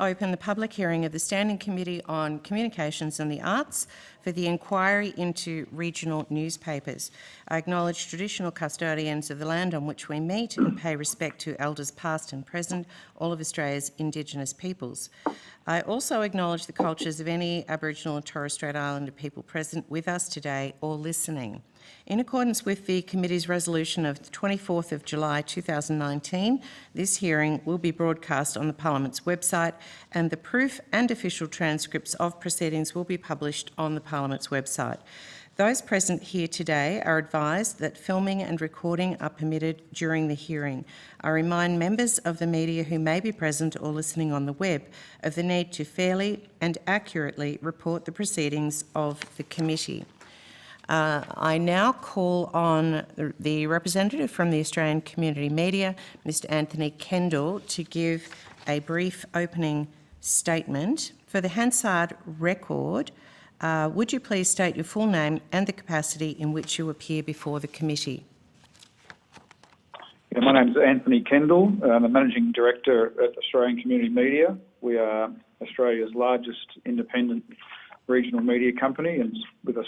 open the public hearing of the Standing Committee on Communications and the Arts for the inquiry into regional newspapers. I acknowledge traditional custodians of the land on which we meet and pay respect to elders past and present, all of Australia's Indigenous peoples. I also acknowledge the cultures of any Aboriginal and Torres Strait Islander people present with us today or listening. In accordance with the Committee's resolution of the 24th of July 2019, this hearing will be broadcast on the Parliament's website, and the proof and official transcripts of proceedings will be published on the Parliament's website. Those present here today are advised that filming and recording are permitted during the hearing. I remind members of the media who may be present or listening on the web of the need to fairly and accurately report the proceedings of the committee. I now call on the representative from the Australian Community Media, Mr Anthony Kendall, to give a brief opening statement. For the Hansard record, would you please state your full name and the capacity in which you appear before the committee? Yeah, my name is Anthony Kendall. I'm the Managing Director at Australian Community Media. We are Australia's largest independent regional media company, and with a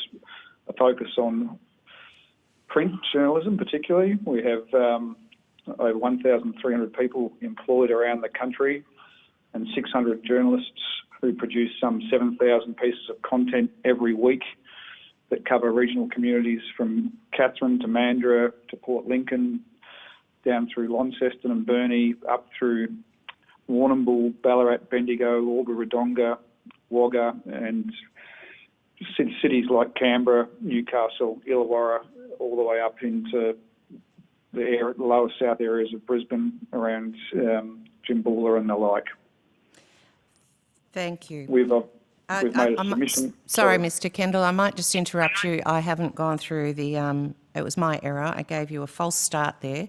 focus on print journalism particularly. We have over 1,300 people employed around the country and 600 journalists who produce some 7,000 pieces of content every week that cover regional communities from Katherine to Mandurah to Port Lincoln, down through Launceston and Burnie, up through Warrnambool, Ballarat, Bendigo, Albury-Wodonga, Wagga, and cities like Canberra, Newcastle, Illawarra, all the way up into the lower south areas of Brisbane, around Jimboula and the like. Thank you. We've made a submission. Sorry, Mr Kendall, I might just interrupt you. I haven't gone through the, it was my error. I gave you a false start there.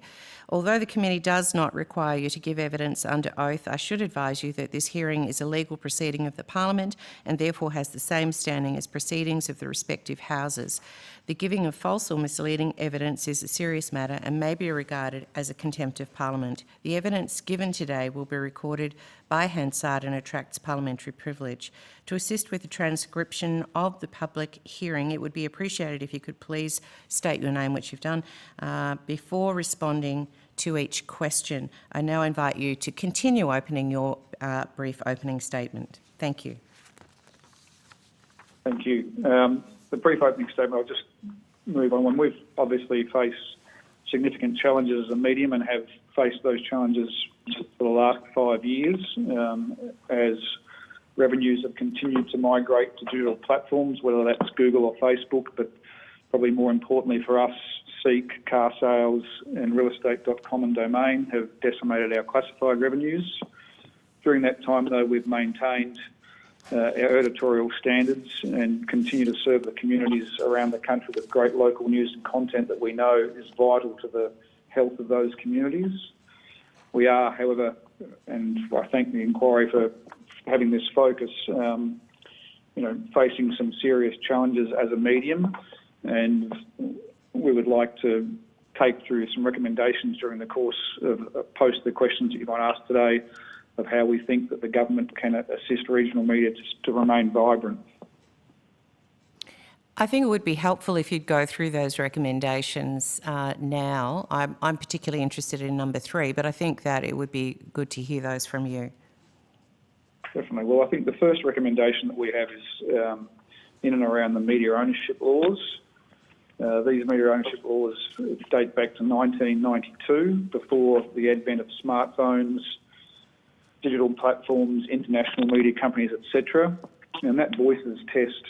Although the committee does not require you to give evidence under oath, I should advise you that this hearing is a legal proceeding of the Parliament and therefore has the same standing as proceedings of the respective houses. The giving of false or misleading evidence is a serious matter and may be regarded as a contempt of Parliament. The evidence given today will be recorded by Hansard and attracts parliamentary privilege. To assist with the transcription of the public hearing, it would be appreciated if you could please state your name, which you've done, before responding to each question. I now invite you to continue opening your brief opening statement. Thank you. Thank you. The brief opening statement, I'll just move on. We've obviously faced significant challenges as a medium and have faced those challenges for the last 5 years as revenues have continued to migrate to digital platforms, whether that's Google or Facebook, but probably more importantly for us, Seek, Car Sales and realestate.com and Domain have decimated our classified revenues. During that time, though, we've maintained our editorial standards and continue to serve the communities around the country with great local news and content that we know is vital to the health of those communities. We are, however, and I thank the inquiry for having this focus, facing some serious challenges as a medium, and we would like to take through some recommendations during the course of post the questions that you might ask today of how we think that the government can assist regional media to remain vibrant. I think it would be helpful if you'd go through those recommendations now. I'm particularly interested in number 3, but I think that it would be good to hear those from you. Definitely. Well, I think the first recommendation that we have is in and around the media ownership laws. These media ownership laws date back to 1992, before the advent of smartphones, digital platforms, international media companies, etc. And that voices test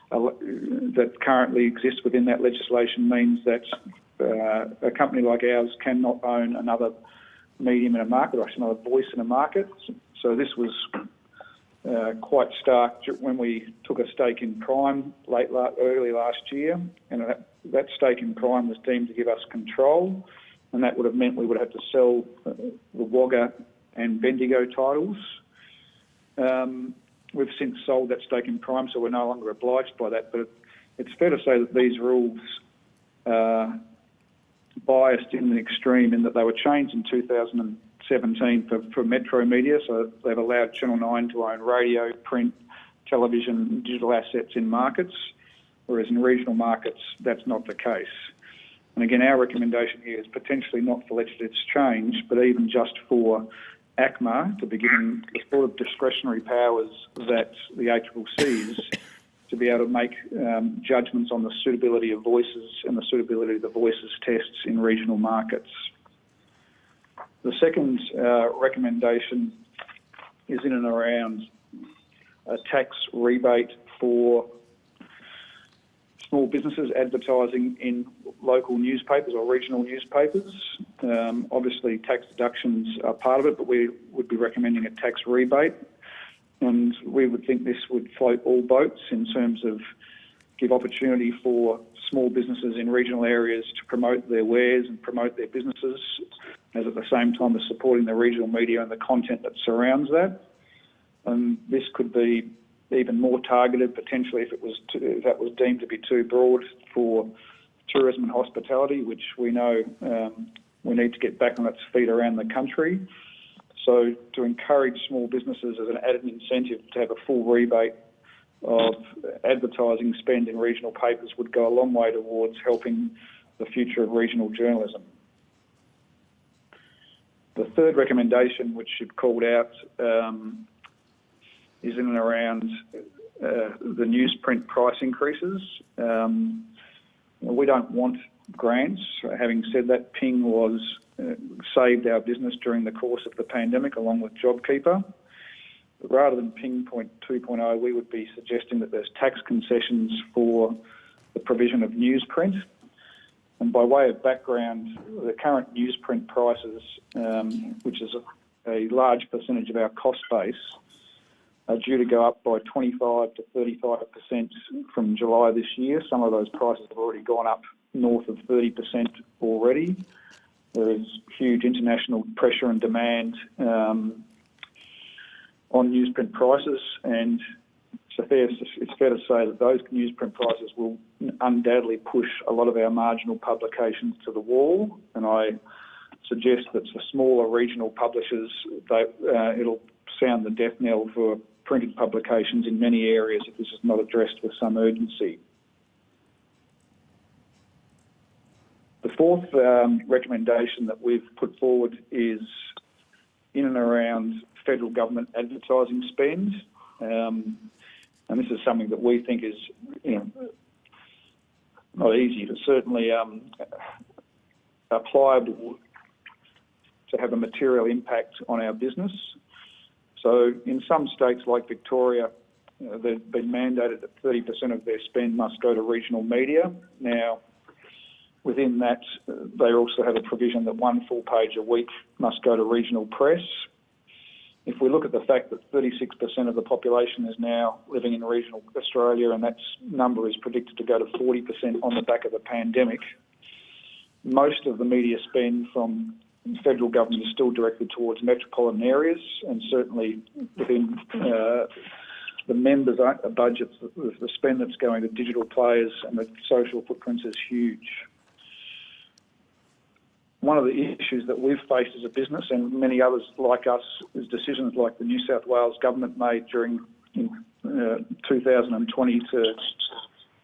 that currently exists within that legislation means that a company like ours cannot own another medium in a market, or actually another voice in a market. So this was quite stark when we took a stake in Prime early last year, and that stake in Prime was deemed to give us control, and that would have meant we would have to sell the Wagga and Bendigo titles. We've since sold that stake in Prime, so we're no longer obliged by that, but it's fair to say that these rules are biased in the extreme in that they were changed in 2007 17 for Metro Media, so they've allowed Channel 9 to own radio, print, television and digital assets in markets, whereas in regional markets that's not the case. And again, our recommendation here is potentially not for legislative change, but even just for ACMA to be given the sort of discretionary powers that the ACCC's to be able to make judgments on the suitability of voices and the suitability of the voices tests in regional markets. The second recommendation is in and around a tax rebate for small businesses advertising in local newspapers or regional newspapers. Obviously, tax deductions are part of it, but we would be recommending a tax rebate. And we would think this would float all boats in terms of give opportunity for small businesses in regional areas to promote their wares and promote their businesses, as at the same time as supporting the regional media and the content that surrounds that. And this could be even more targeted potentially if that was deemed to be too broad for tourism and hospitality, which we know we need to get back on its feet around the country. So to encourage small businesses as an added incentive to have a full rebate of advertising spend in regional papers would go a long way towards helping the future of regional journalism. The third recommendation, which you've called out, is in and around the newsprint price increases. We don't want grants. Having said that, Ping was saved our business during the course of the pandemic along with JobKeeper. But rather than Ping 2.0, we would be suggesting that there's tax concessions for the provision of newsprint. And by way of background, the current newsprint prices, which is a large percentage of our cost base, are due to go up by 25 to 35% from July this year. Some of those prices have already gone up north of 30% already. There is huge international pressure and demand on newsprint prices, and it's fair to say that those newsprint prices will undoubtedly push a lot of our marginal publications to the wall. And I suggest that for smaller regional publishers, it'll sound the death knell for printed publications in many areas if this is not addressed with some urgency. The fourth recommendation that we've put forward is in and around federal government advertising spend. And this is something that we think is not easy, but certainly applicable to have a material impact on our business. So in some states like Victoria, they've been mandated that 30% of their spend must go to regional media. Now, within that, they also have a provision that one full page a week must go to regional press. If we look at the fact that 36% of the population is now living in regional Australia, and that number is predicted to go to 40% on the back of the pandemic, most of the media spend from federal government is still directed towards metropolitan areas, and certainly within the members' budgets, the spend that's going to digital players and the social footprints is huge. One of the issues that we've faced as a business, and many others like us, is decisions like the New South Wales government made during 2020 to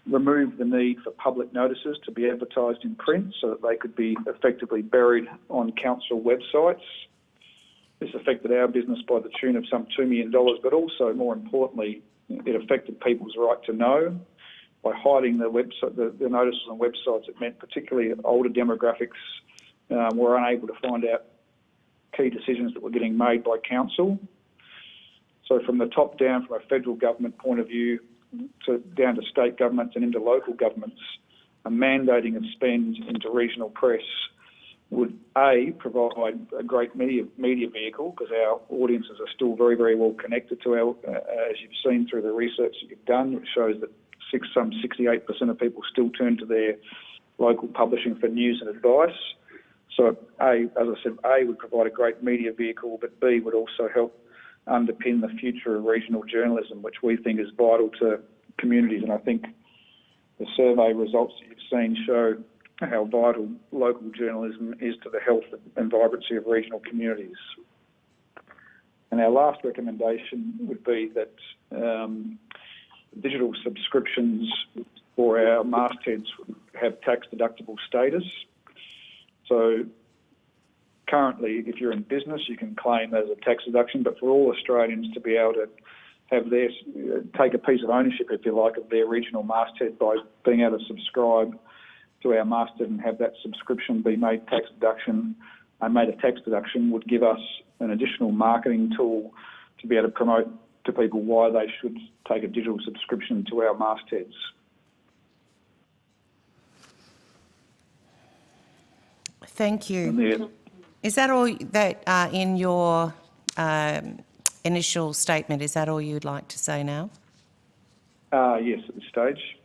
remove the need for public notices to be advertised in print so that they could be effectively buried on council websites. This affected our business by the tune of some $2 million, but also, more importantly, it affected people's right to know. By hiding the notices on websites, it meant particularly older demographics were unable to find out key decisions that were getting made by council. So from the top down, from a federal government point of view, down to state governments and into local governments, a mandating of spend into regional press would, A, provide a great media vehicle, because our audiences are still very, very well connected to our, as you've seen through the research that you've done, which shows that some 68% of people still turn to their local publishing for news and advice. So, A, as I said, A would provide a great media vehicle, but B would also help underpin the future of regional journalism, which we think is vital to communities. And I think the survey results that you've seen show how vital local journalism is to the health and vibrancy of regional communities. And our last recommendation would be that digital subscriptions for our mastheads have tax-deductible status. So currently, if you're in business, you can claim as a tax deduction, but for all Australians to be able to have their take a piece of ownership, if you like, of their regional masthead by being able to subscribe to our masthead and have that subscription be made a tax deduction would give us an additional marketing tool to be able to promote to people why they should take a digital subscription to our mastheads. Thank you. Is that all that in your initial statement? Is that all you'd like to say now? Yes, at this stage.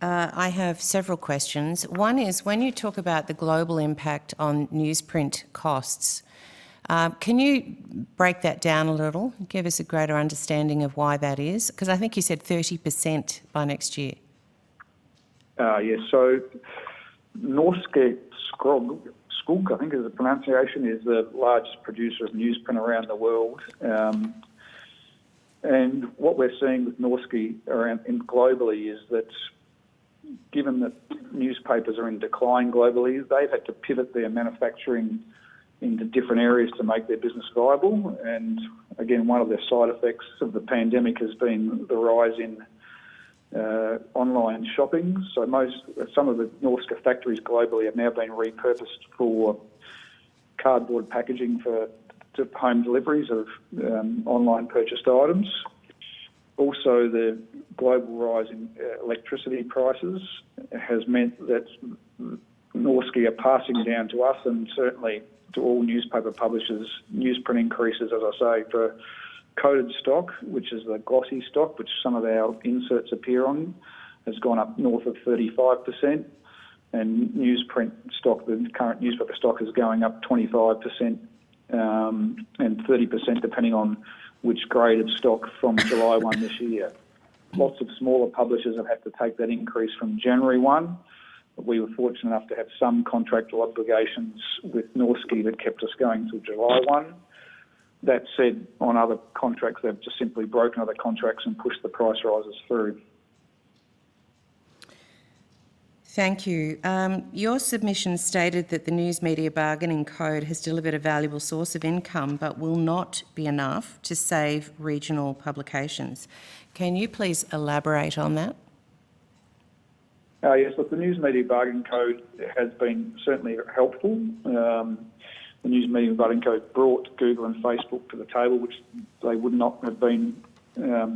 I have several questions. One is, when you talk about the global impact on newsprint costs, can you break that down a little, give us a greater understanding of why that is? Because I think you said 30% by next year. Yes, so Norske Skog, I think is the pronunciation, is the largest producer of newsprint around the world. And what we're seeing with Norske globally is that given that newspapers are in decline globally, they've had to pivot their manufacturing into different areas to make their business viable. And again, one of the side effects of the pandemic has been the rise in online shopping. So some of the Norske factories globally have now been repurposed for cardboard packaging to home deliveries of online purchased items. Also, the global rise in electricity prices has meant that Norske are passing down to us and certainly to all newspaper publishers newsprint increases, as I say, for coated stock, which is the glossy stock, which some of our inserts appear on, has gone up north of 35%. And newsprint stock, the current newspaper stock, is going up 25% and 30% depending on which grade of stock from July 1 this year. Lots of smaller publishers have had to take that increase from January 1. But we were fortunate enough to have some contractual obligations with Norske that kept us going till July 1. That said, on other contracts, they've just simply broken other contracts and pushed the price rises through. Thank you. Your submission stated that the News Media Bargaining Code has delivered a valuable source of income but will not be enough to save regional publications. Can you please elaborate on that? Yes, look, the News Media Bargaining Code has been certainly helpful. The News Media Bargaining Code brought Google and Facebook to the table, which they would not have been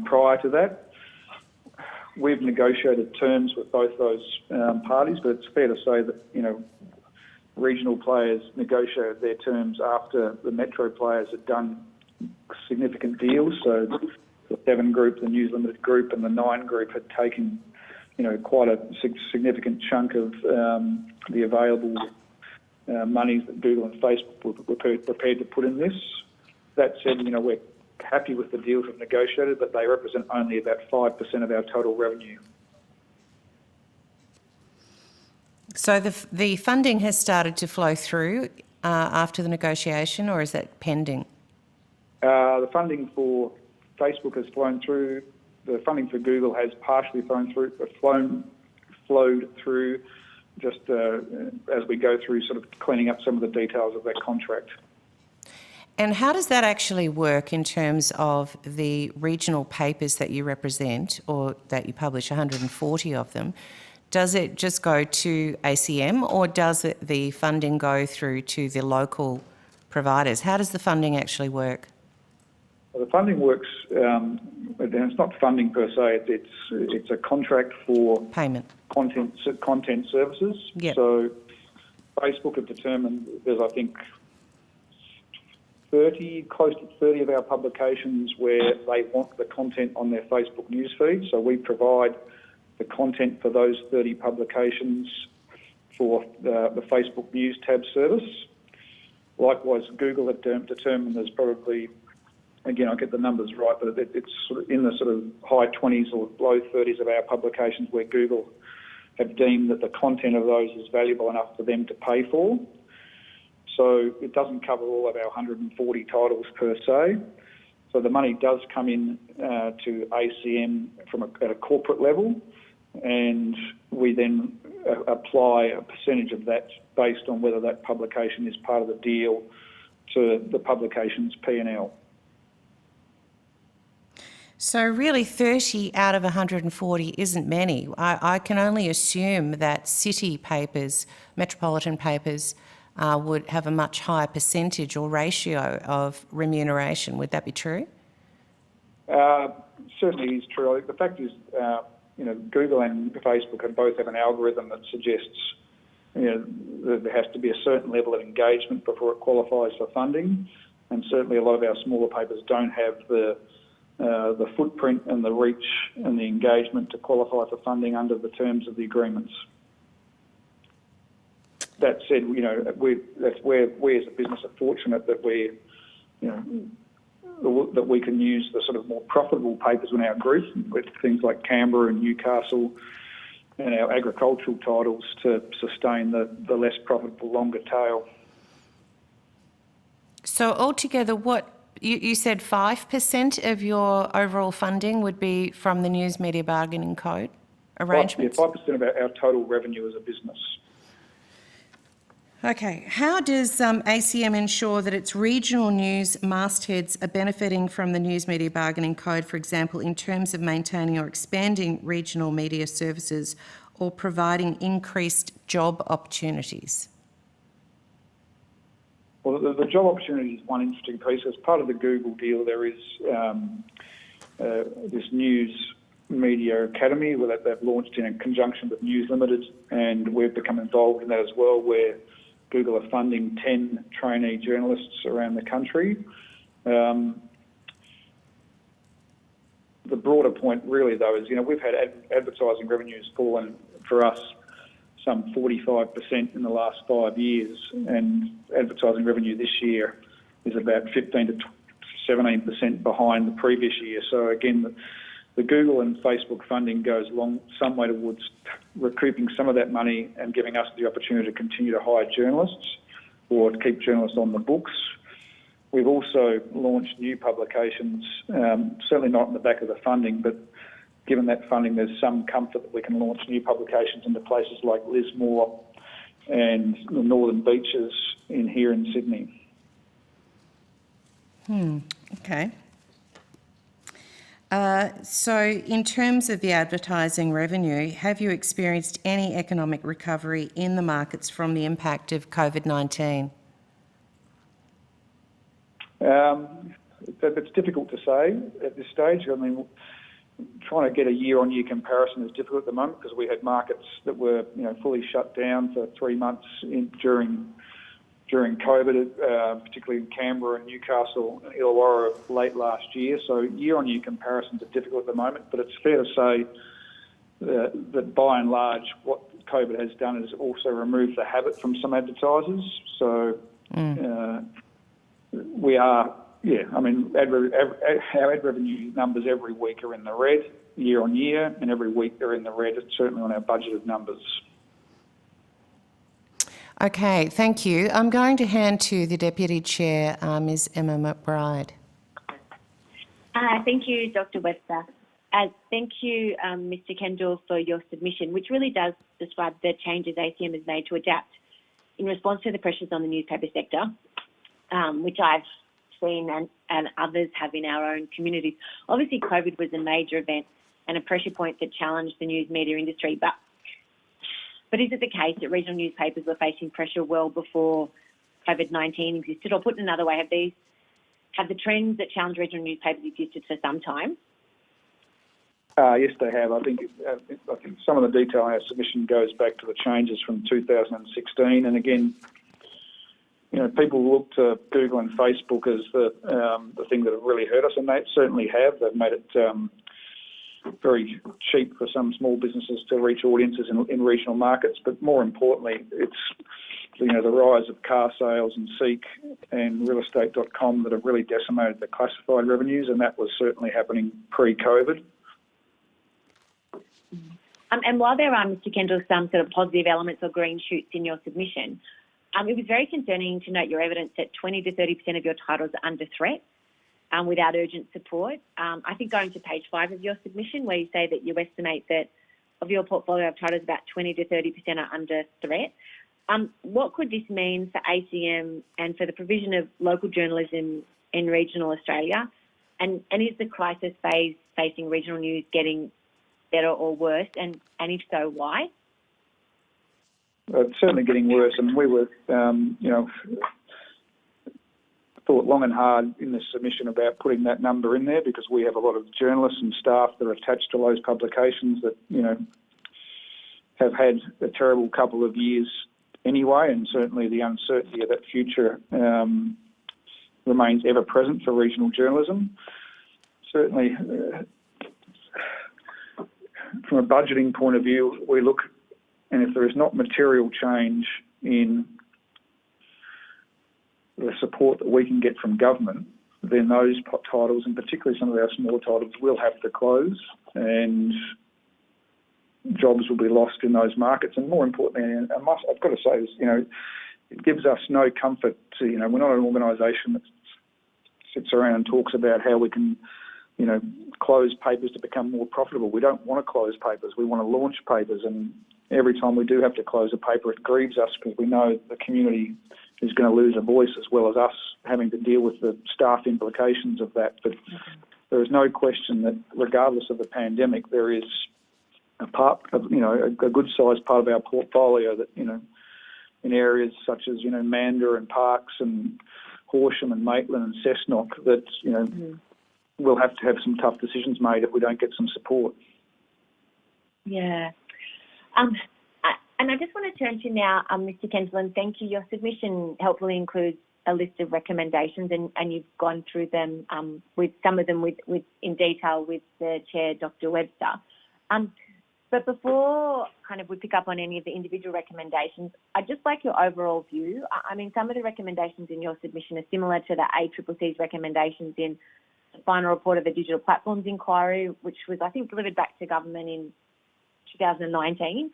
prior to that. We've negotiated terms with both those parties, but it's fair to say that, regional players negotiated their terms after the metro players had done significant deals. So the Seven Group, the News Limited Group and the Nine Group had taken, quite a significant chunk of the available monies that Google and Facebook were prepared to put in this. That said, we're happy with the deals we've negotiated, but they represent only about 5% of our total revenue. So the funding has started to flow through after the negotiation, or is that pending? The funding for Facebook has flown through. The funding for Google has partially flowed through just as we go through sort of cleaning up some of the details of that contract. And how does that actually work in terms of the regional papers that you represent or that you publish, 140 of them? Does it just go to ACM or does the funding go through to the local providers? How does the funding actually work? Well, the funding works, and it's not funding per se, it's a contract for payment content services. Yep. So Facebook have determined there's, I think, close to 30 of our publications where they want the content on their Facebook newsfeed. So we provide the content for those 30 publications for the Facebook News tab service. Likewise, Google have determined there's probably, again, I'll get the numbers right, but it's sort of in the sort of high 20s or low 30s of our publications where Google have deemed that the content of those is valuable enough for them to pay for. So it doesn't cover all of our 140 titles per se. So the money does come in to ACM at a corporate level, and we then apply a percentage of that based on whether that publication is part of the deal to the publication's P&L. So really 30 out of 140 isn't many. I can only assume that city papers, metropolitan papers, would have a much higher percentage or ratio of remuneration. Would that be true? Certainly is true. The fact is, Google and Facebook both have an algorithm that suggests, that there has to be a certain level of engagement before it qualifies for funding, and certainly a lot of our smaller papers don't have the footprint and the reach and the engagement to qualify for funding under the terms of the agreements. That said, that's where we as a business are fortunate that that we can use the sort of more profitable papers in our group, with things like Canberra and Newcastle and our agricultural titles, to sustain the less profitable longer tail. So altogether, you said 5% of your overall funding would be from the News Media Bargaining Code arrangements? 5% of our total revenue as a business. Okay. How does ACM ensure that its regional news mastheads are benefiting from the News Media Bargaining Code, for example, in terms of maintaining or expanding regional media services or providing increased job opportunities? Well, the job opportunity is one interesting piece. As part of the Google deal, there is this News Media Academy that they've launched in conjunction with News Limited, and we've become involved in that as well, where Google are funding 10 trainee journalists around the country. The broader point really, though, is, we've had advertising revenues fallen for us some 45% in the last 5 years, and advertising revenue this year is about 15 to 17% behind the previous year. So again, the Google and Facebook funding goes some way towards recouping some of that money and giving us the opportunity to continue to hire journalists or to keep journalists on the books. We've also launched new publications, certainly not in the back of the funding, but given that funding, there's some comfort that we can launch new publications into places like Lismore and the Northern Beaches here in Sydney. Okay. So in terms of the advertising revenue, have you experienced any economic recovery in the markets from the impact of COVID-19? It's difficult to say at this stage. I mean, trying to get a year-on-year comparison is difficult at the moment because we had markets that were, fully shut down for 3 months during COVID, particularly in Canberra and Newcastle and Illawarra late last year. So year-on-year comparisons are difficult at the moment, but it's fair to say that by and large what COVID has done is also removed the habit from some advertisers. So we are, our ad revenue numbers every week are in the red year-on-year, and every week they're in the red, certainly on our budgeted numbers. Okay, thank you. I'm going to hand to the Deputy Chair, Ms Emma McBride. Thank you, Dr Webster. Thank you, Mr Kendall, for your submission, which really does describe the changes ACM has made to adapt in response to the pressures on the newspaper sector, which I've seen and others have in our own communities. Obviously, COVID was a major event and a pressure point that challenged the news media industry, but is it the case that regional newspapers were facing pressure well before COVID-19 existed? Or put another way, have the trends that challenge regional newspapers existed for some time? Yes, they have. I think some of the detail in our submission goes back to the changes from 2016. And again, people look to Google and Facebook as the thing that have really hurt us, and they certainly have. They've made it very cheap for some small businesses to reach audiences in regional markets. But more importantly, it's the rise of car sales and Seek and realestate.com that have really decimated the classified revenues, and that was certainly happening pre-COVID. And while there are, Mr. Kendall, some sort of positive elements or green shoots in your submission, it was very concerning to note your evidence that 20 to 30% of your titles are under threat without urgent support. I think going to page 5 of your submission, where you say that you estimate that of your portfolio of titles, about 20 to 30% are under threat. What could this mean for ACM and for the provision of local journalism in regional Australia? And is the crisis phase facing regional news getting better or worse? And if so, why? It's certainly getting worse, and we were, thought long and hard in this submission about putting that number in there, because we have a lot of journalists and staff that are attached to those publications that, have had a terrible couple of years anyway, and certainly the uncertainty of that future remains ever present for regional journalism. Certainly, from a budgeting point of view, we look, and if there is not material change in the support that we can get from government, then those titles, and particularly some of our smaller titles, will have to close, and jobs will be lost in those markets. And more importantly, I've got to say this, it gives us no comfort to, we're not an organisation that sits around and talks about how we can, close papers to become more profitable. We don't want to close papers. We want to launch papers. And every time we do have to close a paper, it grieves us, because we know the community is going to lose a voice, as well as us having to deal with the staff implications of that. But there is no question that regardless of the pandemic, there is a good-sized part of our portfolio that, in areas such as, Manda and Parkes and Horsham and Maitland and Cessnock, that, we'll have to have some tough decisions made if we don't get some support. Yeah. And I just want to turn to now, Mr. Kendall, and thank you. Your submission helpfully includes a list of recommendations, and you've gone through them with some of them with in detail with the Chair, Dr. Webster. But before we pick up on any of the individual recommendations, I'd just like your overall view. I mean, some of the recommendations in your submission are similar to the ACCC's recommendations in the final report of the Digital Platforms Inquiry, which was, I think, delivered back to government in 2019.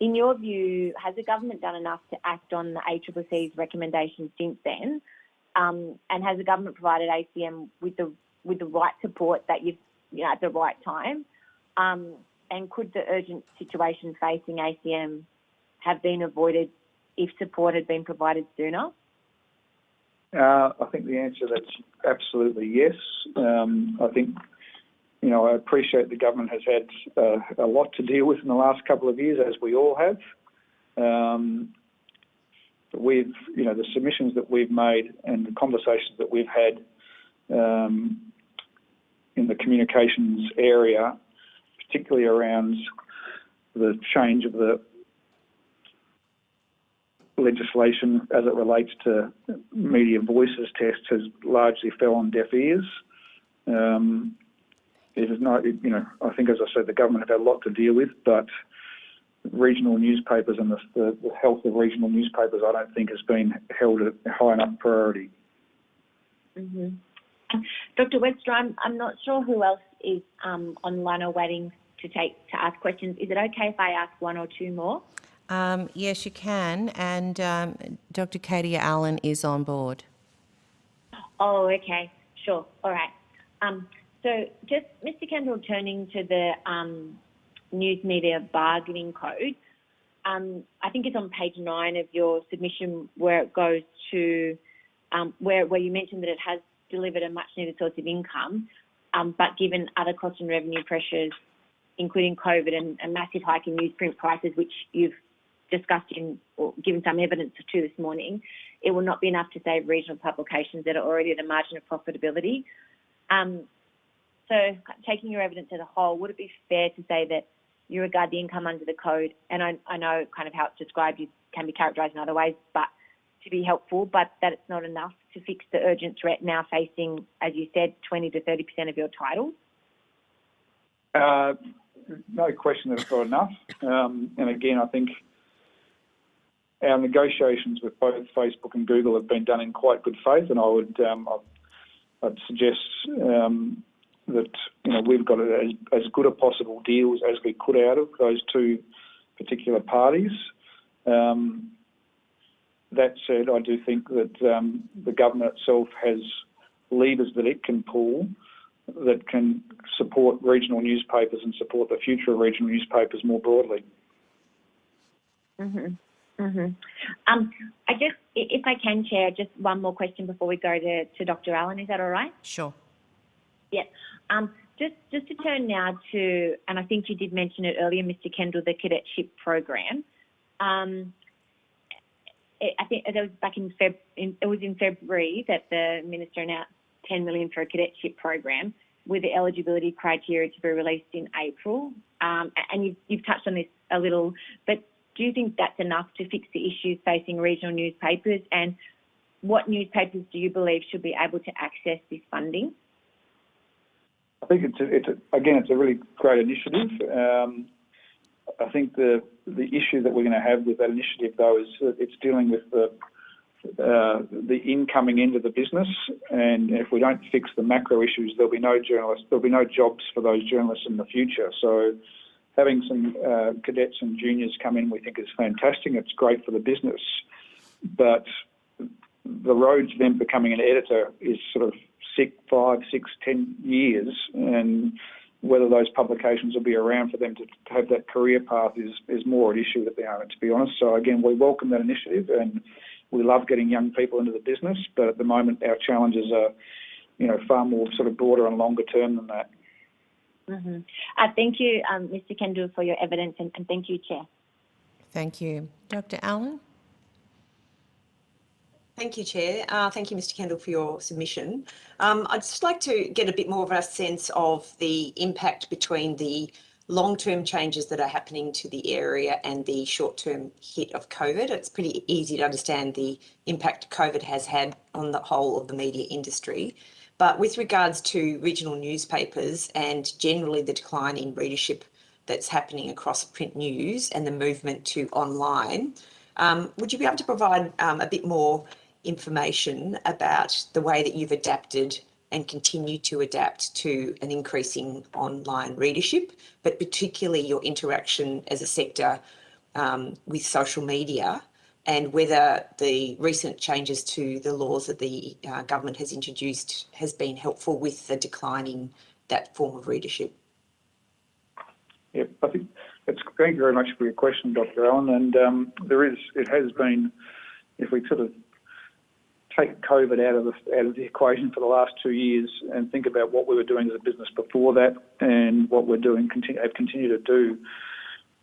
In your view, has the government done enough to act on the ACCC's recommendations since then? And has the government provided ACM with the right support that at the right time? And could the urgent situation facing ACM have been avoided if support had been provided sooner? I think the answer to that's absolutely yes. I think, I appreciate the government has had a lot to deal with in the last couple of years, as we all have. But we've, the submissions that we've made and the conversations that we've had in the communications area, particularly around the change of the legislation as it relates to media voices tests, has largely fell on deaf ears. It is not, I think, as I said, the government have had a lot to deal with, but regional newspapers and the health of regional newspapers, I don't think has been held at high enough priority. Mm-hmm. Dr. Webster, I'm not sure who else is online or waiting to ask questions. Is it okay if I ask one or two more? Yes, you can. And Dr. Katie Allen is on board. Oh, okay. Sure. All right. So just, Mr. Kendall, turning to the News Media Bargaining Code, I think it's on page 9 of your submission where it goes to where you mentioned that it has delivered a much-needed source of income, but given other cost and revenue pressures, including COVID and a massive hike in newsprint prices, which you've discussed or given some evidence to this morning, it will not be enough to save regional publications that are already at a margin of profitability. So taking your evidence as a whole, would it be fair to say that you regard the income under the code, and I know kind of how it's described can be characterised in other ways, but to be helpful, but that it's not enough to fix the urgent threat now facing, as you said, 20 to 30% of your titles? No question that it's not enough. And again, I think our negotiations with both Facebook and Google have been done in quite good faith, and I'd suggest that we've got as good a possible deals as we could out of those two particular parties. That said, I do think that the government itself has levers that it can pull that can support regional newspapers and support the future of regional newspapers more broadly. I just, if I can, Chair, just one more question before we go to Dr. Allen. Is that all right? Sure. Yeah. Just to turn now to, and I think you did mention it earlier, Mr. Kendall, the cadetship program. I think it was back in February that the Minister announced 10 million for a cadetship program with the eligibility criteria to be released in April. And you've touched on this a little, but do you think that's enough to fix the issues facing regional newspapers? And what newspapers do you believe should be able to access this funding? I think it's a really great initiative. I think the issue that we're going to have with that initiative, though, is that it's dealing with the incoming end of the business, and if we don't fix the macro issues, there'll be no journalists, there'll be no jobs for those journalists in the future. So having some cadets and juniors come in, we think is fantastic. It's great for the business, but the road to them becoming an editor is sort of 5, 6, 10 years, and whether those publications will be around for them to have that career path is more an issue at the moment, to be honest. So again, we welcome that initiative, and we love getting young people into the business, but at the moment our challenges are, far more sort of broader and longer term than that. Thank you, Mr. Kendall, for your evidence, and thank you, Chair. Thank you. Dr. Allen? Thank you, Chair. Thank you, Mr. Kendall, for your submission. I'd just like to get a bit more of a sense of the impact between the long-term changes that are happening to the area and the short-term hit of COVID. It's pretty easy to understand the impact COVID has had on the whole of the media industry. But with regards to regional newspapers and generally the decline in readership that's happening across print news and the movement to online, would you be able to provide a bit more information about the way that you've adapted and continue to adapt to an increasing online readership, but particularly your interaction as a sector with social media, and whether the recent changes to the laws that the government has introduced has been helpful with the decline in that form of readership? Yeah, I think thank you very much for your question, Dr. Allen. And it has been, if we sort of take COVID out of the equation for the last 2 years and think about what we were doing as a business before that and what we're doing, have continued to do,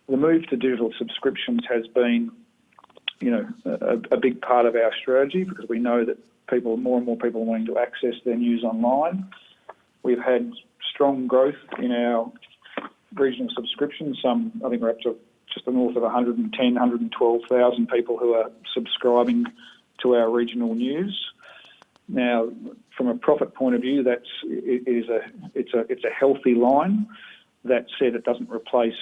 the move to digital subscriptions has been, a big part of our strategy, because we know that more and more people are wanting to access their news online. We've had strong growth in our regional subscriptions. I think we're up to just north of 112,000 people who are subscribing to our regional news. Now, from a profit point of view, it's a healthy line. That said, it doesn't replace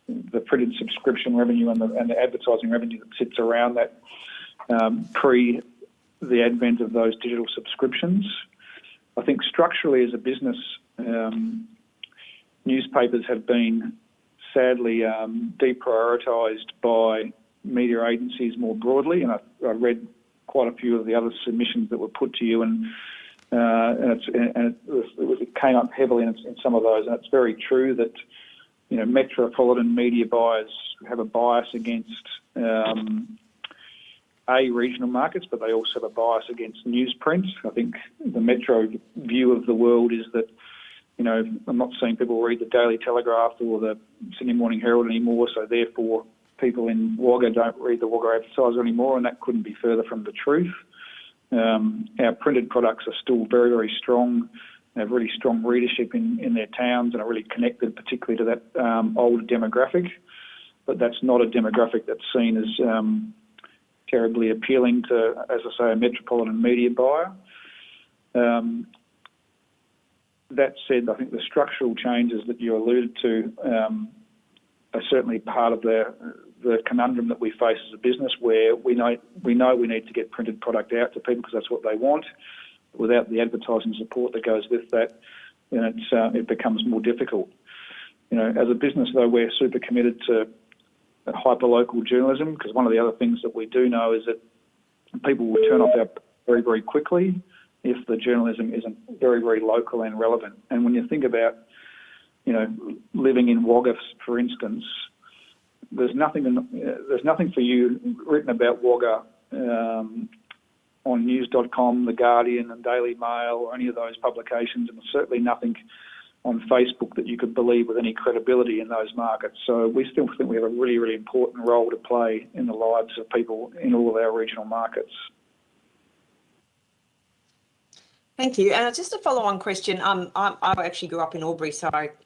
the printed subscription revenue and the advertising revenue that sits around that pre the advent of those digital subscriptions. I think structurally as a business, newspapers have been sadly deprioritised by media agencies more broadly, and I read quite a few of the other submissions that were put to you, and it came up heavily in some of those, and it's very true that metropolitan media buyers have a bias against regional markets, but they also have a bias against newsprint. I think the metro view of the world is that, I'm not seeing people read the Daily Telegraph or the Sydney Morning Herald anymore, so therefore people in Wagga don't read the Wagga Advertiser anymore, and that couldn't be further from the truth. Our printed products are still very, very strong. They have really strong readership in their towns and are really connected particularly to that older demographic, but that's not a demographic that's seen as terribly appealing to, as I say, a metropolitan media buyer. That said, I think the structural changes that you alluded to are certainly part of the conundrum that we face as a business, where we know we need to get printed product out to people because that's what they want. Without the advertising support that goes with that, and it becomes more difficult. As a business, though, we're super committed to hyper-local journalism, because one of the other things that we do know is that people will turn off our very, very quickly if the journalism isn't very, very local and relevant. And when you think about, living in Wagga, for instance, there's nothing for you written about Wagga on news.com, The Guardian and Daily Mail or any of those publications, and certainly nothing on Facebook that you could believe with any credibility in those markets. So we still think we have a really, really important role to play in the lives of people in all of our regional markets. Thank you. And just a follow-on question. I actually grew up in Albury,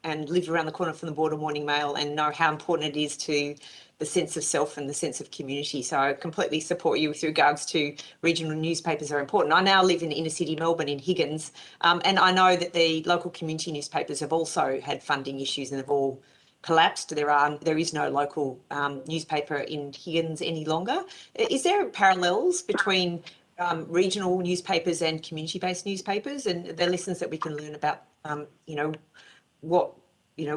and lived around the corner from the Border Morning Mail, and know how important it is to the sense of self and the sense of community. So I completely support you with regards to regional newspapers are important. I now live in inner city Melbourne in Higgins, and I know that the local community newspapers have also had funding issues and have all collapsed. There is no local newspaper in Higgins any longer. Is there parallels between regional newspapers and community-based newspapers, and the lessons that we can learn about,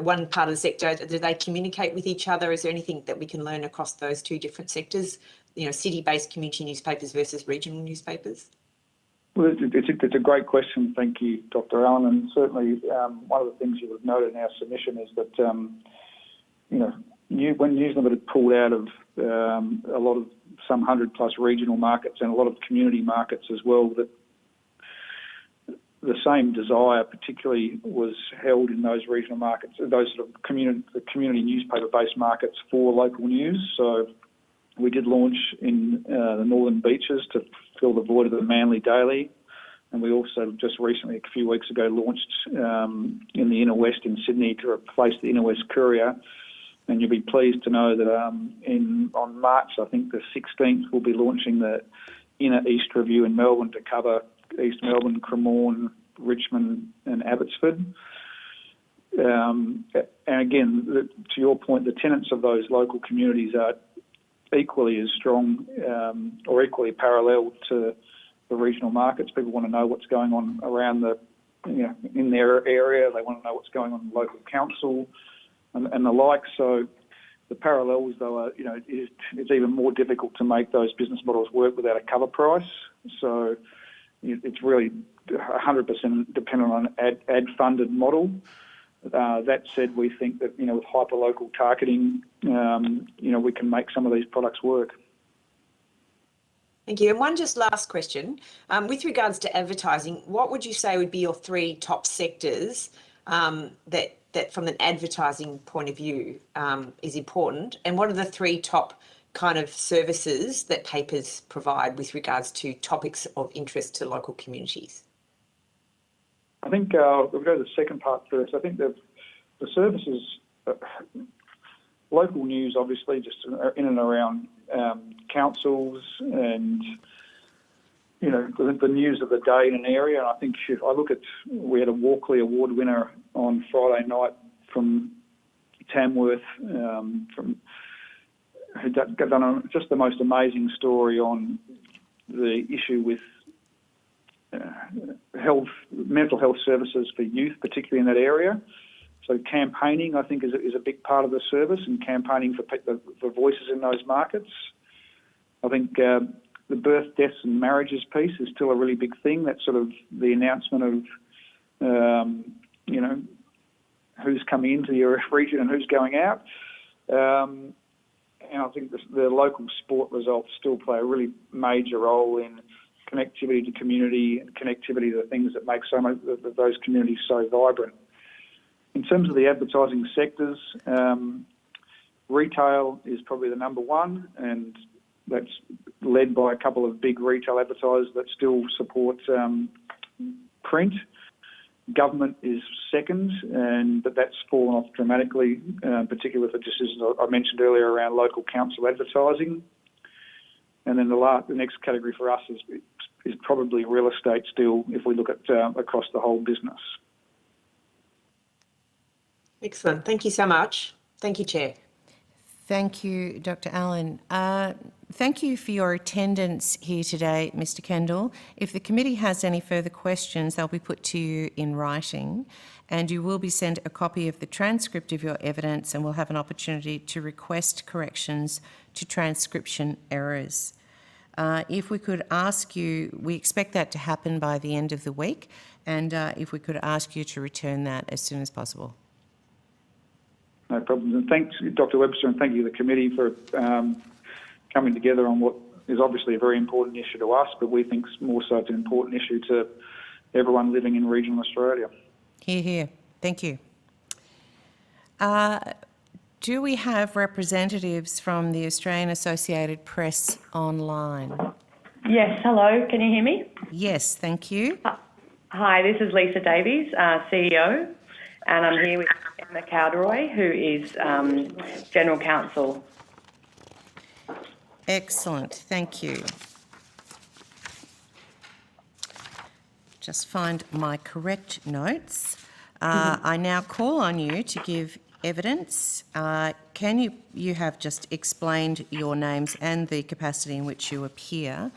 one part of the sector, do they communicate with each other? Is there anything that we can learn across those two different sectors, city-based community newspapers versus regional newspapers? Well, it's a great question. Thank you, Dr. Allen. And certainly one of the things you would note in our submission is that, when News Limited pulled out of a lot of some 100+ regional markets and a lot of community markets as well, that the same desire particularly was held in those regional markets, those sort of community newspaper-based markets for local news. So we did launch in the Northern Beaches to fill the void of the Manly Daily, and we also just recently, a few weeks ago, launched in the Inner West in Sydney to replace the Inner West Courier. And you'll be pleased to know that on March, I think the 16th, we'll be launching the Inner East Review in Melbourne to cover East Melbourne, Cremorne, Richmond and Abbotsford. And again, to your point, the tenets of those local communities are equally as strong or equally parallel to the regional markets. People want to know what's going on around in their area. They want to know what's going on in the local council and the like. So the parallels, though, are, it's even more difficult to make those business models work without a cover price. So it's really 100% dependent on an ad-funded model. That said, we think that, with hyper-local targeting, we can make some of these products work. Thank you. And one just last question. With regards to advertising, what would you say would be your 3 top sectors that from an advertising point of view is important? And what are the 3 top kind of services that papers provide with regards to topics of interest to local communities? I think we'll go to the second part first. I think the services, local news, obviously, just in and around councils and, the news of the day in an area. And I think if I look at, we had a Walkley Award winner on Friday night from Tamworth, who done just the most amazing story on the issue with mental health services for youth, particularly in that area. So campaigning, I think, is a big part of the service, and campaigning for voices in those markets. I think the birth, deaths and marriages piece is still a really big thing. That's sort of the announcement of, who's coming into your region and who's going out. And I think the local sport results still play a really major role in connectivity to community and connectivity to the things that make those communities so vibrant. In terms of the advertising sectors, retail is probably the number one, and that's led by a couple of big retail advertisers that still support print. Government is second, but that's fallen off dramatically, particularly with the decisions I mentioned earlier around local council advertising. And then the next category for us is probably real estate still, if we look at across the whole business. Excellent. Thank you so much. Thank you, Chair. Thank you, Dr. Allen. Thank you for your attendance here today, Mr. Kendall. If the committee has any further questions, they'll be put to you in writing, and you will be sent a copy of the transcript of your evidence and will have an opportunity to request corrections to transcription errors. If we could ask you, we expect that to happen by the end of the week, and if we could ask you to return that as soon as possible. No problems. And thanks, Dr. Webster, and thank you to the committee for coming together on what is obviously a very important issue to us, but we think more so it's an important issue to everyone living in regional Australia. Hear, hear. Thank you. Do we have representatives from the Australian Associated Press online? Yes, hello, can you hear me? Yes, thank you. Hi, this is Lisa Davies, CEO, and I'm here with Emma Cowderoy, who is General Counsel. Excellent, thank you. Just find my correct notes. I now call on you to give evidence. You have just explained your names and the capacity in which you appear.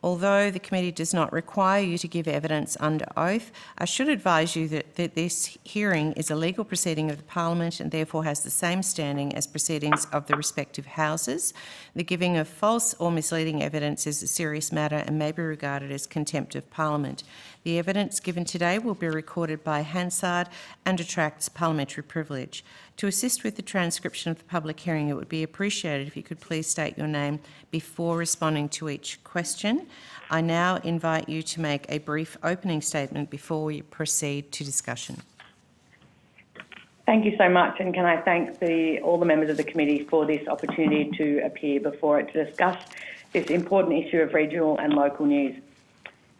Although the committee does not require you to give evidence under oath, I should advise you that this hearing is a legal proceeding of the Parliament and therefore has the same standing as proceedings of the respective houses. The giving of false or misleading evidence is a serious matter and may be regarded as contempt of Parliament. The evidence given today will be recorded by Hansard and attracts parliamentary privilege. To assist with the transcription of the public hearing, it would be appreciated if you could please state your name before responding to each question. I now invite you to make a brief opening statement before we proceed to discussion. Thank you so much, and can I thank all the members of the committee for this opportunity to appear before it to discuss this important issue of regional and local news.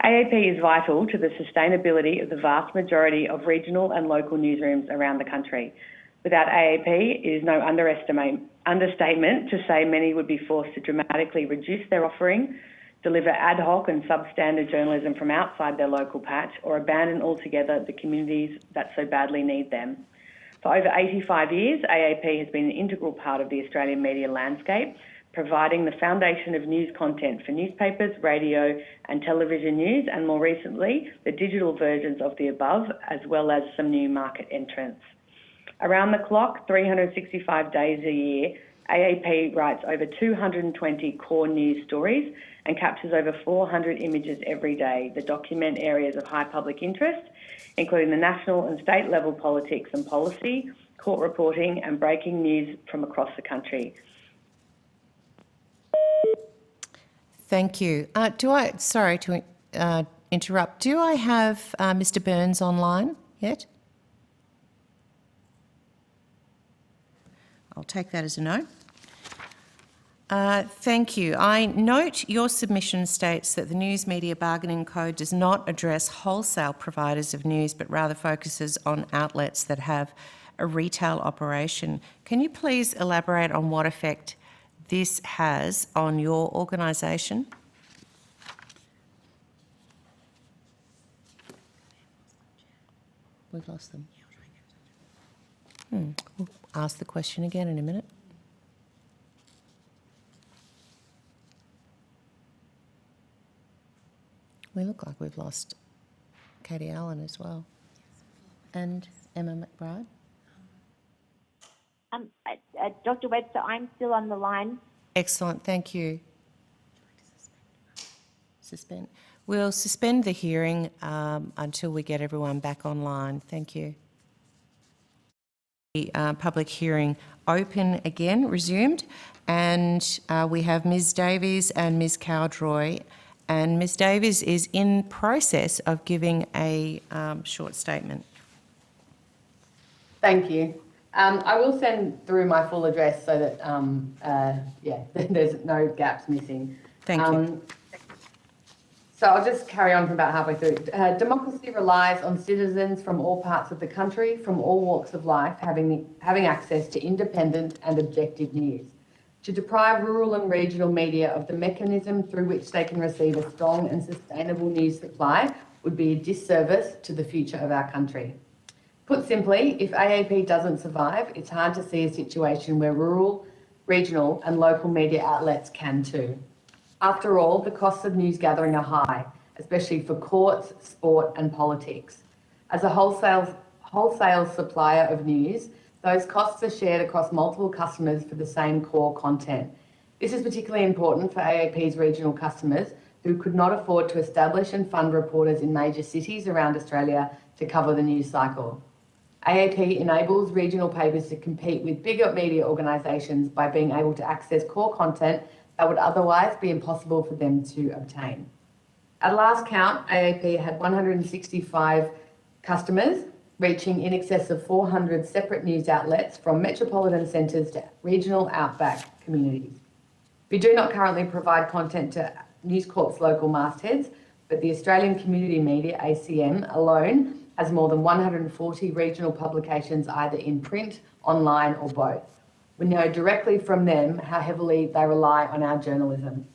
AAP is vital to the sustainability of the vast majority of regional and local newsrooms around the country. Without AAP, it is no understatement to say many would be forced to dramatically reduce their offering, deliver ad hoc and substandard journalism from outside their local patch, or abandon altogether the communities that so badly need them. For over 85 years, AAP has been an integral part of the Australian media landscape, providing the foundation of news content for newspapers, radio and television news, and more recently, the digital versions of the above, as well as some new market entrants. Around the clock, 365 days a year, AAP writes over 220 core news stories and captures over 400 images every day that document areas of high public interest, including the national and state level politics and policy, court reporting and breaking news from across the country. Thank you. Sorry to interrupt. Do I have Mr. Burns online yet? I'll take that as a no. Thank you. I note your submission states that the News Media Bargaining Code does not address wholesale providers of news, but rather focuses on outlets that have a retail operation. Can you please elaborate on what effect this has on your organisation? We've lost them. We'll ask the question again in a minute. We look like we've lost Katie Allen as well. And Emma McBride. Dr. Webster, I'm still on the line. Excellent, thank you. Suspend. We'll suspend the hearing until we get everyone back online. Thank you. The public hearing open again, resumed, and we have Ms. Davies and Ms. Cowderoy, and Ms. Davies is in process of giving a short statement. Thank you. I will send through my full address so that, there's no gaps missing. Thank you. So I'll just carry on from about halfway through. Democracy relies on citizens from all parts of the country, from all walks of life, having access to independent and objective news. To deprive rural and regional media of the mechanism through which they can receive a strong and sustainable news supply would be a disservice to the future of our country. Put simply, if AAP doesn't survive, it's hard to see a situation where rural regional and local media outlets can too. After all, the costs of news gathering are high, especially for courts, sport and politics. As a wholesale supplier of news, those costs are shared across multiple customers for the same core content. This is particularly important for AAP's regional customers who could not afford to establish and fund reporters in major cities around Australia to cover the news cycle. AAP enables regional papers to compete with bigger media organisations by being able to access core content that would otherwise be impossible for them to obtain. At last count, AAP had 165 customers, reaching in excess of 400 separate news outlets from metropolitan centres to regional outback communities. We do not currently provide content to News Corp's local mastheads, but the Australian Community Media, ACM, alone has more than 140 regional publications either in print, online or both. We know directly from them how heavily they rely on our journalism.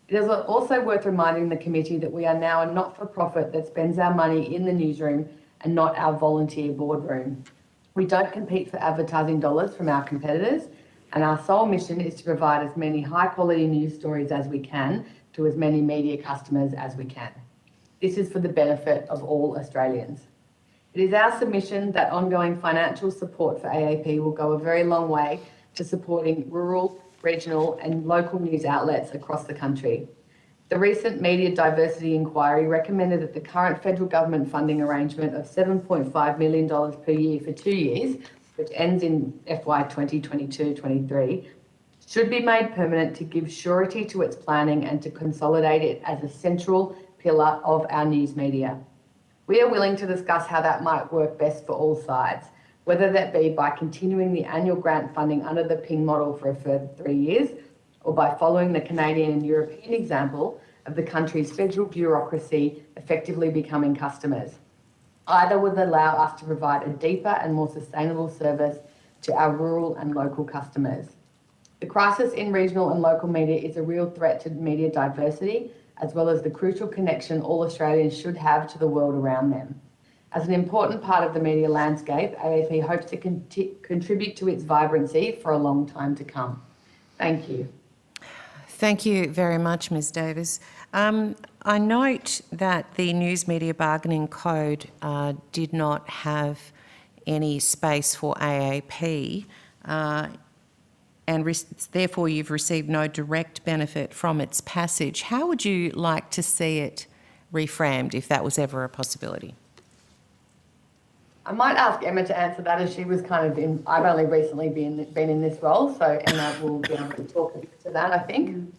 It is also worth reminding the committee that we are now a not-for-profit that spends our money in the newsroom and not our volunteer boardroom. We don't compete for advertising dollars from our competitors, and our sole mission is to provide as many high-quality news stories as we can to as many media customers as we can. This is for the benefit of all Australians. It is our submission that ongoing financial support for AAP will go a very long way to supporting rural, regional and local news outlets across the country. The recent media diversity inquiry recommended that the current federal government funding arrangement of $7.5 million per year for 2 years, which ends in FY 2022-23, should be made permanent to give surety to its planning and to consolidate it as a central pillar of our news media. We are willing to discuss how that might work best for all sides, whether that be by continuing the annual grant funding under the PING model for a further 3 years, or by following the Canadian and European example of the country's federal bureaucracy effectively becoming customers. Either would allow us to provide a deeper and more sustainable service to our rural and local customers. The crisis in regional and local media is a real threat to media diversity, as well as the crucial connection all Australians should have to the world around them. As an important part of the media landscape, AAP hopes to contribute to its vibrancy for a long time to come. Thank you. Thank you very much, Ms Davis. I note that the News Media Bargaining Code did not have any space for AAP, and therefore you've received no direct benefit from its passage. How would you like to see it reframed, if that was ever a possibility? I might ask Emma to answer that, as she was kind of in, I've only recently been in this role, so Emma will be able to talk to that, I think.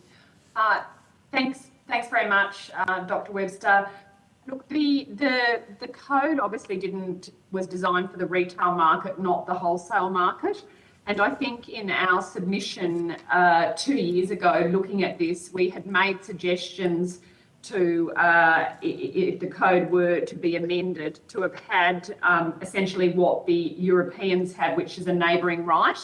Thanks very much, Dr. Webster. Look, the code obviously was designed for the retail market, not the wholesale market. And I think in our submission 2 years ago, looking at this, we had made suggestions to, if the code were to be amended, to have had essentially what the Europeans had, which is a neighbouring right.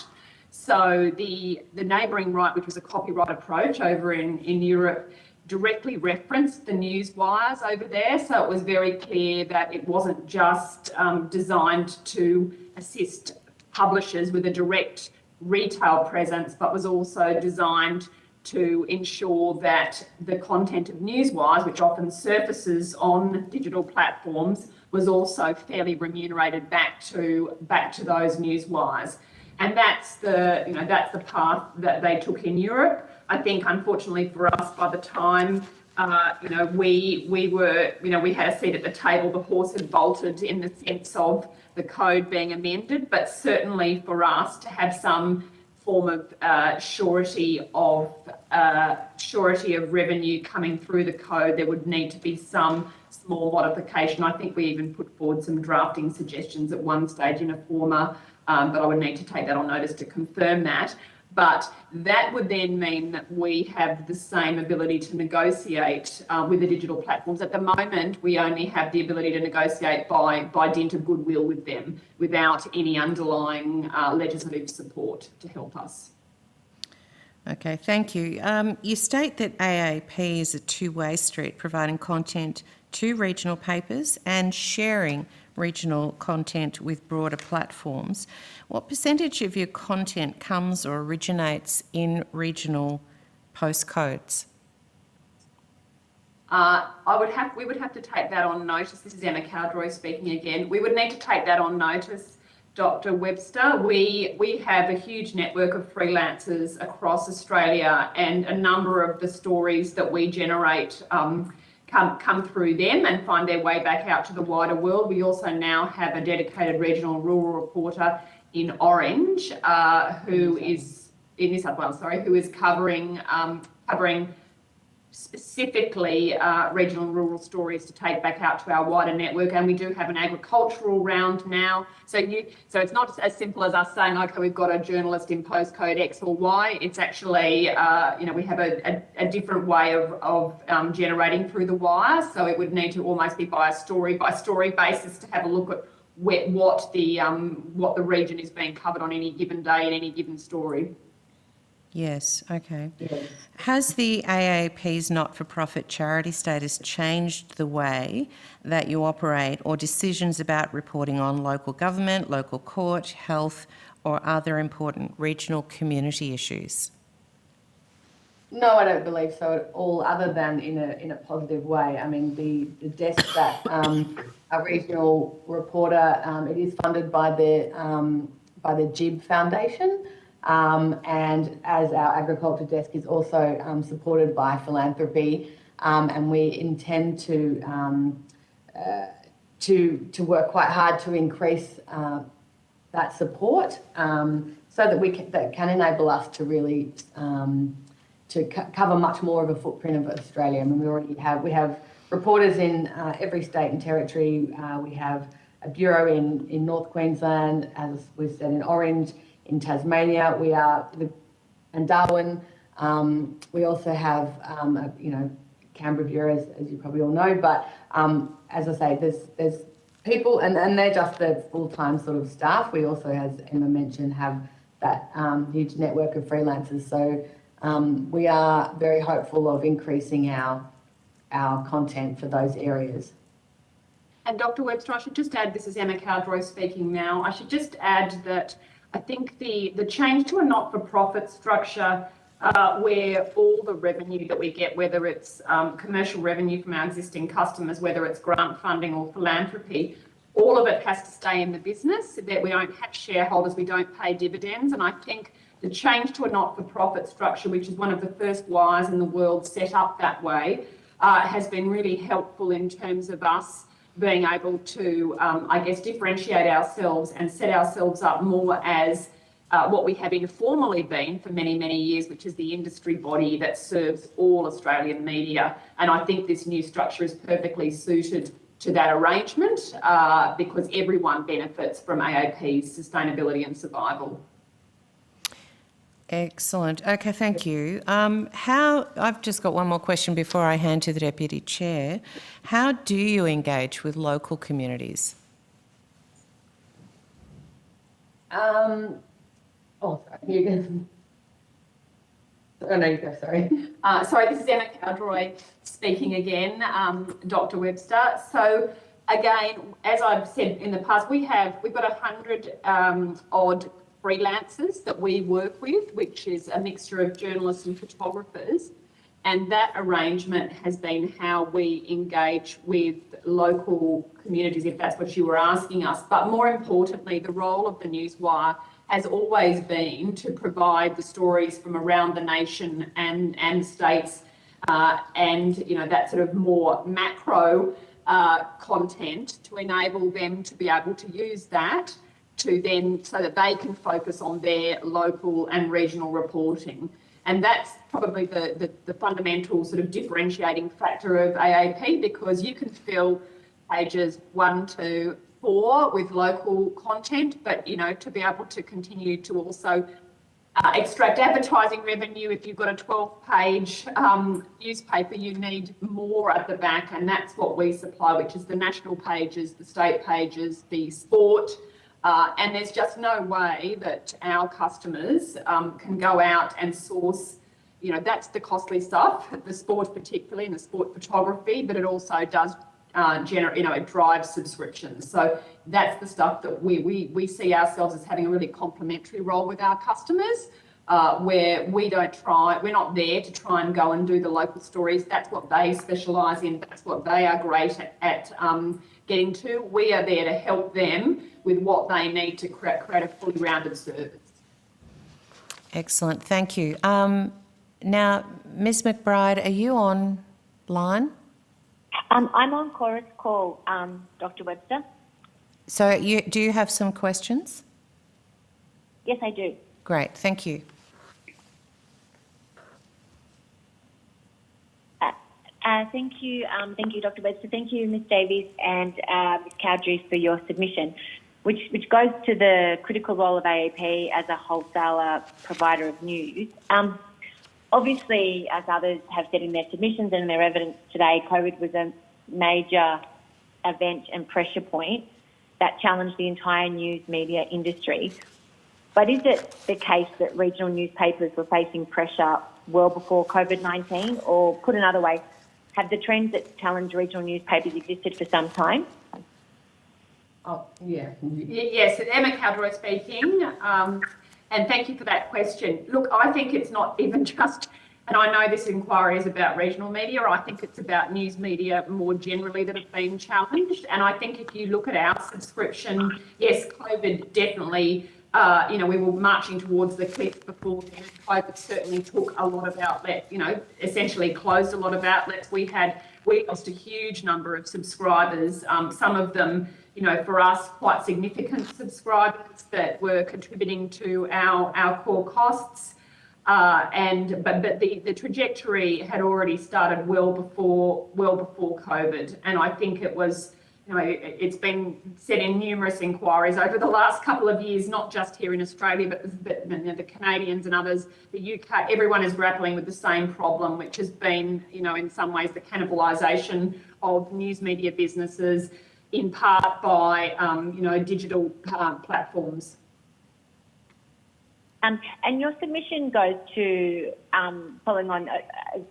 So the neighbouring right, which was a copyright approach over in Europe, directly referenced the news wires over there. So it was very clear that it wasn't just designed to assist publishers with a direct retail presence, but was also designed to ensure that the content of newswires, which often surfaces on digital platforms, was also fairly remunerated back to those newswires. And that's the path that they took in Europe. I think, unfortunately for us, by the time we had a seat at the table, the horse had bolted in the sense of the code being amended. But certainly for us to have some form of surety of revenue coming through the code, there would need to be some small modification. I think we even put forward some drafting suggestions at one stage in a former, but I would need to take that on notice to confirm that. But that would then mean that we have the same ability to negotiate with the digital platforms. At the moment, we only have the ability to negotiate by dint of goodwill with them, without any underlying legislative support to help us. Okay, thank you. You state that AAP is a two-way street, providing content to regional papers and sharing regional content with broader platforms. What percentage of your content comes or originates in regional postcodes? We would have to take that on notice. This is Emma Cowdroy speaking again. We would need to take that on notice, Dr. Webster. We have a huge network of freelancers across Australia, and a number of the stories that we generate come through them and find their way back out to the wider world. We also now have a dedicated regional and rural reporter in Orange, who is in New South Wales, who is covering specifically regional and rural stories to take back out to our wider network. And we do have an agricultural round now. So it's not as simple as us saying, okay, we've got a journalist in postcode X or Y. It's actually, we have a different way of generating through the wire. So it would need to almost be by story basis to have a look at what the region is being covered on any given day in any given story. Yes, okay. Yes. Has the AAP's not-for-profit charity status changed the way that you operate or decisions about reporting on local government, local court, health or other important regional community issues? No, I don't believe so at all, other than in a positive way. I mean, the desk that a regional reporter, it is funded by the GIB Foundation. And as our agriculture desk is also supported by philanthropy, and we intend to work quite hard to increase that support, so that that can enable us to really to cover much more of a footprint of Australia. I mean, we have reporters in every state and territory. We have a bureau in North Queensland, as we said, in Orange. In Tasmania, and Darwin. We also have, Canberra Bureau, as you probably all know. But as I say, there's people, and they're just the full-time sort of staff. We also, as Emma mentioned, have that huge network of freelancers. So we are very hopeful of increasing our content for those areas. And Dr. Webster, I should just add, this is Emma Cowdroy speaking now. I should just add that I think the change to a not-for-profit structure where all the revenue that we get, whether it's commercial revenue from our existing customers, whether it's grant funding or philanthropy, all of it has to stay in the business, that we don't have shareholders, we don't pay dividends. And I think the change to a not-for-profit structure, which is one of the first wires in the world set up that way, has been really helpful in terms of us being able to, differentiate ourselves and set ourselves up more as what we have informally been for many, many years, which is the industry body that serves all Australian media. And I think this new structure is perfectly suited to that arrangement because everyone benefits from AAP's sustainability and survival. Excellent. Okay, thank you. I've just got one more question before I hand to the Deputy Chair. How do you engage with local communities? Sorry. Here you go. Oh, no, you go, sorry. Sorry, this is Emma Cowdroy speaking again, Dr. Webster. So again, as I've said in the past, we've got 100 odd freelancers that we work with, which is a mixture of journalists and photographers. And that arrangement has been how we engage with local communities, if that's what you were asking us. But more importantly, the role of the Newswire has always been to provide the stories from around the nation and states and, that sort of more macro content to enable them to be able to use that to then, so that they can focus on their local and regional reporting. And that's probably the fundamental sort of differentiating factor of AAP, because you can fill pages 1 to 4 with local content, but, to be able to continue to also extract advertising revenue, if you've got a 12-page newspaper, you need more at the back, and that's what we supply, which is the national pages, the state pages, the sport. And there's just no way that our customers can go out and source, that's the costly stuff, the sport particularly and the sport photography, but it also does it drives subscriptions. So that's the stuff that we see ourselves as having a really complementary role with our customers, where we're not there to try and go and do the local stories. That's what they specialise in. That's what they are great at getting to. We are there to help them with what they need to create a fully rounded service. Excellent, thank you. Now, Ms McBride, are you online? I'm on chorus call, Dr. Webster. So do you have some questions? Yes, I do. Great, thank you. Thank you, Dr. Webster. Thank you, Ms Davies and Ms Cowdery for your submission, which goes to the critical role of AEP as a wholesaler provider of news. Obviously, as others have said in their submissions and in their evidence today, COVID was a major event and pressure point that challenged the entire news media industry. But is it the case that regional newspapers were facing pressure well before COVID-19? Or put another way, have the trends that challenge regional newspapers existed for some time? Oh, yeah. Yes, Emma Cowdery speaking. And thank you for that question. Look, I think it's not even just, and I know this inquiry is about regional media, I think it's about news media more generally that have been challenged. And I think if you look at our subscription, yes, COVID definitely, we were marching towards the cliff before then. COVID certainly took a lot of outlets, essentially closed a lot of outlets. We lost a huge number of subscribers, some of them, for us, quite significant subscribers that were contributing to our core costs. But the trajectory had already started well before COVID, and I think it was, it's been said in numerous inquiries over the last couple of years, not just here in Australia, but the Canadians and others, the UK, everyone is grappling with the same problem, which has been, in some ways, the cannibalisation of news media businesses, in part by, digital platforms. And your submission goes to, following on,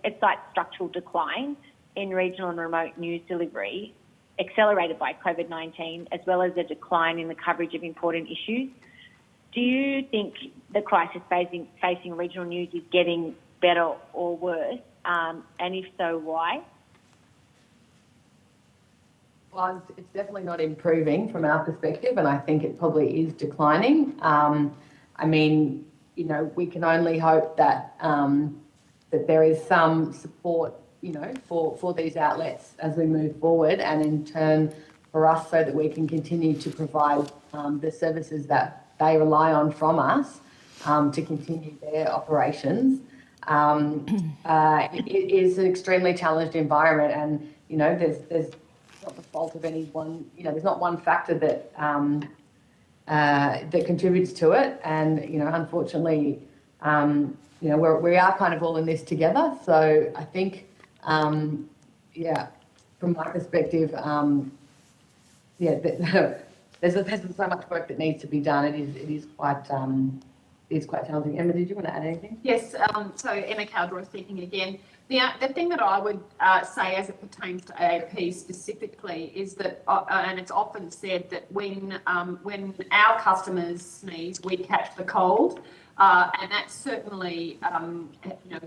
it cites structural decline in regional and remote news delivery, accelerated by COVID-19, as well as a decline in the coverage of important issues. Do you think the crisis facing regional news is getting better or worse? And if so, why? Well, it's definitely not improving from our perspective, and I think it probably is declining. We can only hope that that there is some support, for these outlets as we move forward, and in turn for us, so that we can continue to provide the services that they rely on from us to continue their operations. It is an extremely challenged environment, and there's not the fault of any one. There's not one factor that that contributes to it, and unfortunately, we are kind of all in this together. So I think, from my perspective, there's so much work that needs to be done. It is quite challenging. Emma, did you want to add anything? Yes. So Emma Cowdery speaking again. The thing that I would say as it pertains to AEP specifically is that, and it's often said that when our customers sneeze, we catch the cold, and that certainly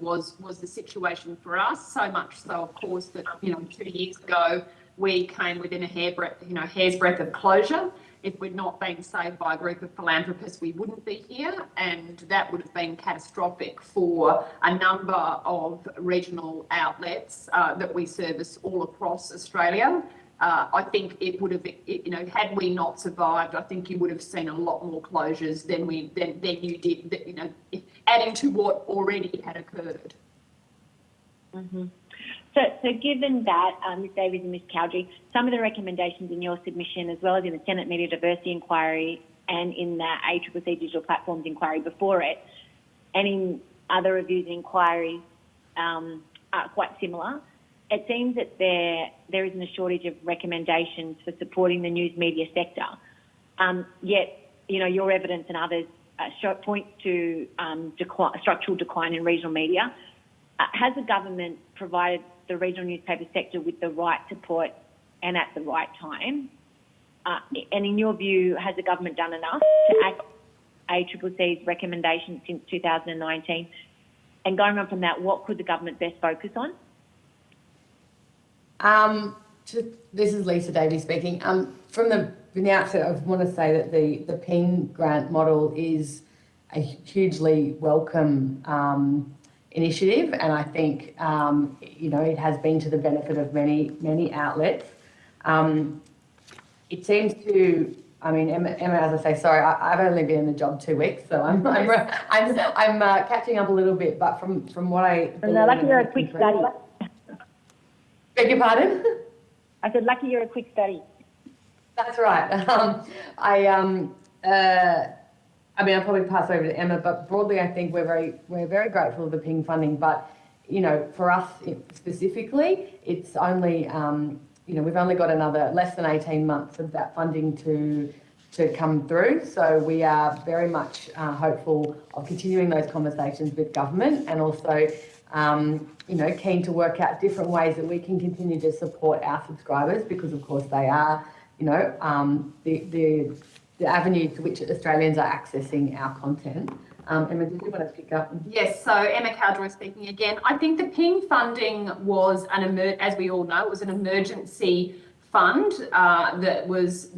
was the situation for us. So much so, of course, that 2 years ago we came within a hair's breadth of closure. If we'd not been saved by a group of philanthropists, we wouldn't be here, and that would have been catastrophic for a number of regional outlets that we service all across Australia. I think it would have, had we not survived, I think you would have seen a lot more closures than you did, adding to what already had occurred. Mm-hmm. So given that, Ms Davies and Ms Cowdery, some of the recommendations in your submission, as well as in the Senate Media Diversity Inquiry and in the ACCC Digital Platforms Inquiry before it, and in other reviews and inquiries, are quite similar. It seems that there isn't a shortage of recommendations for supporting the news media sector. Yet, your evidence and others point to structural decline in regional media. Has the government provided the regional newspaper sector with the right support and at the right time? And in your view, has the government done enough to act ACCC's recommendations since 2019? And going on from that, what could the government best focus on? This is Lisa Davies speaking. From the outset, I want to say that the PING grant model is a hugely welcome initiative, and I think it has been to the benefit of many outlets. It seems to. I mean, Emma, as I say, sorry, I've only been in the job 2 weeks, so I'm catching up a little bit. But from what I lucky you're a quick study. Beg your pardon? I said, lucky you're a quick study. That's right. I mean, I'll probably pass over to Emma, but broadly, I think we're very grateful of the PING funding. But for us specifically, it's only we've only got another less than 18 months of that funding to come through. So we are very much hopeful of continuing those conversations with government, and also keen to work out different ways that we can continue to support our subscribers, because of course they are the avenue to which Australians are accessing our content. Emma, did you want to pick up? Yes, so Emma Cowdroy speaking again. I think the PING funding was as we all know, it was an emergency fund that was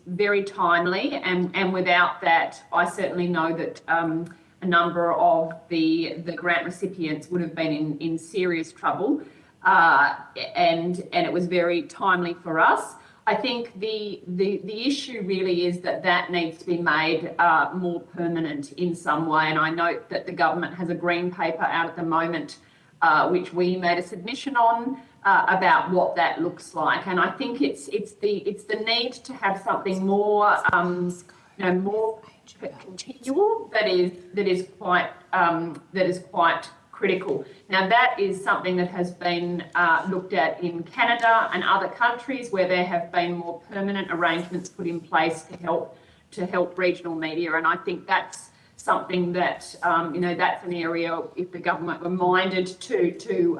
very timely, and without that, I certainly know that a number of the grant recipients would have been in serious trouble, and it was very timely for us. I think the issue really is that needs to be made more permanent in some way. And I note that the government has a green paper out at the moment, which we made a submission on about what that looks like. And I think it's the need to have something more more continual that is quite critical. Now, that is something that has been looked at in Canada and other countries where there have been more permanent arrangements put in place to help regional media, and I think that's something that that's an area, if the government were minded to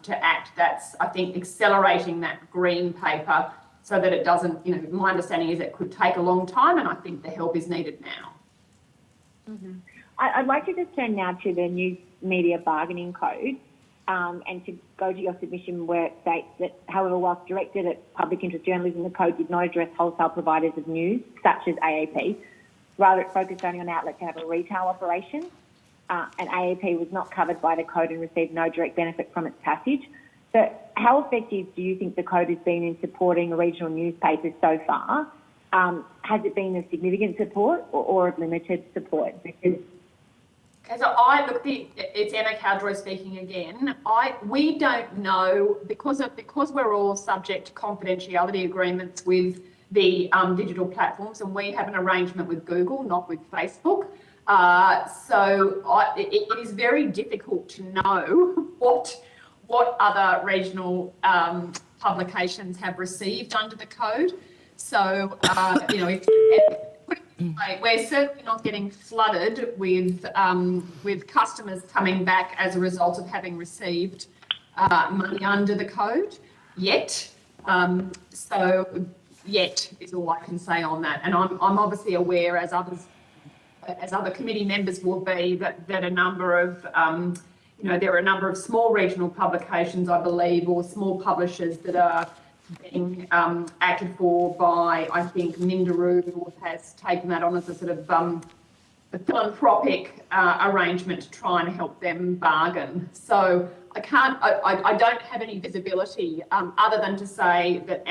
act, that's, I think, accelerating that green paper so that it doesn't. My understanding is it could take a long time, and I think the help is needed now. Mm-hmm. I'd like to just turn now to the News Media Bargaining Code, and to go to your submission where it states that, however, whilst directed at public interest journalism, the code did not address wholesale providers of news, such as AAP. Rather, it focused only on outlets that have a retail operation, and AAP was not covered by the code and received no direct benefit from its passage. So how effective do you think the code has been in supporting regional newspapers so far? Has it been of significant support or of limited support? Because it's Emma Cowdroy speaking again. We don't know, because we're all subject to confidentiality agreements with the digital platforms, and we have an arrangement with Google, not with Facebook. It is very difficult to know what other regional publications have received under the code. So we're certainly not getting flooded with customers coming back as a result of having received money under the code yet. Yet is all I can say on that. And I'm obviously aware, as other committee members will be, that a number of there are a number of small regional publications, I believe, or small publishers that are being acted for by, I think, Minderoo, who has taken that on as a sort of a philanthropic arrangement to try and help them bargain. So I don't have any visibility other than to say that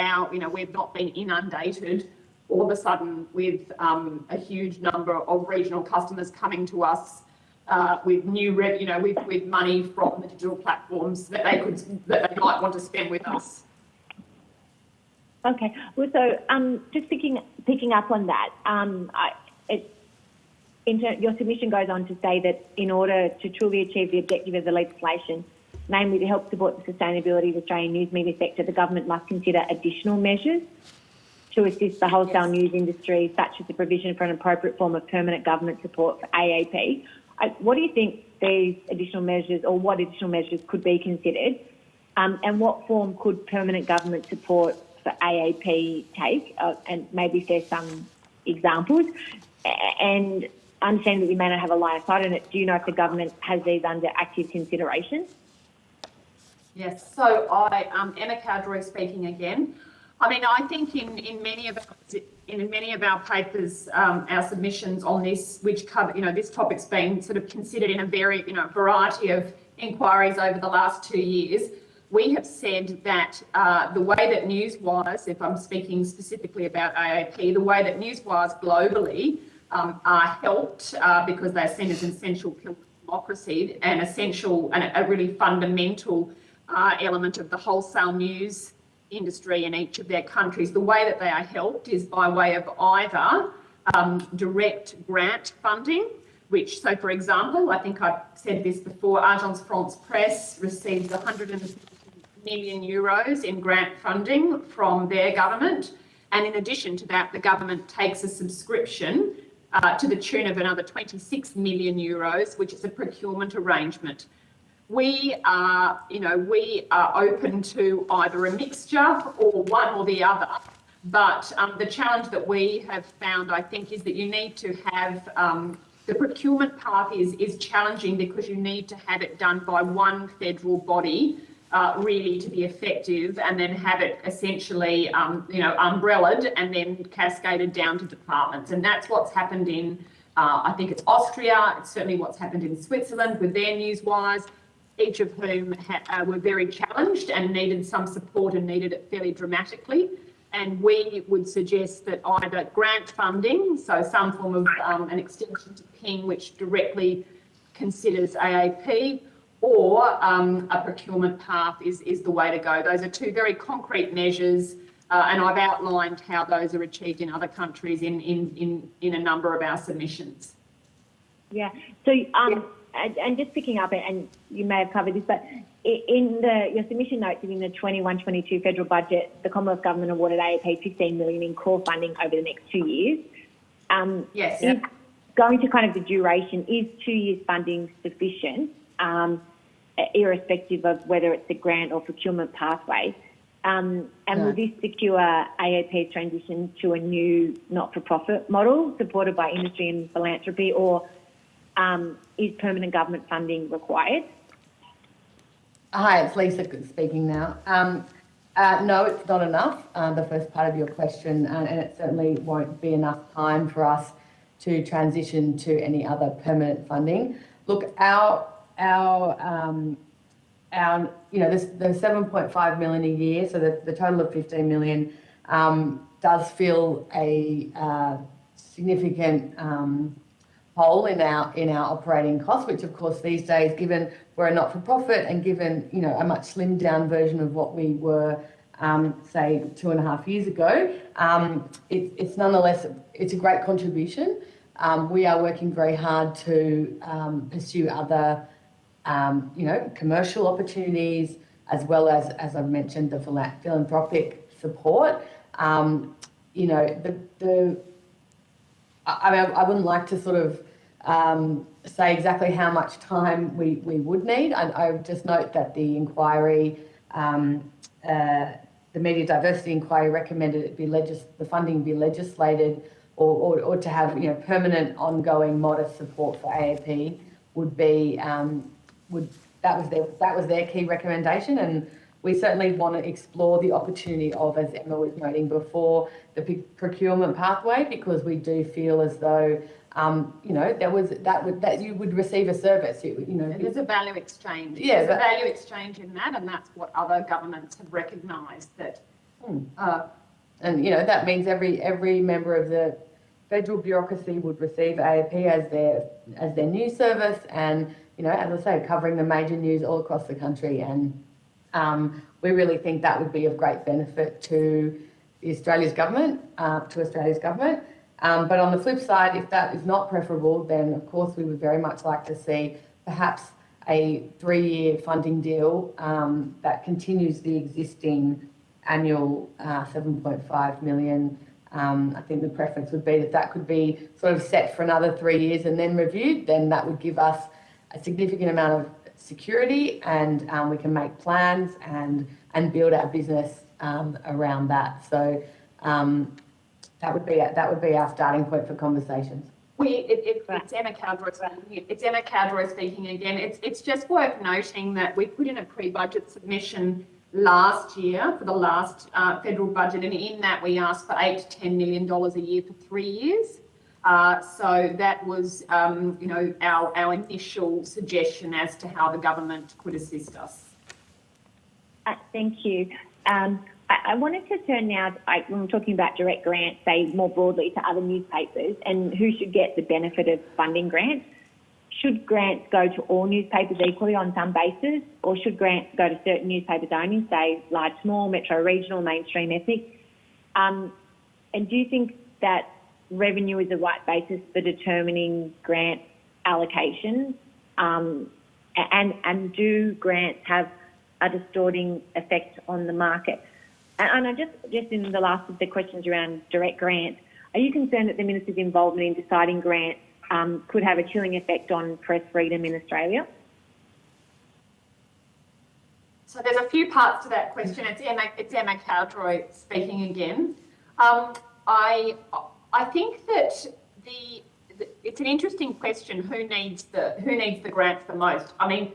we've not been inundated all of a sudden with a huge number of regional customers coming to us with with money from the digital platforms that they might want to spend with us. Okay. Well, so just picking up on that, your submission goes on to say that in order to truly achieve the objective of the legislation, namely to help support the sustainability of the Australian news media sector, the government must consider additional measures to assist the wholesale news industry, such as the provision for an appropriate form of permanent government support for AAP. What do you think these additional measures, or what additional measures could be considered, and what form could permanent government support for AAP take, and maybe if there's some examples, and understanding that you may not have a line of sight on it, do you know if the government has these under active consideration? Yes, so Emma Cowdery speaking again. I mean, I think in many of our papers, our submissions on this, which cover, this topic's been sort of considered in a very, variety of inquiries over the last 2 years. We have said that the way that Newswires, if I'm speaking specifically about AAP, the way that Newswires globally are helped because they're seen as an essential pillar of democracy and essential and a really fundamental element of the wholesale news industry in each of their countries. The way that they are helped is by way of either direct grant funding, which, so for example, I think I've said this before, Agence France Presse receives 150 million euros in grant funding from their government. And in addition to that, the government takes a subscription to the tune of another 26 million euros, which is a procurement arrangement. We are open to either a mixture or one or the other. But the challenge that we have found, I think, is that you need to have the procurement path is challenging because you need to have it done by one federal body really to be effective, and then have it essentially, umbrellaed and then cascaded down to departments. And that's what's happened in, I think it's Austria. It's certainly what's happened in Switzerland with their Newswires, each of whom were very challenged and needed some support and needed it fairly dramatically. And we would suggest that either grant funding, so some form of an extension to PING, which directly considers AAP, or a procurement path is the way to go. Those are two very concrete measures, and I've outlined how those are achieved in other countries in a number of our submissions. Yeah. So, and just picking up, and you may have covered this, but in your submission notes in the 21-22 federal budget, the Commonwealth Government awarded AAP 15 million in core funding over the next 2 years. Yes. Is going to kind of the duration, is 2 years funding sufficient, irrespective of whether it's a grant or procurement pathway? And will this secure AAP's transition to a new not-for-profit model supported by industry and philanthropy, or is permanent government funding required? Hi, it's Lisa speaking now. No, it's not enough, the first part of your question, and it certainly won't be enough time for us to transition to any other permanent funding. Look, the 7.5 million a year, so the total of 15 million does fill a significant hole in our operating costs, which of course these days, given we're a not-for-profit and given a much slimmed down version of what we were say 2.5 years ago, it's nonetheless, it's a great contribution. We are working very hard to pursue other commercial opportunities, as well as I've mentioned, the philanthropic support. I wouldn't like to sort of say exactly how much time we would need. I would just note that the inquiry, the Media Diversity Inquiry, recommended the funding be legislated or to have permanent, ongoing, modest support for AAP would be that was their key recommendation, and we certainly want to explore the opportunity of, as Emma was noting before, the procurement pathway, because we do feel as though that you would receive a service. There's a value exchange. Yeah, there's a value exchange in that, and that's what other governments have recognised that. And that means every member of the federal bureaucracy would receive AAP as their news service, and as I say, covering the major news all across the country. And we really think that would be of great benefit to Australia's government. But on the flip side, if that is not preferable, then of course we would very much like to see perhaps a 3-year funding deal that continues the existing annual 7.5 million. I think the preference would be that could be sort of set for another 3 years and then reviewed. Then that would give us a significant amount of security, and we can make plans and build our business around that. So that would be our starting point for conversations. It's Emma Cowderoy speaking. It's Emma Cowderoy speaking again. It's just worth noting that we put in a pre-budget submission last year for the last federal budget, and in that we asked for $8 to $10 million a year for 3 years. So that was, our initial suggestion as to how the government could assist us. Thank you. I wanted to turn now, when we're talking about direct grants, say more broadly to other newspapers and who should get the benefit of funding grants. Should grants go to all newspapers equally on some basis, or should grants go to certain newspapers only, say large, small, metro, regional, mainstream, ethnic? And do you think that revenue is the right basis for determining grant allocations? And do grants have a distorting effect on the market? And I just in the last of the questions around direct grants, are you concerned that the Minister's involvement in deciding grants could have a chilling effect on press freedom in Australia? So there's a few parts to that question. It's Emma Cowderoy speaking again. I think that it's an interesting question. Who needs the grants the most? I mean,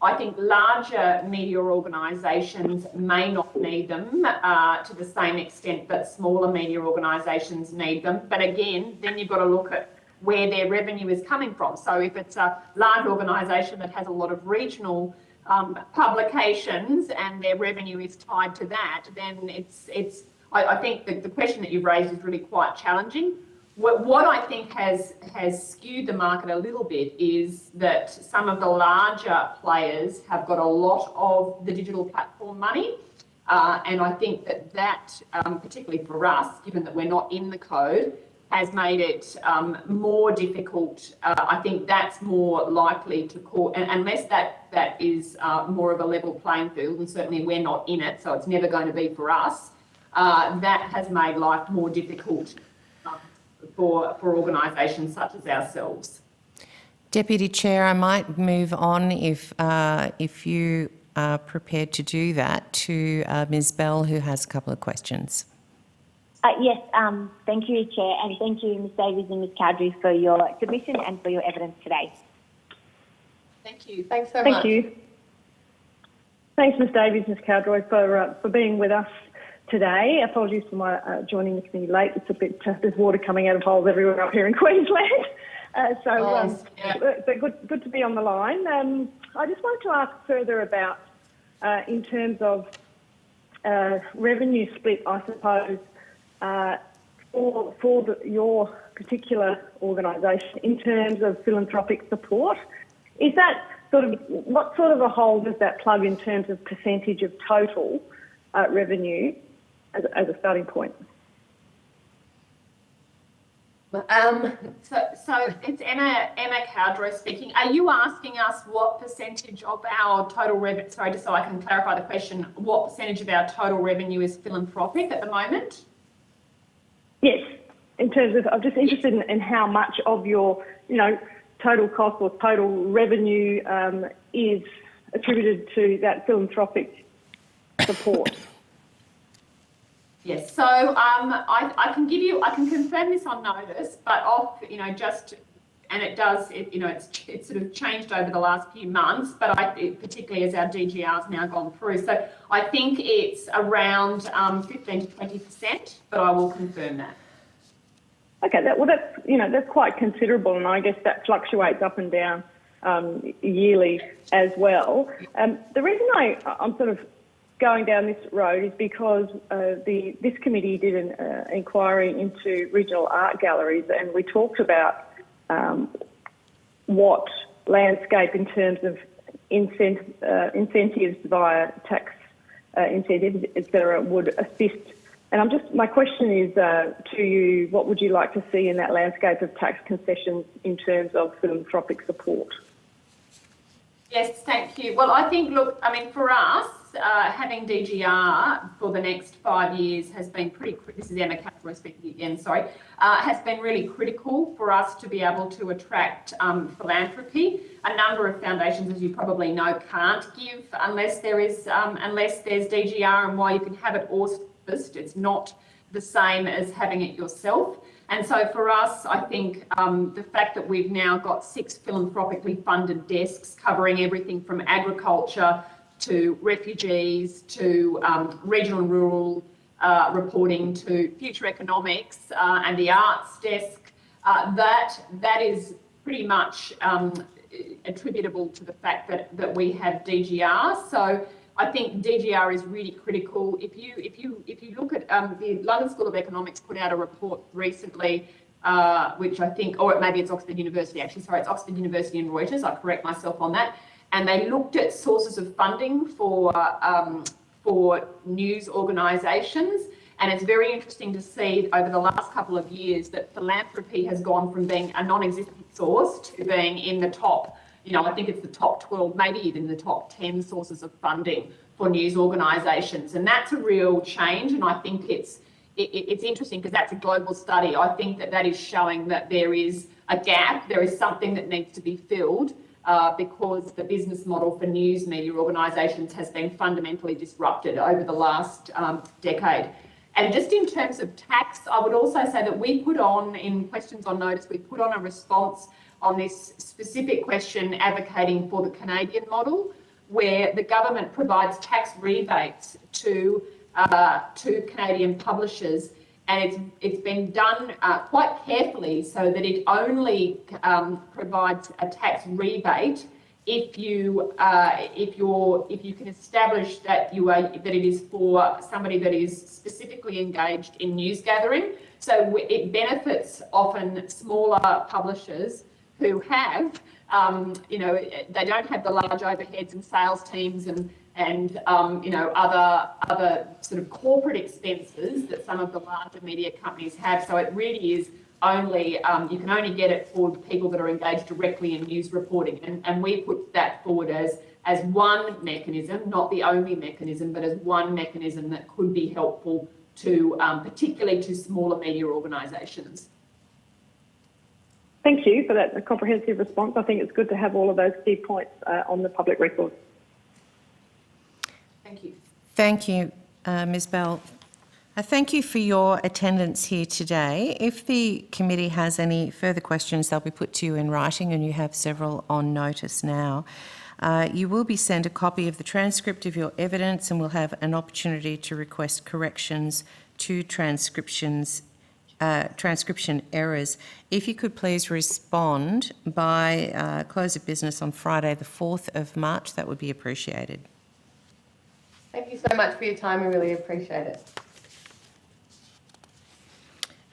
I think larger media organisations may not need them to the same extent that smaller media organisations need them. But again, then you've got to look at where their revenue is coming from. So if it's a large organisation that has a lot of regional publications and their revenue is tied to that, then I think the question that you've raised is really quite challenging. What I think has skewed the market a little bit is that some of the larger players have got a lot of the digital platform money. And I think that particularly for us, given that we're not in the code, has made it more difficult. I think that's more likely to cause, unless that is more of a level playing field, and certainly we're not in it, so it's never going to be for us. That has made life more difficult for organisations such as ourselves. Deputy Chair, I might move on if you are prepared to do that to Ms Bell, who has a couple of questions. Yes, thank you, Chair, and thank you, Ms Davies and Ms Cowdery, for your submission and for your evidence today. Thank you. Thanks so much. Thank you. Thanks, Ms Davies, Ms Cowdery, for being with us today. Apologies for my joining the committee late. It's a bit, there's water coming out of holes everywhere up here in Queensland. But good to be on the line. I just wanted to ask further about, in terms of revenue split, I suppose, for your particular organisation in terms of philanthropic support. Is that what sort of a hole does that plug in terms of percentage of total revenue as a starting point? So it's Emma Cowderoy speaking. Are you asking us what percentage of our total revenue, sorry, just so I can clarify the question, what percentage of our total revenue is philanthropic at the moment? Yes, in terms of, I'm just interested in how much of your, total cost or total revenue is attributed to that philanthropic support. Yes, so I can confirm this on notice, but it's sort of changed over the last few months, but particularly as our DGR has now gone through. So I think it's around 15 to 20%, but I will confirm that. Okay, that's quite considerable, and I guess that fluctuates up and down yearly as well. The reason I'm sort of going down this road is because this committee did an inquiry into regional art galleries, and we talked about what landscape in terms of incentives via tax incentives, etc., would assist. And my question is to you, what would you like to see in that landscape of tax concessions in terms of philanthropic support? Yes, thank you. Well, I think, look, I mean, for us, having DGR for the next 5 years has been this is Emma Capra speaking again, sorry, has been really critical for us to be able to attract philanthropy. A number of foundations, as you probably know, can't give unless there's DGR, and while you can have it auspiced, it's not the same as having it yourself. And so for us, I think the fact that we've now got 6 philanthropically funded desks covering everything from agriculture to refugees to regional and rural reporting to future economics and the arts desk, that is pretty much attributable to the fact that we have DGR. So I think DGR is really critical. If you look at the London School of Economics put out a report recently, which I think, or maybe it's Oxford University actually. Sorry, it's Oxford University and Reuters. I correct myself on that. And they looked at sources of funding for news organisations. And it's very interesting to see over the last couple of years that philanthropy has gone from being a non-existent source to being in the top, I think it's the top 12, maybe even the top 10 sources of funding for news organisations. And that's a real change. And I think it's interesting because that's a global study. I think that is showing that there is a gap, there is something that needs to be filled because the business model for news media organisations has been fundamentally disrupted over the last decade. And just in terms of tax, I would also say that we put on, in questions on notice, we put on a response on this specific question advocating for the Canadian model, where the government provides tax rebates to Canadian publishers, and it's been done quite carefully so that it only provides a tax rebate if you can establish that it is for somebody that is specifically engaged in news gathering. So it benefits often smaller publishers who have, they don't have the large overheads and sales teams and other sort of corporate expenses that some of the larger media companies have. So it really is only, you can only get it for people that are engaged directly in news reporting. And we put that forward as one mechanism, not the only mechanism, but as one mechanism that could be helpful to, particularly to smaller media organisations. Thank you for that comprehensive response. I think it's good to have all of those key points on the public record. Thank you. Thank you, Ms Bell. Thank you for your attendance here today. If the committee has any further questions, they'll be put to you in writing, and you have several on notice now. You will be sent a copy of the transcript of your evidence, and will have an opportunity to request corrections to transcription errors. If you could please respond by close of business on Friday the 4th of March, that would be appreciated. Thank you so much for your time. We really appreciate it.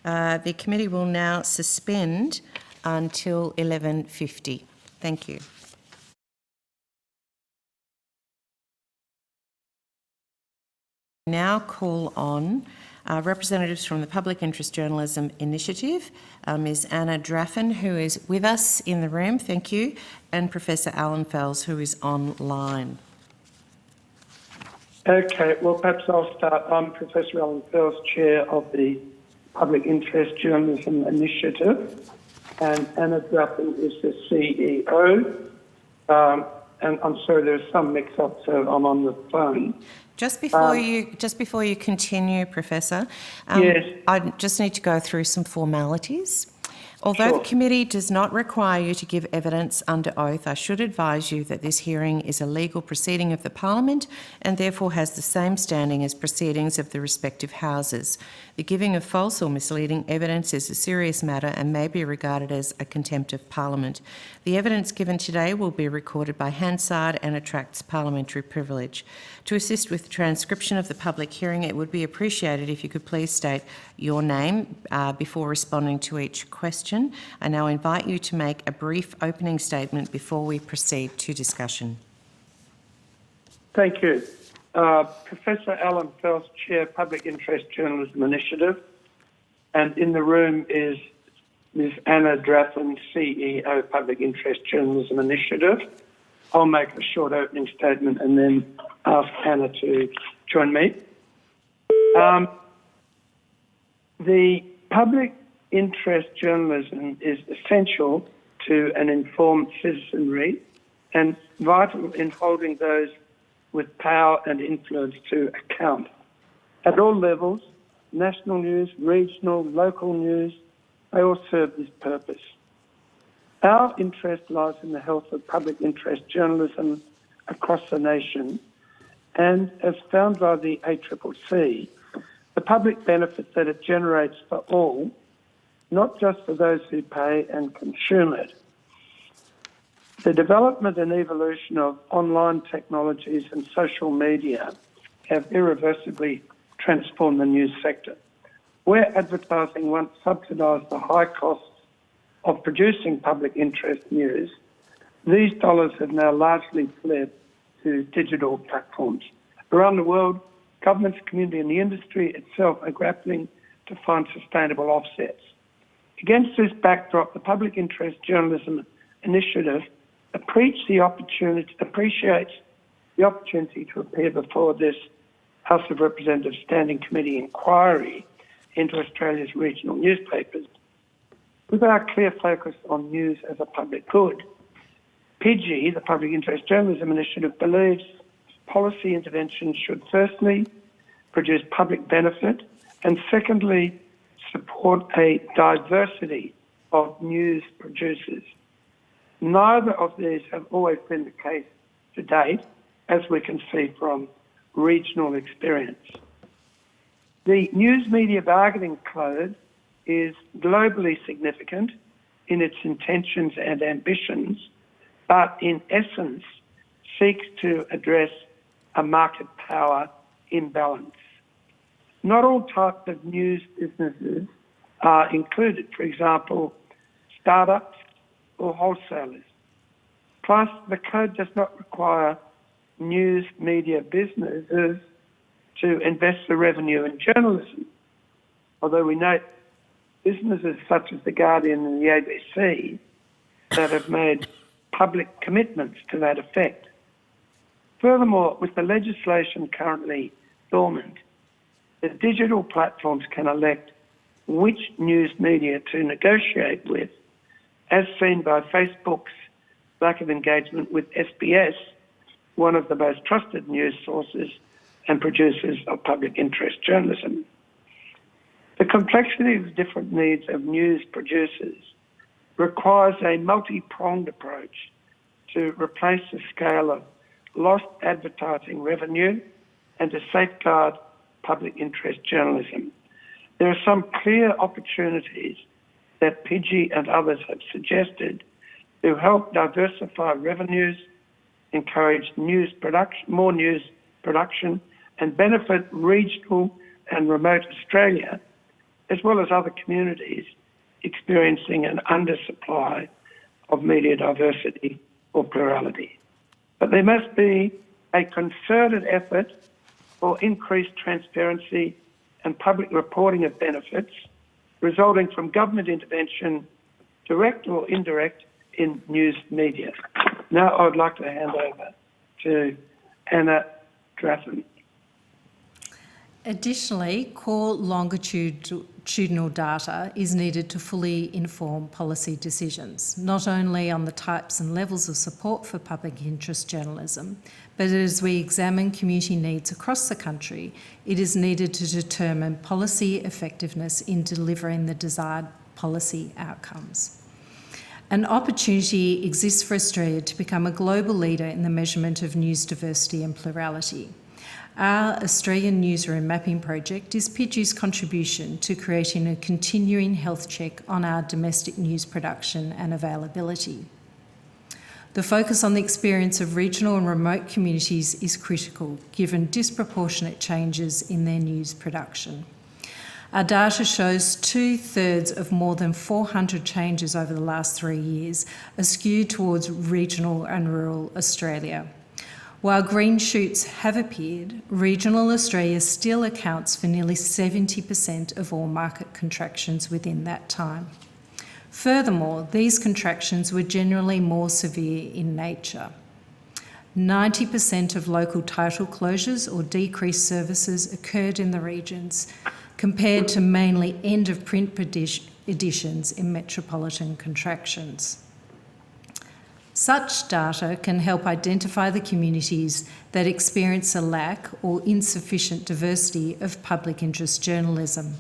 The committee will now suspend until 11:50. Thank you. Now call on representatives from the Public Interest Journalism Initiative, Ms Anna Draffin, who is with us in the room, thank you, and Professor Alan Fels, who is online. Okay, well, perhaps I'll start. I'm Professor Alan Fels, Chair of the Public Interest Journalism Initiative, and Anna Draffin is the CEO. And I'm sorry, there's some mix-up, so I'm on the phone. Just before you continue, Professor, yes. I just need to go through some formalities. Although the committee does not require you to give evidence under oath, I should advise you that this hearing is a legal proceeding of the Parliament and therefore has the same standing as proceedings of the respective houses. The giving of false or misleading evidence is a serious matter and may be regarded as a contempt of Parliament. The evidence given today will be recorded by Hansard and attracts parliamentary privilege. To assist with the transcription of the public hearing, it would be appreciated if you could please state your name before responding to each question. I now invite you to make a brief opening statement before we proceed to discussion. Thank you. Professor Alan Fels, Chair, Public Interest Journalism Initiative, and in the room is Ms Anna Draffin, CEO, Public Interest Journalism Initiative. I'll make a short opening statement and then ask Anna to join me. The public interest journalism is essential to an informed citizenry and vital in holding those with power and influence to account. At all levels, national news, regional, local news, they all serve this purpose. Our interest lies in the health of public interest journalism across the nation, and as found by the ACCC, the public benefit that it generates for all, not just for those who pay and consume it. The development and evolution of online technologies and social media have irreversibly transformed the news sector. Where advertising once subsidised the high costs of producing public interest news, these dollars have now largely fled to digital platforms. Around the world, governments, community and the industry itself are grappling to find sustainable offsets. Against this backdrop, the Public Interest Journalism Initiative appreciates the opportunity to appear before this House of Representatives Standing Committee inquiry into Australia's regional newspapers. With our clear focus on news as a public good, PG, the Public Interest Journalism Initiative, believes policy interventions should firstly produce public benefit and secondly support a diversity of news producers. Neither of these have always been the case to date, as we can see from regional experience. The News Media Bargaining Code is globally significant in its intentions and ambitions, but in essence seeks to address a market power imbalance. Not all types of news businesses are included, for example, startups or wholesalers. Plus, the code does not require news media businesses to invest the revenue in journalism, although we note businesses such as The Guardian and the ABC that have made public commitments to that effect. Furthermore, with the legislation currently dormant, the digital platforms can elect which news media to negotiate with, as seen by Facebook's lack of engagement with SBS, one of the most trusted news sources and producers of public interest journalism. The complexity of the different needs of news producers requires a multi-pronged approach to replace the scale of lost advertising revenue and to safeguard public interest journalism. There are some clear opportunities that PG and others have suggested to help diversify revenues, encourage more news production, and benefit regional and remote Australia, as well as other communities experiencing an undersupply of media diversity or plurality. But there must be a concerted effort for increased transparency and public reporting of benefits resulting from government intervention, direct or indirect, in news media. Now I would like to hand over to Anna Draffin. Additionally, core longitudinal data is needed to fully inform policy decisions, not only on the types and levels of support for public interest journalism, but as we examine community needs across the country, it is needed to determine policy effectiveness in delivering the desired policy outcomes. An opportunity exists for Australia to become a global leader in the measurement of news diversity and plurality. Our Australian Newsroom Mapping Project is PG's contribution to creating a continuing health check on our domestic news production and availability. The focus on the experience of regional and remote communities is critical, given disproportionate changes in their news production. Our data shows 2/3 of more than 400 changes over the last 3 years are skewed towards regional and rural Australia. While green shoots have appeared, regional Australia still accounts for nearly 70% of all market contractions within that time. Furthermore, these contractions were generally more severe in nature. 90% of local title closures or decreased services occurred in the regions, compared to mainly end-of-print editions in metropolitan contractions. Such data can help identify the communities that experience a lack or insufficient diversity of public interest journalism.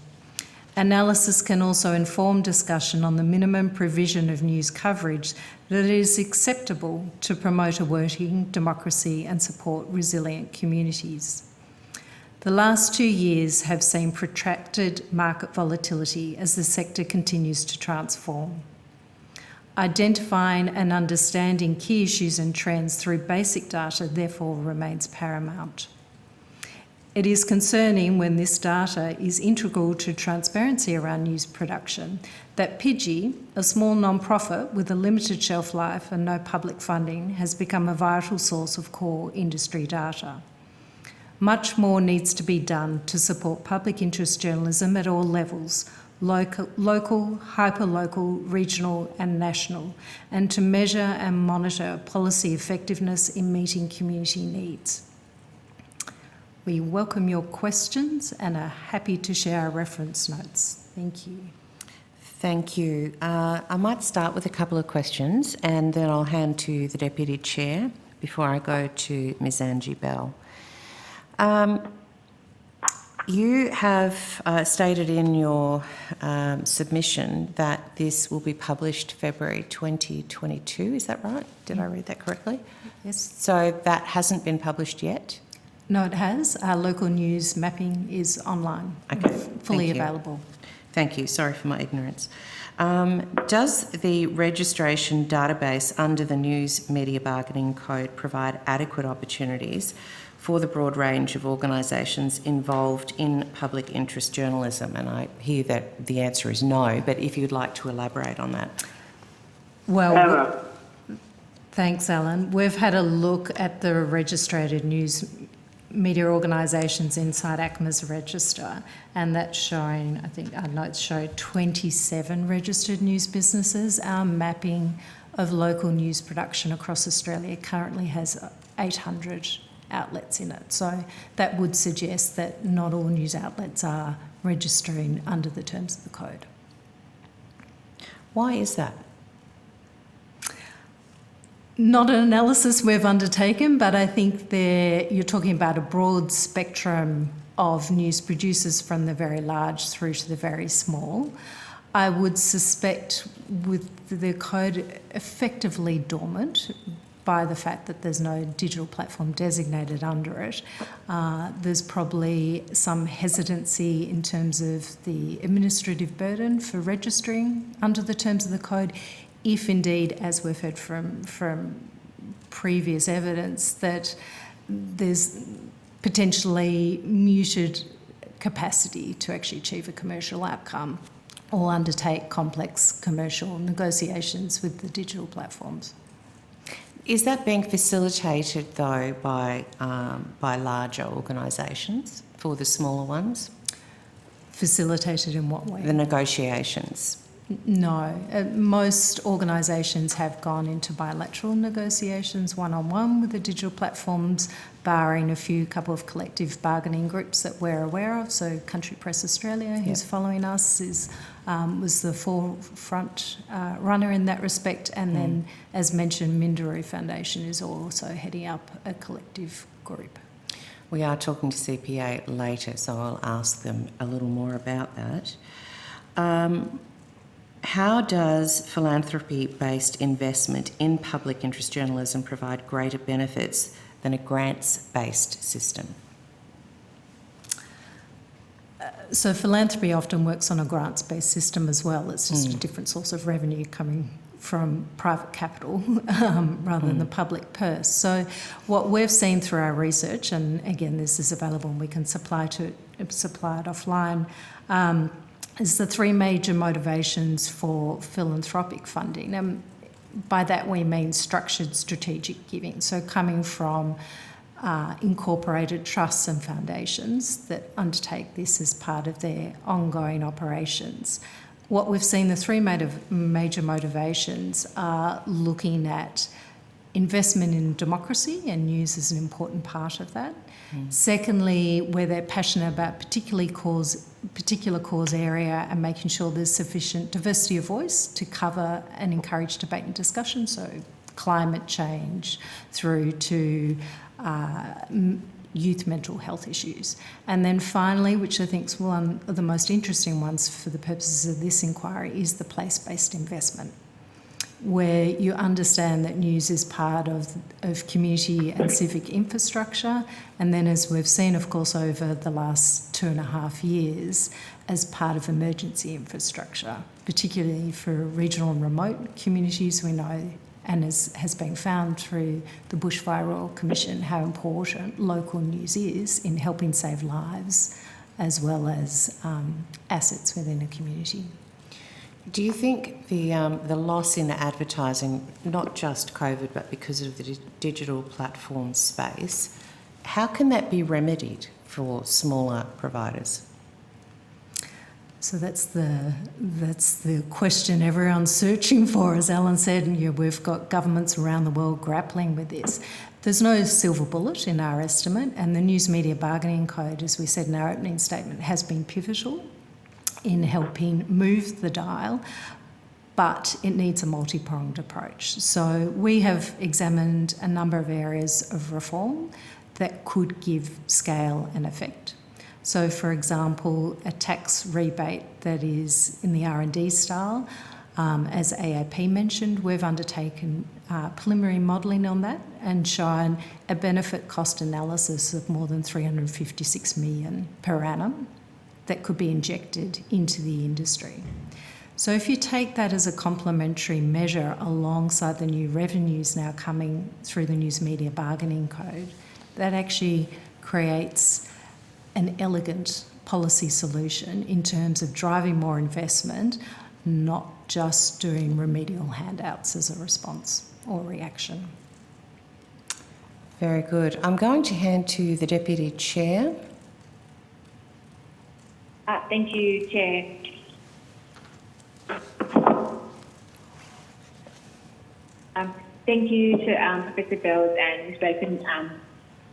Analysis can also inform discussion on the minimum provision of news coverage that is acceptable to promote a working democracy and support resilient communities. The last 2 years have seen protracted market volatility as the sector continues to transform. Identifying and understanding key issues and trends through basic data therefore remains paramount. It is concerning when this data is integral to transparency around news production that Pidgey, a small non-profit with a limited shelf life and no public funding, has become a vital source of core industry data. Much more needs to be done to support public interest journalism at all levels, local, hyperlocal, regional and national, and to measure and monitor policy effectiveness in meeting community needs. We welcome your questions and are happy to share our reference notes. Thank you. Thank you. I might start with a couple of questions and then I'll hand to the Deputy Chair before I go to Ms Angie Bell. You have stated in your submission that this will be published February 2022, is that right? Did I read that correctly? Yes. So that hasn't been published yet? No, it has. Our local news mapping is online, fully available. Thank you. Sorry for my ignorance. Does the registration database under the News Media Bargaining Code provide adequate opportunities for the broad range of organisations involved in public interest journalism? And I hear that the answer is no, but if you'd like to elaborate on that. Well, thanks, Alan. We've had a look at the registered news media organisations inside ACMA's register, and that's showing, I think our notes show 27 registered news businesses. Our mapping of local news production across Australia currently has 800 outlets in it. So that would suggest that not all news outlets are registering under the terms of the code. Why is that? Not an analysis we've undertaken, but I think you're talking about a broad spectrum of news producers from the very large through to the very small. I would suspect with the code effectively dormant by the fact that there's no digital platform designated under it, there's probably some hesitancy in terms of the administrative burden for registering under the terms of the code, if indeed, as we've heard from previous evidence, that there's potentially muted capacity to actually achieve a commercial outcome or undertake complex commercial negotiations with the digital platforms. Is that being facilitated, though, by larger organisations for the smaller ones? Facilitated in what way? The negotiations. No. Most organisations have gone into bilateral negotiations one-on-one with the digital platforms, barring a couple of collective bargaining groups that we're aware of. So Country Press Australia, who's following us, was the forefront runner in that respect. And then, as mentioned, Minderoo Foundation is also heading up a collective group. We are talking to CPA later, so I'll ask them a little more about that. How does philanthropy-based investment in public interest journalism provide greater benefits than a grants-based system? So philanthropy often works on a grants-based system as well. It's just a different source of revenue coming from private capital rather than the public purse. So what we've seen through our research, and again this is available and we can supply it offline, is the three major motivations for philanthropic funding. And by that we mean structured strategic giving, so coming from incorporated trusts and foundations that undertake this as part of their ongoing operations. What we've seen, the three major motivations are looking at investment in democracy, and news is an important part of that. Secondly, where they're passionate about particular cause area and making sure there's sufficient diversity of voice to cover and encourage debate and discussion, so climate change through to youth mental health issues. And then finally, which I think is one of the most interesting ones for the purposes of this inquiry, is the place-based investment, where you understand that news is part of community and civic infrastructure, and then, as we've seen, of course, over the last 2.5 years, as part of emergency infrastructure, particularly for regional and remote communities. We know, and as has been found through the Bushfire Royal Commission, how important local news is in helping save lives as well as assets within a community. Do you think the loss in advertising, not just COVID, but because of the digital platform space, how can that be remedied for smaller providers? So that's the question everyone's searching for, as Alan said. And we've got governments around the world grappling with this. There's no silver bullet in our estimate, and the News Media Bargaining Code, as we said in our opening statement, has been pivotal in helping move the dial, but it needs a multi-pronged approach. So we have examined a number of areas of reform that could give scale and effect. So, for example, a tax rebate that is in the R&D style, as AAP mentioned, we've undertaken preliminary modelling on that and shown a benefit cost analysis of more than 356 million per annum that could be injected into the industry. So if you take that as a complementary measure alongside the new revenues now coming through the News Media Bargaining Code, that actually creates an elegant policy solution in terms of driving more investment, not just doing remedial handouts as a response or reaction. Very good. I'm going to hand to the Deputy Chair. Thank you, Chair. Thank you to Professor Bells and Ms. Bacon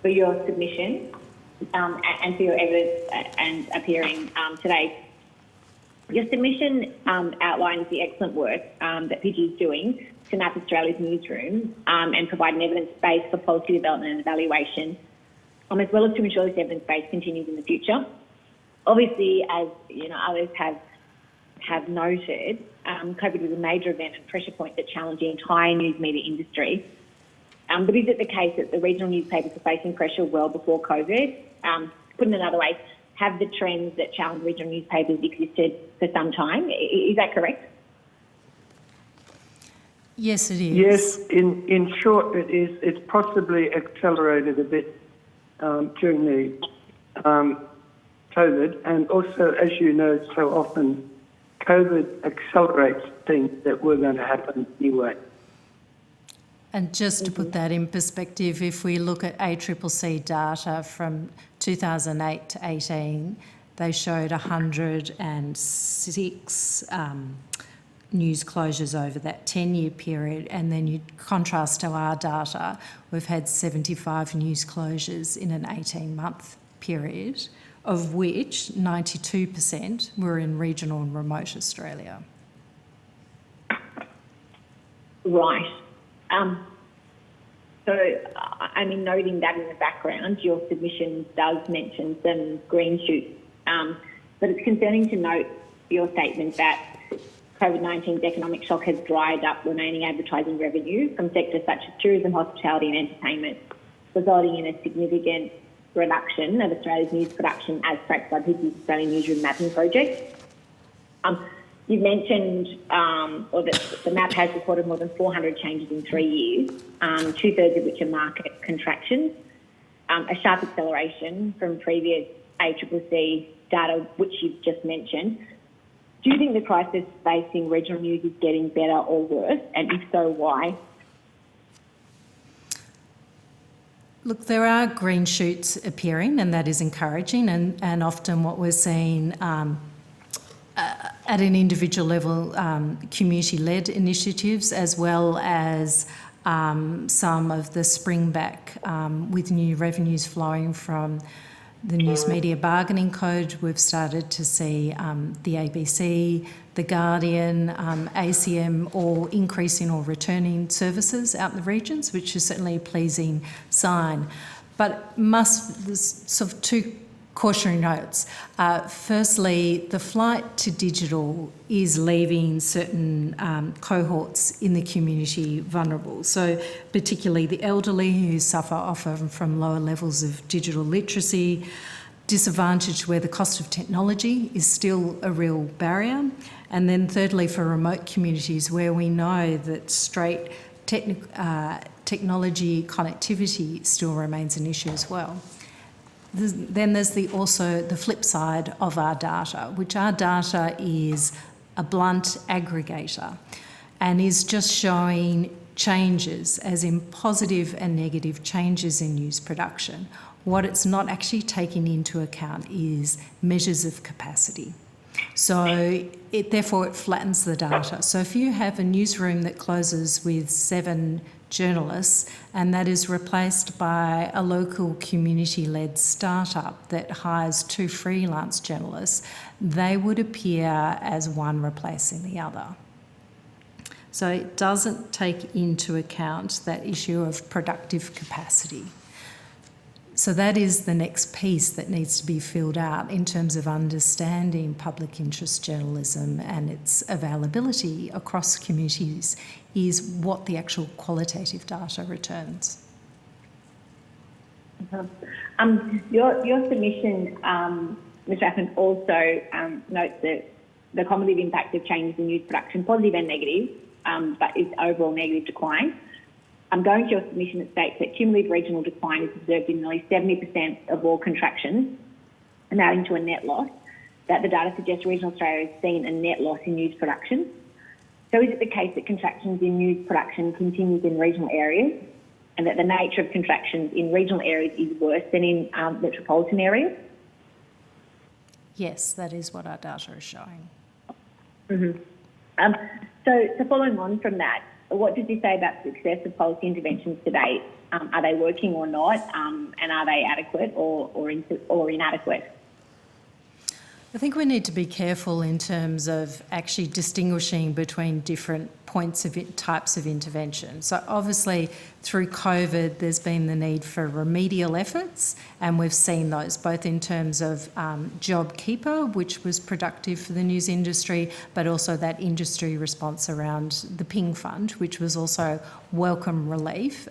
for your submission and for your evidence and appearing today. Your submission outlines the excellent work that PIGI is doing to map Australia's newsroom and provide an evidence base for policy development and evaluation, as well as to ensure this evidence base continues in the future. Obviously, as others have noted, COVID was a major event and pressure point that challenged the entire news media industry. But is it the case that the regional newspapers were facing pressure well before COVID? Put in another way, have the trends that challenge regional newspapers existed for some time? Is that correct? Yes, it is. Yes, in short, it is. It's possibly accelerated a bit during the COVID, and also, as you know so often, COVID accelerates things that were going to happen anyway. And just to put that in perspective, if we look at ACCC data from 2008 to 18, they showed 106 news closures over that 10-year period, and then you contrast to our data, we've had 75 news closures in an 18-month period, of which 92% were in regional and remote Australia. Right. Noting that in the background, your submission does mention some green shoots, but it's concerning to note your statement that COVID-19's economic shock has dried up remaining advertising revenue from sectors such as tourism, hospitality and entertainment, resulting in a significant reduction of Australia's news production as tracked by PIGI's Australian Newsroom Mapping Project. You've mentioned that the map has recorded more than 400 changes in 3 years, 2/3 of which are market contractions, a sharp acceleration from previous ACCC data, which you've just mentioned. Do you think the crisis facing regional news is getting better or worse? And if so, why? Look, there are green shoots appearing, and that is encouraging, and often what we're seeing at an individual level, community-led initiatives, as well as some of the spring back with new revenues flowing from the News Media Bargaining Code. We've started to see the ABC, The Guardian, ACM all increasing or returning services out in the regions, which is certainly a pleasing sign. But there's sort of two cautionary notes. Firstly, the flight to digital is leaving certain cohorts in the community vulnerable. So particularly the elderly who suffer often from lower levels of digital literacy, disadvantaged where the cost of technology is still a real barrier. And then thirdly, for remote communities where we know that straight technology connectivity still remains an issue as well. Then there's also the flip side of our data, which our data is a blunt aggregator and is just showing changes, as in positive and negative changes in news production. What it's not actually taking into account is measures of capacity. So therefore it flattens the data. So if you have a newsroom that closes with 7 journalists and that is replaced by a local community-led startup that hires 2 freelance journalists, they would appear as one replacing the other. So it doesn't take into account that issue of productive capacity. So that is the next piece that needs to be filled out in terms of understanding public interest journalism and its availability across communities, is what the actual qualitative data returns. Your submission, Ms. Rathman, also notes that the cumulative impact of changes in news production, positive and negative, but is overall negative decline. Going to your submission, it states that cumulative regional decline is observed in nearly 70% of all contractions, amounting to a net loss, that the data suggests regional Australia has seen a net loss in news production. So is it the case that contractions in news production continues in regional areas and that the nature of contractions in regional areas is worse than in metropolitan areas? Yes, that is what our data is showing. Mm-hmm. So following on from that, what did you say about the success of policy interventions to date? Are they working or not? And are they adequate or inadequate? I think we need to be careful in terms of actually distinguishing between different types of intervention. So obviously through COVID there's been the need for remedial efforts, and we've seen those both in terms of JobKeeper, which was productive for the news industry, but also that industry response around the Ping Fund, which was also welcome relief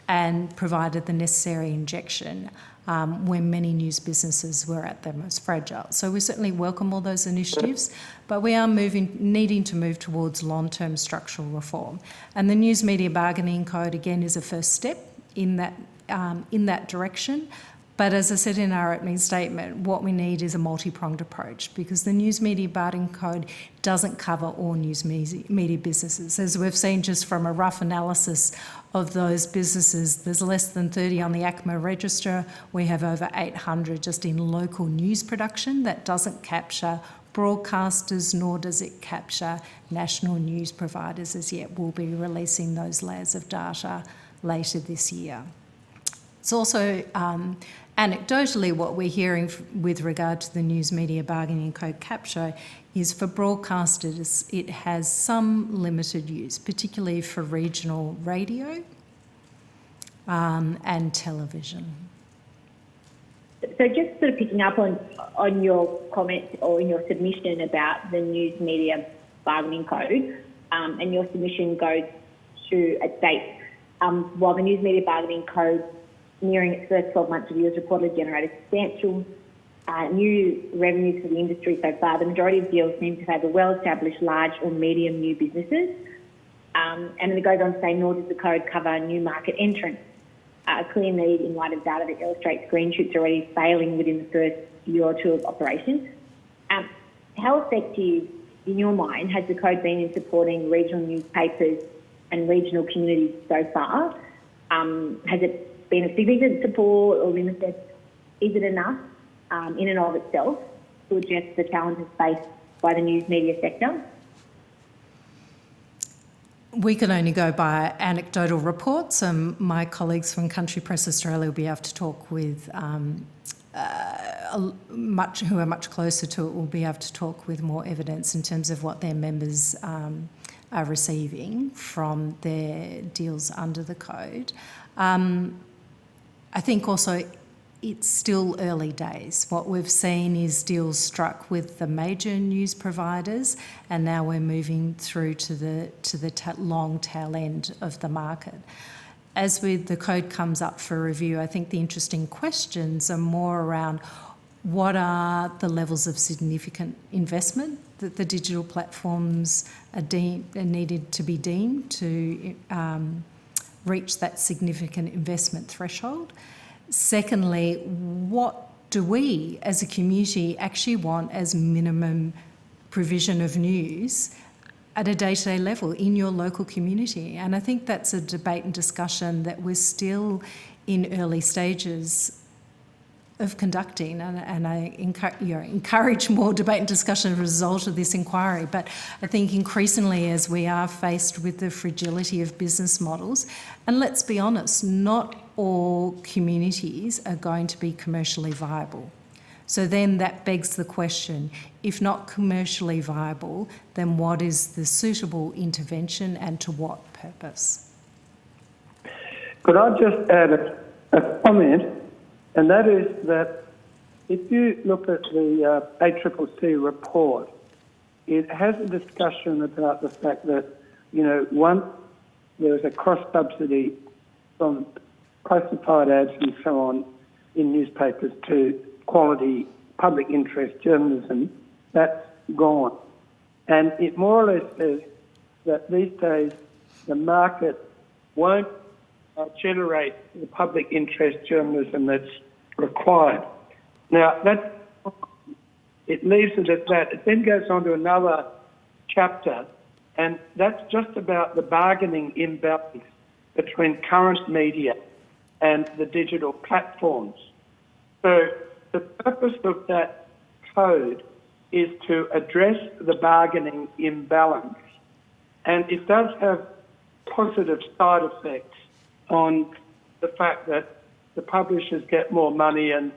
and provided the necessary injection when many news businesses were at their most fragile. So we certainly welcome all those initiatives, but we are needing to move towards long-term structural reform. And the News Media Bargaining Code, again, is a first step in that direction. But as I said in our opening statement, what we need is a multi-pronged approach, because the News Media Bargaining Code doesn't cover all news media businesses. As we've seen just from a rough analysis of those businesses, there's less than 30 on the ACMA register. We have over 800 just in local news production. That doesn't capture broadcasters, nor does it capture national news providers as yet. We'll be releasing those layers of data later this year. It's also anecdotally what we're hearing with regard to the News Media Bargaining Code capture is for broadcasters it has some limited use, particularly for regional radio and television. So just sort of picking up on your comment or in your submission about the News Media Bargaining Code, and your submission goes to, it states, while the News Media Bargaining Code nearing its first 12 months of use reportedly generated substantial new revenues for the industry so far, the majority of deals seem to favour well-established large or medium new businesses. And it goes on to say, nor does the code cover new market entrants. A clear need in light of data that illustrates green shoots already failing within the first year or two of operation. How effective, in your mind, has the code been in supporting regional newspapers and regional communities so far? Has it been a significant support or limited? Is it enough in and of itself to address the challenges faced by the news media sector? we can only go by anecdotal reports, and my colleagues from Country Press Australia will be able to talk with who are much closer to it, will be able to talk with more evidence in terms of what their members are receiving from their deals under the code. I think also it's still early days. What we've seen is deals struck with the major news providers, and now we're moving through to the long tail end of the market. As the code comes up for review, I think the interesting questions are more around what are the levels of significant investment that the digital platforms are needed to be deemed to reach that significant investment threshold. Secondly, what do we as a community actually want as minimum provision of news at a day-to-day level in your local community? And I think that's a debate and discussion that we're still in early stages of conducting, and I encourage more debate and discussion as a result of this inquiry. But I think increasingly, as we are faced with the fragility of business models, and let's be honest, not all communities are going to be commercially viable. So then that begs the question, if not commercially viable, then what is the suitable intervention and to what purpose? Could I just add a comment? And that is that if you look at the ACCC report, it has a discussion about the fact that, once there's a cross-subsidy from classified ads and so on in newspapers to quality public interest journalism, that's gone. And it more or less says that these days the market won't generate the public interest journalism that's required. Now, it leaves it at that. It then goes on to another chapter, and that's just about the bargaining imbalance between current media and the digital platforms. So the purpose of that code is to address the bargaining imbalance, and it does have positive side effects on the fact that the publishers get more money and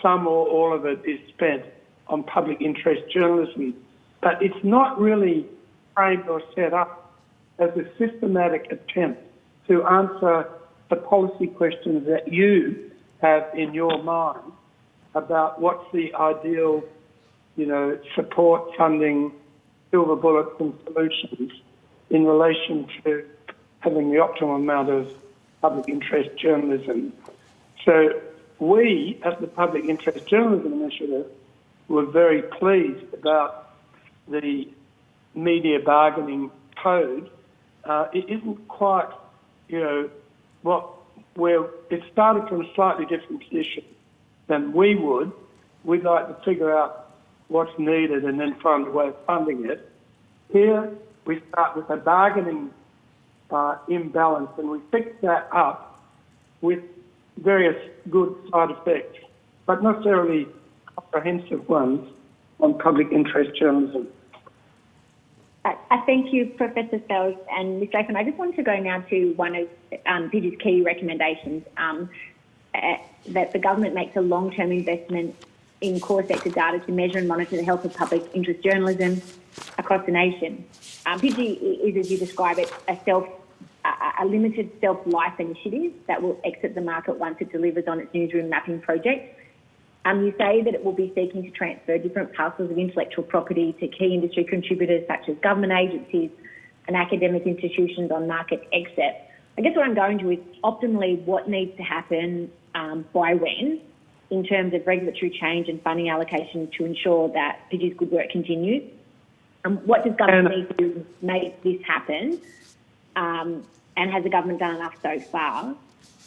some or all of it is spent on public interest journalism. But it's not really framed or set up as a systematic attempt to answer the policy questions that you have in your mind about what's the ideal, support, funding, silver bullets and solutions in relation to having the optimum amount of public interest journalism. So we, at the Public Interest Journalism Initiative, were very pleased about the media bargaining code. It isn't quite, it started from a slightly different position than we would. We'd like to figure out what's needed and then find a way of funding it. Here, we start with a bargaining imbalance, and we fix that up with various good side effects, but not necessarily comprehensive ones on public interest journalism. I thank you, Professor Sells and Ms. Latham. I just wanted to go now to one of PIDG's key recommendations, that the government makes a long-term investment in core sector data to measure and monitor the health of public interest journalism across the nation. PIDG is, as you describe it, a limited self-life initiative that will exit the market once it delivers on its newsroom mapping project. You say that it will be seeking to transfer different parcels of intellectual property to key industry contributors such as government agencies and academic institutions on market exit. I guess what I'm going to is optimally what needs to happen by when in terms of regulatory change and funding allocation to ensure that PIDG's good work continues. What does government need to make this happen? And has the government done enough so far?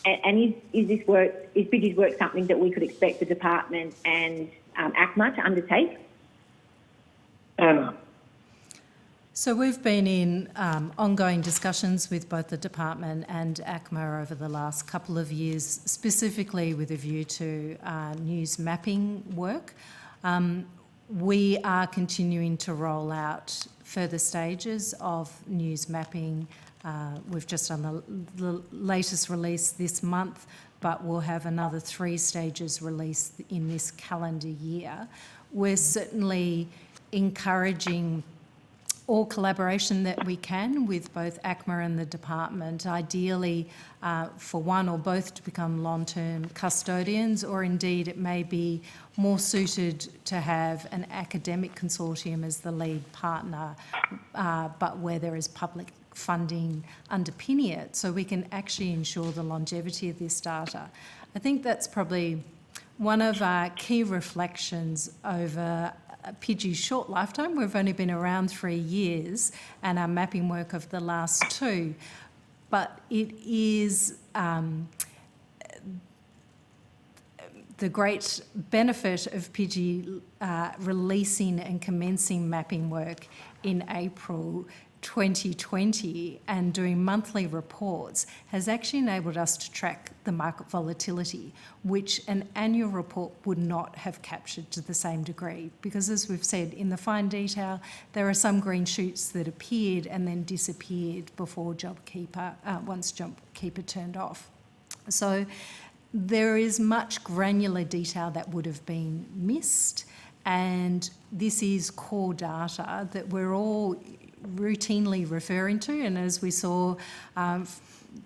And is PIDG's work something that we could expect the department and ACMA to undertake? Anna. So we've been in ongoing discussions with both the department and ACMA over the last couple of years, specifically with a view to news mapping work. We are continuing to roll out further stages of news mapping We've just done the latest release this month, but we'll have another 3 stages released in this calendar year. We're certainly encouraging all collaboration that we can with both ACMA and the department, ideally for one or both to become long-term custodians, or indeed it may be more suited to have an academic consortium as the lead partner, but where there is public funding underpinning it, so we can actually ensure the longevity of this data. I think that's probably one of our key reflections over Pidgey's short lifetime. We've only been around 3 years, and our mapping work of the last 2, but it is the great benefit of Pidgey releasing and commencing mapping work in April 2020 and doing monthly reports has actually enabled us to track the market volatility, which an annual report would not have captured to the same degree. Because as we've said, in the fine detail, there are some green shoots that appeared and then disappeared before JobKeeper, once JobKeeper turned off. So there is much granular detail that would have been missed, and this is core data that we're all routinely referring to, and as we saw,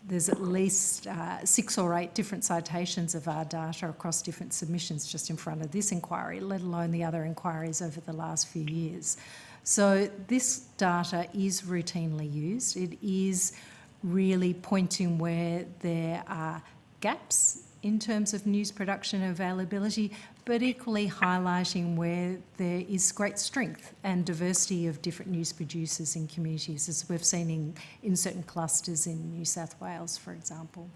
there's at least 6 or 8 different citations of our data across different submissions just in front of this inquiry, let alone the other inquiries over the last few years. So this data is routinely used. It is really pointing where there are gaps in terms of news production availability, but equally highlighting where there is great strength and diversity of different news producers in communities, as we've seen in certain clusters in New South Wales, for example.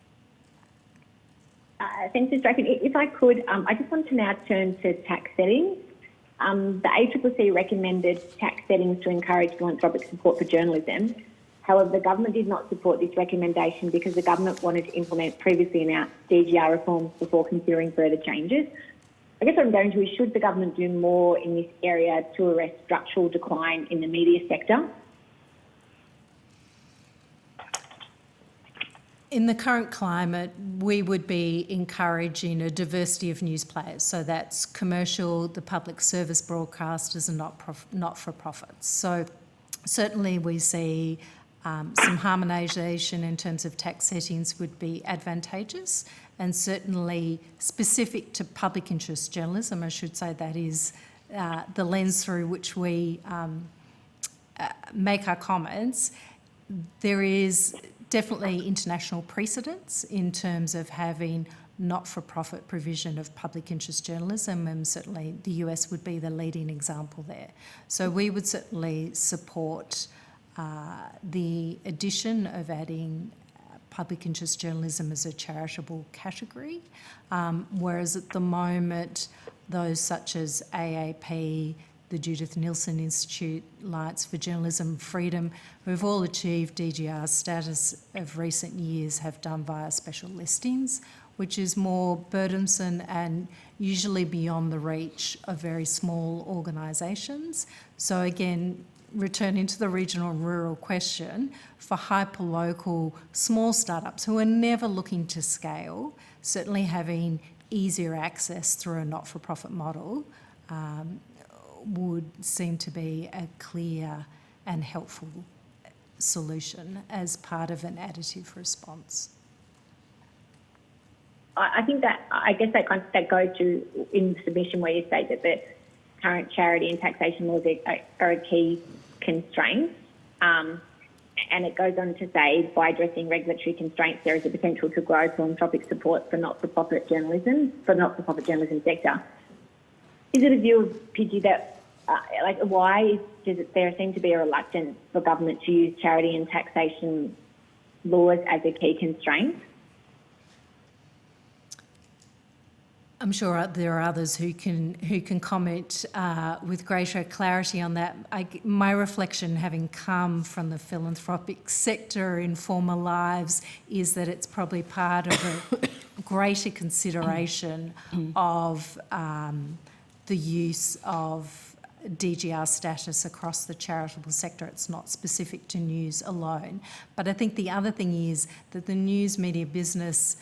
Thanks, Ms. Draken. If I could, I just want to now turn to tax settings. The ACCC recommended tax settings to encourage philanthropic support for journalism. However, the government did not support this recommendation because the government wanted to implement previously announced DGR reforms before considering further changes. I guess what I'm going to is, should the government do more in this area to arrest structural decline in the media sector? In the current climate, we would be encouraging a diversity of news players. So that's commercial, the public service broadcasters, and not-for-profits. So certainly we see some harmonisation in terms of tax settings would be advantageous, and certainly specific to public interest journalism, I should say, that is the lens through which we make our comments. There is definitely international precedence in terms of having not-for-profit provision of public interest journalism, and certainly the US would be the leading example there. So we would certainly support the addition of adding public interest journalism as a charitable category, whereas at the moment those such as AAP, the Judith Neilson Institute, Alliance for Journalism Freedom, who've all achieved DGR status of recent years, have done via special listings, which is more burdensome and usually beyond the reach of very small organisations. So again, returning to the regional and rural question, for hyper-local small startups who are never looking to scale, certainly having easier access through a not-for-profit model would seem to be a clear and helpful solution as part of an additive response. I think that, I guess that goes to in the submission where you say that the current charity and taxation laws are a key constraint. And it goes on to say, by addressing regulatory constraints, there is a potential to grow philanthropic support for not-for-profit journalism sector. Is it a view of Pidgey that, why does there seem to be a reluctance for government to use charity and taxation laws as a key constraint? I'm sure there are others who can comment with greater clarity on that. My reflection, having come from the philanthropic sector in former lives, is that it's probably part of a greater consideration of the use of DGR status across the charitable sector. It's not specific to news alone. But I think the other thing is that the news media business,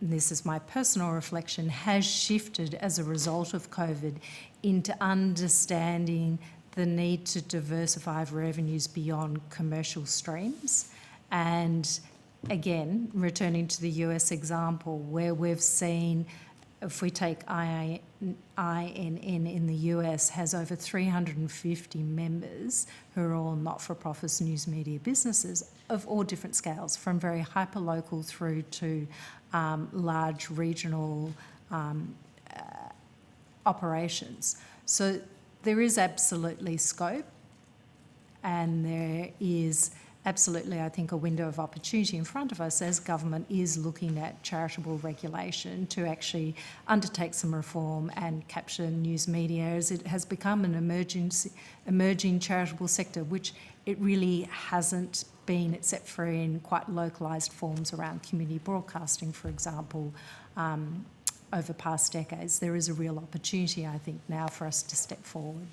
and this is my personal reflection, has shifted as a result of COVID into understanding the need to diversify revenues beyond commercial streams. And again, returning to the US example, where we've seen, if we take INN in the US, has over 350 members who are all not-for-profit news media businesses of all different scales, from very hyper-local through to large regional operations. So there is absolutely scope, and there is absolutely, I think, a window of opportunity in front of us as government is looking at charitable regulation to actually undertake some reform and capture news media, as it has become an emerging charitable sector, which it really hasn't been, except for in quite localised forms around community broadcasting, for example, over past decades. There is a real opportunity, I think, now for us to step forward.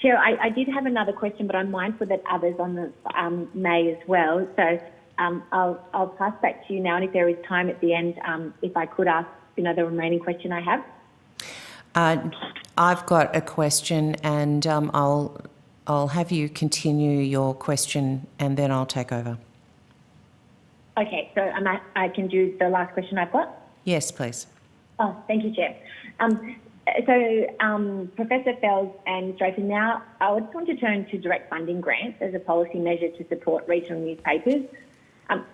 Chair, I did have another question, but I'm mindful that others on the may as well. So I'll pass back to you now, and if there is time at the end, if I could ask, the remaining question I have. I've got a question, and I'll have you continue your question, and then I'll take over. Okay, so I can do the last question I've got? Yes, please. Oh, thank you, Chair. Professor Fels and Drayton, now I just want to turn to direct funding grants as a policy measure to support regional newspapers.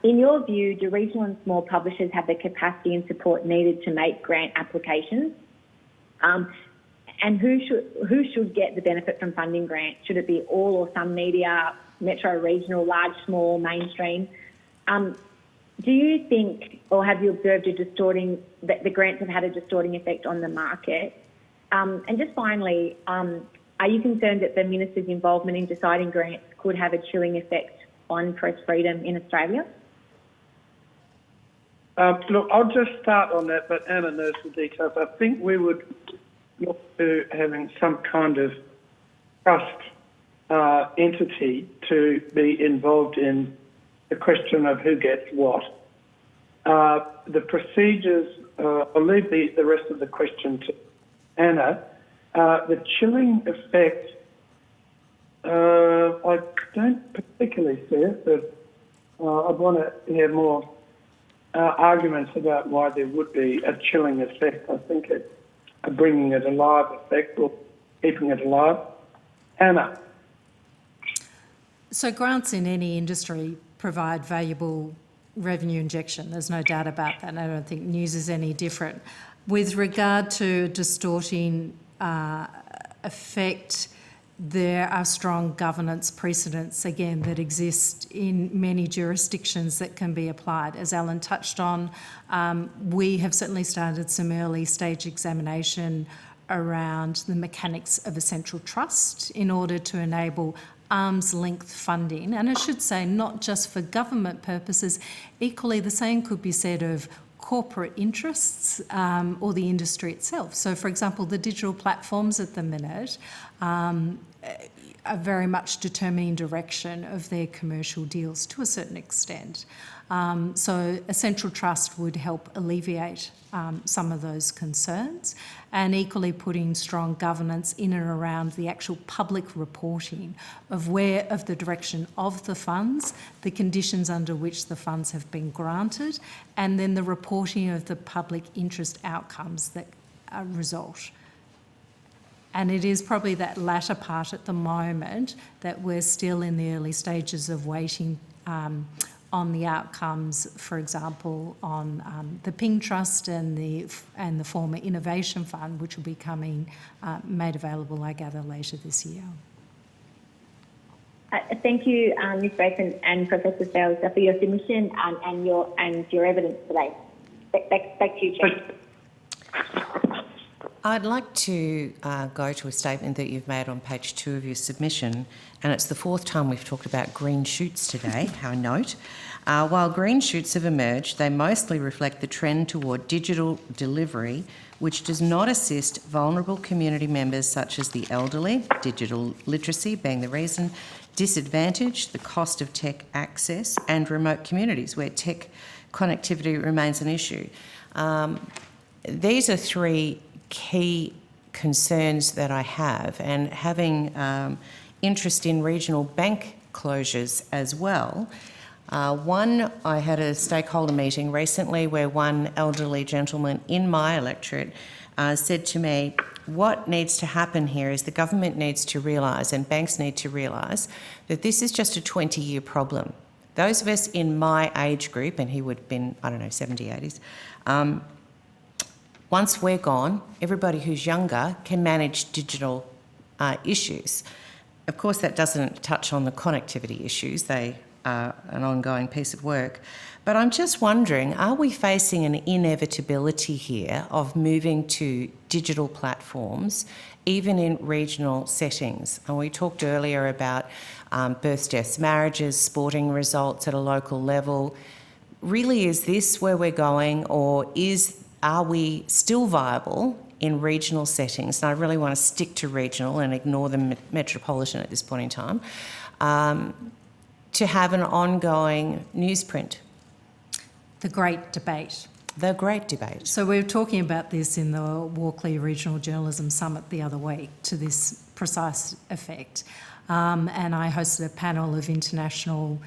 In your view, do regional and small publishers have the capacity and support needed to make grant applications? And who should get the benefit from funding grants? Should it be all or some media, metro, regional, large, small, mainstream? Do you think, or have you observed that the grants have had a distorting effect on the market? And just finally, are you concerned that the Minister's involvement in deciding grants could have a chilling effect on press freedom in Australia? Look, I'll just start on that, but Anna knows the details. I think we would look to having some kind of trust entity to be involved in the question of who gets what. The procedures, I'll leave the rest of the question to Anna. The chilling effect, I don't particularly see it, but I'd want to hear more arguments about why there would be a chilling effect. I think it's a bringing it alive effect, or keeping it alive. Anna. So grants in any industry provide valuable revenue injection. There's no doubt about that. And I don't think news is any different. With regard to distorting effect, there are strong governance precedents, again, that exist in many jurisdictions that can be applied. As Alan touched on, we have certainly started some early stage examination around the mechanics of a central trust in order to enable arm's length funding. And I should say, not just for government purposes, equally the same could be said of corporate interests or the industry itself. So, for example, the digital platforms at the minute are very much determining direction of their commercial deals to a certain extent. So a central trust would help alleviate some of those concerns, and equally putting strong governance in and around the actual public reporting of the direction of the funds, the conditions under which the funds have been granted, and then the reporting of the public interest outcomes that result. And it is probably that latter part at the moment that we're still in the early stages of waiting on the outcomes, for example, on the Ping Trust and the former Innovation Fund, which will be made available, I gather, later this year. Thank you, Ms. Drayton and Professor Fels, for your submission and your evidence today. Back to you, Chair. I'd like to go to a statement that you've made on page 2 of your submission, and it's the 4th time we've talked about green shoots today, I note. While green shoots have emerged, they mostly reflect the trend toward digital delivery which does not assist vulnerable community members such as the elderly, digital literacy being the reason, disadvantaged, the cost of tech access, and remote communities where tech connectivity remains an issue. These are three key concerns that I have, and having interest in regional bank closures as well. One, I had a stakeholder meeting recently where one elderly gentleman in my electorate said to me, what needs to happen here is the government needs to realise, and banks need to realise, that this is just a 20-year problem. Those of us in my age group, and he would have been, 70, 80s, once we're gone, everybody who's younger can manage digital issues. Of course, that doesn't touch on the connectivity issues. They are an ongoing piece of work. But I'm just wondering, are we facing an inevitability here of moving to digital platforms, even in regional settings? And we talked earlier about births, deaths, marriages, sporting results at a local level. Really, is this where we're going, or are we still viable in regional settings? And I really want to stick to regional and ignore the metropolitan at this point in time, to have an ongoing newsprint. The great debate. The great debate. So we were talking about this in the Walkley Regional Journalism Summit the other week to this precise effect. And I hosted a panel of international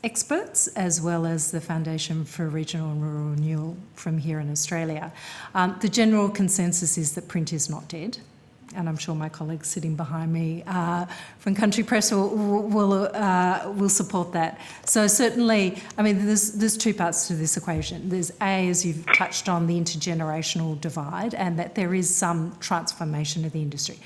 experts, as well as the Foundation for Regional and Rural Renewal from here in Australia. The general consensus is that print is not dead, and I'm sure my colleagues sitting behind me from Country Press will support that. So certainly, I mean, there's two parts to this equation. There's A, as you've touched on, the intergenerational divide, and that there is some transformation of the industry.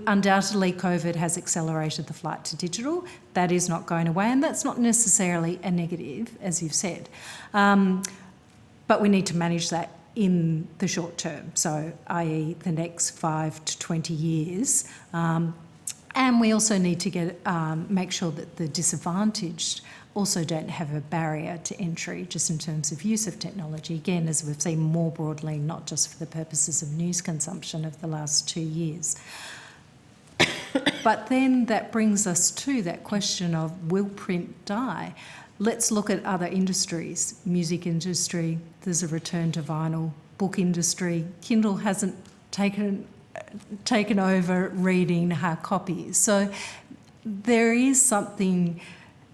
Undoubtedly, COVID has accelerated the flight to digital. That is not going away, and that's not necessarily a negative, as you've said. But we need to manage that in the short term, so i.e. the next 5 to 20 years. And we also need to make sure that the disadvantaged also don't have a barrier to entry just in terms of use of technology, again, as we've seen more broadly, not just for the purposes of news consumption of the last 2 years. But then that brings us to that question of, will print die? Let's look at other industries. Music industry, there's a return to vinyl. Book industry, Kindle hasn't taken over reading hard copies. So there is something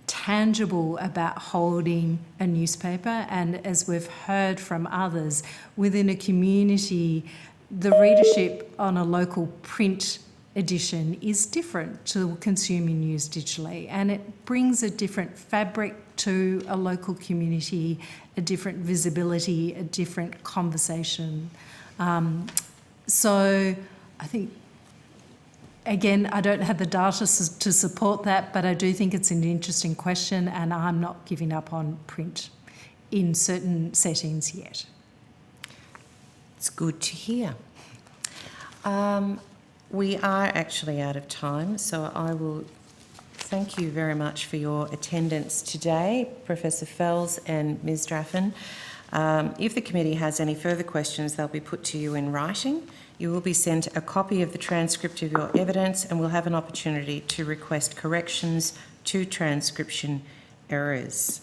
tangible about holding a newspaper, and as we've heard from others, within a community, the readership on a local print edition is different to consuming news digitally, and it brings a different fabric to a local community, a different visibility, a different conversation. So I think, again, I don't have the data to support that, but I do think it's an interesting question, and I'm not giving up on print in certain settings yet. It's good to hear. We are actually out of time, so I will thank you very much for your attendance today, Professor Fells and Ms. Draffin. If the committee has any further questions, they'll be put to you in writing. You will be sent a copy of the transcript of your evidence, and will have an opportunity to request corrections to transcription errors.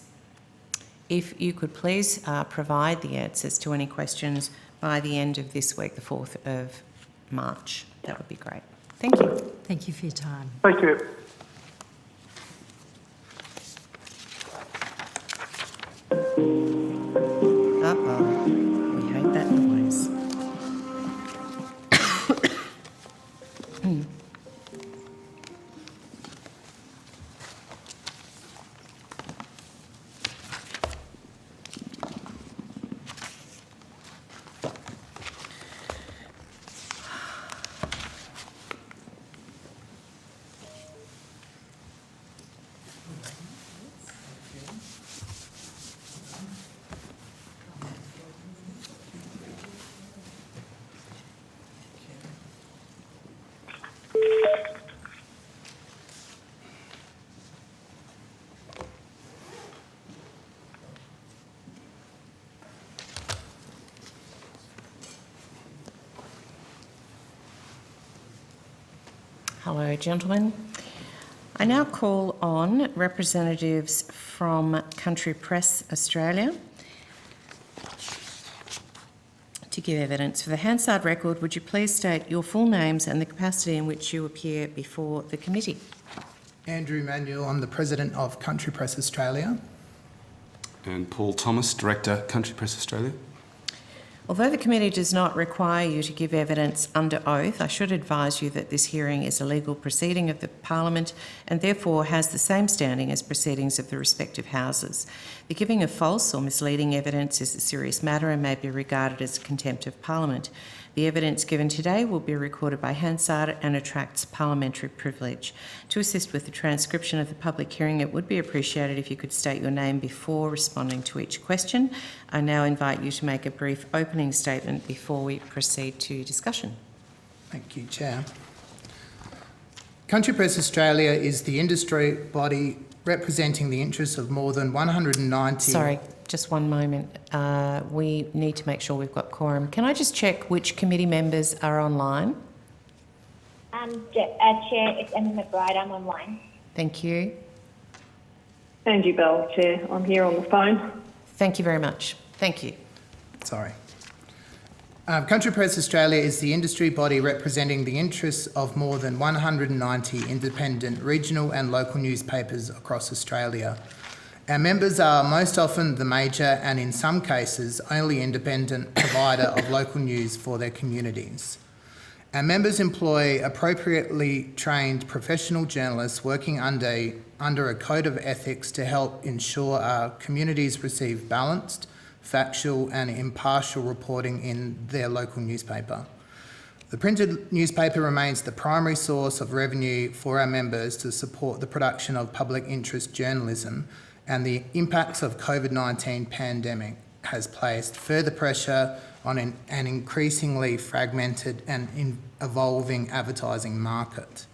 If you could please provide the answers to any questions by the end of this week, the 4th of March. That would be great. Thank you. Thank you for your time. Thank you. Uh-oh, we hate that noise. Hello, gentlemen. I now call on representatives from Country Press Australia to give evidence. For the Hansard record, would you please state your full names and the capacity in which you appear before the committee? Andrew Manuel, I'm the President of Country Press Australia. And Paul Thomas, Director, Country Press Australia. Although the committee does not require you to give evidence under oath, I should advise you that this hearing is a legal proceeding of the Parliament and therefore has the same standing as proceedings of the respective houses. The giving of false or misleading evidence is a serious matter and may be regarded as contempt of Parliament. The evidence given today will be recorded by Hansard and attracts parliamentary privilege. To assist with the transcription of the public hearing, it would be appreciated if you could state your name before responding to each question. I now invite you to make a brief opening statement before we proceed to discussion. Thank you, Chair. Country Press Australia is the industry body representing the interests of more than 190... Sorry, just one moment. We need to make sure we've got quorum. Can I just check which committee members are online? Chair, it's Emma McBride. I'm online. Thank you. Angie Bell, Chair. I'm here on the phone. Thank you very much. Thank you. Sorry. Country Press Australia is the industry body representing the interests of more than 190 independent regional and local newspapers across Australia. Our members are most often the major and in some cases only independent provider of local news for their communities. Our members employ appropriately trained professional journalists working under a code of ethics to help ensure our communities receive balanced, factual and impartial reporting in their local newspaper. The printed newspaper remains the primary source of revenue for our members to support the production of public interest journalism, and the impacts of COVID-19 pandemic has placed further pressure on an increasingly fragmented and evolving advertising market.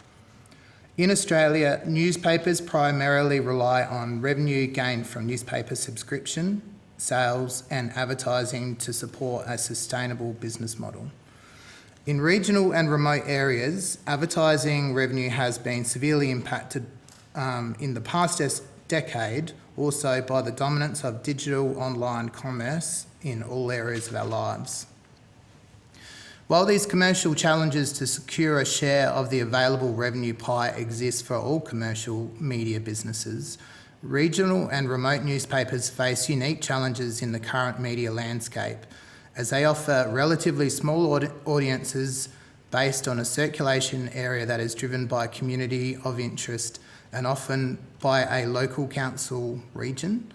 In Australia, newspapers primarily rely on revenue gained from newspaper subscription, sales and advertising to support a sustainable business model. In regional and remote areas, advertising revenue has been severely impacted in the past decade also by the dominance of digital online commerce in all areas of our lives. While these commercial challenges to secure a share of the available revenue pie exist for all commercial media businesses, regional and remote newspapers face unique challenges in the current media landscape, as they offer relatively small audiences based on a circulation area that is driven by community of interest and often by a local council region.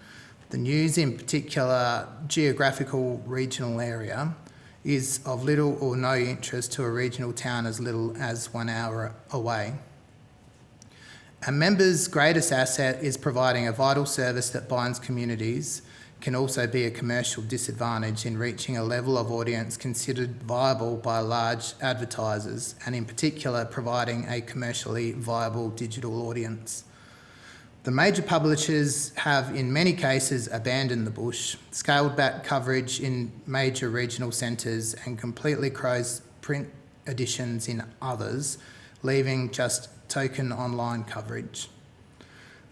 The news, in particular geographical regional area, is of little or no interest to a regional town as little as 1 hour away. A member's greatest asset is providing a vital service that binds communities, can also be a commercial disadvantage in reaching a level of audience considered viable by large advertisers, and in particular providing a commercially viable digital audience. The major publishers have in many cases abandoned the bush, scaled back coverage in major regional centres and completely closed print editions in others, leaving just token online coverage.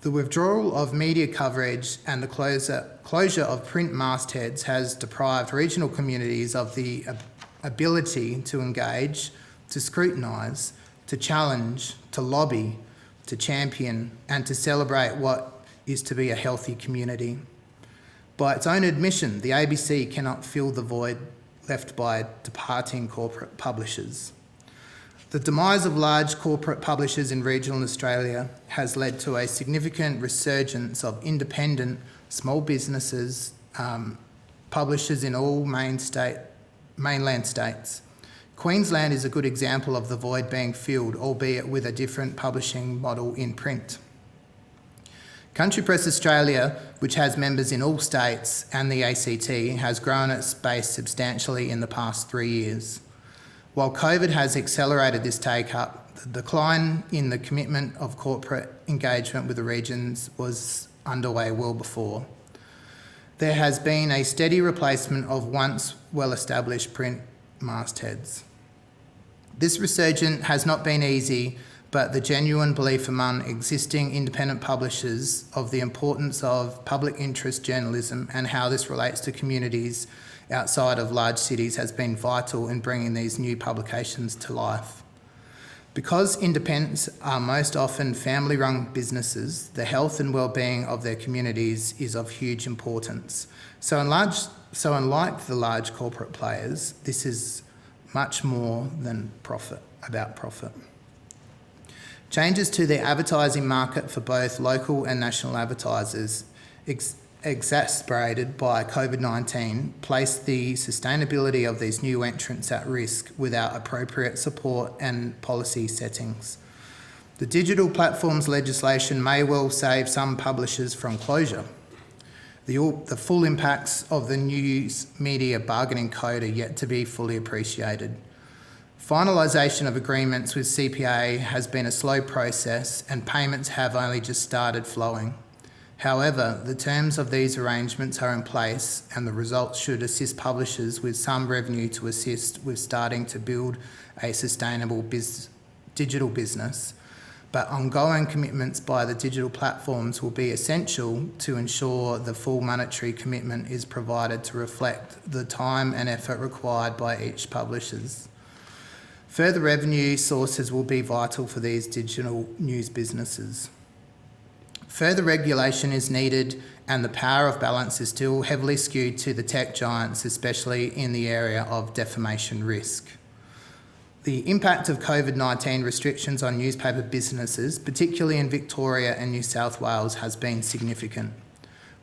The withdrawal of media coverage and the closure of print mastheads has deprived regional communities of the ability to engage, to scrutinise, to challenge, to lobby, to champion and to celebrate what is to be a healthy community. By its own admission, the ABC cannot fill the void left by departing corporate publishers. The demise of large corporate publishers in regional Australia has led to a significant resurgence of independent small businesses, publishers in all mainland states. Queensland is a good example of the void being filled, albeit with a different publishing model in print. Country Press Australia, which has members in all states and the ACT, has grown its base substantially in the past 3 years. While COVID has accelerated this take-up, the decline in the commitment of corporate engagement with the regions was underway well before. There has been a steady replacement of once well-established print mastheads. This resurgence has not been easy, but the genuine belief among existing independent publishers of the importance of public interest journalism and how this relates to communities outside of large cities has been vital in bringing these new publications to life. Because independents are most often family-run businesses, the health and well-being of their communities is of huge importance. So unlike the large corporate players, this is much more than about profit. Changes to the advertising market for both local and national advertisers, exacerbated by COVID-19, place the sustainability of these new entrants at risk without appropriate support and policy settings. The digital platforms legislation may well save some publishers from closure. The full impacts of the News Media Bargaining Code are yet to be fully appreciated. Finalisation of agreements with CPA has been a slow process and payments have only just started flowing. However, the terms of these arrangements are in place and the results should assist publishers with some revenue to assist with starting to build a sustainable digital business. But ongoing commitments by the digital platforms will be essential to ensure the full monetary commitment is provided to reflect the time and effort required by each publishers. Further revenue sources will be vital for these digital news businesses. Further regulation is needed and the power of balance is still heavily skewed to the tech giants, especially in the area of defamation risk. The impact of COVID-19 restrictions on newspaper businesses, particularly in Victoria and New South Wales, has been significant.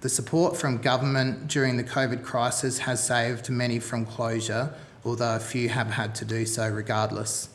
The support from government during the COVID crisis has saved many from closure, although a few have had to do so regardless.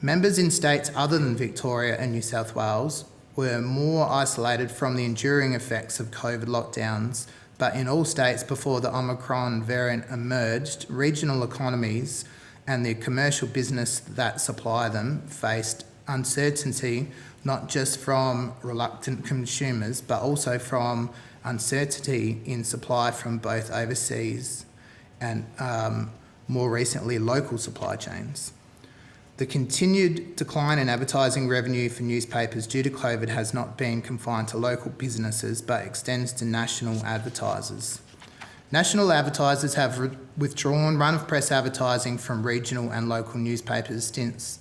Members in states other than Victoria and New South Wales were more isolated from the enduring effects of COVID lockdowns, but in all states before the Omicron variant emerged, regional economies and the commercial business that supply them faced uncertainty, not just from reluctant consumers, but also from uncertainty in supply from both overseas and more recently local supply chains. The continued decline in advertising revenue for newspapers due to COVID has not been confined to local businesses but extends to national advertisers. National advertisers have withdrawn run-of-press advertising from regional and local newspapers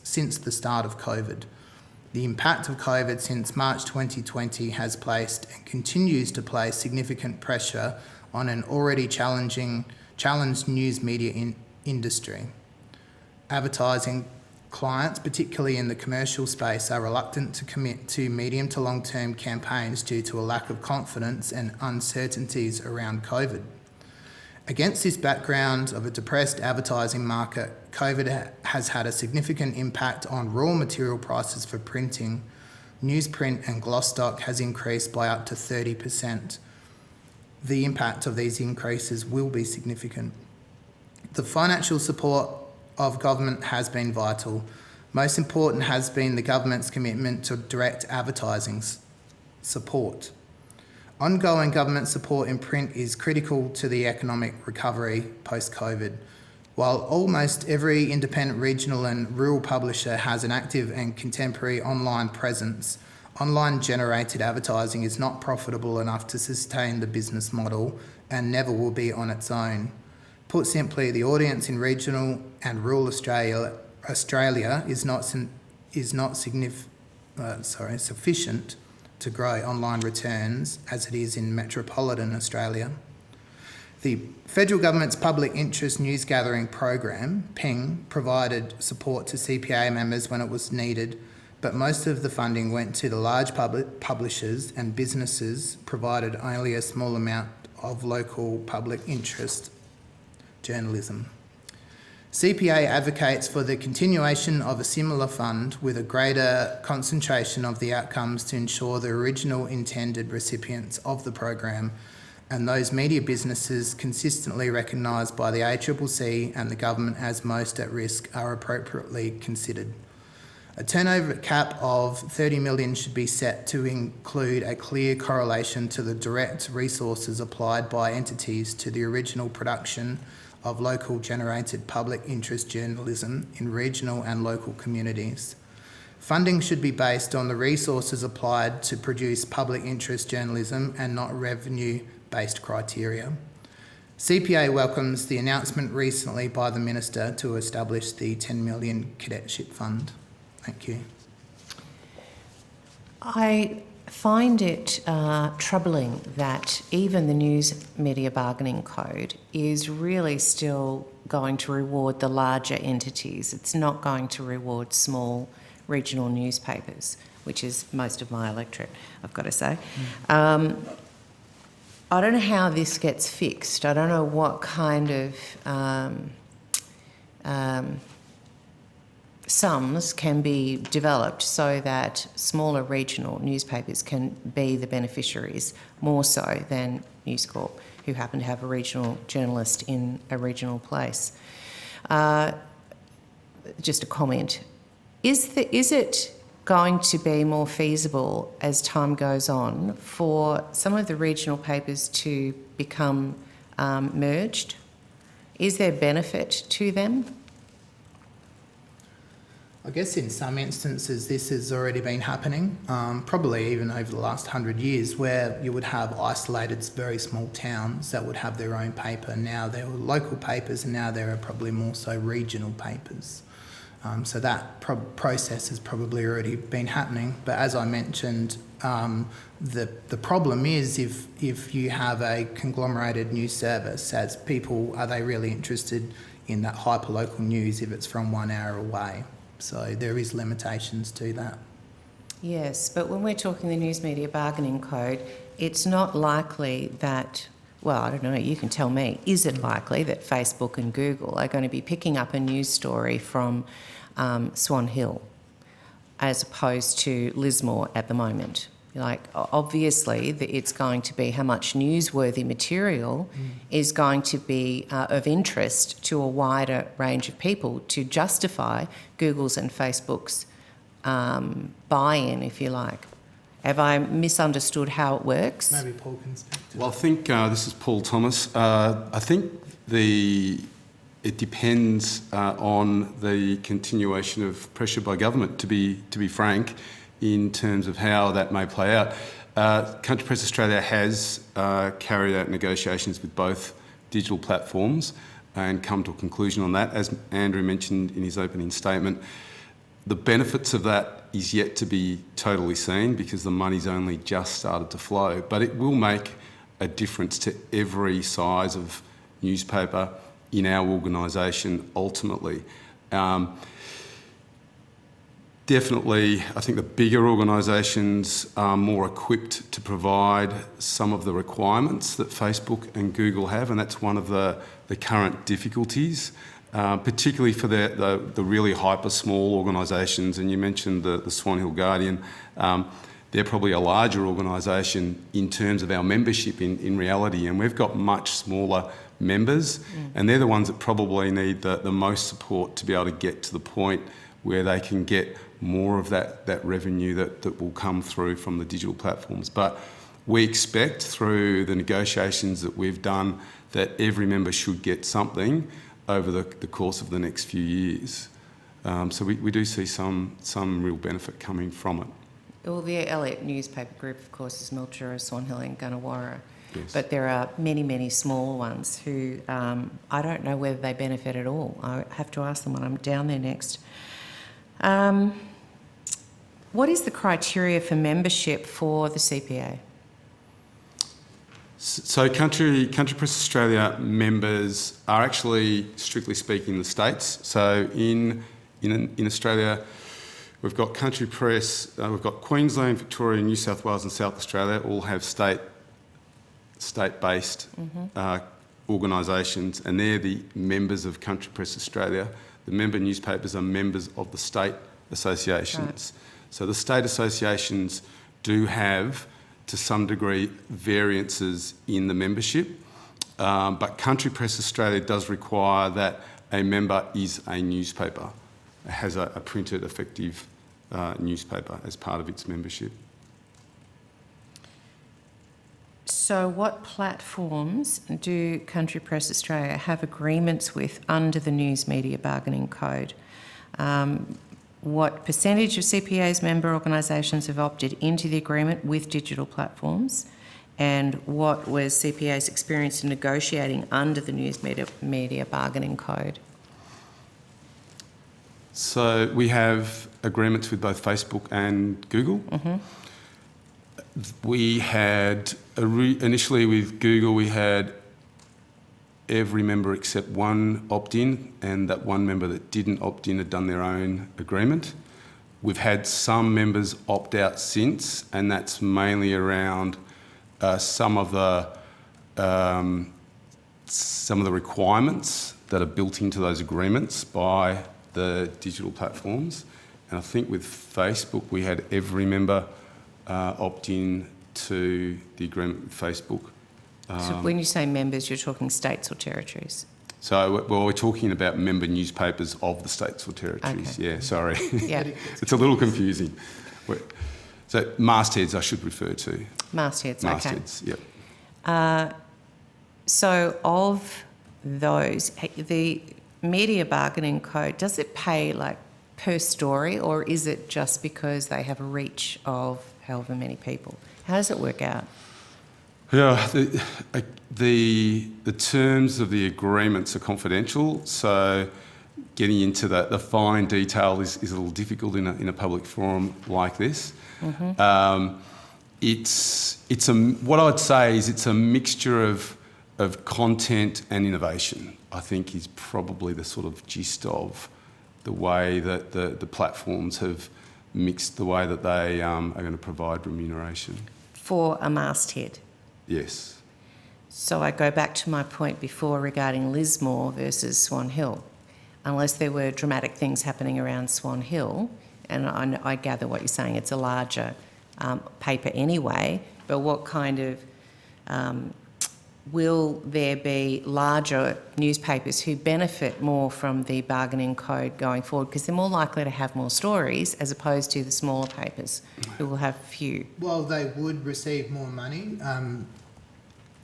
since the start of COVID. The impact of COVID since March 2020 has placed and continues to place significant pressure on an already challenged news media industry. Advertising clients, particularly in the commercial space, are reluctant to commit to medium to long-term campaigns due to a lack of confidence and uncertainties around COVID. Against this background of a depressed advertising market, COVID has had a significant impact on raw material prices for printing. Newsprint and gloss stock has increased by up to 30%. The impact of these increases will be significant. The financial support of government has been vital. Most important has been the government's commitment to direct advertising support. Ongoing government support in print is critical to the economic recovery post-COVID. While almost every independent regional and rural publisher has an active and contemporary online presence, online-generated advertising is not profitable enough to sustain the business model and never will be on its own. Put simply, the audience in regional and rural Australia is not sufficient to grow online returns as it is in metropolitan Australia. The federal government's public interest news gathering program, PING, provided support to CPA members when it was needed, but most of the funding went to the large publishers and businesses provided only a small amount of local public interest journalism. CPA advocates for the continuation of a similar fund with a greater concentration of the outcomes to ensure the original intended recipients of the program and those media businesses consistently recognised by the ACCC and the government as most at risk are appropriately considered. A turnover cap of 30 million should be set to include a clear correlation to the direct resources applied by entities to the original production of local generated public interest journalism in regional and local communities. Funding should be based on the resources applied to produce public interest journalism and not revenue-based criteria. CPA welcomes the announcement recently by the Minister to establish the 10 million Cadetship Fund. Thank you. I find it troubling that even the News Media Bargaining Code is really still going to reward the larger entities. It's not going to reward small regional newspapers, which is most of my electorate, I've got to say. I don't know how this gets fixed. I don't know what kind of sums can be developed so that smaller regional newspapers can be the beneficiaries more so than News Corp, who happen to have a regional journalist in a regional place. Just a comment. Is it going to be more feasible as time goes on for some of the regional papers to become merged? Is there benefit to them? I guess in some instances this has already been happening, probably even over the last 100 years, where you would have isolated, very small towns that would have their own paper. Now there were local papers and now there are probably more so regional papers. So that process has probably already been happening. But as I mentioned, the problem is if you have a conglomerated news service, as people, are they really interested in that hyperlocal news if it's from 1 hour away? So there is limitations to that. Yes, but when we're talking the News Media Bargaining Code, it's not likely that, well, I don't know, you can tell me, is it likely that Facebook and Google are going to be picking up a news story from Swan Hill as opposed to Lismore at the moment? Like, obviously, it's going to be how much newsworthy material is going to be of interest to a wider range of people to justify Google's and Facebook's buy-in, if you like. Have I misunderstood how it works? Maybe Paul can speak to Well, I think this is Paul Thomas. I think it depends on the continuation of pressure by government, to be frank, in terms of how that may play out. Country Press Australia has carried out negotiations with both digital platforms and come to a conclusion on that. As Andrew mentioned in his opening statement, the benefits of that is yet to be totally seen because the money's only just started to flow, but it will make a difference to every size of newspaper in our organisation ultimately. Definitely, I think the bigger organisations are more equipped to provide some of the requirements that Facebook and Google have, and that's one of the current difficulties, particularly for the really hyper-small organisations. And you mentioned the Swan Hill Guardian. They're probably a larger organisation in terms of our membership in reality, and we've got much smaller members, and they're the ones that probably need the most support to be able to get to the point where they can get more of that revenue that will come through from the digital platforms. But we expect through the negotiations that we've done that every member should get something over the course of the next few years. So we do see some real benefit coming from it. Well, the Elliott newspaper group, of course, is Mildura, Swan Hill and Gunawarra. Yes. But there are many, many small ones who I don't know whether they benefit at all. I have to ask them when I'm down there next. What is the criteria for membership for the CPA? So Country Press Australia members are actually, strictly speaking, the states. So in Australia, we've got Country Press, we've got Queensland, Victoria, New South Wales and South Australia all have state-based organisations, and they're the members of Country Press Australia. The member newspapers are members of the state associations. Right. So the state associations do have, to some degree, variances in the membership, but Country Press Australia does require that a member is a newspaper, has a printed, effective newspaper as part of its membership. So what platforms do Country Press Australia have agreements with under the News Media Bargaining Code? what percentage of CPA's member organisations have opted into the agreement with digital platforms, and what was CPA's experience in negotiating under the News Media Bargaining Code? So we have agreements with both Facebook and Google. We had, initially with Google, we had every member except one opt-in, and that one member that didn't opt in had done their own agreement. We've had some members opt out since, and that's mainly around some of the requirements that are built into those agreements by the digital platforms. And I think with Facebook, we had every member opt in to the agreement with Facebook. So when you say members, you're talking states or territories? So, well, we're talking about member newspapers of the states or territories. Okay. Yeah, sorry. Yeah. It's a little confusing. So mastheads I should refer to. Mastheads, Mastheads, okay. yep. So of those, the Media Bargaining Code, does it pay like per story, or is it just because they have a reach of however many people? How does it work out? Yeah, the terms of the agreements are confidential, so getting into the fine detail is a little difficult in a public forum like this. What I'd say is it's a mixture of content and innovation, I think, is probably the sort of gist of the way that the platforms have mixed the way that they are going to provide remuneration. For a masthead? Yes. So I go back to my point before regarding Lismore versus Swan Hill. Unless there were dramatic things happening around Swan Hill, and I gather what you're saying, it's a larger paper anyway, but what kind of, will there be larger newspapers who benefit more from the bargaining code going forward? Because they're more likely to have more stories as opposed to the smaller papers who will have few. Well, they would receive more money.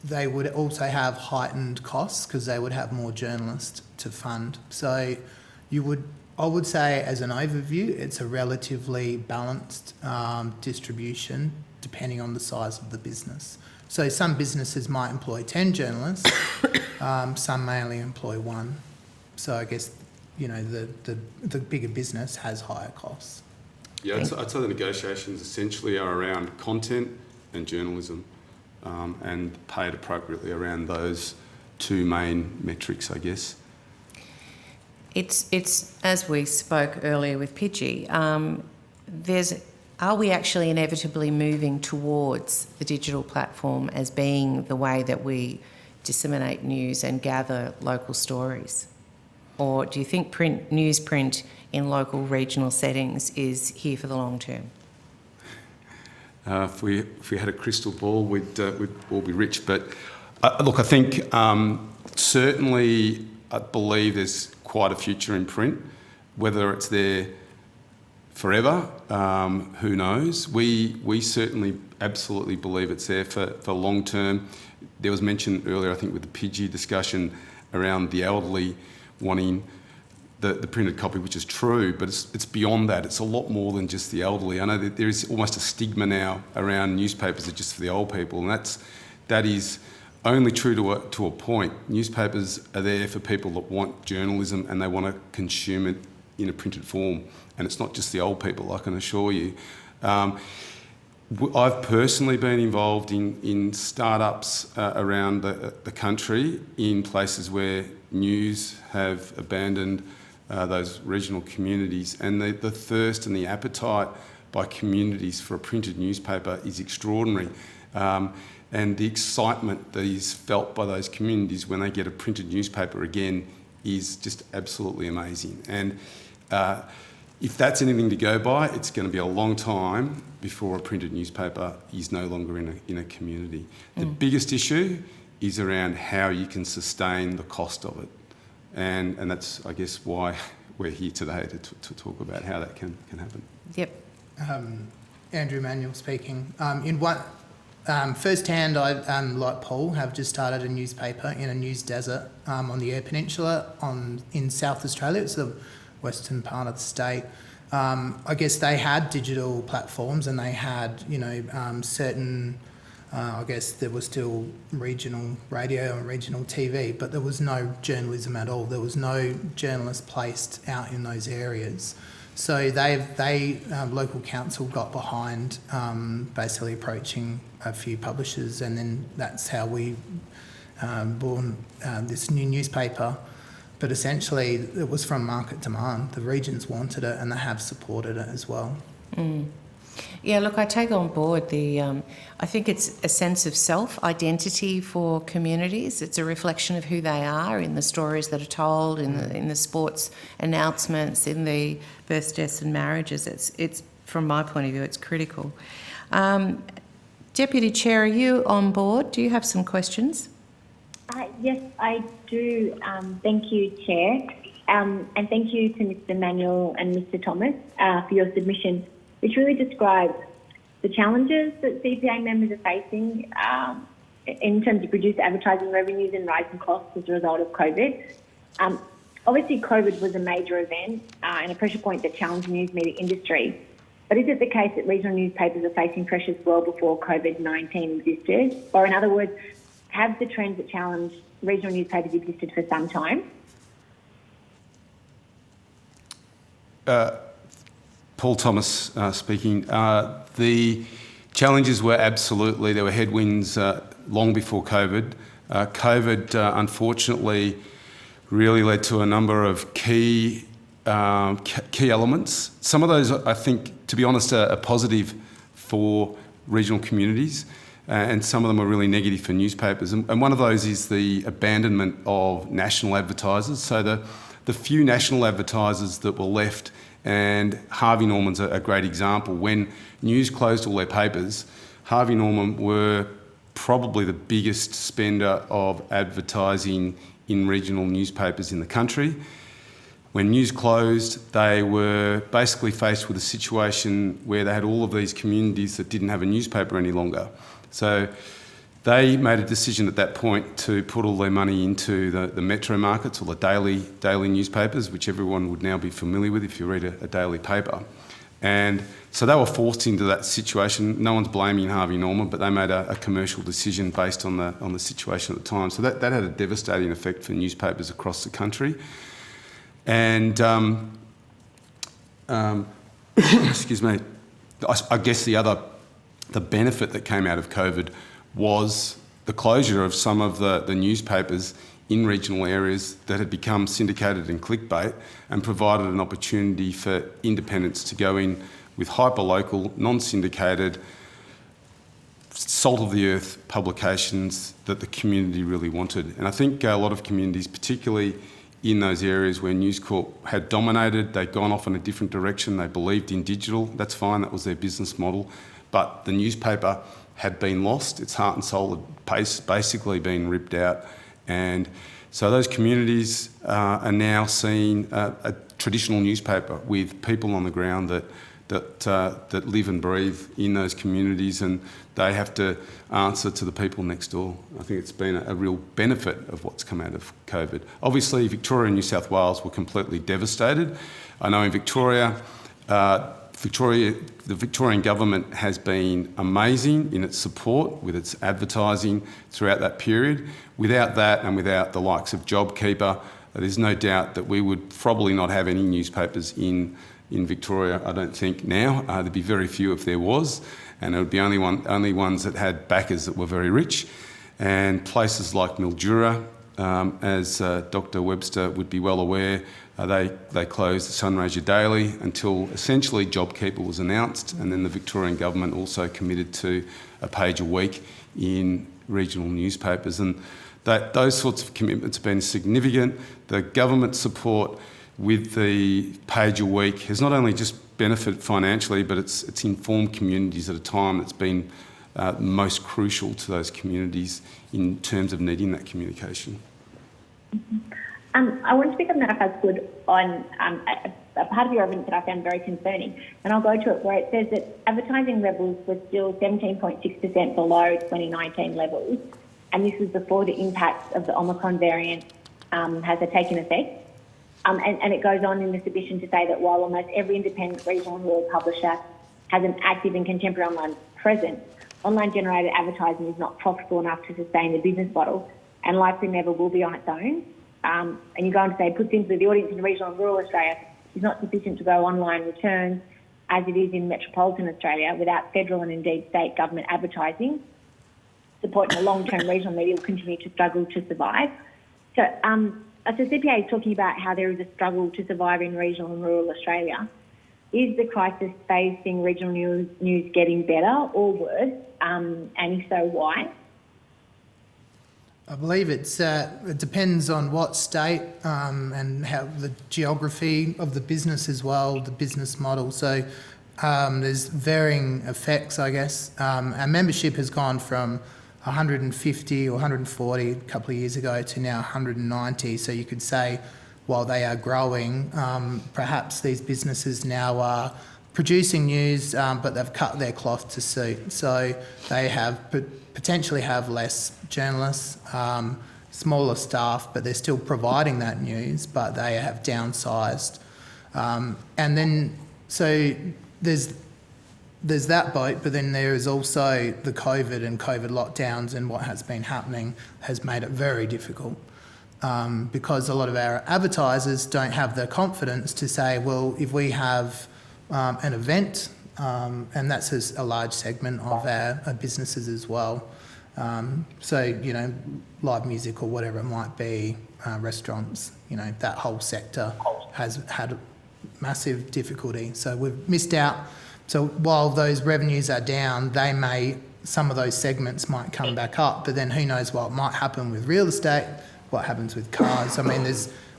They would also have heightened costs because they would have more journalists to fund. So I would say as an overview, it's a relatively balanced distribution depending on the size of the business. So some businesses might employ 10 journalists, some may only employ one. So I guess, you know, the bigger business has higher costs. Yeah, I'd say the negotiations essentially are around content and journalism, and paid appropriately around those two main metrics, I guess. It's as we spoke earlier with Pidgey, are we actually inevitably moving towards the digital platform as being the way that we disseminate news and gather local stories? Or do you think newsprint in local regional settings is here for the long term? If we had a crystal ball, we'd all be rich. But look, I think certainly I believe there's quite a future in print. Whether it's there forever, who knows? We certainly absolutely believe it's there for long term. There was mention earlier, I think, with the Pidgey discussion around the elderly wanting the printed copy, which is true, but it's beyond that. It's a lot more than just the elderly. I know that there is almost a stigma now around newspapers are just for the old people, and that is only true to a point. Newspapers are there for people that want journalism and they want to consume it in a printed form, and it's not just the old people, I can assure you. I've personally been involved in startups around the country in places where news have abandoned those regional communities, and the thirst and the appetite by communities for a printed newspaper is extraordinary. And the excitement that is felt by those communities when they get a printed newspaper again is just absolutely amazing. And if that's anything to go by, it's going to be a long time before a printed newspaper is no longer in a community. The biggest issue is around how you can sustain the cost of it. And that's, I guess, why we're here today to talk about how that can happen. Yep. Andrew Manuel speaking. Firsthand, I, like Paul, have just started a newspaper in a news desert on the Eyre Peninsula in South Australia. It's the western part of the state. I guess they had digital platforms and they had, certain, I guess there was still regional radio and regional TV, but there was no journalism at all. There was no journalists placed out in those areas. So local council got behind basically approaching a few publishers, and then that's how we born this new newspaper. But essentially it was from market demand. The regions wanted it and they have supported it as well. Yeah, look, I take on board I think it's a sense of self-identity for communities. It's a reflection of who they are in the stories that are told, in the sports announcements, in the births, deaths and marriages. It's from my point of view, it's critical. Deputy Chair, are you on board? Do you have some questions? Yes, I do. Thank you, Chair. And thank you to Mr. Manuel and Mr. Thomas for your submission, which really describes the challenges that CPA members are facing in terms of reduced advertising revenues and rising costs as a result of COVID. Obviously, COVID was a major event and a pressure point that challenged the news media industry. But is it the case that regional newspapers are facing pressures well before COVID-19 existed? Or in other words, have the trends that challenge regional newspapers existed for some time? Paul Thomas speaking. The challenges were absolutely, there were headwinds long before COVID. COVID, unfortunately, really led to a number of key elements. Some of those, I think, to be honest, are positive for regional communities, and some of them are really negative for newspapers. And one of those is the abandonment of national advertisers. So the few national advertisers that were left, and Harvey Norman's a great example. When News closed all their papers, Harvey Norman were probably the biggest spender of advertising in regional newspapers in the country. When News closed, they were basically faced with a situation where they had all of these communities that didn't have a newspaper any longer. So they made a decision at that point to put all their money into the metro markets, or the daily newspapers, which everyone would now be familiar with if you read a daily paper. And so they were forced into that situation. No one's blaming Harvey Norman, but they made a commercial decision based on the situation at the time. So that had a devastating effect for newspapers across the country. And excuse me, I guess the benefit that came out of COVID was the closure of some of the newspapers in regional areas that had become syndicated and clickbait, and provided an opportunity for independents to go in with hyper-local, non-syndicated, salt-of-the-earth publications that the community really wanted. And I think a lot of communities, particularly in those areas where News Corp had dominated, they'd gone off in a different direction, they believed in digital, that's fine, that was their business model, but the newspaper had been lost, its heart and soul had basically been ripped out. And so those communities are now seeing a traditional newspaper with people on the ground that live and breathe in those communities, and they have to answer to the people next door. I think it's been a real benefit of what's come out of COVID. Obviously, Victoria and New South Wales were completely devastated. I know in Victoria, the Victorian government has been amazing in its support with its advertising throughout that period. Without that, and without the likes of JobKeeper, there's no doubt that we would probably not have any newspapers in Victoria, I don't think, now. There'd be very few if there was, and it would be only ones that had backers that were very rich. And places like Mildura, as Dr. Webster would be well aware, they closed the Sunraysia Daily until essentially JobKeeper was announced, and then the Victorian government also committed to a page a week in regional newspapers. And those sorts of commitments have been significant. The government support with the page a week has not only just benefited financially, but it's informed communities at a time that's been most crucial to those communities in terms of needing that communication. I want to pick up that, if I could, on a part of your evidence that I found very concerning, and I'll go to it, where it says that advertising levels were still 17.6% below 2019 levels, and this was before the impacts of the Omicron variant has taken effect. And it goes on in the submission to say that while almost every independent regional and rural publisher has an active and contemporary online presence, online generated advertising is not profitable enough to sustain the business model and likely never will be on its own. And you go on to say, put simply, the audience in regional and rural Australia is not sufficient to grow online returns as it is in metropolitan Australia without federal and indeed state government advertising. Supporting the long-term regional media will continue to struggle to survive. So CPA is talking about how there is a struggle to survive in regional and rural Australia. Is the crisis facing regional news getting better or worse? And if so, why? I believe it depends on what state and how the geography of the business as well, the business model. So there's varying effects, I guess. Our membership has gone from 150 or 140 a couple of years ago to now 190. So you could say, while they are growing, perhaps these businesses now are producing news, but they've cut their cloth to suit. So they have potentially have less journalists, smaller staff, but they're still providing that news, but they have downsized. And then, so there's that boat, but then there is also the COVID and COVID lockdowns, and what has been happening has made it very difficult. Because a lot of our advertisers don't have the confidence to say, well, if we have an event, and that's a large segment of our businesses as well. So, you know, live music or whatever it might be, restaurants, you know, that whole sector has had massive difficulty. So we've missed out. So while those revenues are down, some of those segments might come back up, but then who knows what might happen with real estate, what happens with cars. I mean,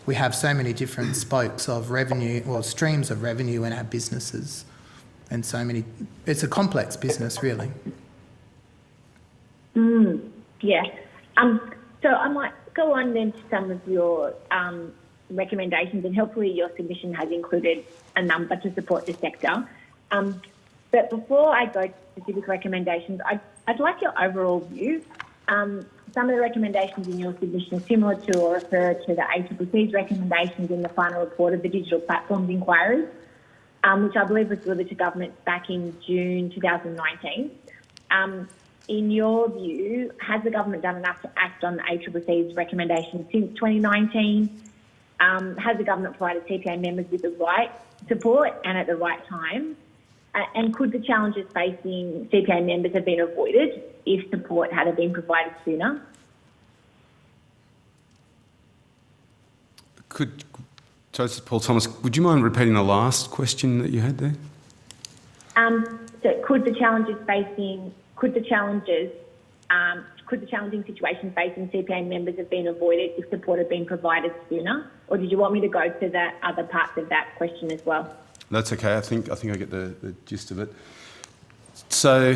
we have so many different spokes of revenue, or streams of revenue in our businesses, and it's a complex business, really. Yeah. So I might go on then to some of your recommendations, and hopefully your submission has included a number to support the sector. But before I go to specific recommendations, I'd like your overall view. Some of the recommendations in your submission are similar to or refer to the ACCC's recommendations in the final report of the Digital Platforms Inquiry, which I believe was delivered to government back in June 2019. In your view, has the government done enough to act on the ACCC's recommendations since 2019? Has the government provided CPA members with the right support and at the right time? And could the challenges facing CPA members have been avoided if support had been provided sooner? Joseph Paul Thomas, would you mind repeating the last question that you had there? So could the challenging situation facing CPA members have been avoided if support had been provided sooner? Or did you want me to go to the other parts of that question as well? That's okay. I think I get the gist of it. So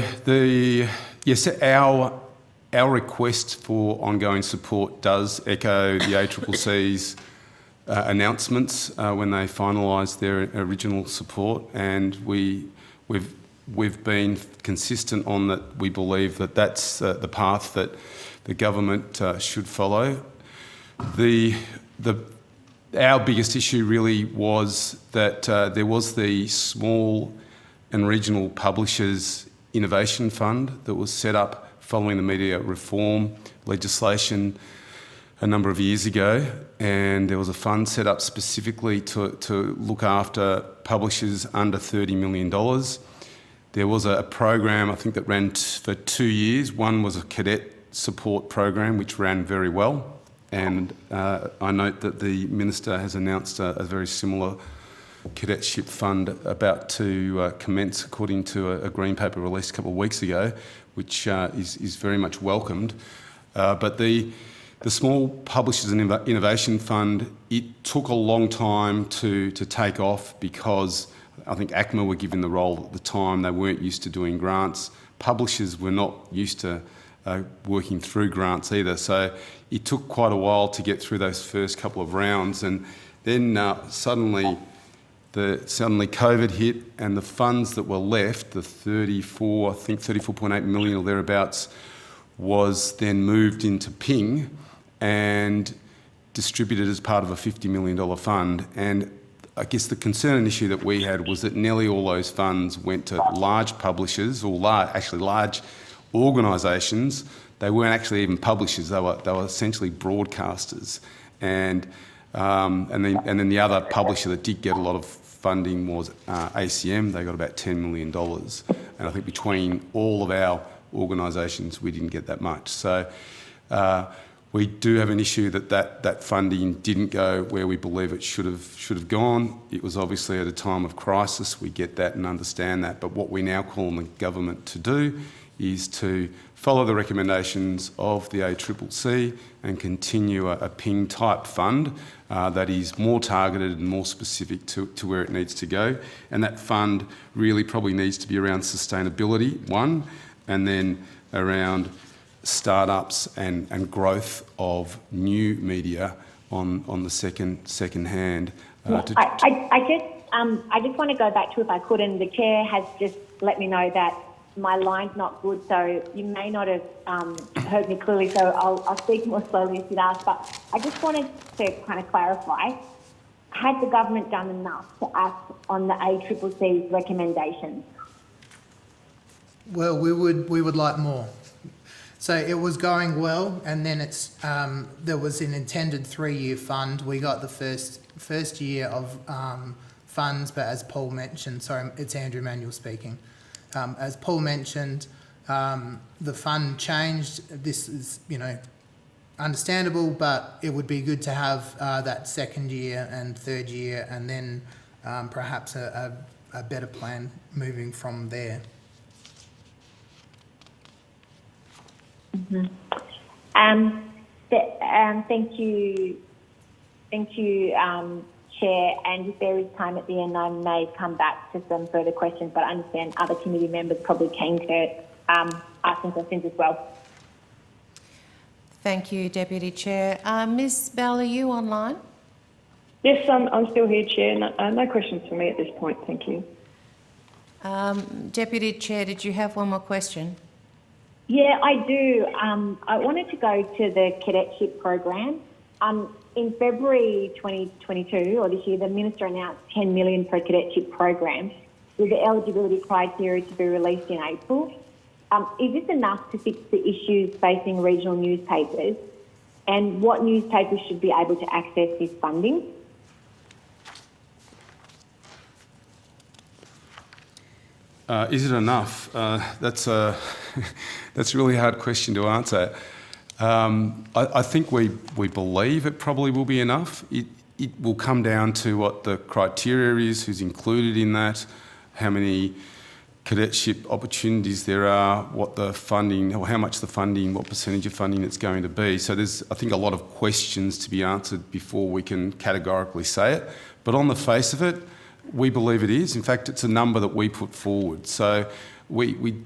our request for ongoing support does echo the ACCC's announcements when they finalised their original support, and we've been consistent on that. We believe that that's the path that the government should follow. Our biggest issue really was that there was the Small and Regional Publishers Innovation Fund that was set up following the media reform legislation a number of years ago, and there was a fund set up specifically to look after publishers under $30 million. There was a program, I think, that ran for 2 years. One was a cadet support program, which ran very well. And I note that the Minister has announced a very similar cadetship fund about to commence, according to a green paper released a couple of weeks ago, which is very much welcomed. But the Small Publishers and Innovation Fund, it took a long time to take off because I think ACMA were given the role at the time. They weren't used to doing grants. Publishers were not used to working through grants either. So it took quite a while to get through those first couple of rounds, and then suddenly COVID hit, and the funds that were left, the 34.8 million or thereabouts, was then moved into Ping, and distributed as part of a $50 million fund. And I guess the concern and issue that we had was that nearly all those funds went to large publishers or large organisations. They weren't actually even publishers; they were essentially broadcasters. And then the other publisher that did get a lot of funding was ACM. They got about $10 million, and I think between all of our organisations, we didn't get that much. So. We do have an issue that funding didn't go where we believe it should have gone. It was obviously at a time of crisis. We get that and understand that. But what we now call on the government to do is to follow the recommendations of the ACCC and continue a PING-type fund that is more targeted and more specific to where it needs to go. And that fund really probably needs to be around sustainability, one, and then around startups and growth of new media on the second hand. I just want to go back to, if I could, and the chair has just let me know that my line's not good, so you may not have heard me clearly, so I'll speak more slowly if you'd ask. But I just wanted to kind of clarify, had the government done enough to act on the ACCC's recommendations? Well, we would like more. So it was going well, and then there was an intended 3-year fund. We got the first year of funds, but as Paul mentioned, sorry, it's Andrew Manuel speaking. As Paul mentioned, the fund changed. This is, understandable, but it would be good to have that second year and third year, and then perhaps a better plan moving from there. Mm-hmm. Thank you, Chair. And if there is time at the end, I may come back to some further questions, but I understand other committee members probably keen to ask some questions as well. Thank you, Deputy Chair. Ms Bell, are you online? Yes, I'm still here, Chair. No questions for me at this point, thank you. Deputy Chair, did you have one more question? Yeah, I do. I wanted to go to the cadetship program. In February 2022, or this year, the Minister announced $10 million for a cadetship program with the eligibility criteria to be released in April. Is this enough to fix the issues facing regional newspapers? And what newspapers should be able to access this funding? Is it enough? That's a really hard question to answer. I think we believe it probably will be enough. It will come down to what the criteria is, who's included in that, how many cadetship opportunities there are, what the funding, or how much the funding, what percentage of funding it's going to be. So there's, I think, a lot of questions to be answered before we can categorically say it. But on the face of it, we believe it is. In fact, it's a number that we put forward. So we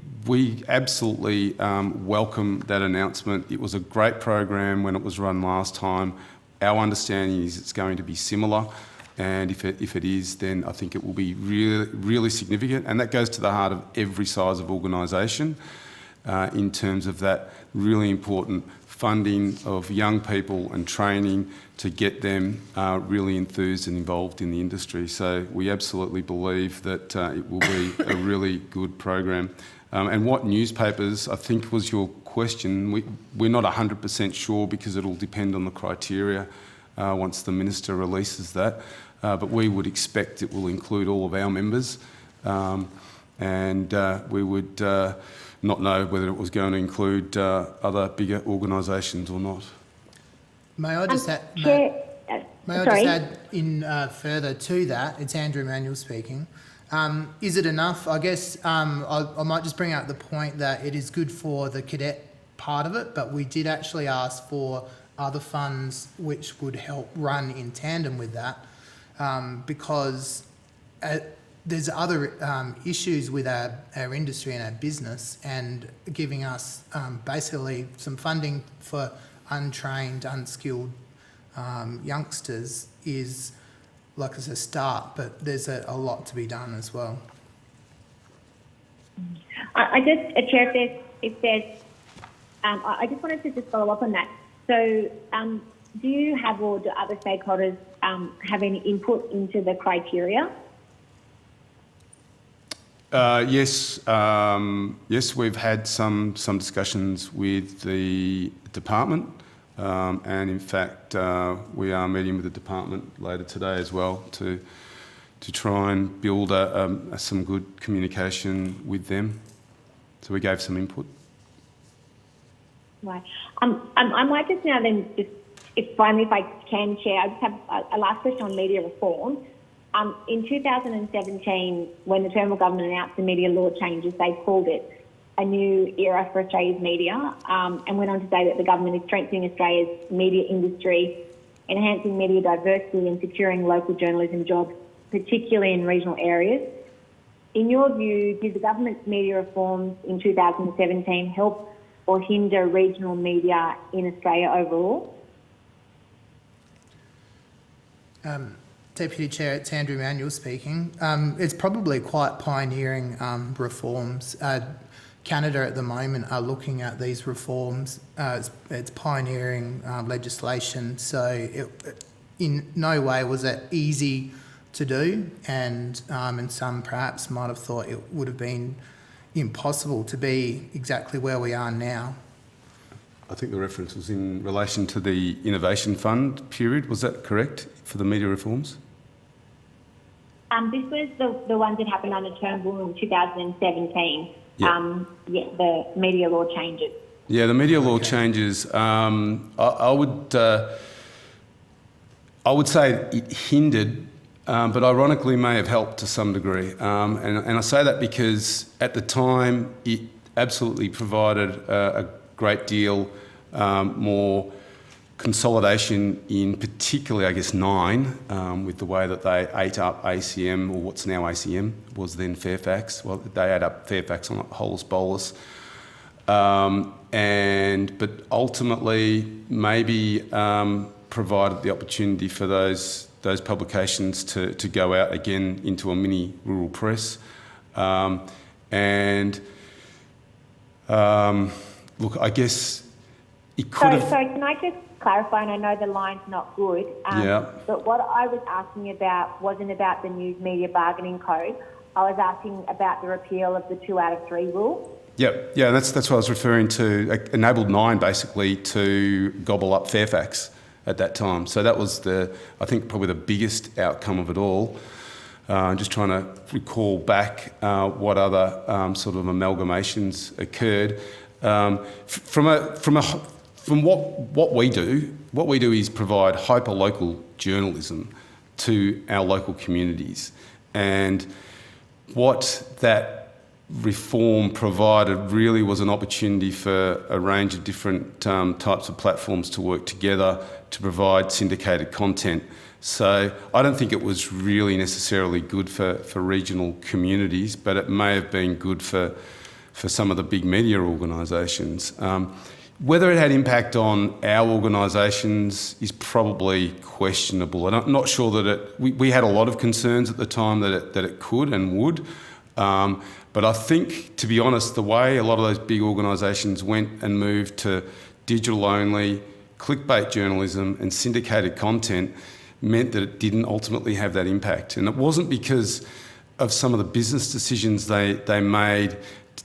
absolutely welcome that announcement. It was a great program when it was run last time. Our understanding is it's going to be similar, and if it is, then I think it will be really, really significant. And that goes to the heart of every size of organisation in terms of that really important funding of young people and training to get them really enthused and involved in the industry. So we absolutely believe that it will be a really good program. And what newspapers, I think was your question. We're not 100% sure because it'll depend on the criteria once the Minister releases that. But we would expect it will include all of our members. And we would not know whether it was going to include other bigger organisations or not. May I just add, in further to that? It's Andrew Manuel speaking. Is it enough? I guess I might just bring out the point that it is good for the cadet part of it, but we did actually ask for other funds which would help run in tandem with that, because there's other issues with our industry and our business, and giving us basically some funding for untrained, unskilled youngsters is, like, as a start, but there's a lot to be done as well. I just wanted to just follow up on that. So do you have or do other stakeholders have any input into the criteria? Yes, yes, we've had some discussions with the department, and in fact, we are meeting with the department later today as well to try and build some good communication with them. So we gave some input. Right. I might just now then just, if I can share, I just have a last question on media reform. In 2017, when the Turnbull government announced the media law changes, they called it a new era for Australia's media, and went on to say that the government is strengthening Australia's media industry, enhancing media diversity and securing local journalism jobs, particularly in regional areas. In your view, did the government's media reforms in 2017 help or hinder regional media in Australia overall? Deputy Chair, it's Andrew Manuel speaking. It's probably quite pioneering reforms. Canada at the moment are looking at these reforms. It's pioneering legislation, so in no way was it easy to do, and some perhaps might have thought it would have been impossible to be exactly where we are now. I think the reference was in relation to the Innovation Fund period. Was that correct for the media reforms? This was the ones that happened under Turnbull in 2017. Yeah. The media law changes. Yeah, the media law changes. I would say it hindered, but ironically may have helped to some degree. And I say that because at the time it absolutely provided a great deal more consolidation in particularly, I guess, Nine, with the way that they ate up ACM, or what's now ACM, was then Fairfax. Well, they ate up Fairfax on a holus bolus. But ultimately maybe provided the opportunity for those publications to go out again into a mini rural press. Look, I guess it could have... Sorry, can I just clarify, and I know the line's not good, but what I was asking about wasn't about the News Media Bargaining Code. I was asking about the repeal of the 2 out of 3 rule. Yeah, that's what I was referring to. It enabled Nine basically to gobble up Fairfax at that time. So that was I think probably the biggest outcome of it all. Just trying to recall back what other sort of amalgamations occurred. From what we do is provide hyper-local journalism to our local communities. And what that reform provided really was an opportunity for a range of different types of platforms to work together to provide syndicated content. So I don't think it was really necessarily good for regional communities, but it may have been good for some of the big media organisations. Whether it had impact on our organisations is probably questionable. And I'm not sure that we had a lot of concerns at the time that it could and would. But I think, to be honest, the way a lot of those big organisations went and moved to digital-only, clickbait journalism and syndicated content meant that it didn't ultimately have that impact. And it wasn't because of some of the business decisions they made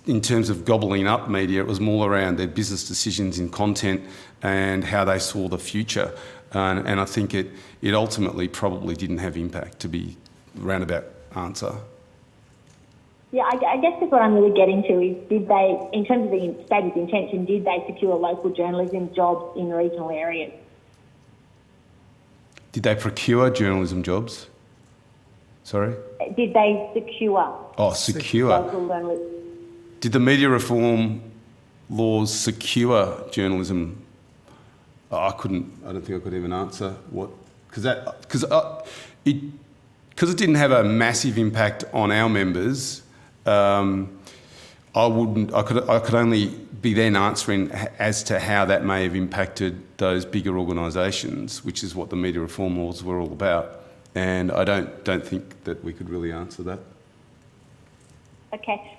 in terms of gobbling up media. It was more around their business decisions in content and how they saw the future. And I think it ultimately probably didn't have impact, to be roundabout answer. Yeah, I guess that's what I'm really getting to is, did they, in terms of the stated intention, did they secure local journalism jobs in regional areas? Did they procure journalism jobs? Sorry? Did they secure? Oh, secure. Local journalism? Did the media reform laws secure journalism? I don't think I could even answer what, because it didn't have a massive impact on our members. I could only be then answering as to how that may have impacted those bigger organisations, which is what the media reform laws were all about. And I don't think that we could really answer that. Okay.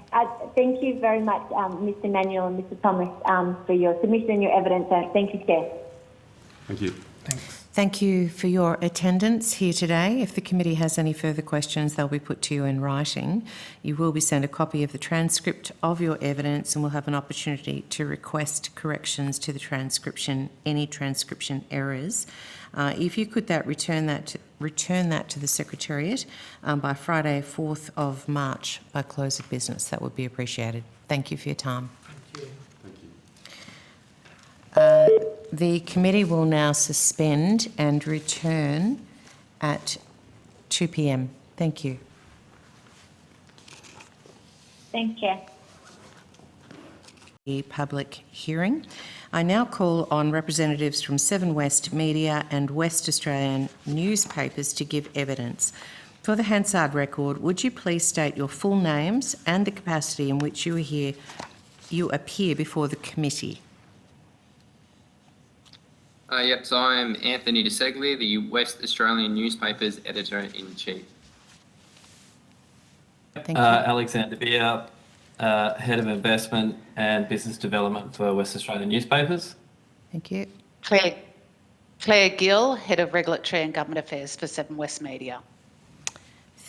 Thank you very much, Mr. Manuel and Mr. Thomas, for your submission and your evidence. Thank you, Chair. Thank you. Thanks. Thank you for your attendance here today. If the committee has any further questions, they'll be put to you in writing. You will be sent a copy of the transcript of your evidence and will have an opportunity to request corrections to the transcription, any transcription errors. If you could return that to the Secretariat by Friday, 4th of March by close of business, that would be appreciated. Thank you for your time. The committee will now suspend and return at 2 p.m. Thank you. Thanks, Chair. The public hearing. I now call on representatives from Seven West Media and West Australian newspapers to give evidence. For the Hansard record, would you please state your full names and the capacity in which you appear before the committee? So I'm Anthony DeSegli, the West Australian Newspapers Editor-in-Chief. Thank you. Alexander Beer, Head of Investment and Business Development for West Australian Newspapers. Thank you. Claire Gill, Head of Regulatory and Government Affairs for Seven West Media.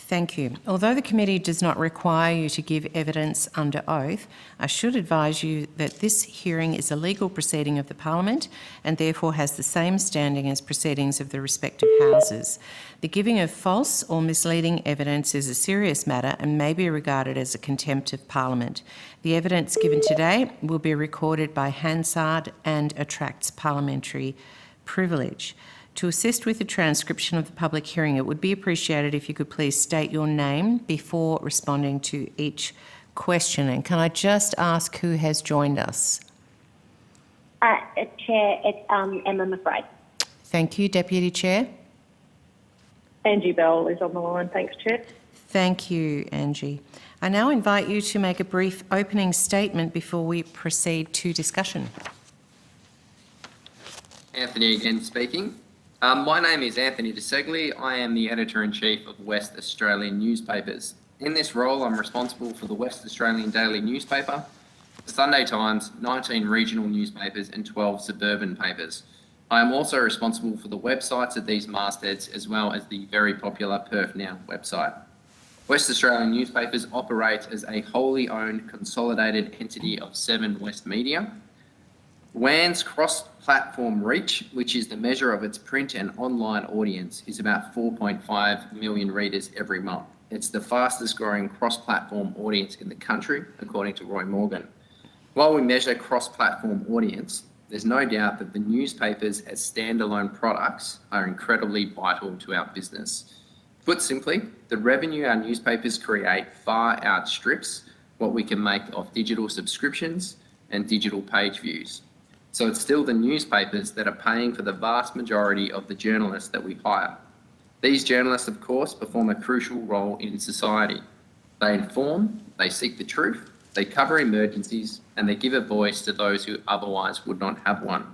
Thank you. Although the committee does not require you to give evidence under oath, I should advise you that this hearing is a legal proceeding of the Parliament and therefore has the same standing as proceedings of the respective houses. The giving of false or misleading evidence is a serious matter and may be regarded as a contempt of Parliament. The evidence given today will be recorded by Hansard and attracts parliamentary privilege. To assist with the transcription of the public hearing, it would be appreciated if you could please state your name before responding to each question. And can I just ask who has joined us? Chair, it's Emma McBride. Thank you, Deputy Chair. Angie Bell is on the line. Thanks, Chair. Thank you, Angie. I now invite you to make a brief opening statement before we proceed to discussion. Anthony again speaking. My name is Anthony DeSegli. I am the Editor-in-Chief of West Australian Newspapers. In this role, I'm responsible for the West Australian Daily Newspaper, the Sunday Times, 19 regional newspapers and 12 suburban papers. I am also responsible for the websites of these mastheads as well as the very popular Perth Now website. West Australian Newspapers operate as a wholly owned consolidated entity of Seven West Media. WAN's cross-platform reach, which is the measure of its print and online audience, is about 4.5 million readers every month. It's the fastest growing cross-platform audience in the country, according to Roy Morgan. While we measure cross-platform audience, there's no doubt that the newspapers as standalone products are incredibly vital to our business. Put simply, the revenue our newspapers create far outstrips what we can make off digital subscriptions and digital page views. So it's still the newspapers that are paying for the vast majority of the journalists that we hire. These journalists, of course, perform a crucial role in society. They inform, they seek the truth, they cover emergencies, and they give a voice to those who otherwise would not have one.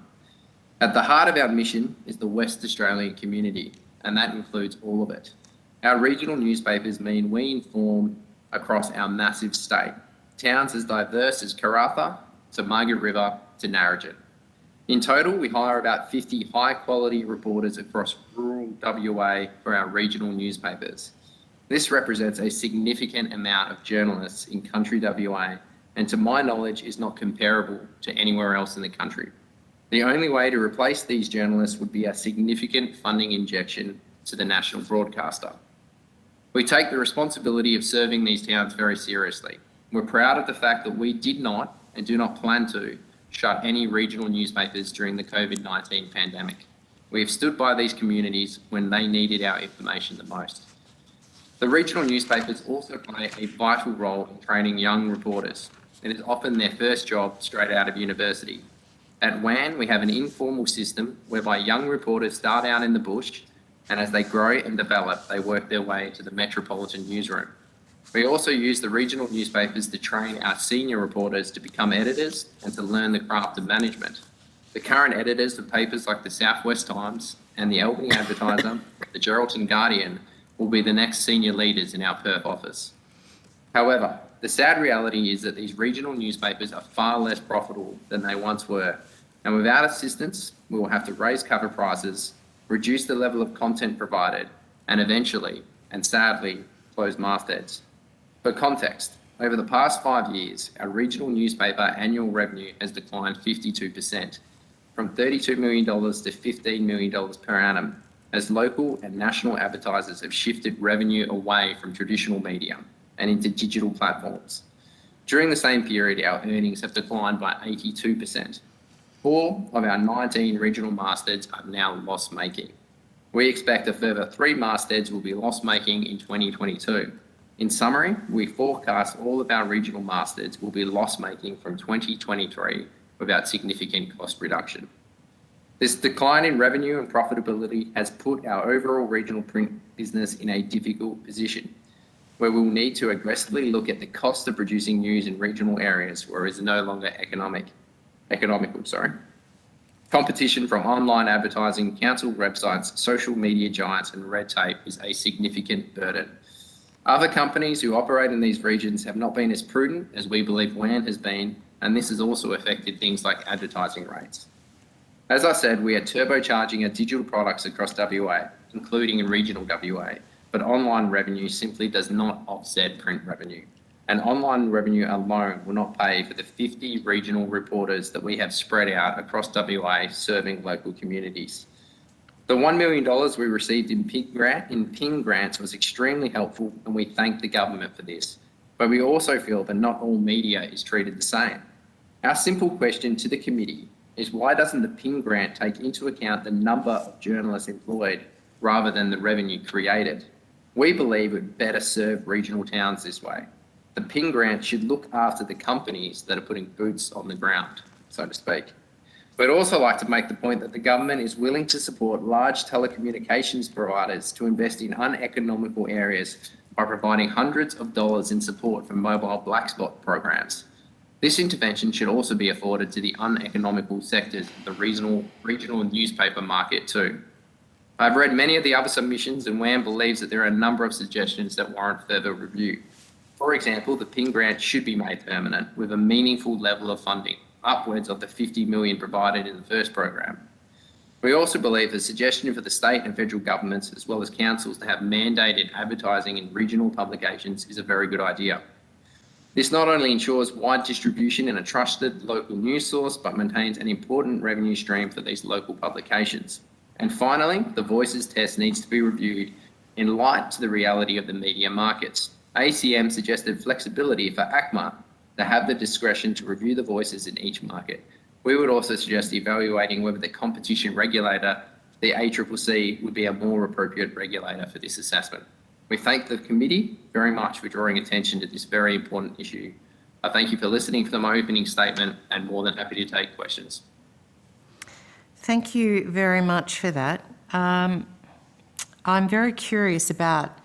At the heart of our mission is the West Australian community, and that includes all of it. Our regional newspapers mean we inform across our massive state. Towns as diverse as Karratha to Margaret River to Narrogin. In total, we hire about 50 high-quality reporters across rural WA for our regional newspapers. This represents a significant amount of journalists in country WA, and to my knowledge is not comparable to anywhere else in the country. The only way to replace these journalists would be a significant funding injection to the national broadcaster. We take the responsibility of serving these towns very seriously. We're proud of the fact that we did not and do not plan to shut any regional newspapers during the COVID-19 pandemic. We have stood by these communities when they needed our information the most. The regional newspapers also play a vital role in training young reporters. It is often their first job straight out of university. At WAN, we have an informal system whereby young reporters start out in the bush, and as they grow and develop, they work their way into the metropolitan newsroom. We also use the regional newspapers to train our senior reporters to become editors and to learn the craft of management. The current editors of papers like the South West Times and the Albany Advertiser, the Geraldton Guardian, will be the next senior leaders in our Perth office. However, the sad reality is that these regional newspapers are far less profitable than they once were, And without assistance, we will have to raise cover prices, reduce the level of content provided, and eventually, and sadly, close mastheads. For context, over the past 5 years, our regional newspaper annual revenue has declined 52%, from $32 million to $15 million per annum, as local and national advertisers have shifted revenue away from traditional media and into digital platforms. During the same period, our earnings have declined by 82%. 4 of our 19 regional mastheads are now loss-making. We expect a further 3 mastheads will be loss-making in 2022. In summary, we forecast all of our regional mastheads will be loss-making from 2023 without significant cost reduction. This decline in revenue and profitability has put our overall regional print business in a difficult position, where we'll need to aggressively look at the cost of producing news in regional areas where it is no longer economical. Competition from online advertising, council websites, social media giants, and red tape is a significant burden. Other companies who operate in these regions have not been as prudent as we believe WAN has been, and this has also affected things like advertising rates. As I said, we are turbocharging our digital products across WA, including in regional WA, but online revenue simply does not offset print revenue. And online revenue alone will not pay for the 50 regional reporters that we have spread out across WA serving local communities. The $1 million we received in PING grants was extremely helpful, and we thank the government for this. But we also feel that not all media is treated the same. Our simple question to the committee is, why doesn't the PING grant take into account the number of journalists employed rather than the revenue created? We believe it would better serve regional towns this way. The PING grant should look after the companies that are putting boots on the ground, so to speak. We'd also like to make the point that the government is willing to support large telecommunications providers to invest in uneconomical areas by providing hundreds of dollars in support for mobile black spot programs. This intervention should also be afforded to the uneconomical sectors of the regional newspaper market too. I've read many of the other submissions, and WAN believes that there are a number of suggestions that warrant further review. For example, the PING grant should be made permanent with a meaningful level of funding, upwards of the $50 million provided in the first program. We also believe the suggestion for the state and federal governments, as well as councils, to have mandated advertising in regional publications is a very good idea. This not only ensures wide distribution in a trusted local news source, but maintains an important revenue stream for these local publications. And finally, the Voices test needs to be reviewed in light to the reality of the media markets. ACM suggested flexibility for ACMA to have the discretion to review the voices in each market. We would also suggest evaluating whether the competition regulator, the ACCC, would be a more appropriate regulator for this assessment. We thank the committee very much for drawing attention to this very important issue. I thank you for listening to my opening statement, and more than happy to take questions. Thank you very much for that. I'm very curious about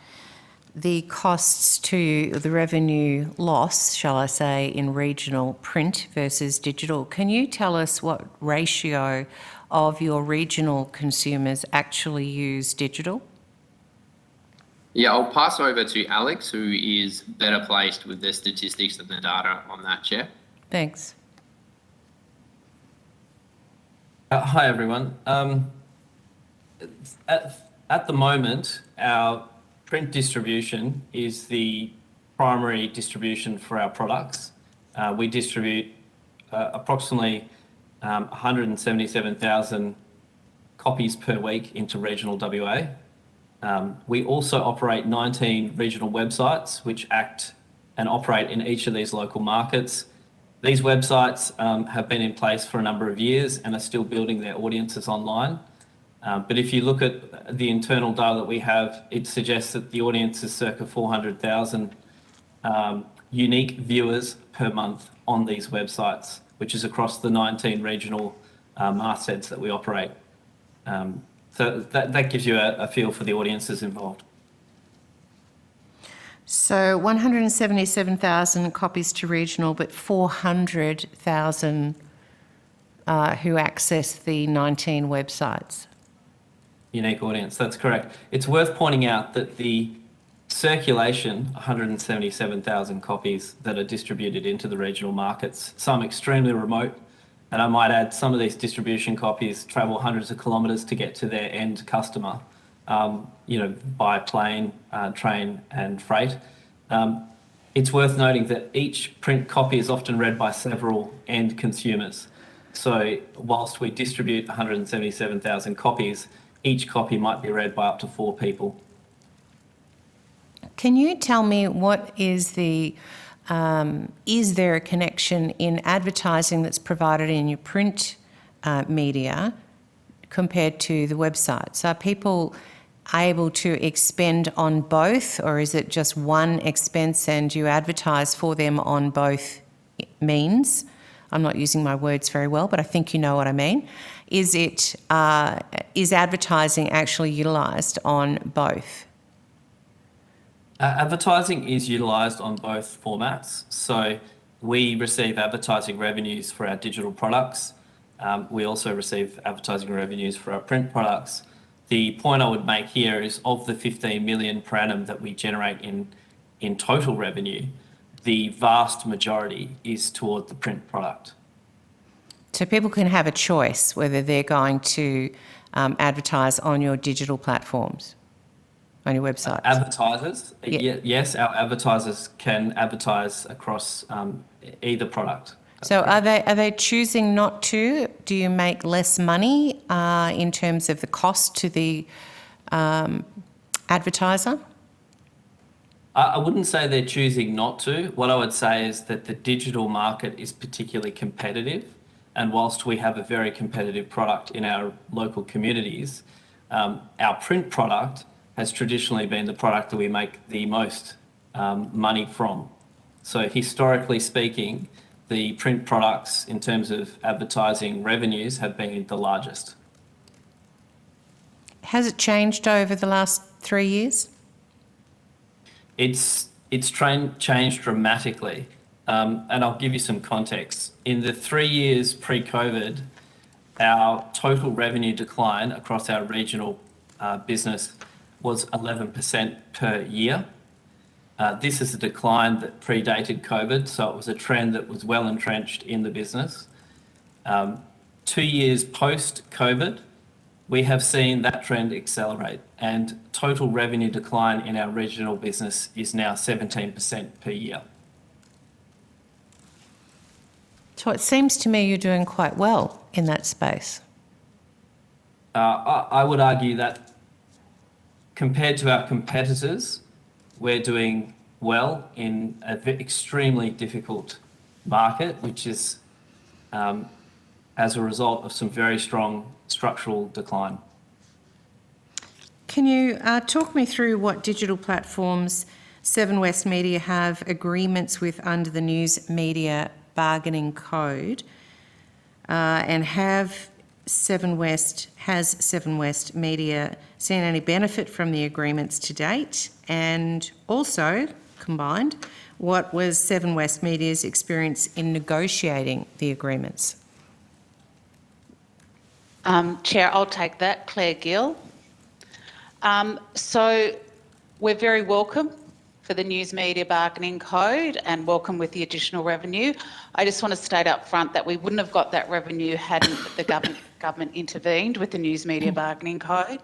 the costs to the revenue loss, shall I say, in regional print versus digital. Can you tell us what ratio of your regional consumers actually use digital? Yeah, I'll pass over to Alex, who is better placed with the statistics and the data on that, Chair. Thanks. Hi, everyone. At the moment, our print distribution is the primary distribution for our products. We distribute approximately 177,000 copies per week into regional WA. We also operate 19 regional websites which act and operate in each of these local markets. These websites have been in place for a number of years and are still building their audiences online. But if you look at the internal data that we have, it suggests that the audience is circa 400,000 unique viewers per month on these websites, which is across the 19 regional mastheads that we operate. So that gives you a feel for the audiences involved. So 177,000 copies to regional, but 400,000 who access the 19 websites. Unique audience, that's correct. It's worth pointing out that the circulation, 177,000 copies that are distributed into the regional markets, some extremely remote, And I might add, some of these distribution copies travel hundreds of kilometres to get to their end customer, by plane, train and freight. It's worth noting that each print copy is often read by several end consumers. So whilst we distribute 177,000 copies, each copy might be read by up to 4 people. Can you tell me what is is there a connection in advertising that's provided in your print media compared to the website? So are people able to expend on both, or is it just one expense and you advertise for them on both means? I'm not using my words very well, but I think you know what I mean. Is advertising actually utilised on both? Advertising is utilised on both formats. So we receive advertising revenues for our digital products. We also receive advertising revenues for our print products. The point I would make here is, of the 15 million per annum that we generate in total revenue, the vast majority is toward the print product. So people can have a choice whether they're going to advertise on your digital platforms, on your website. Advertisers, Yeah. yes, our advertisers can advertise across either product. So are they choosing not to? Do you make less money in terms of the cost to the advertiser? I wouldn't say they're choosing not to. What I would say is that the digital market is particularly competitive. And whilst we have a very competitive product in our local communities, our print product has traditionally been the product that we make the most money from. So historically speaking, the print products in terms of advertising revenues have been the largest. Has it changed over the last 3 years? It's changed dramatically. And I'll give you some context. In the 3 years pre-COVID, our total revenue decline across our regional business was 11% per year. This is a decline that predated COVID, so it was a trend that was well entrenched in the business. 2 years post-COVID, we have seen that trend accelerate, and total revenue decline in our regional business is now 17% per year. So it seems to me you're doing quite well in that space. I would argue that compared to our competitors, we're doing well in an extremely difficult market, which is as a result of some very strong structural decline. Can you talk me through what digital platforms Seven West Media have agreements with under the News Media Bargaining Code, and has Seven West Media seen any benefit from the agreements to date? And also, combined, what was Seven West Media's experience in negotiating the agreements? Chair, I'll take that. Claire Gill. So we're very welcome for the News Media Bargaining Code and welcome with the additional revenue. I just want to state up front that we wouldn't have got that revenue hadn't the government intervened with the News Media Bargaining Code.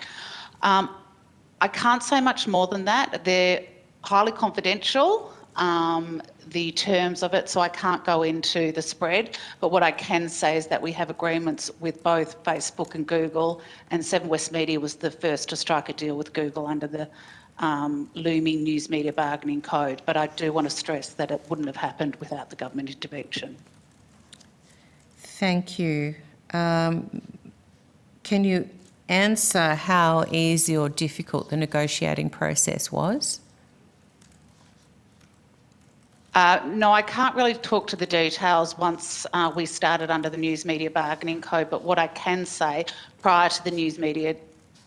I can't say much more than that. They're highly confidential, the terms of it, so I can't go into the spread. But what I can say is that we have agreements with both Facebook and Google, and Seven West Media was the first to strike a deal with Google under the looming News Media Bargaining Code. But I do want to stress that it wouldn't have happened without the government intervention. Thank you. Can you answer how easy or difficult the negotiating process was? No, I can't really talk to the details once we started under the News Media Bargaining Code, but what I can say, prior to the News Media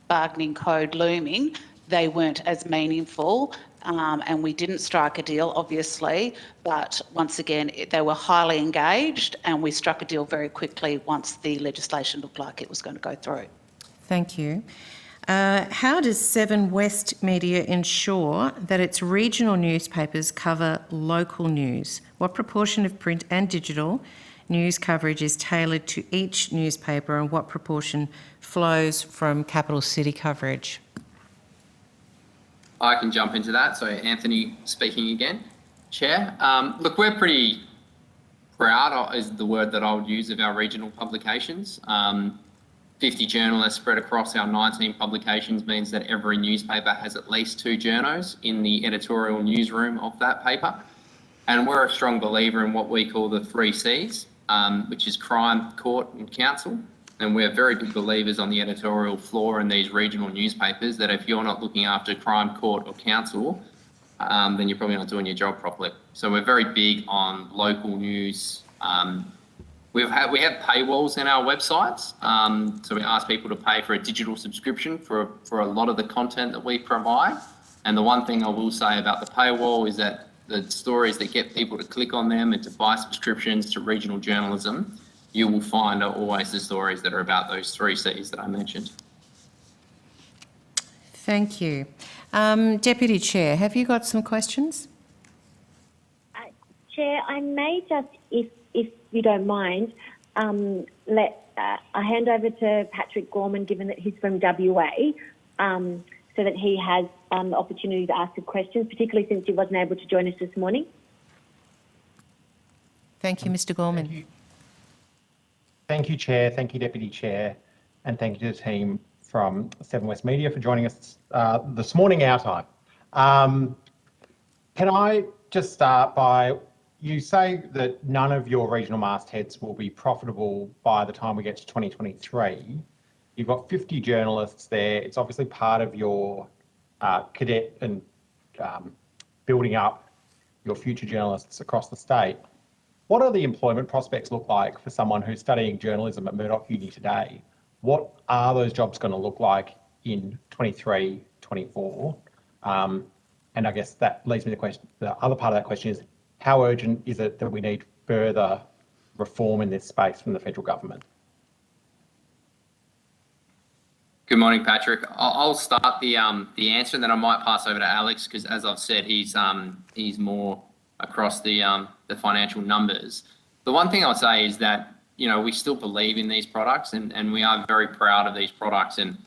Bargaining Code looming, they weren't as meaningful, and we didn't strike a deal, obviously, but once again, they were highly engaged, and we struck a deal very quickly once the legislation looked like it was going to go through. Thank you. How does Seven West Media ensure that its regional newspapers cover local news? What proportion of print and digital news coverage is tailored to each newspaper and what proportion flows from capital city coverage? I can jump into that. So Anthony speaking again, Chair. Look, we're pretty proud is the word that I would use of our regional publications. 50 journalists spread across our 19 publications means that every newspaper has at least 2 journos in the editorial newsroom of that paper. And we're a strong believer in what we call the 3 Cs, which is crime, court and council. And we're very big believers on the editorial floor in these regional newspapers that if you're not looking after crime, court or council, then you're probably not doing your job properly. So we're very big on local news. We have paywalls in our websites. So we ask people to pay for a digital subscription for a lot of the content that we provide. And the one thing I will say about the paywall is that the stories that get people to click on them and to buy subscriptions to regional journalism, you will find are always the stories that are about those 3 Cs that I mentioned. Thank you. Deputy Chair, have you got some questions? Chair, I may just, if you don't mind, I hand over to Patrick Gorman, given that he's from WA, so that he has the opportunity to ask a question, particularly since he wasn't able to join us this morning. Thank you, Mr. Gorman. Thank you, Chair. Thank you, Deputy Chair. And thank you to the team from 7 West Media for joining us this morning, our time. Can I just start by, you say that none of your regional mastheads will be profitable by the time we get to 2023. You've got 50 journalists there. It's obviously part of your cadet and building up your future journalists across the state. What are the employment prospects look like for someone who's studying journalism at Murdoch Uni today? What are those jobs going to look like in 23, 24? And I guess that leads me to the question. The other part of that question is, how urgent is it that we need further reform in this space from the federal government? Good morning, Patrick. I'll start the answer, and then I might pass over to Alex because, as I've said, he's more across the financial numbers. The one thing I'll say is that we still believe in these products, and we are very proud of these products. And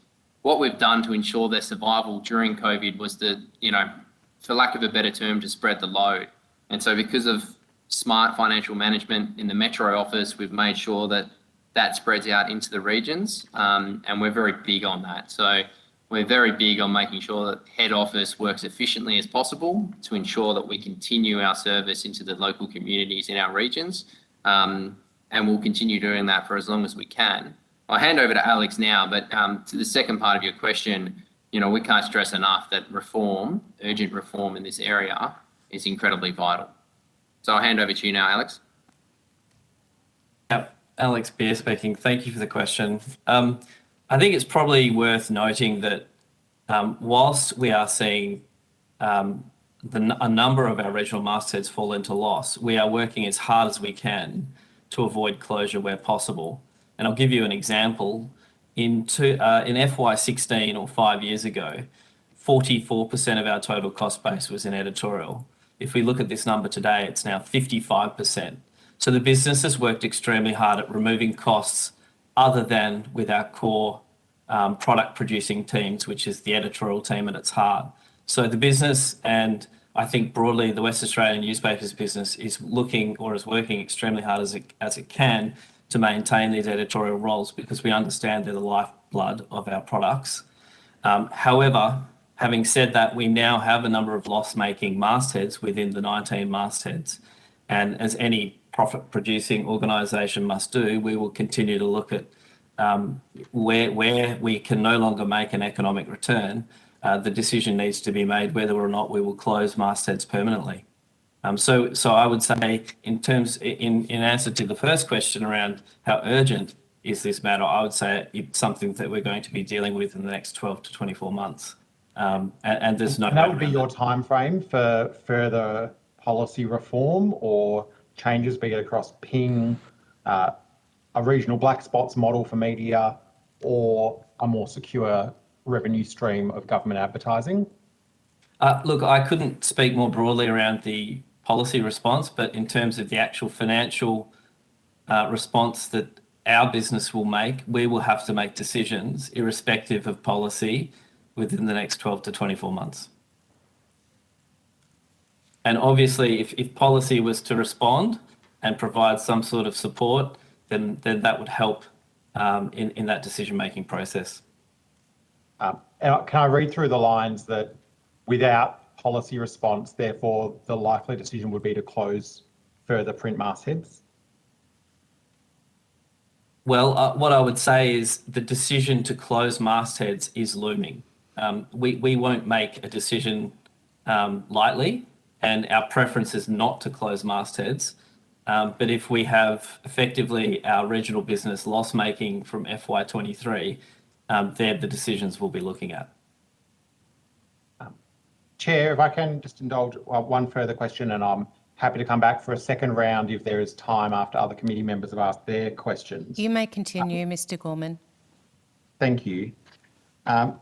what we've done to ensure their survival during COVID was to, for lack of a better term, to spread the load. And so, because of smart financial management in the Metro office, we've made sure that that spreads out into the regions, and we're very big on that. So we're very big on making sure that head office works efficiently as possible to ensure that we continue our service into the local communities in our regions, and we'll continue doing that for as long as we can. I'll hand over to Alex now, but to the second part of your question, we can't stress enough that urgent reform in this area is incredibly vital. So I'll hand over to you now, Alex. Yep. Alex Beer speaking. Thank you for the question. I think it's probably worth noting that whilst we are seeing a number of our regional mastheads fall into loss, we are working as hard as we can to avoid closure where possible. And I'll give you an example. In FY16, or 5 years ago, 44% of our total cost base was in editorial. If we look at this number today, it's now 55%. So the business has worked extremely hard at removing costs other than with our core product producing teams, which is the editorial team at its heart. So the business, and I think broadly the West Australian newspapers business, is looking or is working extremely hard as it can to maintain these editorial roles, because we understand they're the lifeblood of our products. However, having said that, we now have a number of loss-making mastheads within the 19 mastheads. And as any profit-producing organisation must do, we will continue to look at where we can no longer make an economic return. The decision needs to be made whether or not we will close mastheads permanently. So I would say, in answer to the first question around how urgent is this matter, I would say it's something that we're going to be dealing with in the next 12 to 24 months. And there's no. And that would be your time frame for further policy reform or changes, be it across Ping, a regional black spots model for media, or a more secure revenue stream of government advertising? Look, I couldn't speak more broadly around the policy response, but in terms of the actual financial response that our business will make, we will have to make decisions irrespective of policy within the next 12 to 24 months. And obviously, if policy was to respond and provide some sort of support, then that would help in that decision-making process. Can I read through the lines that without policy response, therefore the likely decision would be to close further print mastheads? Well, what I would say is the decision to close mastheads is looming. We won't make a decision lightly, and our preference is not to close mastheads. But if we have effectively our regional business loss-making from FY23, they're the decisions we'll be looking at. Chair, if I can just indulge one further question, and I'm happy to come back for a second round if there is time after other committee members have asked their questions. You may continue, Mr. Gorman. Thank you. I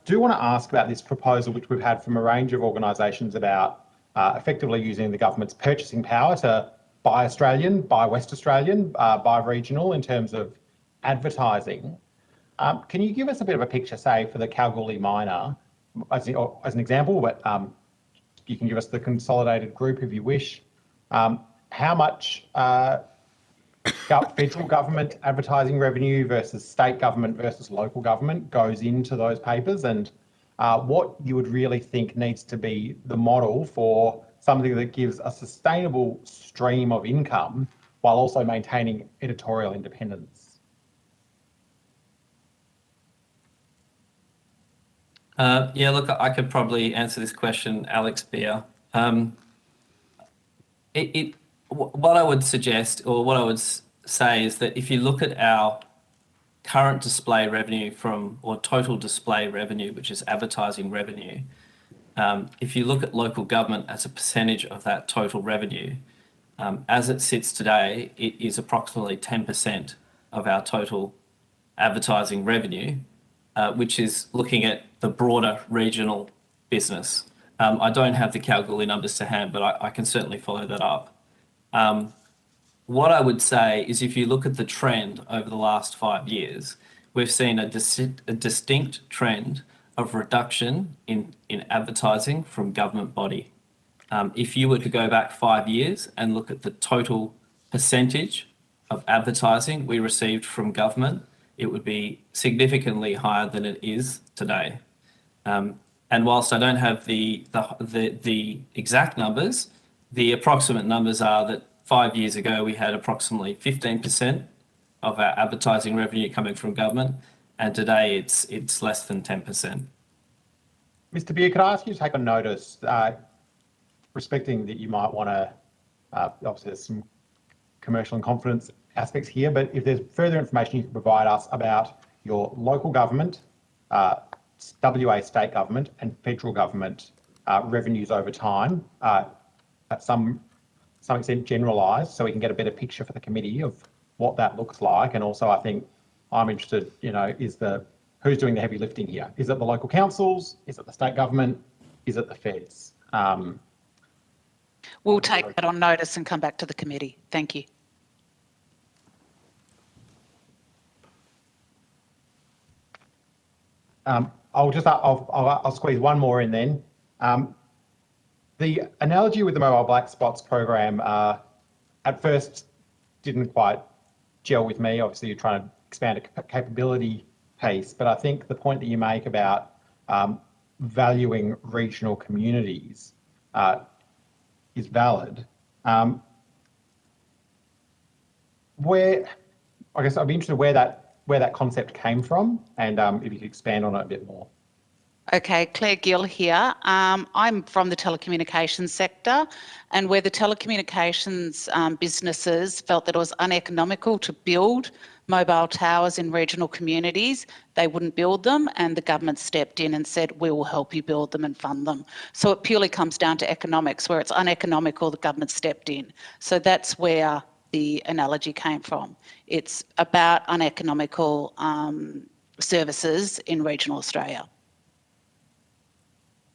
do want to ask about this proposal, which we've had from a range of organisations about effectively using the government's purchasing power to buy Australian, buy West Australian, buy regional in terms of advertising. Can you give us a bit of a picture, say, for the Kalgoorlie Miner, as an example, but you can give us the consolidated group if you wish. How much federal government advertising revenue versus state government versus local government goes into those papers, and what you would really think needs to be the model for something that gives a sustainable stream of income while also maintaining editorial independence? Yeah, look, I could probably answer this question, Alex Beer. What I would suggest, or what I would say, is that if you look at our current display revenue or total display revenue, which is advertising revenue, if you look at local government as a percentage of that total revenue, as it sits today, it is approximately 10% of our total advertising revenue, which is looking at the broader regional business. I don't have the Kalgoorlie numbers to hand, but I can certainly follow that up. What I would say is if you look at the trend over the last 5 years, we've seen a distinct trend of reduction in advertising from government body. If you were to go back 5 years and look at the total percentage of advertising we received from government, it would be significantly higher than it is today. And whilst I don't have the exact numbers, the approximate numbers are that 5 years ago we had approximately 15% of our advertising revenue coming from government, and today it's less than 10%. Mr. Beer, could I ask you to take on notice, respecting that you might want to, obviously there's some commercial and confidence aspects here, but if there's further information you can provide us about your local government, WA state government and federal government revenues over time, at some extent generalised, so we can get a better picture for the committee of what that looks like. And also, I think I'm interested, is who's doing the heavy lifting here? Is it the local councils? Is it the state government? Is it the feds? We'll take that on notice and come back to the committee. Thank you. I'll squeeze one more in then. The analogy with the Mobile Black Spots program at first didn't quite gel with me. Obviously, you're trying to expand a capability pace, but I think the point that you make about valuing regional communities is valid. I guess I'd be interested where that concept came from, and if you could expand on it a bit more. Okay, Claire Gill here. I'm from the telecommunications sector, and where the telecommunications businesses felt that it was uneconomical to build mobile towers in regional communities, they wouldn't build them, and the government stepped in and said, we will help you build them and fund them. So it purely comes down to economics. Where it's uneconomical, the government stepped in. So that's where the analogy came from. It's about uneconomical services in regional Australia.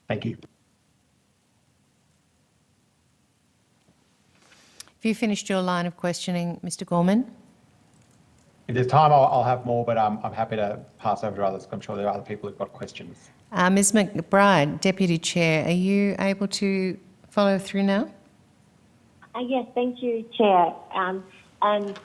Thank you. Have you finished your line of questioning, Mr Gorman? If there's time, I'll have more, but I'm happy to pass over to others. I'm sure there are other people who've got questions. Ms McBride, Deputy Chair, are you able to follow through now? Yes, thank you, Chair. And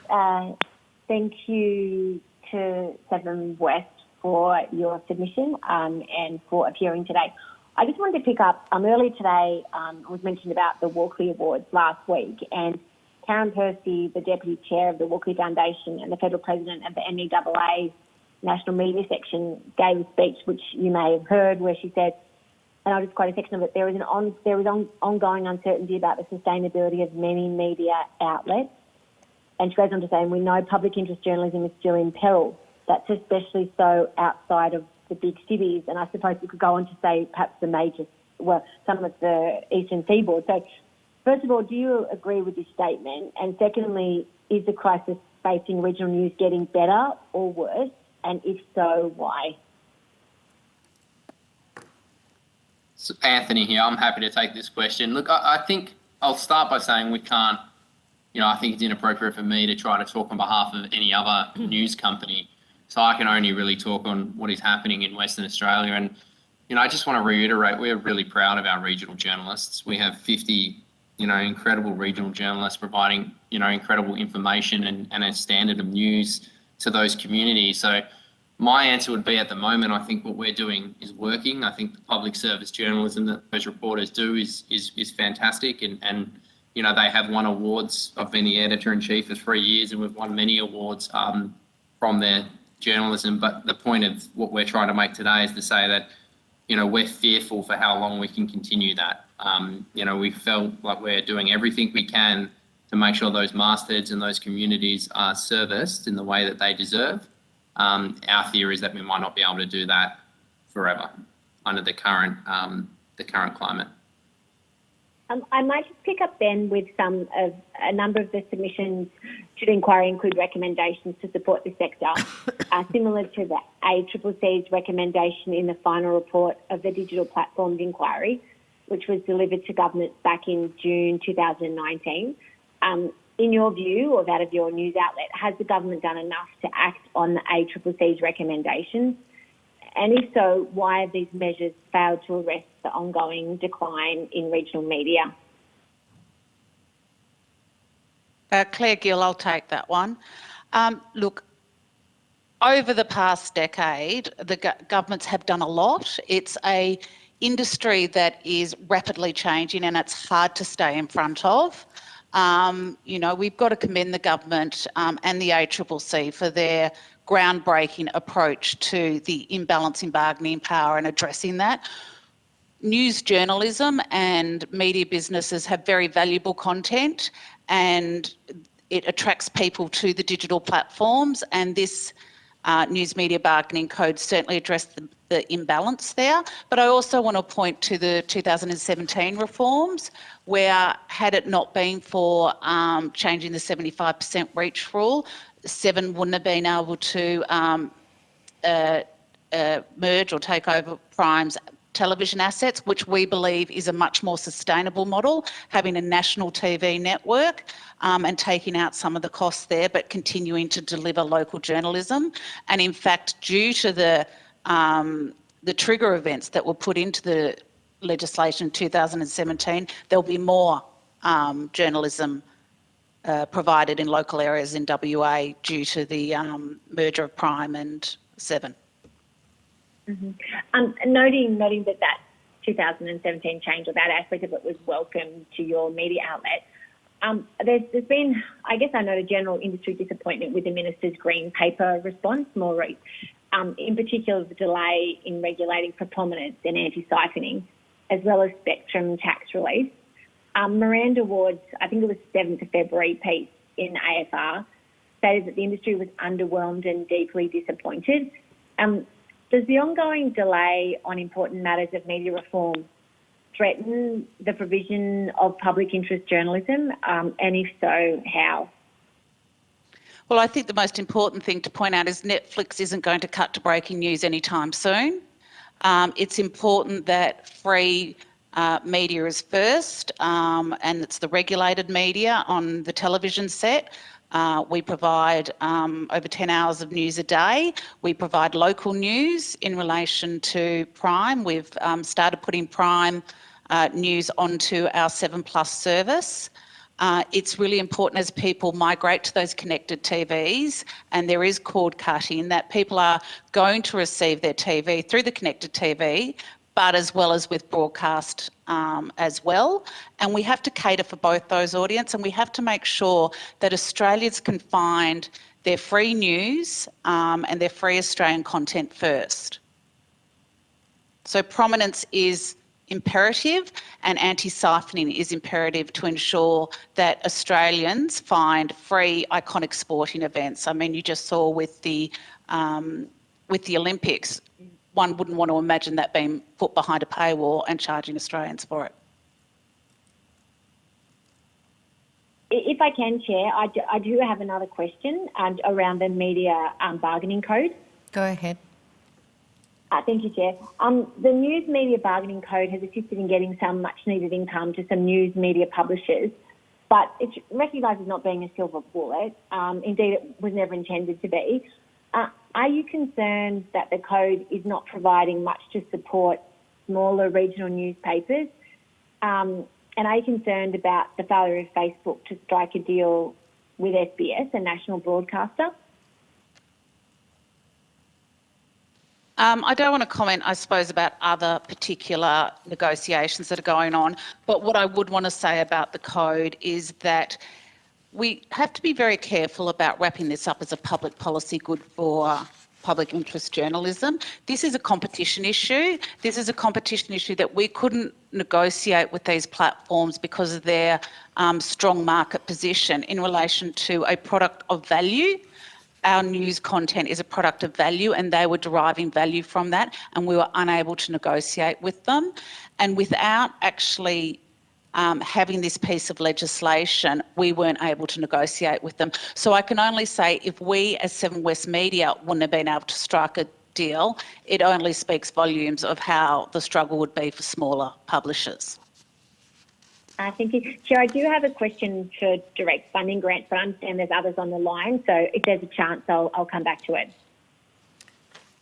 thank you to Seven West for your submission and for appearing today. I just wanted to pick up, earlier today was mentioned about the Walkley Awards last week, and Karen Percy, the Deputy Chair of the Walkley Foundation and the Federal President of the MEAA National Media Section, gave a speech which you may have heard, where she said, and I'll just quote a section of it, there is ongoing uncertainty about the sustainability of many media outlets. And she goes on to say, we know public interest journalism is still in peril. That's especially so outside of the big cities. And I suppose we could go on to say perhaps some of the eastern seaboard. So first of all, do you agree with this statement? And secondly, is the crisis facing regional news getting better or worse? And if so, why? So Anthony here. I'm happy to take this question. Look, I think I'll start by saying we can't, I think it's inappropriate for me to try to talk on behalf of any other news company. So I can only really talk on what is happening in Western Australia. And, I just want to reiterate, we're really proud of our regional journalists. We have 50, incredible regional journalists providing, incredible information and a standard of news to those communities. So my answer would be, at the moment, I think what we're doing is working. I think the public service journalism that those reporters do is fantastic. And they have won awards. I've been the editor-in-chief for 3 years, and we've won many awards from their journalism. But the point of what we're trying to make today is to say that, we're fearful for how long we can continue that. We felt like we're doing everything we can to make sure those mastheads and those communities are serviced in the way that they deserve. Our theory is that we might not be able to do that forever under the current climate. I might just pick up then with a number of the submissions to the inquiry include recommendations to support the sector, similar to the ACCC's recommendation in the final report of the Digital Platforms Inquiry, which was delivered to government back in June 2019. In your view, or that of your news outlet, has the government done enough to act on the ACCC's recommendations? And if so, why have these measures failed to arrest the ongoing decline in regional media? Claire Gill, I'll take that one. Look, over the past decade, the governments have done a lot. It's a industry that is rapidly changing and it's hard to stay in front of. We've got to commend the government and the ACCC for their groundbreaking approach to the imbalance in bargaining power and addressing that. News journalism and media businesses have very valuable content, and it attracts people to the digital platforms, and this News Media Bargaining Code certainly addressed the imbalance there. But I also want to point to the 2017 reforms, where had it not been for changing the 75% reach rule, Seven wouldn't have been able to merge or take over Prime's television assets, which we believe is a much more sustainable model, having a national TV network and taking out some of the costs there, but continuing to deliver local journalism. And in fact, due to the trigger events that were put into the legislation in 2017, there'll be more journalism provided in local areas in WA due to the merger of Prime and Seven. Mm-hmm. Noting that 2017 change, or that aspect of it, was welcome to your media outlet, there's been, I guess I note, a general industry disappointment with the Minister's Green Paper response, in particular the delay in regulating for prominence and anti-siphoning, as well as spectrum tax relief. Miranda Ward's, I think it was 7th of February piece in AFR, stated that the industry was underwhelmed and deeply disappointed. Does the ongoing delay on important matters of media reform threaten the provision of public interest journalism? And if so, how? Well, I think the most important thing to point out is Netflix isn't going to cut to breaking news anytime soon. It's important that free media is first, and it's the regulated media on the television set. We provide over 10 hours of news a day. We provide local news in relation to Prime. We've started putting Prime news onto our 7+ service. It's really important as people migrate to those connected TVs, and there is cord cutting, that people are going to receive their TV through the connected TV, but as well as with broadcast as well. And we have to cater for both those audience, and we have to make sure that Australians can find their free news and their free Australian content first. So prominence is imperative, and anti-siphoning is imperative to ensure that Australians find free iconic sporting events. I mean, you just saw with the Olympics, one wouldn't want to imagine that being put behind a paywall and charging Australians for it. If I can, Chair, I do have another question around the media bargaining code. Go ahead. Thank you, Chair. The News Media Bargaining Code has assisted in getting some much-needed income to some news media publishers, but it's recognised as not being a silver bullet. Indeed, it was never intended to be. Are you concerned that the code is not providing much to support smaller regional newspapers? And are you concerned about the failure of Facebook to strike a deal with SBS, a national broadcaster? I don't want to comment, I suppose, about other particular negotiations that are going on, but what I would want to say about the code is that we have to be very careful about wrapping this up as a public policy good for public interest journalism. This is a competition issue. This is a competition issue that we couldn't negotiate with these platforms because of their strong market position in relation to a product of value. Our news content is a product of value, and they were deriving value from that, and we were unable to negotiate with them. And without actually having this piece of legislation, we weren't able to negotiate with them. So I can only say, if we as Seven West Media wouldn't have been able to strike a deal, it only speaks volumes of how the struggle would be for smaller publishers. Thank you. Chair, I do have a question for direct funding grants, but I understand there's others on the line, so if there's a chance, I'll come back to it.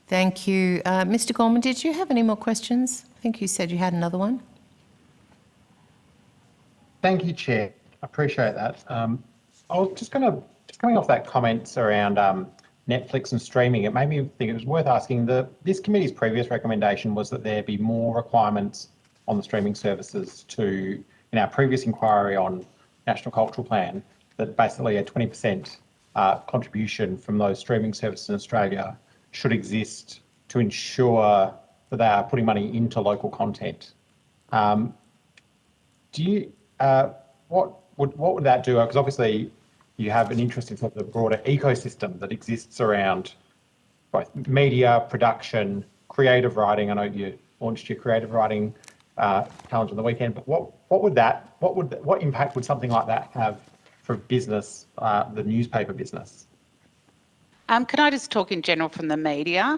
Thank you. Mr. Gorman, did you have any more questions? I think you said you had another one. Thank you, Chair. I appreciate that. I was just coming off that comments around Netflix and streaming. It made me think it was worth asking. This committee's previous recommendation was that there be more requirements on the streaming services in our previous inquiry on National Cultural Plan, that basically a 20% contribution from those streaming services in Australia should exist to ensure that they are putting money into local content. What would that do? Because obviously you have an interest in sort of the broader ecosystem that exists around both media, production, creative writing. I know you launched your creative writing challenge on the weekend, but what impact would something like that have for business, the newspaper business? Can I just talk in general from the media?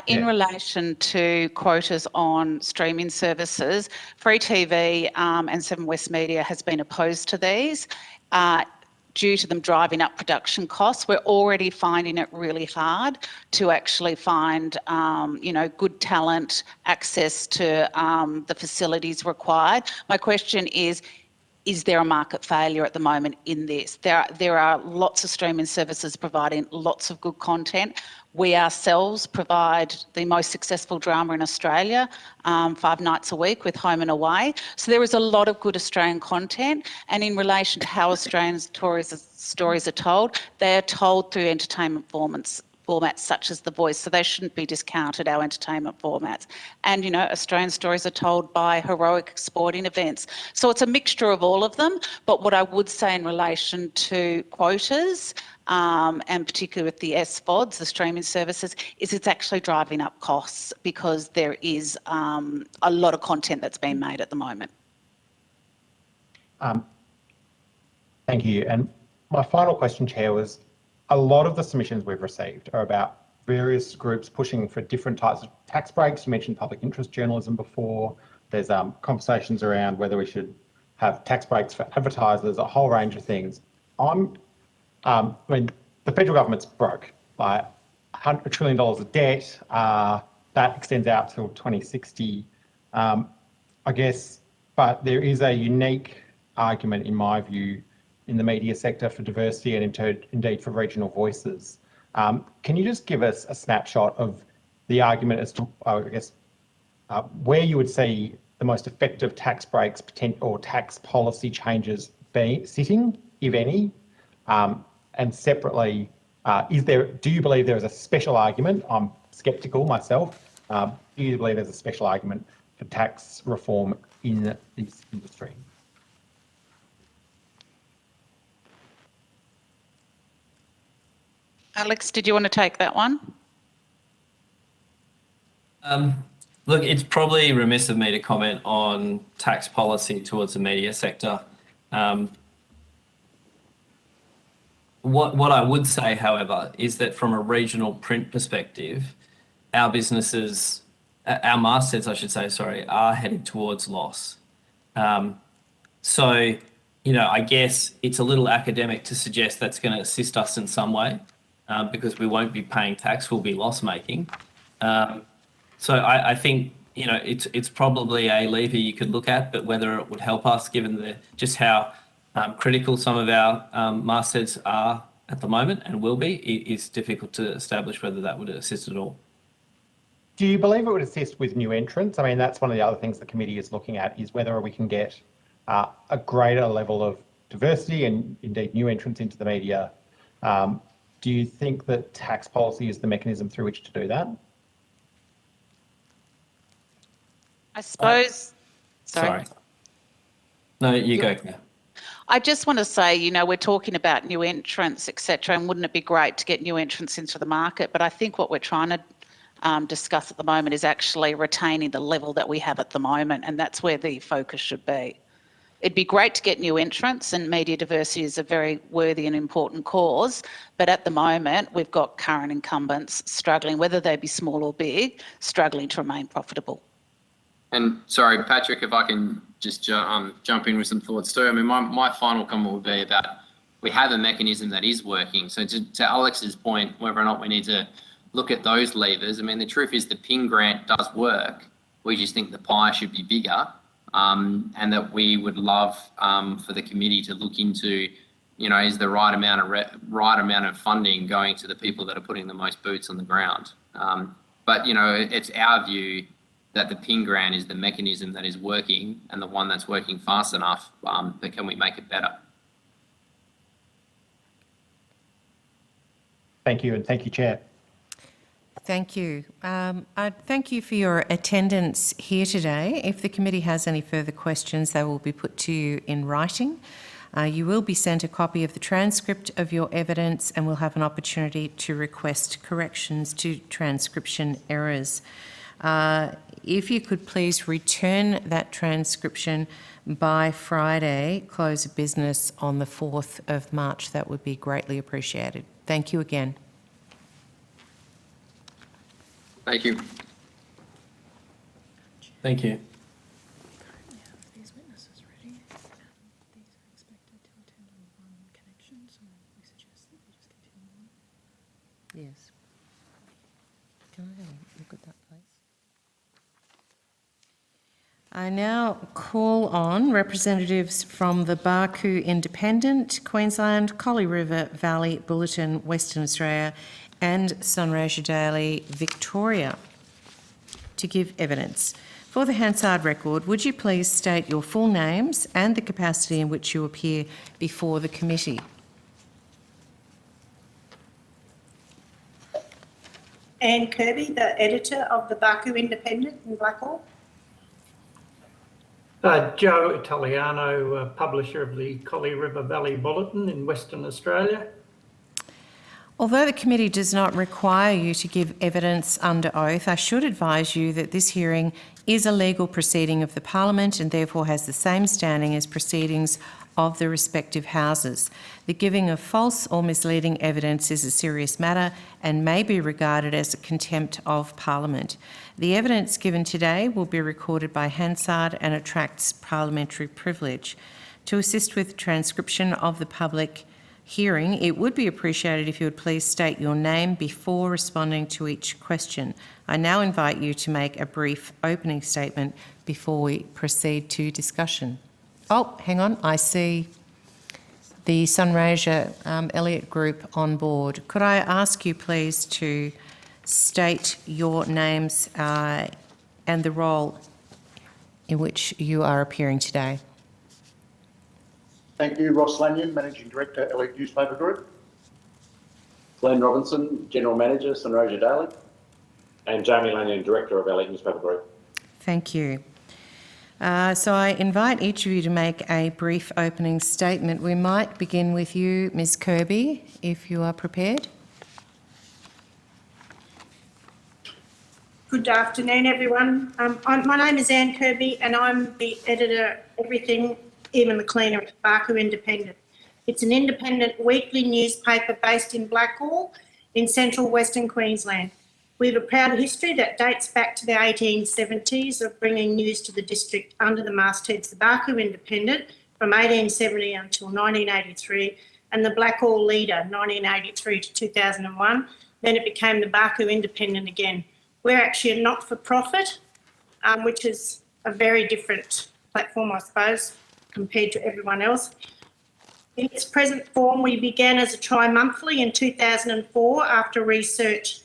In relation to quotas on streaming services, Free TV and Seven West Media has been opposed to these due to them driving up production costs. We're already finding it really hard to actually find, good talent, access to the facilities required. My question is there a market failure at the moment in this? There are lots of streaming services providing lots of good content. We ourselves provide the most successful drama in Australia 5 nights a week with Home and Away. So there is a lot of good Australian content. And in relation to how Australian stories are told, they are told through entertainment formats such as The Voice, so they shouldn't be discounted, our entertainment formats. And, Australian stories are told by heroic sporting events. So it's a mixture of all of them. But what I would say in relation to quotas, and particularly with the SVODs, the streaming services, is it's actually driving up costs because there is a lot of content that's being made at the moment. Thank you. And my final question, Chair, was a lot of the submissions we've received are about various groups pushing for different types of tax breaks. You mentioned public interest journalism before, There's conversations around whether we should have tax breaks for advertisers, a whole range of things. I mean, the federal government's broke by $100 trillion of debt. That extends out till 2060, I guess. But there is a unique argument, in my view, in the media sector for diversity and indeed for regional voices. Can you just give us a snapshot of the argument as to, I guess, where you would see the most effective tax breaks or tax policy changes sitting, if any? And separately, do you believe there is a special argument? I'm sceptical myself. Do you believe there's a special argument for tax reform in this industry? Alex, did you want to take that one? Look, it's probably remiss of me to comment on tax policy towards the media sector. What I would say, however, is that from a regional print perspective, our businesses, our mastheads, I should say, sorry, are heading towards loss. So, you know, I guess it's a little academic to suggest that's going to assist us in some way, because we won't be paying tax, we'll be loss making. So I think, you know, it's probably a lever you could look at, but whether it would help us, given just how critical some of our mastheads are at the moment and will be, is difficult to establish whether that would assist at all. Do you believe it would assist with new entrants? I mean, that's one of the other things the committee is looking at, is whether we can get a greater level of diversity and indeed new entrants into the media. Do you think that tax policy is the mechanism through which to do that? I suppose... Sorry. No, you go, Claire. I just want to say, you know, we're talking about new entrants, etc., and wouldn't it be great to get new entrants into the market? But I think what we're trying to discuss at the moment is actually retaining the level that we have at the moment, and that's where the focus should be. It'd be great to get new entrants, and media diversity is a very worthy and important cause, but at the moment we've got current incumbents struggling, whether they be small or big, struggling to remain profitable. And sorry, Patrick, if I can just jump in with some thoughts too. I mean, my final comment would be about, we have a mechanism that is working. So to Alex's point, whether or not we need to look at those levers, I mean, the truth is the PIN grant does work. We just think the pie should be bigger, and that we would love for the committee to look into, you know, is the right amount of funding going to the people that are putting the most boots on the ground. But, you know, it's our view that the PIN grant is the mechanism that is working, and the one that's working fast enough, that can we make it better? Thank you, and thank you, Chair. Thank you. I thank you for your attendance here today. If the committee has any further questions, they will be put to you in writing. You will be sent a copy of the transcript of your evidence, and will have an opportunity to request corrections to transcription errors. If you could please return that transcription by Friday, close of business on the 4th of March, that would be greatly appreciated. Thank you again. Thank you. Thank you. Yes. Can I have a look at that, please? I now call on representatives from the Barcoo Independent, Queensland, Collie River Valley Bulletin, Western Australia, and Sunraysia Daily, Victoria, to give evidence. For the Hansard record, would you please state your full names and the capacity in which you appear before the committee? Anne Kirby, the editor of the Barcoo Independent in Blackall. Joe Italiano, publisher of the Collie River Valley Bulletin in Western Australia. Although the committee does not require you to give evidence under oath, I should advise you that this hearing is a legal proceeding of the Parliament and therefore has the same standing as proceedings of the respective houses. The giving of false or misleading evidence is a serious matter and may be regarded as a contempt of Parliament. The evidence given today will be recorded by Hansard and attracts parliamentary privilege. To assist with transcription of the public hearing, it would be appreciated if you would please state your name before responding to each question. I now invite you to make a brief opening statement before we proceed to discussion. Oh, hang on, I see the Sunraysia Elliott Group on board. Could I ask you please to state your names and the role in which you are appearing today? Thank you. Ross Lanyon, Managing Director, Elliott Newspaper Group. Glenn Robinson, General Manager, Sunraysia Daily. And Jamie Lanyon, Director of Elliott Newspaper Group. Thank you. So I invite each of you to make a brief opening statement. We might begin with you, Ms Kirby, if you are prepared. Good afternoon, everyone. My name is Anne Kirby and I'm the editor of Everything, Even the Cleaner at Barker Independent. It's an independent weekly newspaper based in Blackall in central Western Queensland. We have a proud history that dates back to the 1870s of bringing news to the district under the mastheads the Barker Independent from 1870 until 1983 and the Blackall Leader 1983 to 2001. Then it became the Barker Independent again. We're actually a not-for-profit, which is a very different platform, I suppose, compared to everyone else. In its present form, we began as a tri-monthly in 2004 after research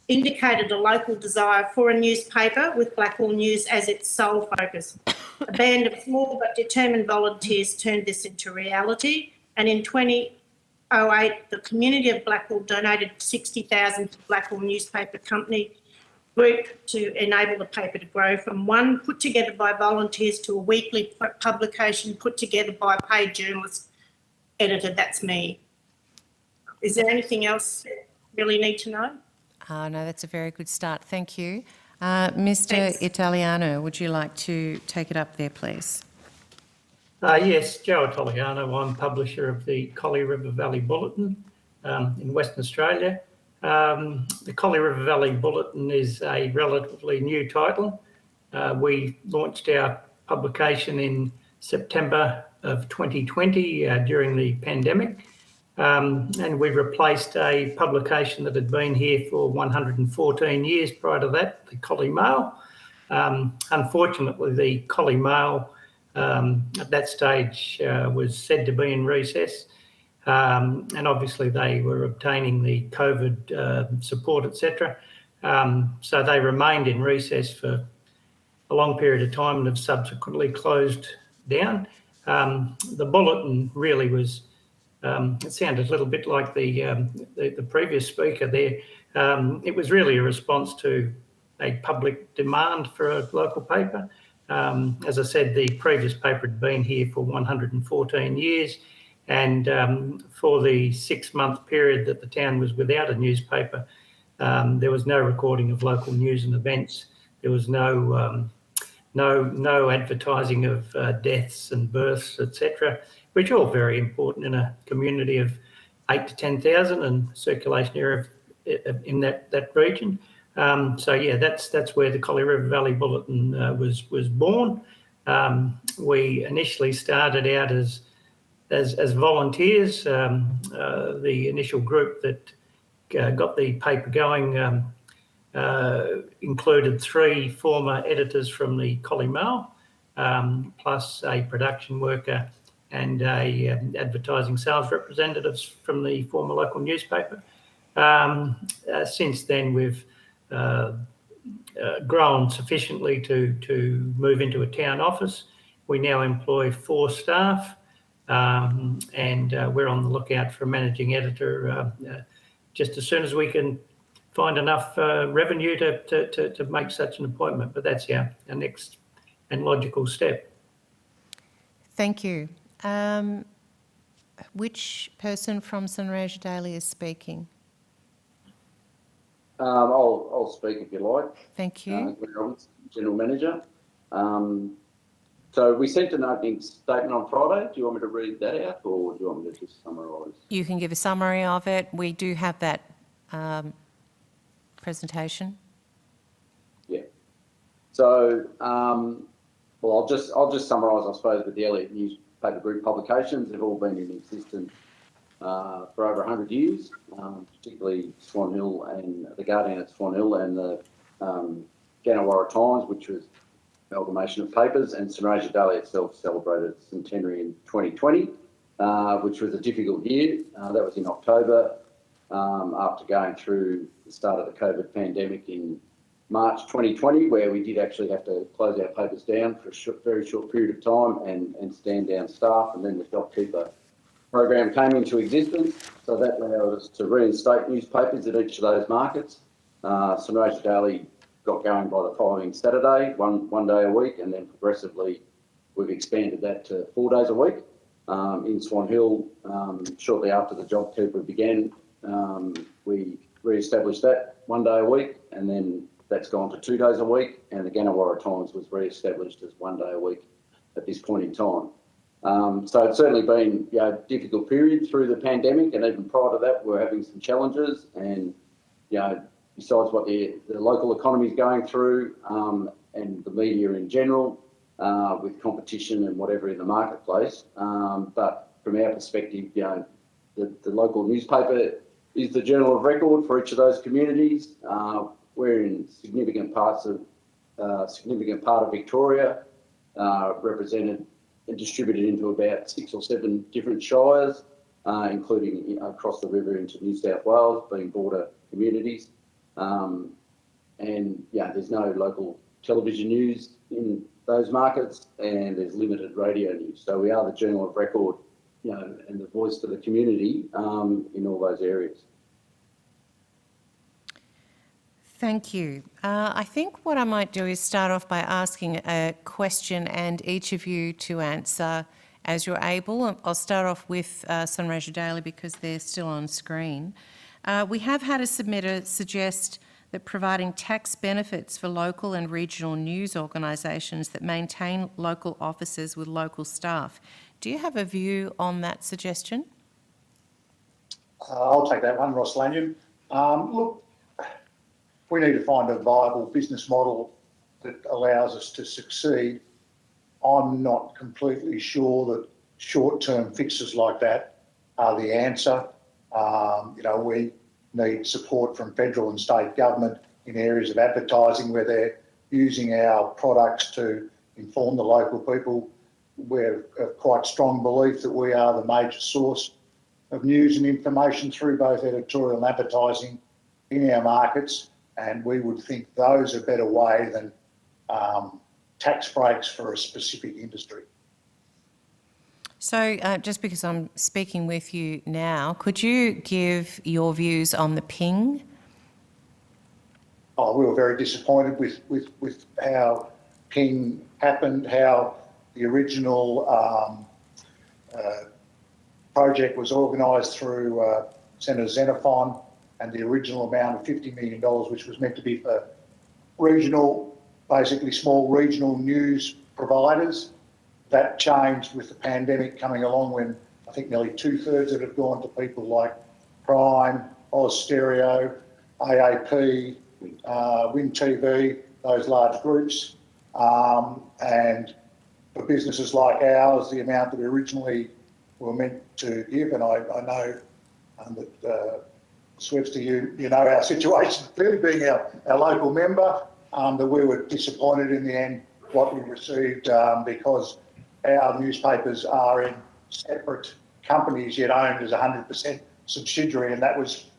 indicated a local desire for a newspaper with Blackall News as its sole focus. A band of small but determined volunteers turned this into reality, and in 2008, the community of Blackall donated $60,000 to Blackall Newspaper Company Group to enable the paper to grow from one put together by volunteers to a weekly publication put together by a paid journalist editor. That's me. Is there anything else you really need to know? No, that's a very good start. Thank you. Mr. Thanks. Italiano, would you like to take it up there, please? Yes, Joe Italiano. I'm publisher of the Collie River Valley Bulletin in Western Australia. The Collie River Valley Bulletin is a relatively new title. We launched our publication in September of 2020 during the pandemic, and we replaced a publication that had been here for 114 years prior to that, the Collie Mail. Unfortunately, the Collie Mail at that stage was said to be in recess. And obviously they were obtaining the COVID support, etc. So they remained in recess for a long period of time and have subsequently closed down. The bulletin really was, it sounded a little bit like the previous speaker there. It was really a response to a public demand for a local paper. As I said, the previous paper had been here for 114 years. And for the 6-month period that the town was without a newspaper, there was no recording of local news and events. There was no advertising of deaths and births, etc., which are all very important in a community of 8 to 10,000 and circulation area in that region. So yeah, that's where the Collie River Valley Bulletin was born. We initially started out as volunteers. The initial group that got the paper going included 3 former editors from the Collie Mail, plus a production worker and a advertising sales representatives from the former local newspaper. Since then, we've grown sufficiently to move into a town office. We now employ 4 staff. And we're on the lookout for a managing editor just as soon as we can find enough revenue to make such an appointment. But that's our next and logical step. Thank you. Which person from Sunraysia Daily is speaking? I'll speak if you like. Thank you. Glenn Robinson, General Manager. So we sent an opening statement on Friday. Do you want me to read that out, or do you want me to just summarise? You can give a summary of it. We do have that presentation. Yeah. So, well, I'll just summarise, I suppose, with the Elliott Newspaper Group publications. They've all been in existence for over 100 years, particularly Swan Hill and the Guardian at Swan Hill and the Gannawarra Times, which was an amalgamation of papers, and St Roger Daily itself celebrated its centenary in 2020, which was a difficult year. That was in October, after going through the start of the COVID pandemic in March 2020, where we did actually have to close our papers down for a very short period of time and stand down staff, and then the JobKeeper program came into existence. So that allowed us to reinstate newspapers at each of those markets. St Roger Daily got going by the following Saturday, one day a week, and then progressively we've expanded that to 4 days a week. In Swan Hill, shortly after the JobKeeper began, we re-established that 1 day a week, and then that's gone to 2 days a week, and the Gannawarra Times was re-established as 1 day a week at this point in time. So it's certainly been a difficult period through the pandemic, and even prior to that, we're having some challenges. And besides what the local economy is going through, and the media in general, with competition and whatever in the marketplace, but from our perspective, the local newspaper is the journal of record for each of those communities. We're in significant part of Victoria, represented and distributed into about 6 or 7 different shires, including across the river into New South Wales, being border communities. And there's no local television news in those markets, and there's limited radio news. So we are the journal of record, and the voice for the community in all those areas. Thank you. I think what I might do is start off by asking a question and each of you to answer as you're able. I'll start off with St Roger Daily because they're still on screen. We have had a submitter suggest that providing tax benefits for local and regional news organisations that maintain local offices with local staff. Do you have a view on that suggestion? I'll take that one, Ross Lanyon. Look, we need to find a viable business model that allows us to succeed. I'm not completely sure that short-term fixes like that are the answer. We need support from federal and state government in areas of advertising where they're using our products to inform the local people. We're of quite strong belief that we are the major source of news and information through both editorial and advertising in our markets, and we would think those are a better way than tax breaks for a specific industry. So just because I'm speaking with you now, could you give your views on the ping? Oh, we were very disappointed with how ping happened, how the original project was organised through Senator Xenophon, and the original amount of $50 million, which was meant to be for regional, basically small regional news providers. That changed with the pandemic coming along, when I think nearly 2/3 of it have gone to people like Prime, Oz Stereo, AAP, Win TV, those large groups. And for businesses like ours, the amount that we originally were meant to give, and I know that Swebster, you know our situation, clearly being our local member, that we were disappointed in the end what we received, because our newspapers are in separate companies yet owned as 100% subsidiary, and that was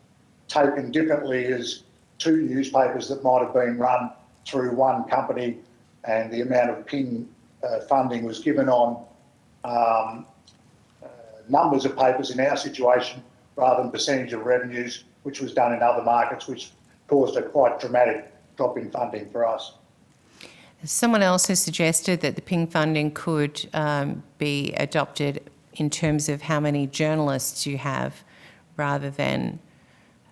taken differently as 2 newspapers that might have been run through one company, and the amount of ping funding was given on numbers of papers in our situation rather than percentage of revenues, which was done in other markets, which caused a quite dramatic drop in funding for us. Someone else has suggested that the ping funding could be adopted in terms of how many journalists you have rather than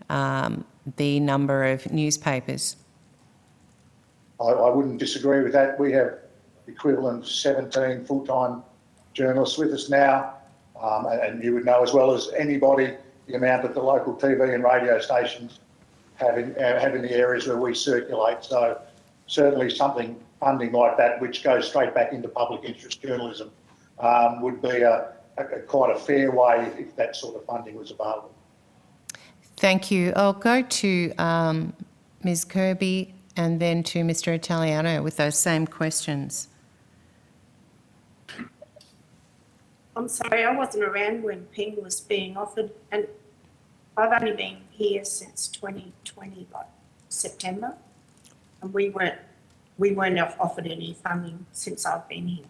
the number of newspapers. I wouldn't disagree with that. We have equivalent of 17 full-time journalists with us now. And you would know as well as anybody the amount that the local TV and radio stations have in the areas where we circulate. So certainly funding like that, which goes straight back into public interest journalism, would be quite a fair way if that sort of funding was available. Thank you. I'll go to Ms Kirby and then to Mr Italiano with those same questions. I'm sorry, I wasn't around when Ping was being offered, and I've only been here since 2020, like September, and we weren't offered any funding since I've been here.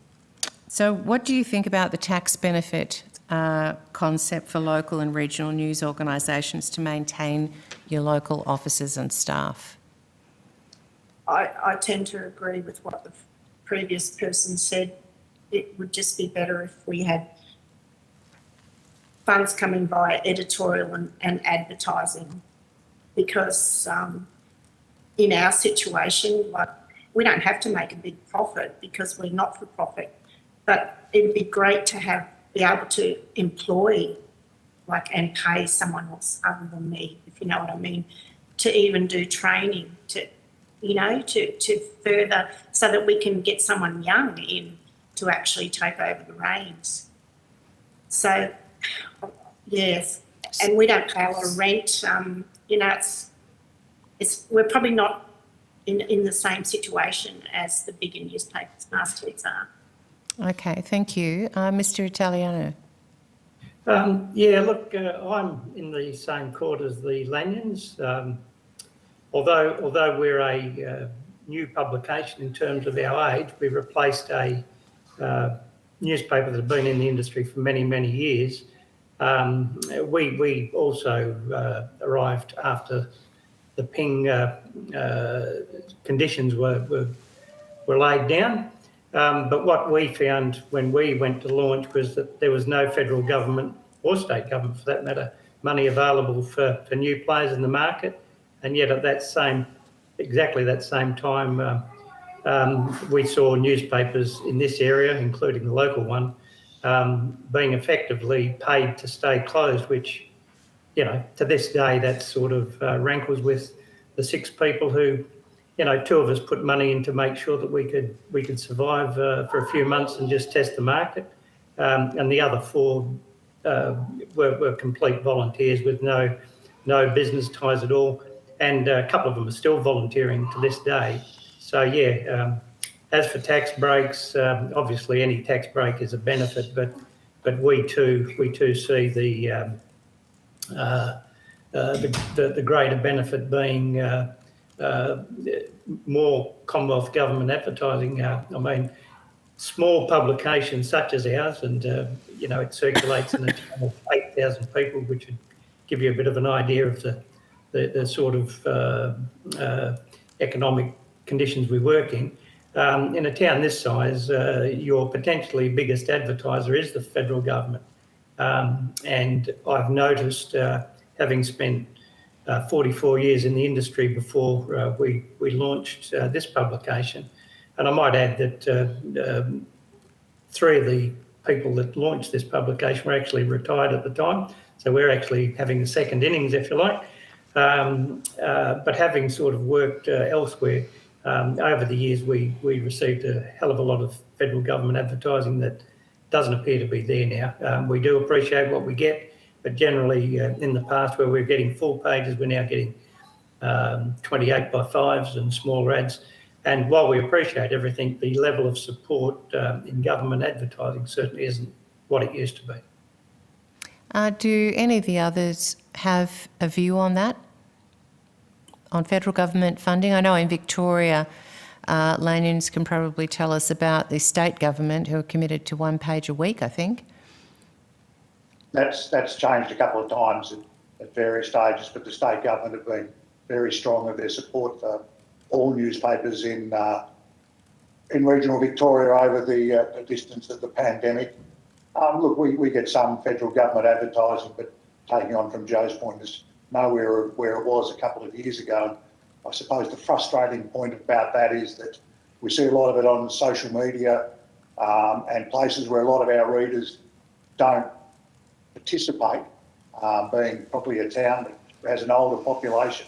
So what do you think about the tax benefit concept for local and regional news organisations to maintain your local offices and staff? I tend to agree with what the previous person said. It would just be better if we had funds coming via editorial and advertising, because in our situation, like, we don't have to make a big profit because we're not for profit, but it'd be great to be able to employ, and pay someone else other than me, if you know what I mean, to even do training, to further, so that we can get someone young in to actually take over the reins. So, yes, and we don't pay a lot of rent. We're probably not in the same situation as the bigger newspapers, mastheads are. Okay, thank you. Mr Italiano. Yeah, look, I'm in the same court as the Lanyons. Although we're a new publication in terms of our age, we replaced a newspaper that had been in the industry for many, many years. We also arrived after the Ping conditions were laid down. But what we found when we went to launch was that there was no federal government, or state government for that matter, money available for new players in the market. And yet at exactly that same time, we saw newspapers in this area, including the local one, being effectively paid to stay closed, which, to this day, that sort of rankles with the 6 people who, 2 of us put money in to make sure that we could survive for a few months and just test the market, and the other 4 were complete volunteers with no business ties at all, and a couple of them are still volunteering to this day. So yeah, as for tax breaks, obviously any tax break is a benefit, but we too see the greater benefit being more Commonwealth government advertising. I mean, small publications such as ours, and it circulates in a town of 8,000 people, which would give you a bit of an idea of the sort of economic conditions we work in. In a town this size, your potentially biggest advertiser is the federal government. And I've noticed, having spent 44 years in the industry before we launched this publication, and I might add that 3 of the people that launched this publication were actually retired at the time, so we're actually having the second innings, if you like. But having sort of worked elsewhere, over the years we received a hell of a lot of federal government advertising that doesn't appear to be there now. We do appreciate what we get, but generally in the past where we're getting full pages, we're now getting 28 by 5s and smaller ads. And while we appreciate everything, the level of support in government advertising certainly isn't what it used to be. Do any of the others have a view on that, on federal government funding? I know in Victoria, Lanyons can probably tell us about the state government who are committed to 1 page a week, I think. That's changed a couple of times at various stages, but the state government have been very strong of their support for all newspapers in regional Victoria over the distance of the pandemic. Look, we get some federal government advertising, but taking on from Joe's point, is nowhere where it was a couple of years ago. I suppose the frustrating point about that is that We see a lot of it on social media and places where a lot of our readers don't participate, being probably a town that has an older population,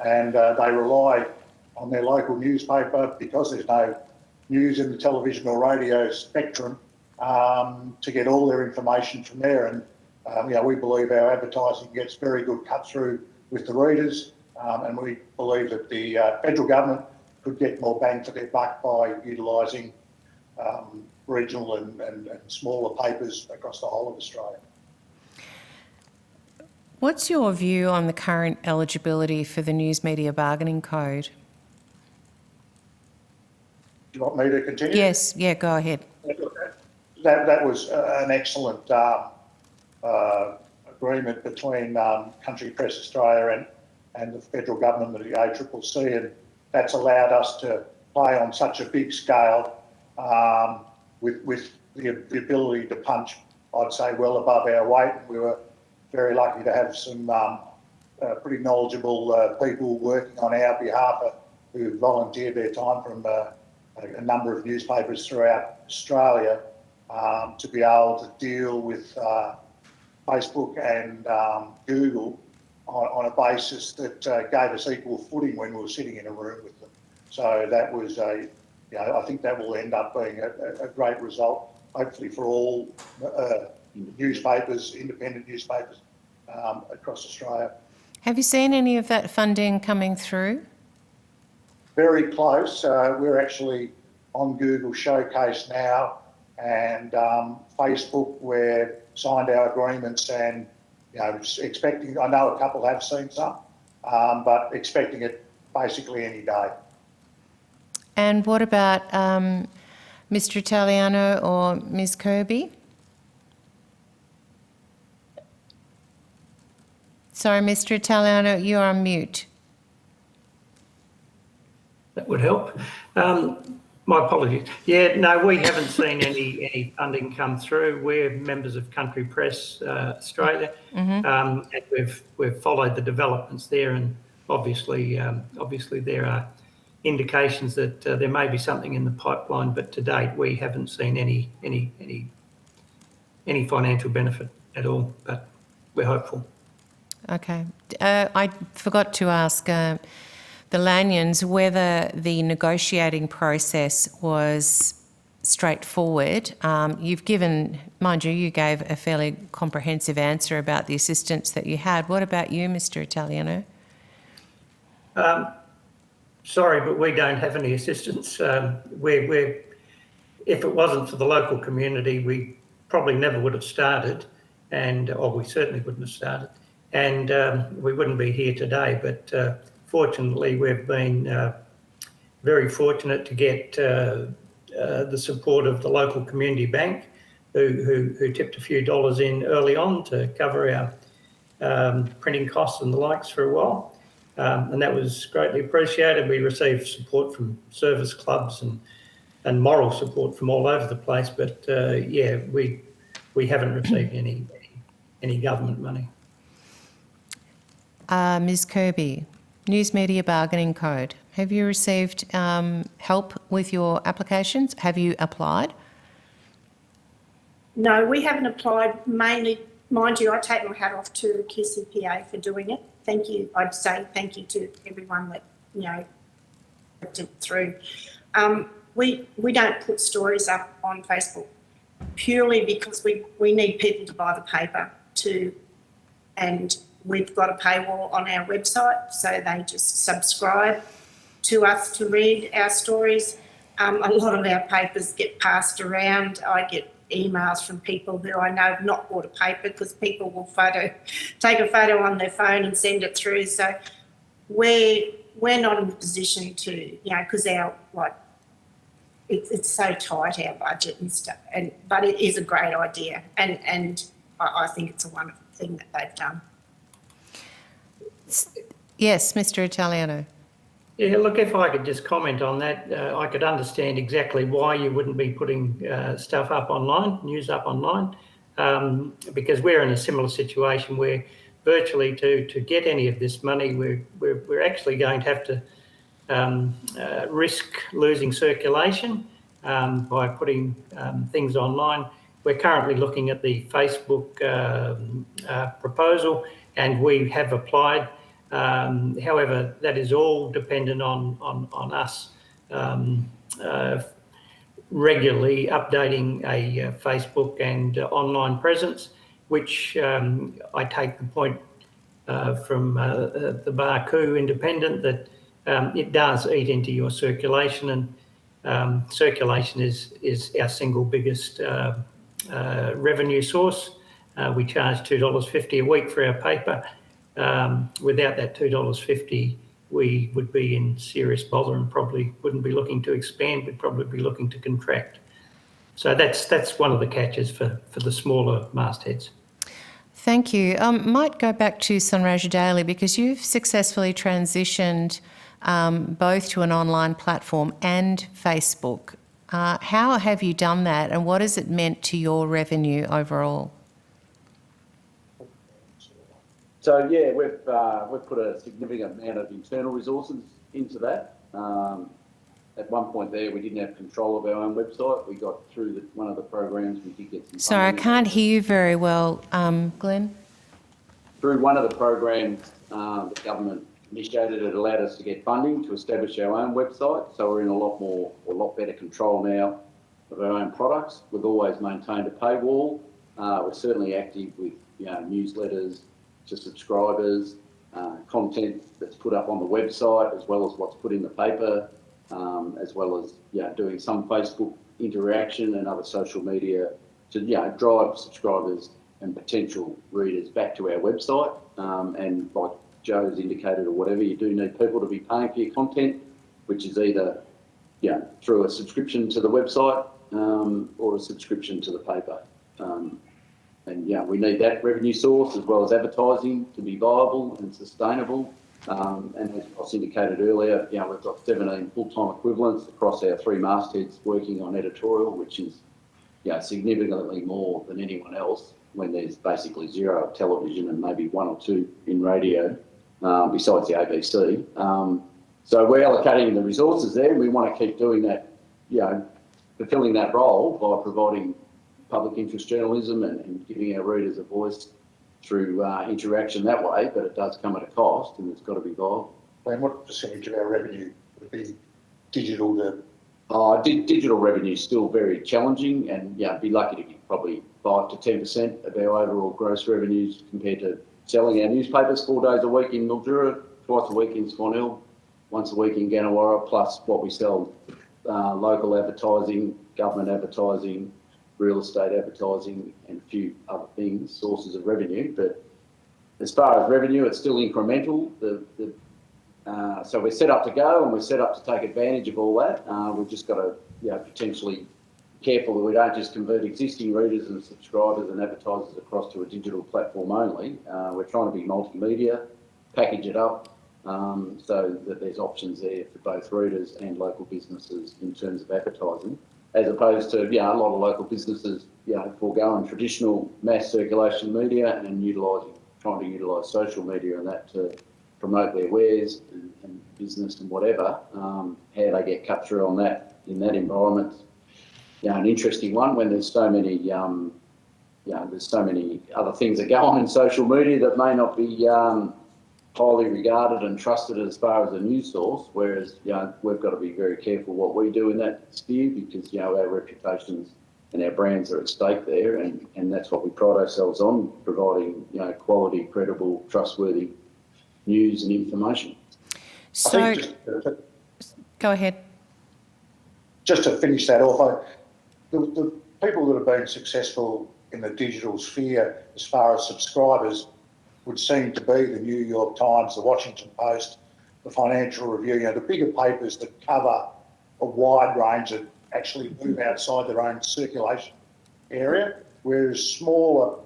and they rely on their local newspaper because there's no news in the television or radio spectrum to get all their information from there. And we believe our advertising gets very good cut through with the readers, and we believe that the federal government could get more bang for their buck by utilising regional and smaller papers across the whole of Australia. What's your view on the current eligibility for the News Media Bargaining Code? Do you want me to continue? Yes, yeah, go ahead. That was an excellent agreement between Country Press Australia and the federal government, the ACCC, and that's allowed us to play on such a big scale with the ability to punch, I'd say, well above our weight. We were very lucky to have some pretty knowledgeable people working on our behalf who volunteered their time from a number of newspapers throughout Australia to be able to deal with Facebook and Google on a basis that gave us equal footing when we were sitting in a room with them. So that was I think that will end up being a great result, hopefully for all newspapers, independent newspapers across Australia. Have you seen any of that funding coming through? Very close. We're actually on Google Showcase now, and Facebook, we've signed our agreements and expecting, I know a couple have seen some, but expecting it basically any day. And what about Mr. Italiano or Ms. Kirby? Sorry, Mr. Italiano, you're on mute. That would help. My apologies. Yeah, no, we haven't seen any funding come through. We're members of Country Press Australia, and we've followed the developments there, and obviously there are indications that there may be something in the pipeline, but to date we haven't seen any financial benefit at all. But we're hopeful. Okay. I forgot to ask the Lanyons whether the negotiating process was straightforward. You've given, mind you gave a fairly comprehensive answer about the assistance that you had. What about you, Mr. Italiano? Sorry, but we don't have any assistance. If it wasn't for the local community, we probably never would have started, or we certainly wouldn't have started, and we wouldn't be here today. But fortunately, we've been very fortunate to get the support of the local community bank, who tipped a few dollars in early on to cover our printing costs and the likes for a while. And that was greatly appreciated. We received support from service clubs and moral support from all over the place. But we haven't received any government money. Ms. Kirby, News Media Bargaining Code. Have you received help with your applications? Have you applied? No, we haven't applied. Mainly, mind you, I take my hat off to QCPA for doing it. Thank you. I'd say thank you to everyone that worked it through. We don't put stories up on Facebook purely because we need people to buy the paper and we've got a paywall on our website, so they just subscribe to us to read our stories. A lot of our papers get passed around. I get emails from people who I know have not bought a paper because people will take a photo on their phone and send it through. So we're not in a position to, because it's so tight, our budget and stuff. But it is a great idea, and I think it's a wonderful thing that they've done. Yes, Mr. Italiano. Yeah, look, if I could just comment on that, I could understand exactly why you wouldn't be putting stuff up online, news up online, because we're in a similar situation where virtually to get any of this money, we're actually going to have to risk losing circulation by putting things online. We're currently looking at the Facebook proposal, and we have applied. However, that is all dependent on us regularly updating a Facebook and online presence, which I take the point from the Barcoo Independent that it does eat into your circulation, and circulation is our single biggest revenue source. We charge $2.50 a week for our paper. Without that $2.50, we would be in serious bother and probably wouldn't be looking to expand, we'd probably be looking to contract. So that's one of the catches for the smaller mastheads. Thank you. Might go back to Sunraysia Daily, because you've successfully transitioned both to an online platform and Facebook. How have you done that, and what has it meant to your revenue overall? So yeah, we've put a significant amount of internal resources into that. At one point there, we didn't have control of our own website. We got through one of the programs, we did get some Sorry, I funding. can't hear you very well, Glenn. Through one of the programs the government initiated, it allowed us to get funding to establish our own website. So we're in a lot better control now of our own products. We've always maintained a paywall. We're certainly active with newsletters to subscribers, content that's put up on the website, as well as what's put in the paper, as well as doing some Facebook interaction and other social media to drive subscribers and potential readers back to our website. And like Joe's indicated, or whatever, you do need people to be paying for your content, which is either through a subscription to the website or a subscription to the paper. And we need that revenue source as well as advertising to be viable and sustainable. And as Ross indicated earlier, we've got 17 full-time equivalents across our 3 mastheads working on editorial, which is significantly more than anyone else, when there's basically 0 television and maybe 1 or 2 in radio, besides the ABC. So we're allocating the resources there, and we want to keep doing that, fulfilling that role by providing public interest journalism and giving our readers a voice through interaction that way, but it does come at a cost, and it's got to be viable. And what percentage of our revenue would be digital to? Digital revenue is still very challenging, and be lucky to get probably 5 to 10% of our overall gross revenues compared to selling our newspapers 4 days a week in Mildura, twice a week in Swan Hill, once a week in Gannawarra, plus what we sell local advertising, government advertising, real estate advertising, and a few other things, sources of revenue. But as far as revenue, it's still incremental. So we're set up to go, and we're set up to take advantage of all that. We've just got to potentially be careful that we don't just convert existing readers and subscribers and advertisers across to a digital platform only. We're trying to be multimedia, package it up, so that there's options there for both readers and local businesses in terms of advertising, as opposed to a lot of local businesses foregoing traditional mass circulation media and trying to utilise social media and that to promote their wares and business and whatever. How they get cut through on that in that environment, an interesting one when there's so many there's so many other things that go on in social media that may not be highly regarded and trusted as far as a news source, whereas we've got to be very careful what we do in that sphere, because our reputations and our brands are at stake there, and that's what we pride ourselves on, providing quality, credible, trustworthy news and information. So, go ahead. Just to finish that off, the people that have been successful in the digital sphere as far as subscribers would seem to be the New York Times, the Washington Post, the Financial Review, the bigger papers that cover a wide range that actually move outside their own circulation area, whereas smaller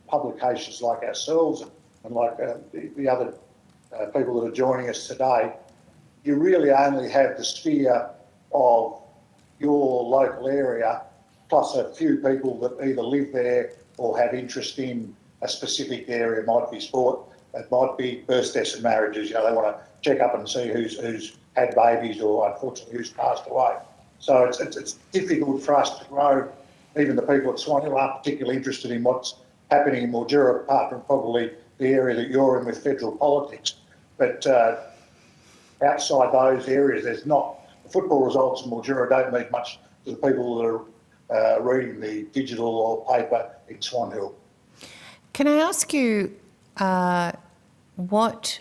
publications like ourselves and like the other people that are joining us today, you really only have the sphere of your local area, plus a few people that either live there or have interest in a specific area. It might be sport, it might be births, deaths and marriages. They want to check up and see who's had babies or unfortunately who's passed away. So it's difficult for us to grow. Even the people at Swan Hill aren't particularly interested in what's happening in Mildura, apart from probably the area that you're in with federal politics. But outside those areas, there's not, the football results in Mildura don't mean much to the people that are reading the digital or paper in Swan Hill. Can I ask you what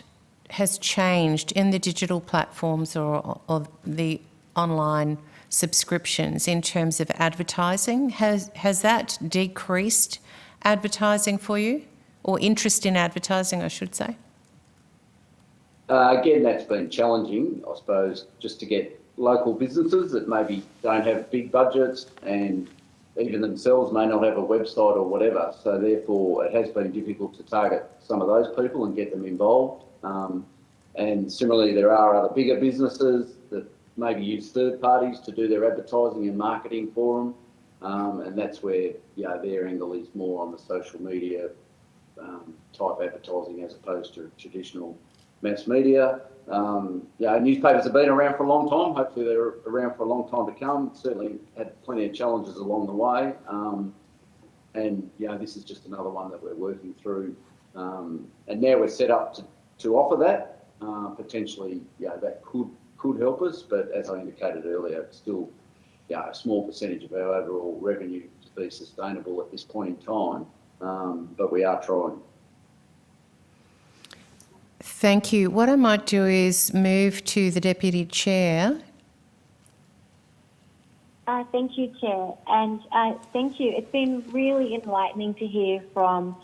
has changed in the digital platforms or the online subscriptions in terms of advertising? Has that decreased advertising for you, or interest in advertising, I should say? Again, that's been challenging, I suppose, just to get local businesses that maybe don't have big budgets and even themselves may not have a website or whatever. So therefore, it has been difficult to target some of those people and get them involved. And similarly, there are other bigger businesses that maybe use third parties to do their advertising and marketing for them. And that's where, their angle is more on the social media type advertising as opposed to traditional mass media. Newspapers have been around for a long time. Hopefully they're around for a long time to come. Certainly had plenty of challenges along the way. This is just another one that we're working through. And now we're set up to offer that. Potentially, that could help us, but as I indicated earlier, it's still a small percentage of our overall revenue to be sustainable at this point in time, but we are trying. Thank you. What I might do is move to the Deputy Chair. Thank you, Chair, and thank you. It's been really enlightening to hear from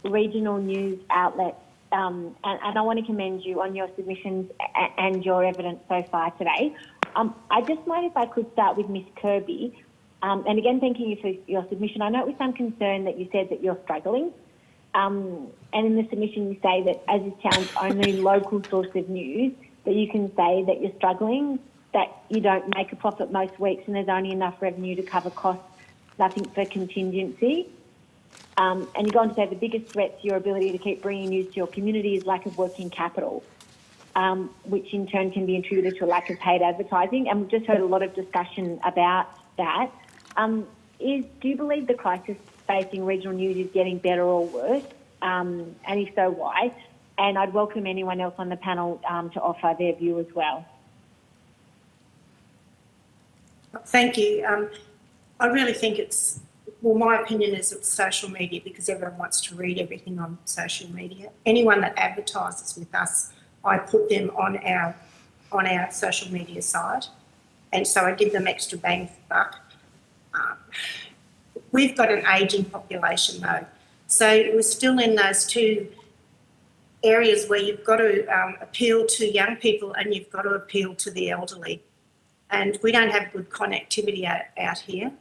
regional news outlets, and I want to commend you on your submissions and your evidence so far today. I just might, if I could start with Ms Kirby, and again, thanking you for your submission. I know with some concern that you said that you're struggling, and in the submission you say that as this town's only local source of news, that you can say that you're struggling, that you don't make a profit most weeks and there's only enough revenue to cover costs, nothing for contingency. And you go on to say the biggest threat to your ability to keep bringing news to your community is lack of working capital, which in turn can be attributed to a lack of paid advertising. And we've just heard a lot of discussion about that. Do you believe the crisis facing regional news is getting better or worse? And if so, why? And I'd welcome anyone else on the panel to offer their view as well. Thank you. I really think my opinion is it's social media, because everyone wants to read everything on social media. Anyone that advertises with us, I put them on our social media site, and so I give them extra bang for buck. We've got an ageing population though, so we're still in those two areas where you've got to appeal to young people and you've got to appeal to the elderly, and we don't have good connectivity out here.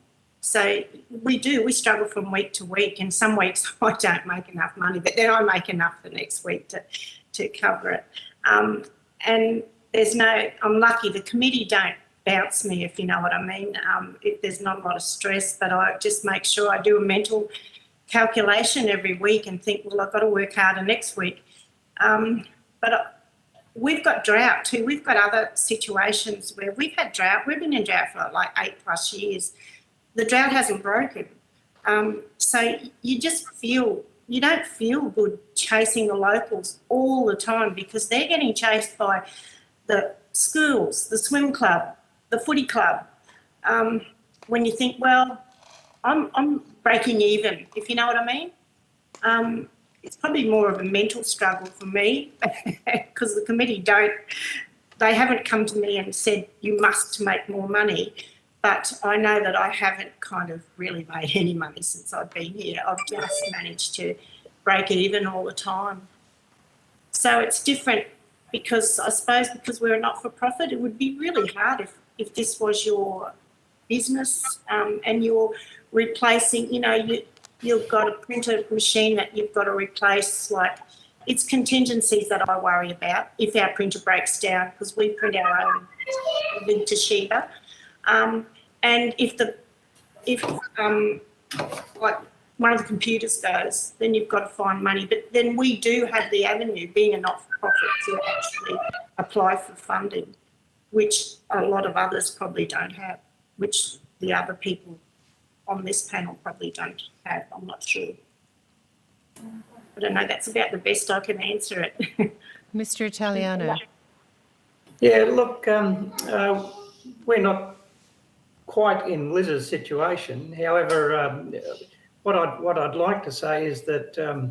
So we struggle from week to week, and some weeks I don't make enough money, but then I make enough the next week to cover it. And I'm lucky the committee don't bounce me, if you know what I mean. There's not a lot of stress, but I just make sure I do a mental calculation every week and think, well, I've got to work harder next week. But we've got drought too. We've got other situations where we've had drought. We've been in drought for like 8+ years. The drought hasn't broken. So you don't feel good chasing the locals all the time, because they're getting chased by the schools, the swim club, the footy club. When you think, well, I'm breaking even, if you know what I mean. It's probably more of a mental struggle for me, because the committee they haven't come to me and said you must make more money. But I know that I haven't kind of really made any money since I've been here. I've just managed to break even all the time. So it's different, because I suppose because we're a not-for-profit, it would be really hard if this was your business and you're replacing, you've got a printer machine that you've got to replace. Like, it's contingencies that I worry about if our printer breaks down, because we print our own with Toshiba. And if like one of the computers goes, then you've got to find money. But then we do have the avenue, being a not-for-profit, to actually apply for funding. which a lot of others probably don't have, which the other people on this panel probably don't have. I'm not sure. I don't know, that's about the best I can answer it. Mr. Italiano. Yeah, look, we're not quite in Liz's situation. However, what I'd like to say is that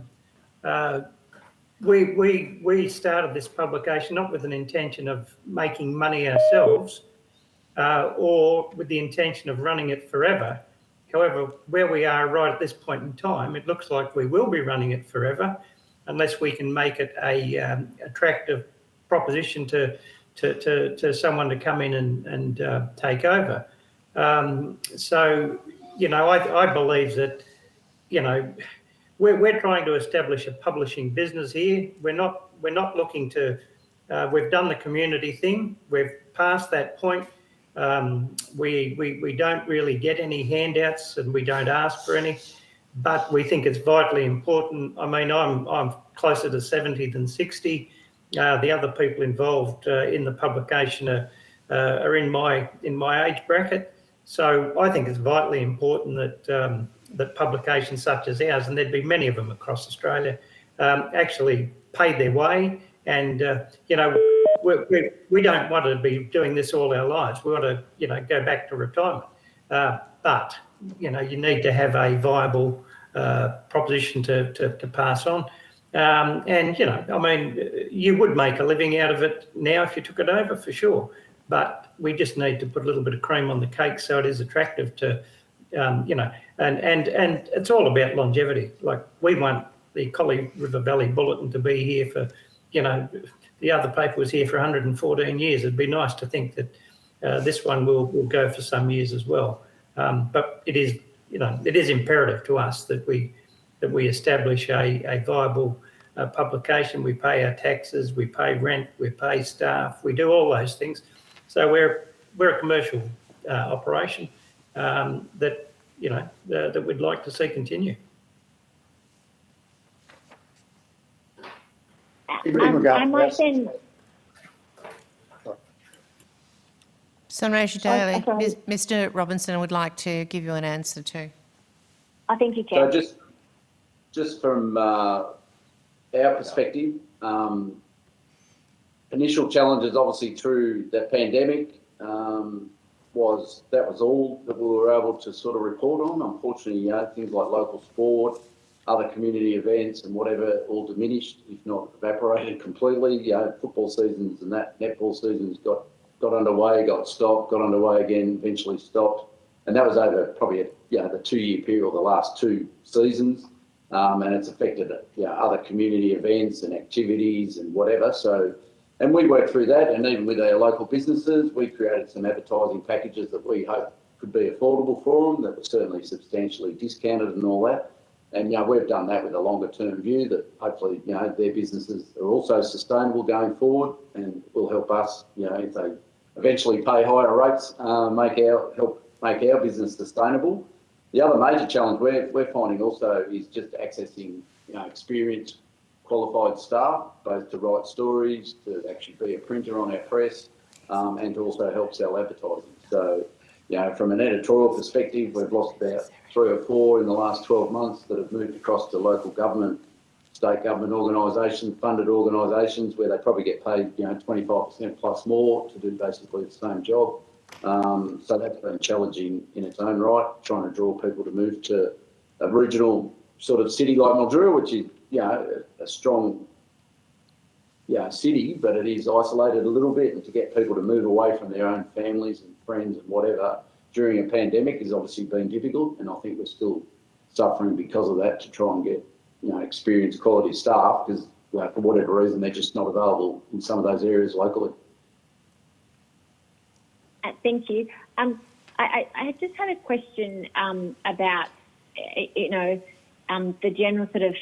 we started this publication not with an intention of making money ourselves or with the intention of running it forever. However, where we are right at this point in time, it looks like we will be running it forever unless we can make it a attractive proposition to someone to come in and take over. So, you know, I believe that, you know, we're trying to establish a publishing business here. We're not looking to. We've done the community thing. We've passed that point. We don't really get any handouts and we don't ask for any, but we think it's vitally important. I mean, I'm closer to 70 than 60. The other people involved in the publication are in my age bracket. So I think it's vitally important that that publications such as ours, and there'd be many of them across Australia, actually paid their way. And you know, we don't want to be doing this all our lives. We want to, you know, go back to retirement. But you know, you need to have a viable proposition to pass on. And you know, I mean, you would make a living out of it now if you took it over, for sure. But we just need to put a little bit of cream on the cake so it is attractive to, you know, and it's all about longevity. Like, we want the Collie River Valley Bulletin to be here for, you know, the other paper was here for 114 years. It'd be nice to think that this one will go for some years as well. But it is, you know, it is imperative to us that we establish a viable publication. We pay our taxes, we pay rent, we pay staff, we do all those things. So we're a commercial operation that, you know, that we'd like to see continue. I might then. Sunraysia Daly, sorry. Mr. Robinson would like to give you an answer too. I think you can. So just from our perspective, initial challenges obviously through the pandemic was all that we were able to sort of report on. Unfortunately, you know, things like local sport, other community events and whatever all diminished, if not evaporated completely. You know, football seasons and that netball seasons got underway, got stopped, got underway again, eventually stopped. And that was over probably the 2-year period, the last 2 seasons. And it's affected, you know, other community events and activities and whatever. So, and we worked through that, and even with our local businesses, we created some advertising packages that we hope could be affordable for them, that were certainly substantially discounted and all that. And, you know, we've done that with a longer term view that hopefully, you know, their businesses are also sustainable going forward and will help us, you know, if they eventually pay higher rates, help make our business sustainable. The other major challenge we're finding also is just accessing, you know, experienced, qualified staff, both to write stories, to actually be a printer on our press, and to also help sell advertising. So, you know, from an editorial perspective, we've lost about 3 or 4 in the last 12 months that have moved across to local government, state government organisations, funded organisations, where they probably get paid, you know, 25% plus more to do basically the same job. So that's been challenging in its own right, trying to draw people to move to a regional sort of city like Mildura, which is, you know, a strong, city, but it is isolated a little bit, and to get people to move away from their own families and friends and whatever during a pandemic has obviously been difficult, and I think we're still suffering because of that to try and get, you know, experienced quality staff, because, you know, for whatever reason they're just not available in some of those areas locally. Thank you. I just had a question about, you know, the general sort of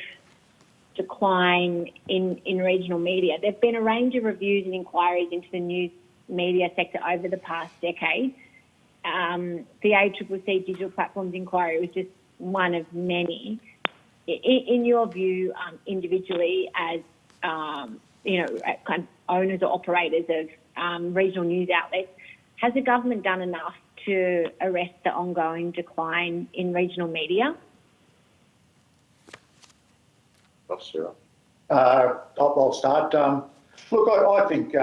decline in regional media. There have been a range of reviews and inquiries into the news media sector over the past decade. The ACCC Digital Platforms Inquiry was just one of many. In your view, individually, as you know, kind of owners or operators of regional news outlets, has the government done enough to arrest the ongoing decline in regional media? I'll start. Look, I think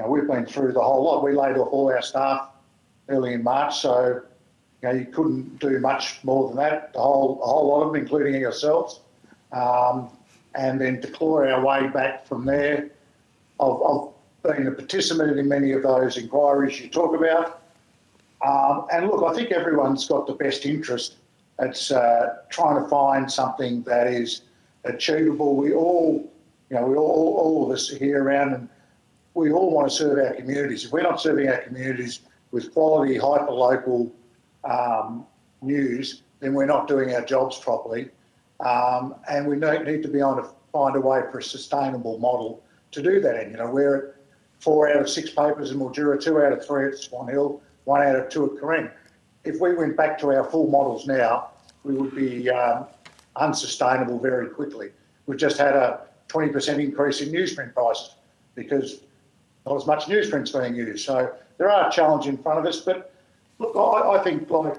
we've been through the whole lot. We laid off all our staff early in March, so you couldn't do much more than that. A whole lot of them, including ourselves, and then to claw our way back from there. I've been a participant in many of those inquiries you talk about, and look, I think everyone's got the best interest. It's trying to find something that is achievable. We all of us here around, and we all want to serve our communities. If we're not serving our communities with quality, hyper-local news, then we're not doing our jobs properly. And we need to be able to find a way for a sustainable model to do that in. We're at 4 out of 6 papers in Mildura, 2 out of 3 at Swan Hill, 1 out of 2 at Corinne. If we went back to our full models now, we would be unsustainable very quickly. We've just had a 20% increase in newsprint prices because not as much newsprint's being used. So there are challenges in front of us, but look, I think like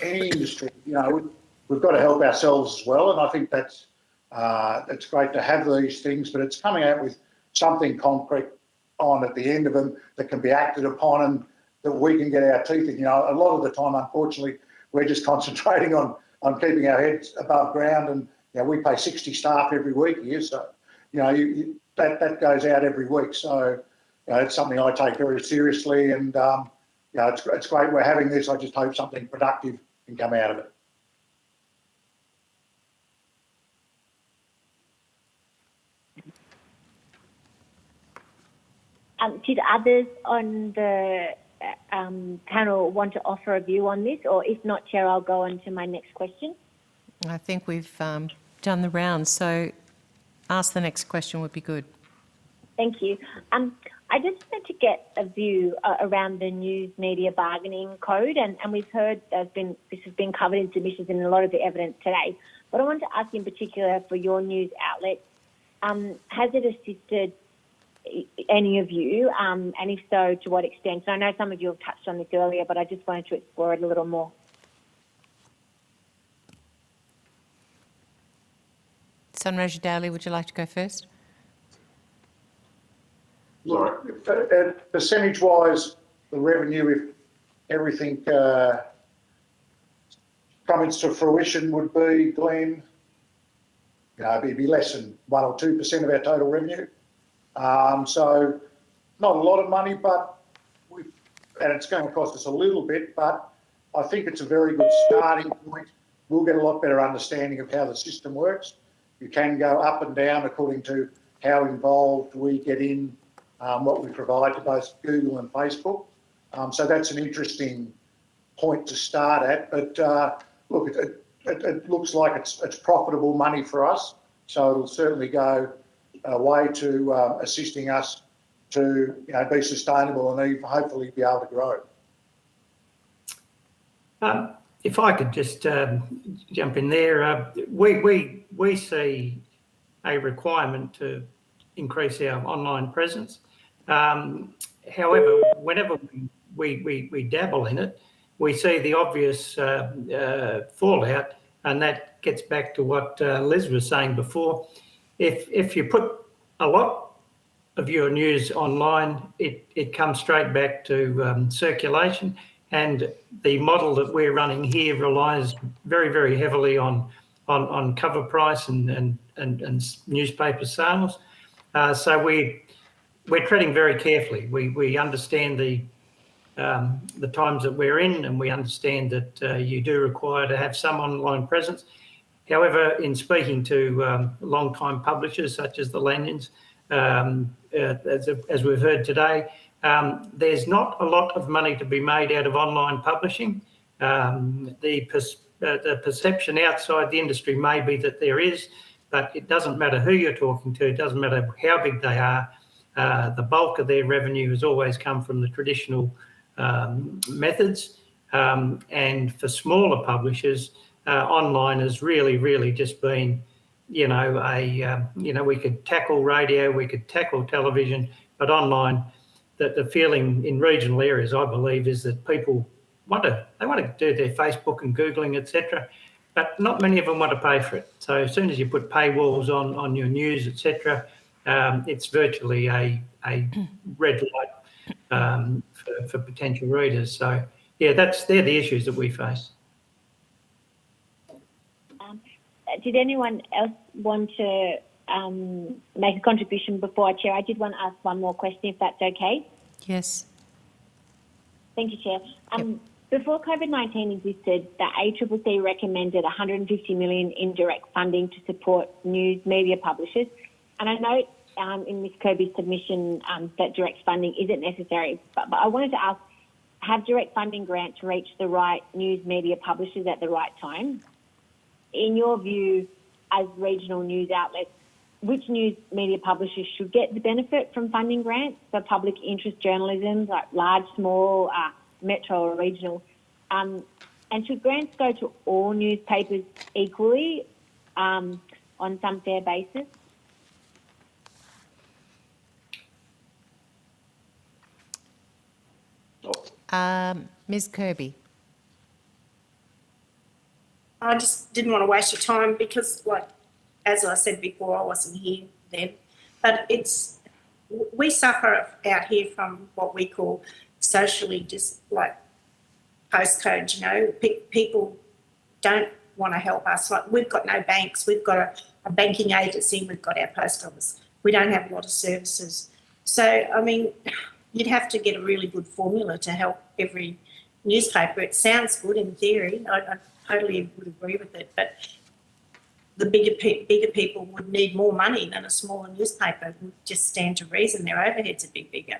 any industry, we've got to help ourselves as well, and I think that's it's great to have these things, but it's coming out with something concrete on at the end of them that can be acted upon and that we can get our teeth in. A lot of the time, unfortunately, we're just concentrating on keeping our heads above ground, and we pay 60 staff every week here, so that goes out every week. So it's something I take very seriously, and it's great we're having this. I just hope something productive can come out of it. Did others on the panel want to offer a view on this? Or if not, Chair, I'll go on to my next question. I think we've done the round, so ask the next question would be good. Thank you. I just wanted to get a view around the news media bargaining code, and we've heard this has been covered in submissions and a lot of the evidence today. But I wanted to ask in particular for your news outlets, has it assisted any of you, and if so, to what extent? So I know some of you have touched on this earlier, but I just wanted to explore it a little more. Sunraysia Daly, would you like to go first? Look, percentage-wise, the revenue, if everything comes to fruition, would be, Glenn, it'd be less than 1 or 2% of our total revenue. So not a lot of money, but and it's going to cost us a little bit, but I think it's a very good starting point. We'll get a lot better understanding of how the system works. You can go up and down according to how involved we get in what we provide to both Google and Facebook. So that's an interesting point to start at. But look, it looks like it's profitable money for us. So it'll certainly go a way to assisting us to be sustainable and hopefully be able to grow. If I could just jump in there, we see a requirement to increase our online presence. However, whenever we dabble in it, we see the obvious fallout, and that gets back to what Liz was saying before. If you put a lot of your news online, it comes straight back to circulation, and the model that we're running here relies very, very heavily on cover price and newspaper sales. So we're treading very carefully. We understand the times that we're in, and we understand that you do require to have some online presence. However, in speaking to long-time publishers such as the Lanyons, as we've heard today, there's not a lot of money to be made out of online publishing. The perception outside the industry may be that there is, but it doesn't matter who you're talking to, it doesn't matter how big they are. The bulk of their revenue has always come from the traditional methods. And for smaller publishers, online has really, really just been you know, we could tackle radio, we could tackle television, but online, that the feeling in regional areas, I believe, is that people want to do their Facebook and Googling, etc., but not many of them want to pay for it. So as soon as you put paywalls on your news, etc., it's virtually a red light for potential readers. So yeah, they're the issues that we face. Did anyone else want to make a contribution before I chair? I did want to ask one more question, if that's okay. Yes. Thank you, Chair. Before COVID-19 existed, the ACCC recommended 150 million in direct funding to support news media publishers. And I note in Ms Kirby's submission that direct funding isn't necessary, but I wanted to ask, have direct funding grants reached the right news media publishers at the right time? In your view, as regional news outlets, which news media publishers should get the benefit from funding grants for public interest journalism, like large, small, metro or regional? And should grants go to all newspapers equally on some fair basis? Ms Kirby. I just didn't want to waste your time because, like, as I said before, I wasn't here then. But we suffer out here from what we call socially just like postcodes, you know. People don't want to help us. Like, we've got no banks, we've got a banking agency, we've got our post office. We don't have a lot of services. So, I mean, you'd have to get a really good formula to help every newspaper. It sounds good in theory. I totally would agree with it, but the bigger people would need more money than a smaller newspaper. Would just stand to reason. Their overheads are bigger.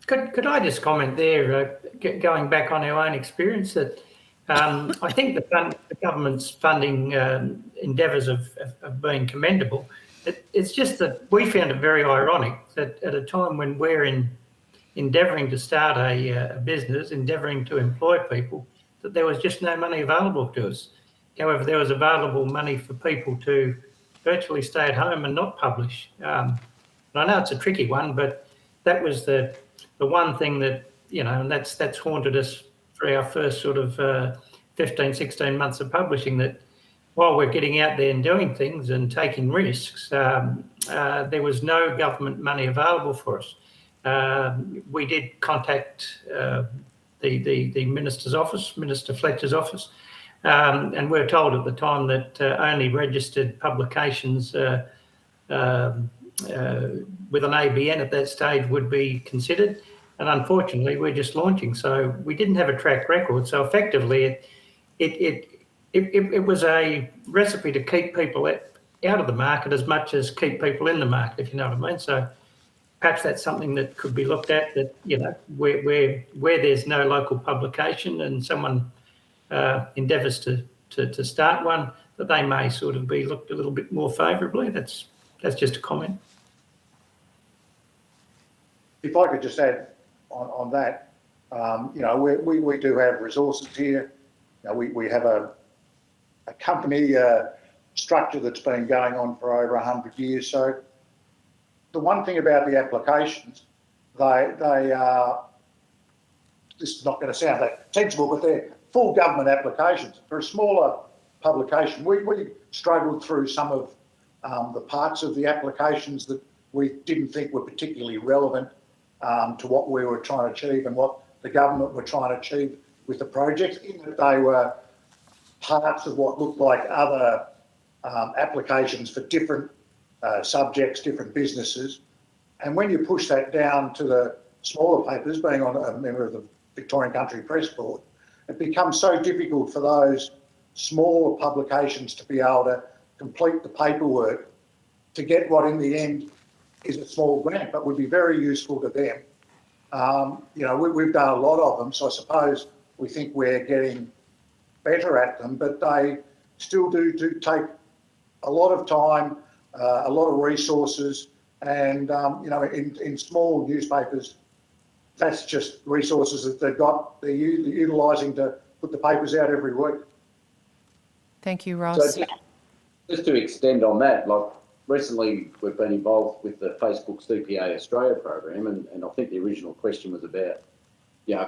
Could I just comment there, going back on our own experience, that I think the government's funding endeavours have been commendable. It's just that we found it very ironic that at a time when we're endeavouring to start a business, endeavouring to employ people, that there was just no money available to us. However, there was available money for people to virtually stay at home and not publish. And I know it's a tricky one, but that was the one thing that, you know, and that's haunted us for our first sort of 15, 16 months of publishing, that while we're getting out there and doing things and taking risks, there was no government money available for us. We did contact the Minister's office, Minister Fletcher's office, and we were told at the time that only registered publications with an ABN at that stage would be considered. And unfortunately, we're just launching, so we didn't have a track record. So effectively, it was a recipe to keep people out of the market as much as keep people in the market, if you know what I mean. So perhaps that's something that could be looked at, that, you know, where there's no local publication and someone endeavours to start one, that they may sort of be looked a little bit more favourably. That's just a comment. If I could just add on that, you know, we do have resources here. You know, we have a company structure that's been going on for over 100 years. So the one thing about the applications, they are, this is not going to sound that sensible, but they're full government applications. For a smaller publication, we struggled through some of the parts of the applications that we didn't think were particularly relevant to what we were trying to achieve and what the government were trying to achieve with the project, in that they were parts of what looked like other applications for different subjects, different businesses. And when you push that down to the smaller papers, being on a member of the Victorian Country Press Board, it becomes so difficult for those smaller publications to be able to complete the paperwork to get what in the end is a small grant, but would be very useful to them. You know, we've done a lot of them, so I suppose we think we're getting better at them, but they still do take a lot of time, a lot of resources, and you know, in small newspapers, that's just resources that they're utilising to put the papers out every week. Thank you, Ross. So just to extend on that, like recently we've been involved with the Facebook CPA Australia program, and I think the original question was about,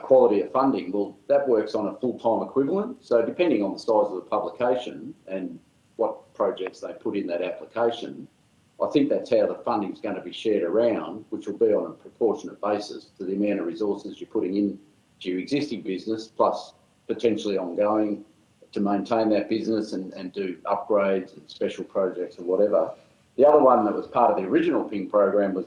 quality of funding. Well, that works on a full-time equivalent. So depending on the size of the publication and what projects they put in that application, I think that's how the funding is going to be shared around, which will be on a proportionate basis to the amount of resources you're putting into your existing business, plus potentially ongoing to maintain that business and do upgrades and special projects or whatever. The other one that was part of the original PING program was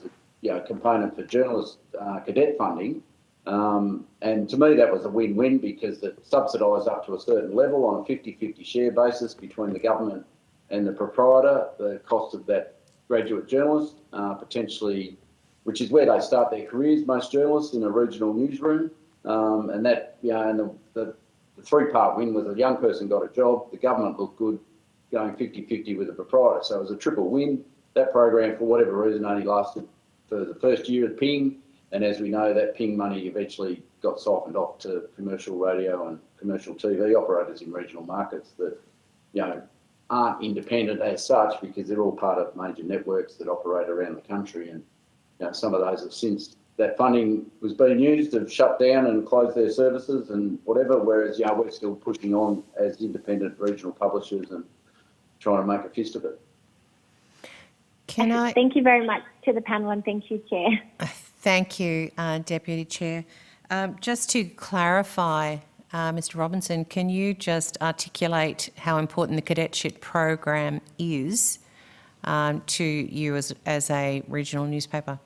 a component for journalist cadet funding. And to me, that was a win-win because it subsidised up to a certain level on a 50-50 share basis between the government and the proprietor, the cost of that graduate journalist, potentially, which is where they start their careers, most journalists, in a regional newsroom. And that, and the three-part win was a young person got a job, the government looked good, going 50-50 with the proprietor. So it was a triple win. That program, for whatever reason, only lasted for the first year of PING. And as we know, that PING money eventually got siphoned off to commercial radio and commercial TV operators in regional markets that, aren't independent as such because they're all part of major networks that operate around the country. And some of those have since that funding was being used have shut down and closed their services and whatever, whereas we're still pushing on as independent regional publishers and trying to make a fist of it. Thank you very much to the panel and thank you, Chair. Thank you, Deputy Chair. Just to clarify, Mr. Robinson, can you just articulate how important the cadetship program is to you as a regional newspaper?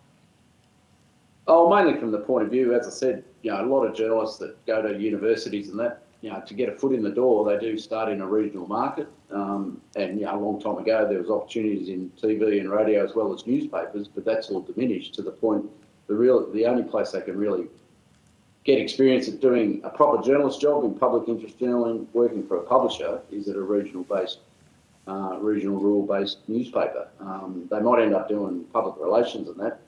Oh, mainly from the point of view, as I said, a lot of journalists that go to universities and that, to get a foot in the door, they do start in a regional market. And a long time ago, there was opportunities in TV and radio as well as newspapers, but that's all diminished to the point the only place they can really get experience at doing a proper journalist job in public interest journalism, working for a publisher, is at a regional-based, rural-based newspaper. They might end up doing public relations and that,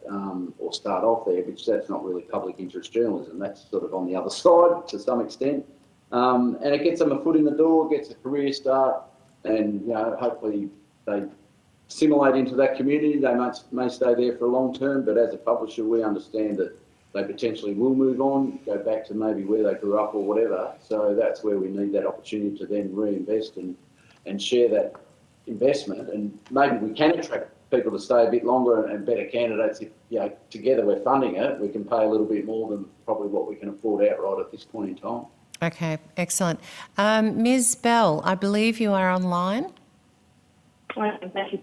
or start off there, which that's not really public interest journalism. That's sort of on the other side to some extent. And it gets them a foot in the door, gets a career start, and hopefully they assimilate into that community. They may stay there for a long term, but as a publisher, we understand that they potentially will move on, go back to maybe where they grew up or whatever. So that's where we need that opportunity to then reinvest and share that investment. And maybe we can attract people to stay a bit longer and better candidates if, together we're funding it, we can pay a little bit more than probably what we can afford outright at this point in time. Okay, excellent. Ms. Bell, I believe you are online. Thank you.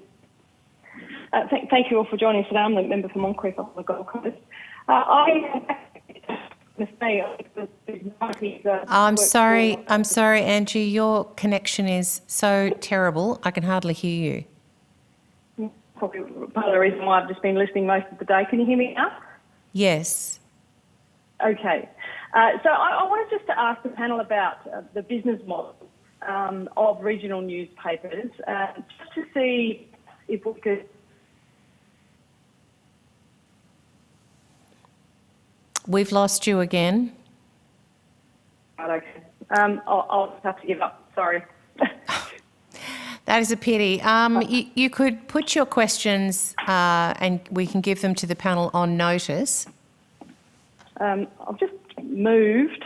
Thank you all for joining us today. I'm the member for Moncrieff on the Gold Coast. I'm sorry, Angie, your connection is so terrible, I can hardly hear you. Probably part of the reason why I've just been listening most of the day. Can you hear me now? Yes. Okay. So I wanted just to ask the panel about the business model of regional newspapers, just to see if we could... We've lost you again. Right, okay. I'll just have to give up. Sorry. That is a pity. You could put your questions and we can give them to the panel on notice. I've just moved.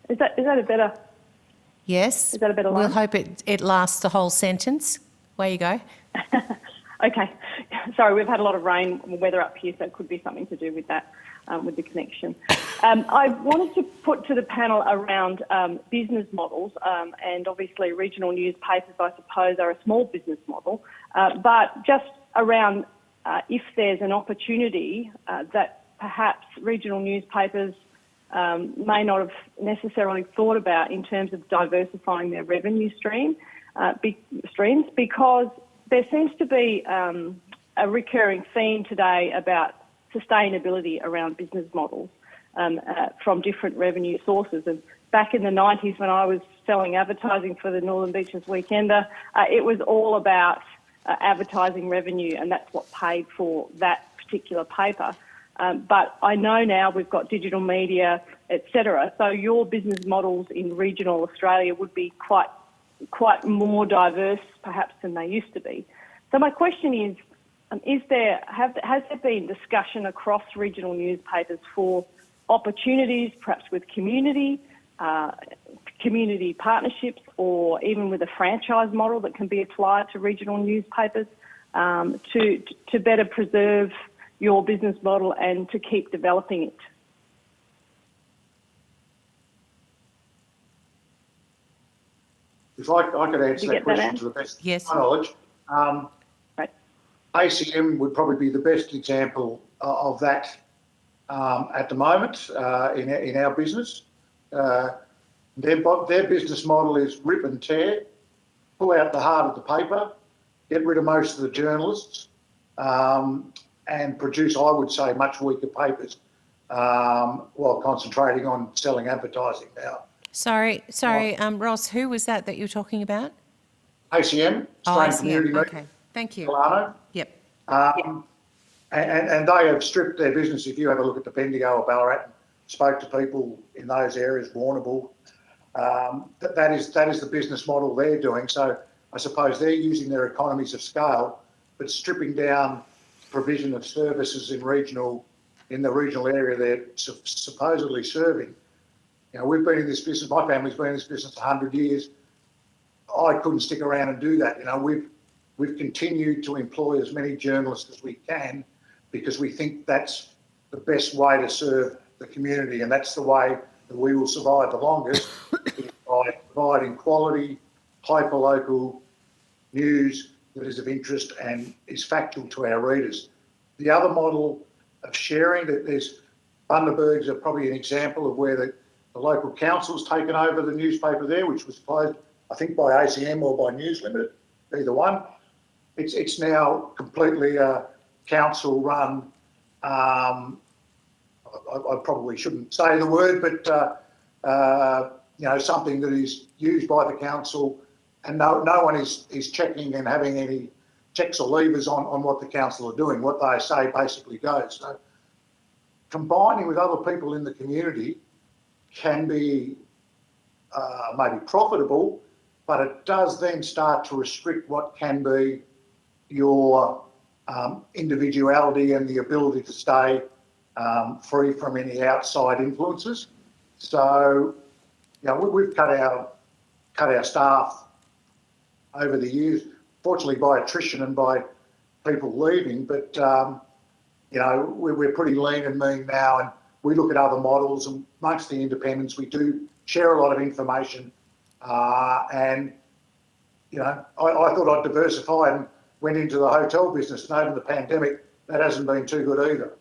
Is that a better... Yes. Is that a better line? We'll hope it lasts the whole sentence. Away you go. Okay. Sorry, we've had a lot of rain weather up here, so it could be something to do with that, with the connection. I wanted to put to the panel around business models, and obviously regional newspapers, I suppose, are a small business model, but just around if there's an opportunity that perhaps regional newspapers may not have necessarily thought about in terms of diversifying their revenue streams, because there seems to be a recurring theme today about sustainability around business models from different revenue sources. And back in the 90s when I was selling advertising for the Northern Beaches Weekender, it was all about advertising revenue, and that's what paid for that particular paper. But I know now we've got digital media, etc. So your business models in regional Australia would be quite quite more diverse perhaps than they used to be. So my question is has there been discussion across regional newspapers for opportunities, perhaps with community partnerships, or even with a franchise model that can be applied to regional newspapers to better preserve your business model and to keep developing it? If I could answer that question to the best of my knowledge, ACM would probably be the best example of that at the moment in our business. Their business model is rip and tear, pull out the heart of the paper, get rid of most of the journalists, and produce, I would say, much weaker papers while concentrating on selling advertising now. Sorry, Ross, who was that you were talking about? ACM, Australian Community Media. Okay, thank you. Milano. Yep. And they have stripped their business. If you have a look at the Bendigo or Ballarat, spoke to people in those areas, Warrnambool, that is the business model they're doing. So I suppose they're using their economies of scale, but stripping down provision of services in the regional area they're supposedly serving. You know, we've been in this business, my family's been in this business 100 years. I couldn't stick around and do that. You know, we've continued to employ as many journalists as we can because we think that's the best way to serve the community, and that's the way that we will survive the longest, by providing quality, hyper-local news that is of interest and is factual to our readers. The other model of sharing, that there's Bundaberg's are probably an example of where the local council's taken over the newspaper there, which was closed, I think, by ACM or by News Limited, either one. It's now completely council-run. I probably shouldn't say the word, but you know, something that is used by the council, and no one is checking and having any checks or levers on what the council are doing. What they say basically goes. So combining with other people in the community can be maybe profitable, but it does then start to restrict what can be your individuality and the ability to stay free from any outside influences. So, you know, we've cut our staff over the years, fortunately by attrition and by people leaving, but you know, we're pretty lean and mean now, and we look at other models, and amongst the independents we do share a lot of information, and you know, I thought I'd diversify and went into the hotel business, and over the pandemic that hasn't been too good either.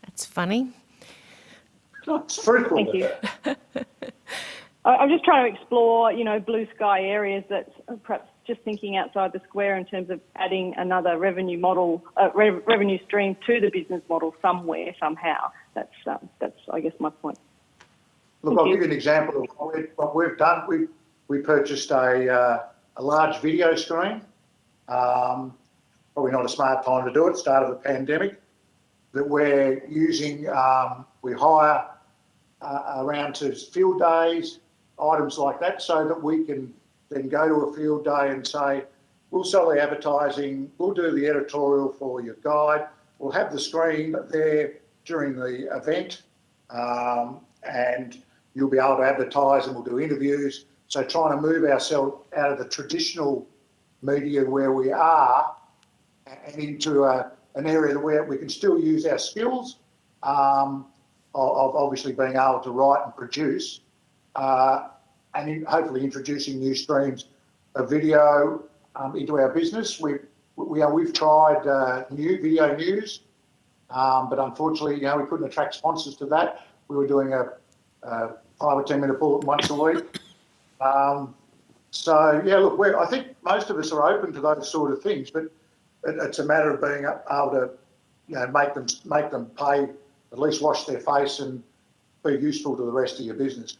That's funny. It's fruitful. Thank you. I'm just trying to explore, you know, blue sky areas that perhaps just thinking outside the square in terms of adding another revenue model, revenue stream to the business model somewhere, somehow. That's I guess, my point. Look, I'll give you an example of what we've done. We purchased a large video screen. Probably not a smart time to do it, start of the pandemic, that we're using. We hire around to field days, items like that, so that we can then go to a field day and say, we'll sell the advertising, we'll do the editorial for your guide, we'll have the screen there during the event, and you'll be able to advertise, and we'll do interviews. So trying to move ourselves out of the traditional media where we are and into an area where we can still use our skills of obviously being able to write and produce, and hopefully introducing new streams of video into our business. We've tried video news, but unfortunately, you know, we couldn't attract sponsors to that. We were doing a 5 or 10 minute bulletin once a week. So yeah, look, I think most of us are open to those sort of things, but it's a matter of being able to, you know, make them pay, at least wash their face and be useful to the rest of your business.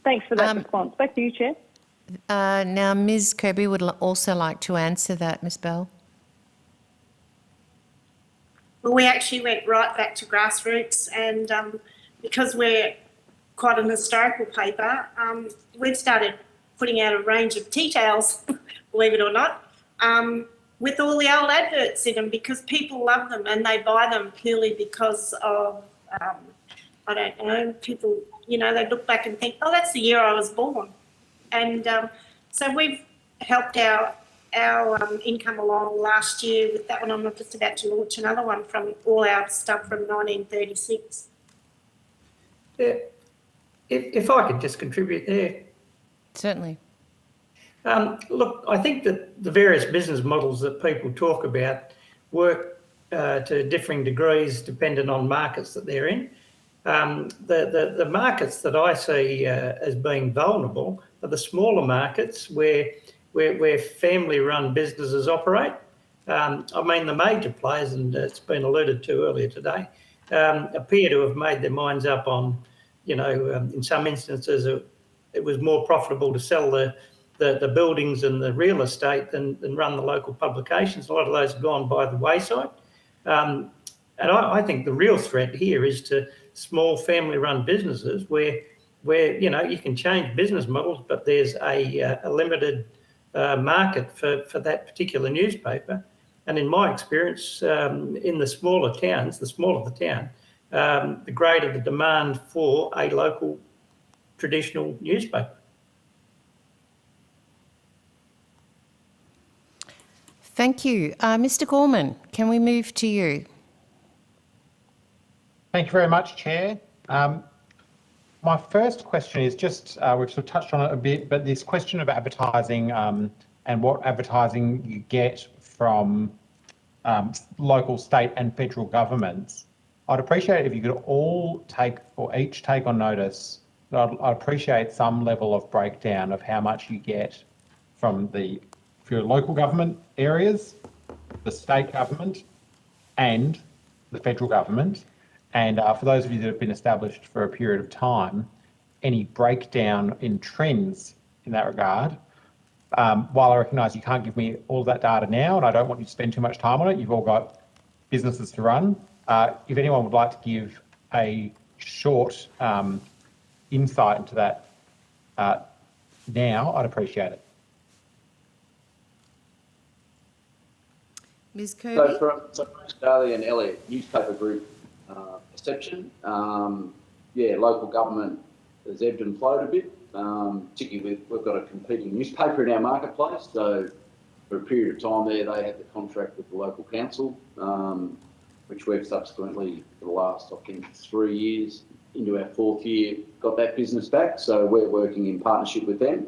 Thanks for that response. Back to you, Chair. Now, Ms. Kirby would also like to answer that, Ms. Bell. Well, we actually went right back to grassroots, and because we're quite an historical paper, we've started putting out a range of tea towels, believe it or not, with all the old adverts in them, because people love them and they buy them purely because of, I don't know, people, you know, they look back and think, oh, that's the year I was born. And so we've helped our income along last year with that one. I'm just about to launch another one from all our stuff from 1936. Yeah. If I could just contribute there. Certainly. Look, I think that the various business models that people talk about work to differing degrees depending on markets that they're in. The markets that I see as being vulnerable are the smaller markets where family-run businesses operate. I mean, the major players, and it's been alluded to earlier today, appear to have made their minds up on, you know, in some instances it was more profitable to sell the buildings and the real estate than run the local publications. A lot of those have gone by the wayside. And I think the real threat here is to small family-run businesses where you know, you can change business models, but there's a limited market for that particular newspaper. And in my experience, in the smaller towns, the smaller the town, the greater the demand for a local traditional newspaper. Thank you. Mr. Gorman, can we move to you? Thank you very much, Chair. My first question is just, we've sort of touched on it a bit, but this question of advertising and what advertising you get from local, state and federal governments. I'd appreciate it if you could all take, or each take on notice, I'd appreciate some level of breakdown of how much you get from for your local government areas, the state government and the federal government. And for those of you that have been established for a period of time, any breakdown in trends in that regard. While I recognise you can't give me all of that data now, and I don't want you to spend too much time on it, you've all got businesses to run. If anyone would like to give a short insight into that now, I'd appreciate it. Ms. Kirby? So from Australia and Elliott Newspaper Group perception, local government has ebbed and flowed a bit, particularly we've got a competing newspaper in our marketplace. So for a period of time there, they had the contract with the local council, which we've subsequently, for the last, I think, 3 years, into our 4th year, got that business back. So we're working in partnership with them.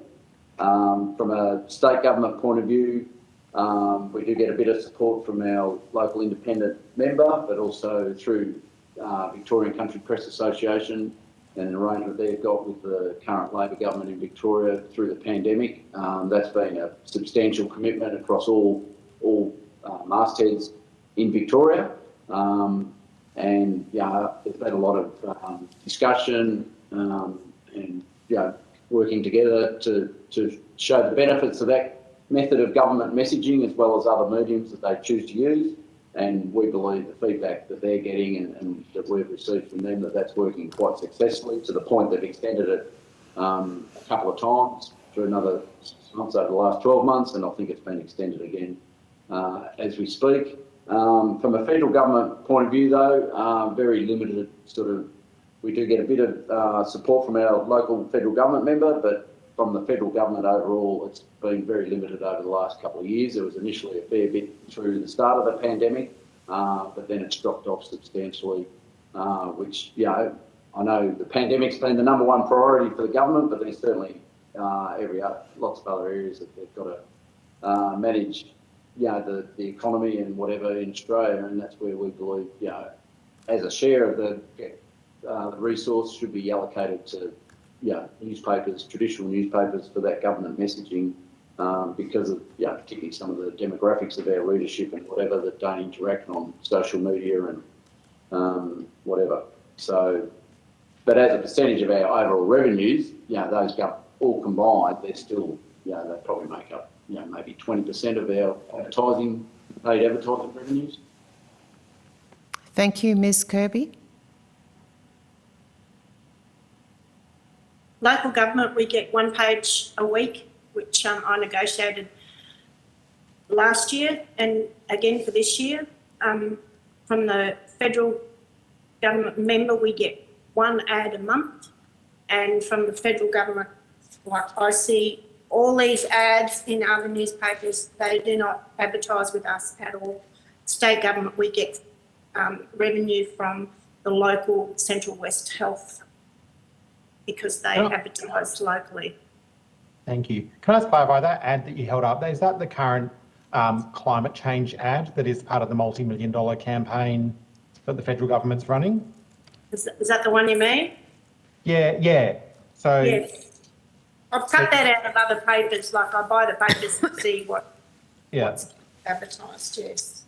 From a state government point of view, we do get a bit of support from our local independent member, but also through Victorian Country Press Association and an arrangement they've got with the current Labor government in Victoria through the pandemic. That's been a substantial commitment across all mastheads in Victoria. And there's been a lot of discussion and working together to show the benefits of that method of government messaging as well as other mediums that they choose to use. And we believe the feedback that they're getting and that we've received from them, that's working quite successfully, to the point they've extended it a couple of times for another 6 months over the last 12 months, and I think it's been extended again as we speak. From a federal government point of view though, very limited we do get a bit of support from our local federal government member, but from the federal government overall, it's been very limited over the last couple of years. There was initially a fair bit through the start of the pandemic, but then it's dropped off substantially, which, I know the pandemic's been the #1 priority for the government, but there's certainly lots of other areas that they've got to manage, the economy and whatever in Australia, and that's where we believe, as a share of the resource should be allocated to newspapers, traditional newspapers, for that government messaging, because of particularly some of the demographics of our readership and whatever that don't interact on social media and whatever. So, but as a percentage of our overall revenues, those all combined, they're still, they probably make up maybe 20% of our paid advertising revenues. Thank you, Ms Kirby. Local government, we get 1 page a week, which I negotiated last year and again for this year. From the federal government member, we get 1 ad a month. And from the federal government, like I see all these ads in other newspapers, they do not advertise with us at all. State government, we get revenue from the local Central West Health because they advertise locally. Thank you. Can I just clarify that ad that you held up? Is that the current climate change ad that is part of the multi-million-dollar campaign that the federal government's running? Is that the one you mean? Yeah. So yes. I've cut that out of other papers, like I buy the papers and see what's advertised, yes.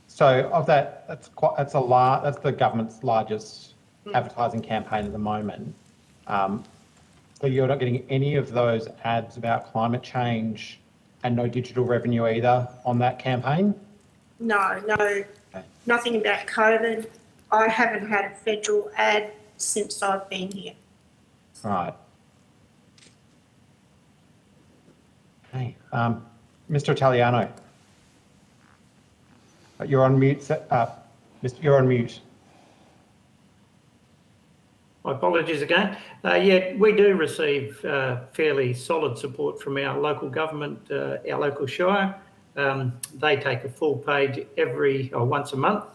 So of that, that's the government's largest advertising campaign at the moment. So you're not getting any of those ads about climate change and no digital revenue either on that campaign? No, nothing about COVID. I haven't had a federal ad since I've been here. Right. Okay. Mr. Italiano, you're on mute. You're on mute. My apologies again. Yeah, we do receive fairly solid support from our local government, our local shire. They take a full page once a month,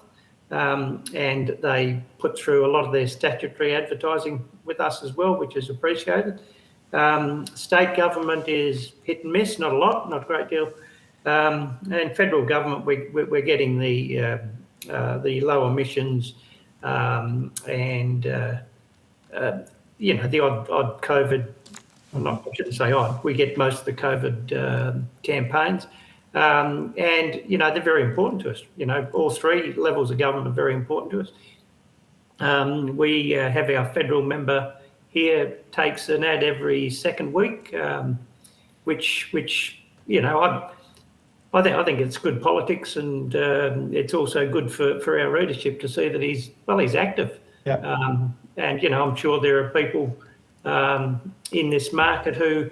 and they put through a lot of their statutory advertising with us as well, which is appreciated. State government is hit and miss, not a lot, not a great deal. And federal government, we're getting the low emissions and the odd COVID. I shouldn't say odd. We get most of the COVID campaigns, and they're very important to us. All 3 levels of government are very important to us. We have our federal member here takes an ad every second week, which I think it's good politics, and it's also good for our readership to see that he's active. Yeah. And I'm sure there are people in this market who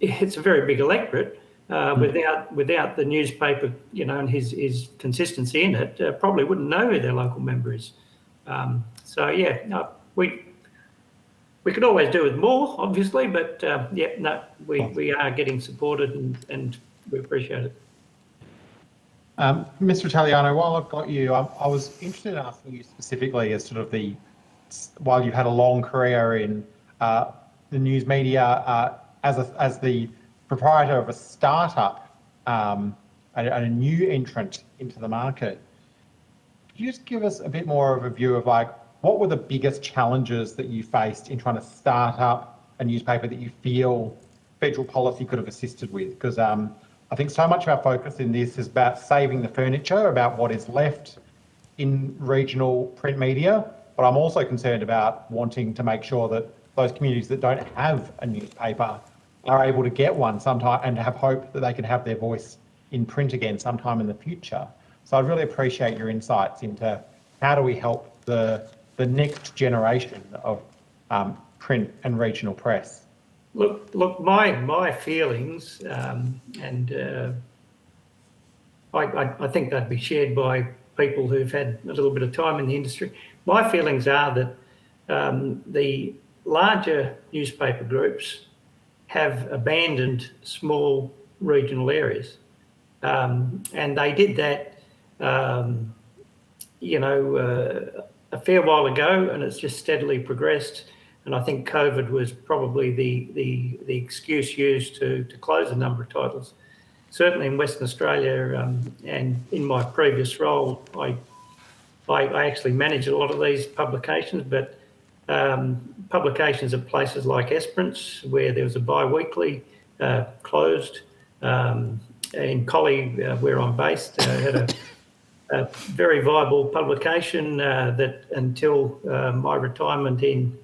it's a very big electorate. Without the newspaper, and his consistency in it, probably wouldn't know who their local member is. We could always do with more, obviously, but we are getting supported and we appreciate it. Mr. Italiano, while I've got you, I was interested in asking you specifically as sort of while you've had a long career in the news media as the proprietor of a startup and a new entrant into the market, could you just give us a bit more of a view of what were the biggest challenges that you faced in trying to start up a newspaper that you feel federal policy could have assisted with? Because I think so much of our focus in this is about saving the furniture, about what is left in regional print media, but I'm also concerned about wanting to make sure that those communities that don't have a newspaper are able to get one sometime and have hope that they can have their voice in print again sometime in the future. So I'd really appreciate your insights into how do we help the next generation of print and regional press. Look, my feelings, and I think they'd be shared by people who've had a little bit of time in the industry. My feelings are that the larger newspaper groups have abandoned small regional areas, and they did that, a fair while ago, and it's just steadily progressed. And I think COVID was probably the excuse used to close a number of titles. Certainly in Western Australia, and in my previous role, I actually managed a lot of these publications, but publications at places like Esperance, where there was a bi-weekly, closed. In Collie, where I'm based, had a very viable publication that until my retirement in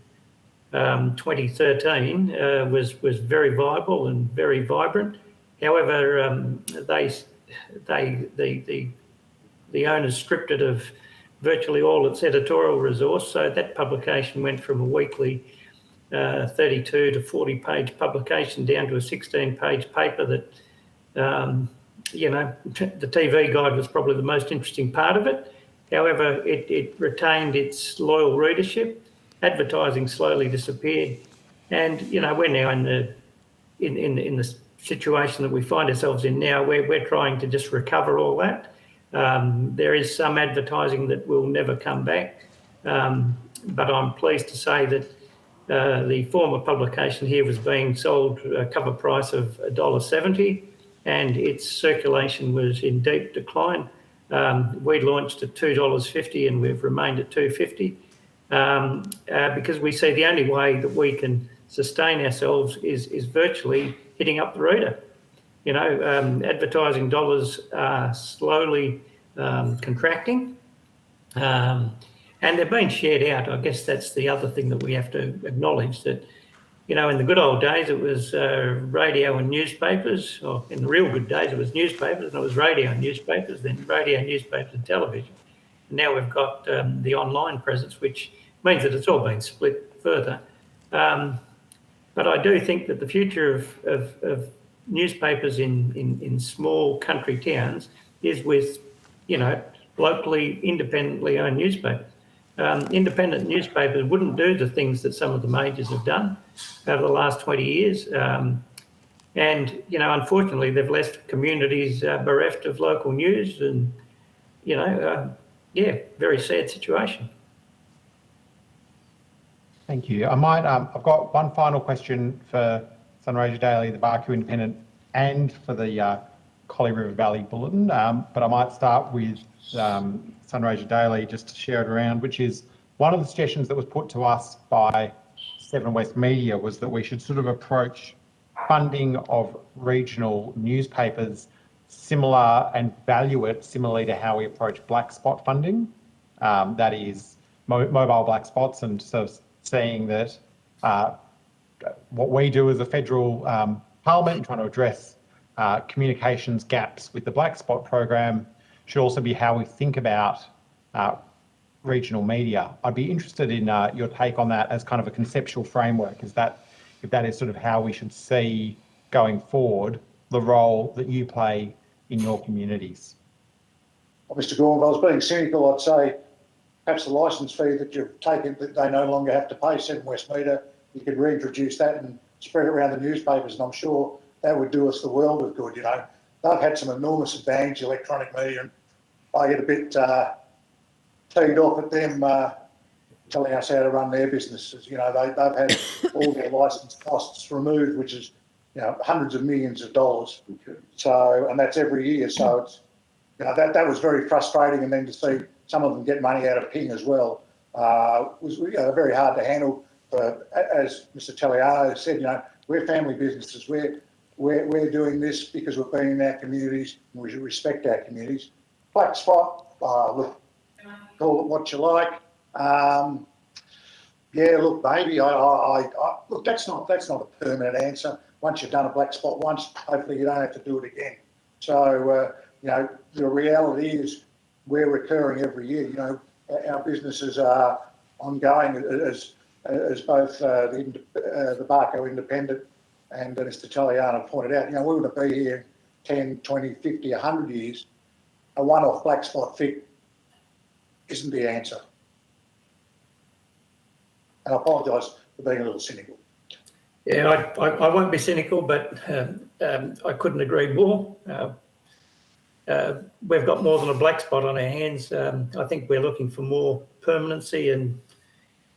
2013 was very viable and very vibrant. However, the owners stripped it of virtually all its editorial resource. So that publication went from a weekly 32 to 40-page publication down to a 16-page paper that, you know, the TV guide was probably the most interesting part of it. However, it retained its loyal readership. Advertising slowly disappeared, and you know we're now in the situation that we find ourselves in now. We're trying to just recover all that. There is some advertising that will never come back, but I'm pleased to say that the former publication here was being sold at a cover price of $1.70, and its circulation was in deep decline. We launched at $2.50 and we've remained at $2.50 because we see the only way that we can sustain ourselves is virtually hitting up the reader. You know, advertising dollars are slowly contracting and they're being shared out. I guess that's the other thing that we have to acknowledge, that, you know, in the good old days it was radio and newspapers, or in the real good days it was newspapers, and it was radio and newspapers, then radio, newspapers and television. And now we've got the online presence, which means that it's all been split further. But I do think that the future of newspapers in small country towns is with, you know, locally independently owned newspapers. Independent newspapers wouldn't do the things that some of the majors have done over the last 20 years. And, you know, unfortunately, they've left communities bereft of local news and, you know, yeah, very sad situation. Thank you. I might, I've got one final question for Sunraysia Daily, the Barcoo Independent, and for the Collie River Valley Bulletin, but I might start with Sunraysia Daily just to share it around, which is one of the suggestions that was put to us by Seven West Media was that we should sort of approach funding of regional newspapers similar and value it similarly to how we approach black spot funding, that is mobile black spots, and so seeing that what we do as a federal parliament in trying to address communications gaps with the black spot program should also be how we think about regional media. I'd be interested in your take on that as kind of a conceptual framework. Is that, if that is sort of how we should see going forward the role that you play in your communities? Well, Mr. Gorn, if I was being cynical, I'd say perhaps the licence fee that you've taken, that they no longer have to pay Seven West Media, you could reintroduce that and spread it around the newspapers, and I'm sure that would do us the world of good. You know, they've had some enormous advantage, electronic media, and I get a bit teed off at them telling us how to run their businesses. You know, they've had all their licence costs removed, which is, you know, hundreds of millions of dollars. So, and that's every year. So it's, you know, that was very frustrating, and then to see some of them get money out of Ping as well was, you know, very hard to handle. As Mr. Taliano said, you know, we're family businesses. We're doing this because we've been in our communities and we respect our communities. Black spot, look, call it what you like. Yeah, look, maybe look, that's not a permanent answer. Once you've done a black spot once, hopefully you don't have to do it again. So, you know, the reality is we're recurring every year. You know, our businesses are ongoing as both the Barcoo Independent and Mr. Taliano pointed out. You know, we wouldn't be here 10, 20, 50, 100 years. A one-off black spot fit isn't the answer. And I apologise for being a little cynical. Yeah, I won't be cynical, but I couldn't agree more. We've got more than a black spot on our hands. I think we're looking for more permanency, and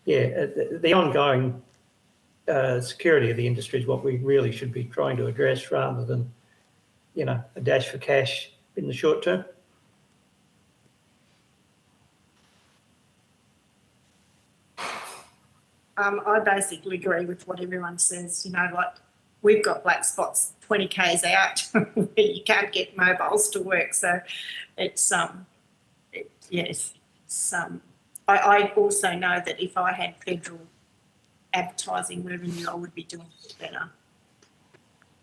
yeah, the ongoing security of the industry is what we really should be trying to address, rather than, you know, a dash for cash in the short term. I basically agree with what everyone says. You know, like, we've got black spots 20 k's out where you can't get mobiles to work. So it's yes. I also know that if I had federal advertising revenue, I would be doing better.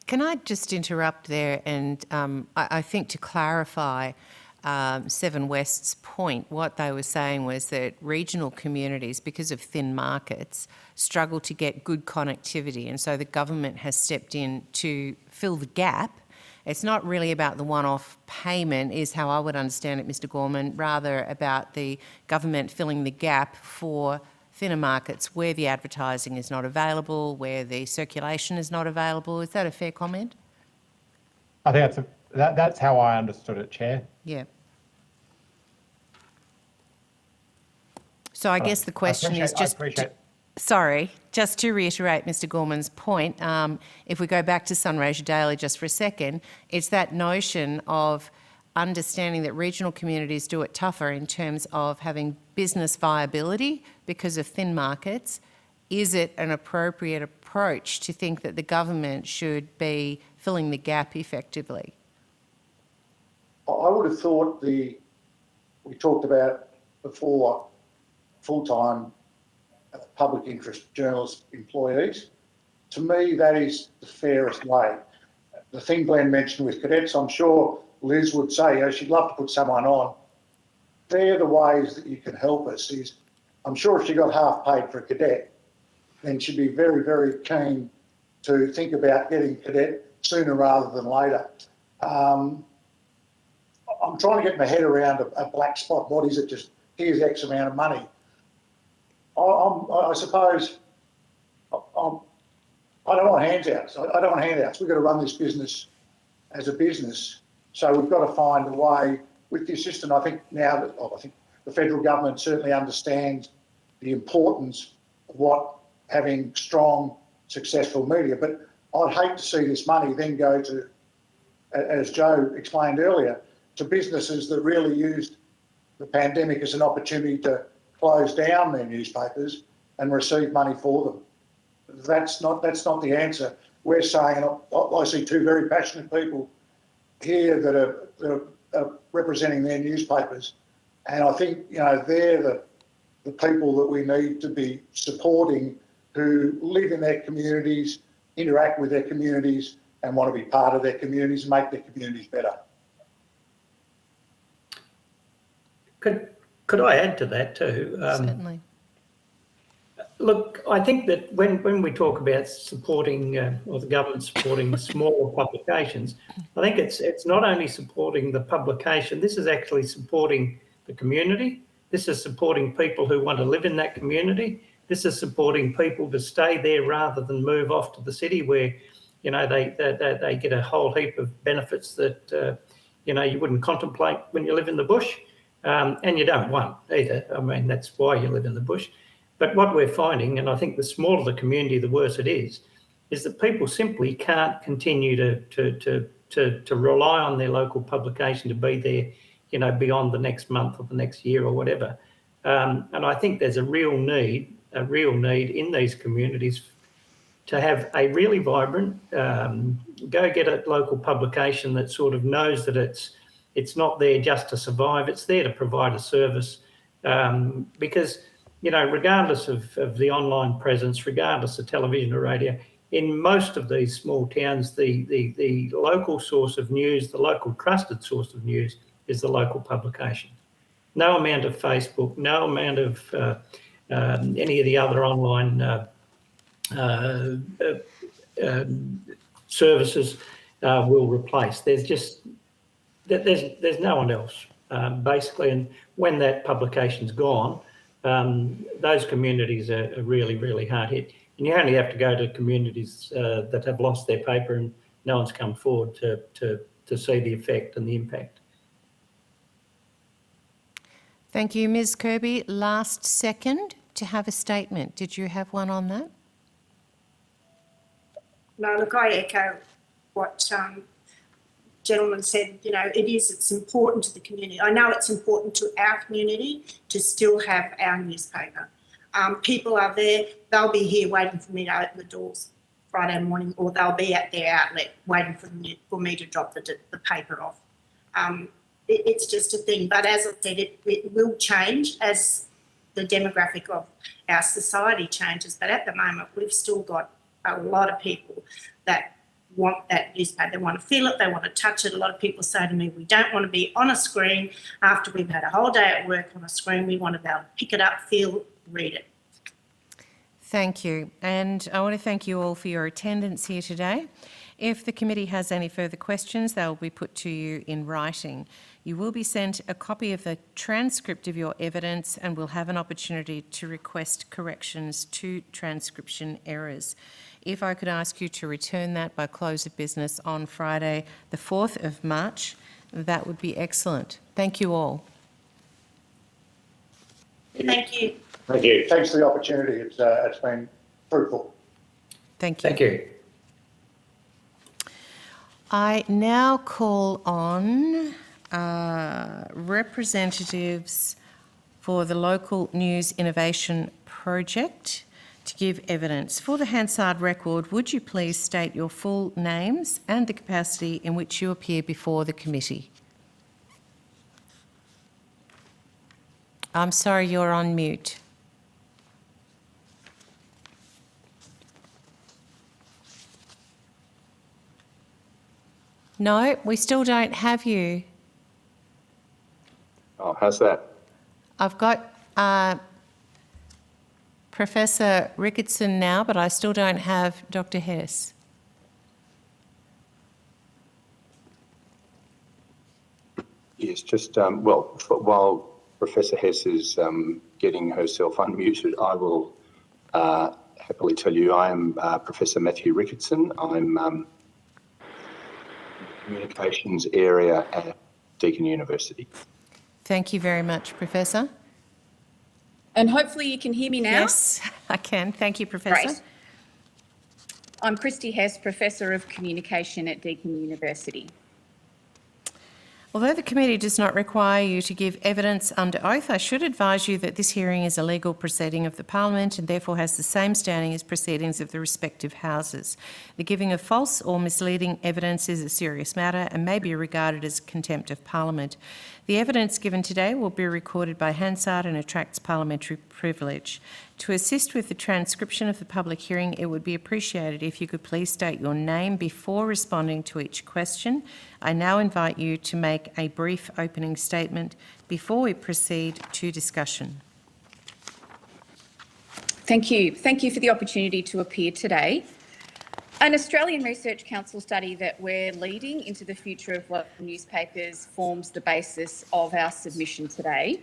Can I just interrupt there? And I think to clarify, Seven West's point, what they were saying was that regional communities, because of thin markets, struggle to get good connectivity, and so the government has stepped in to fill the gap. It's not really about the one-off payment, is how I would understand it, Mr. Gorman, rather about the government filling the gap for thinner markets where the advertising is not available, where the circulation is not available. Is that a fair comment? I think that's how I understood it, Chair. Yeah. So I guess the question is just... Sorry, just to reiterate Mr. Gorman's point, if we go back to Sunraysia Daily just for a second, it's that notion of understanding that regional communities do it tougher in terms of having business viability because of thin markets. Is it an appropriate approach to think that the government should be filling the gap effectively? I would have thought we talked about before full-time public interest journalist employees. To me, that is the fairest way. The thing Glenn mentioned with cadets, I'm sure Liz would say, she'd love to put someone on. They're the ways that you can help us. I'm sure if she got half paid for a cadet, then she'd be very, very keen to think about getting cadet sooner rather than later. I'm trying to get my head around a black spot. What is it? Just here's X amount of money. I suppose I don't want handouts. I don't want handouts. We've got to run this business as a business. So we've got to find a way with the assistant. I think now that I think the federal government certainly understands the importance of what having strong, successful media. But I'd hate to see this money then go to, as Joe explained earlier, to businesses that really used the pandemic as an opportunity to close down their newspapers and receive money for them. That's not the answer. We're saying, and I see two very passionate people here that are representing their newspapers, and I think they're the people that we need to be supporting, who live in their communities, interact with their communities, and want to be part of their communities and make their communities better. Could I add to that too? Certainly. Look, I think that when we talk about supporting or the government supporting smaller publications, I think it's not only supporting the publication, this is actually supporting the community. This is supporting people who want to live in that community. This is supporting people to stay there rather than move off to the city where, they get a whole heap of benefits that, you wouldn't contemplate when you live in the bush. And you don't want either. I mean, that's why you live in the bush. But what we're finding, and I think the smaller the community, the worse it is that people simply can't continue to rely on their local publication to be there, beyond the next month or the next year or whatever. And I think there's a real need in these communities to have a really vibrant, go get a local publication that sort of knows that it's not there just to survive, it's there to provide a service. Because, regardless of the online presence, regardless of television or radio, in most of these small towns, the local source of news, the local trusted source of news is the local publication. No amount of Facebook, no amount of any of the other online services will replace. There's no one else, basically. And when that publication's gone, those communities are really, really hard hit. And you only have to go to communities that have lost their paper and no one's come forward to see the effect and the impact. Thank you, Ms. Kirby. Last second to have a statement. Did you have one on that? No, look, I echo what gentleman said. It's important to the community. I know it's important to our community to still have our newspaper. People are there, they'll be here waiting for me to open the doors Friday morning, or they'll be at their outlet waiting for me to drop the paper off. It's just a thing. But as I said, it will change as the demographic of our society changes. But at the moment, we've still got a lot of people that want that newspaper. They want to feel it, they want to touch it. A lot of people say to me, we don't want to be on a screen after we've had a whole day at work on a screen. We want to be able to pick it up, feel, read it. Thank you. And I want to thank you all for your attendance here today. If the committee has any further questions, they will be put to you in writing. You will be sent a copy of the transcript of your evidence and will have an opportunity to request corrections to transcription errors. If I could ask you to return that by close of business on Friday, the 4th of March, that would be excellent. Thank you all. Thank you. Thank you. Thanks for the opportunity. It's been fruitful. Thank you. Thank you. I now call on representatives for the Local News Innovation Project to give evidence. For the Hansard record, would you please state your full names and the capacity in which you appear before the committee? I'm sorry, you're on mute. No, we still don't have you. Oh, how's that? I've got Professor Ricketson now, but I still don't have Dr. Hess. Yes, just, while Professor Hess is getting herself unmuted, I will happily tell you I am Professor Matthew Ricketson. I'm Communications area at Deakin University. Thank you very much, Professor. And hopefully you can hear me now. Yes, I can. Thank you, Professor. Great. I'm Christy Hess, Professor of Communication at Deakin University. Although the committee does not require you to give evidence under oath, I should advise you that this hearing is a legal proceeding of the Parliament and therefore has the same standing as proceedings of the respective houses. The giving of false or misleading evidence is a serious matter and may be regarded as contempt of Parliament. The evidence given today will be recorded by Hansard and attracts parliamentary privilege. To assist with the transcription of the public hearing, it would be appreciated if you could please state your name before responding to each question. I now invite you to make a brief opening statement before we proceed to discussion. Thank you. Thank you for the opportunity to appear today. An Australian Research Council study that we're leading into the future of local newspapers forms the basis of our submission today,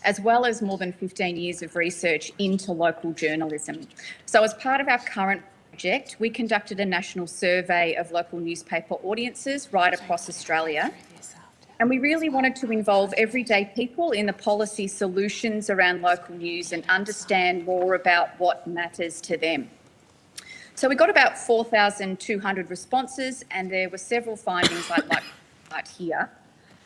as well as more than 15 years of research into local journalism. So as part of our current project, we conducted a national survey of local newspaper audiences right across Australia. And we really wanted to involve everyday people in the policy solutions around local news and understand more about what matters to them. So we got about 4,200 responses, and there were several findings I'd like to highlight here.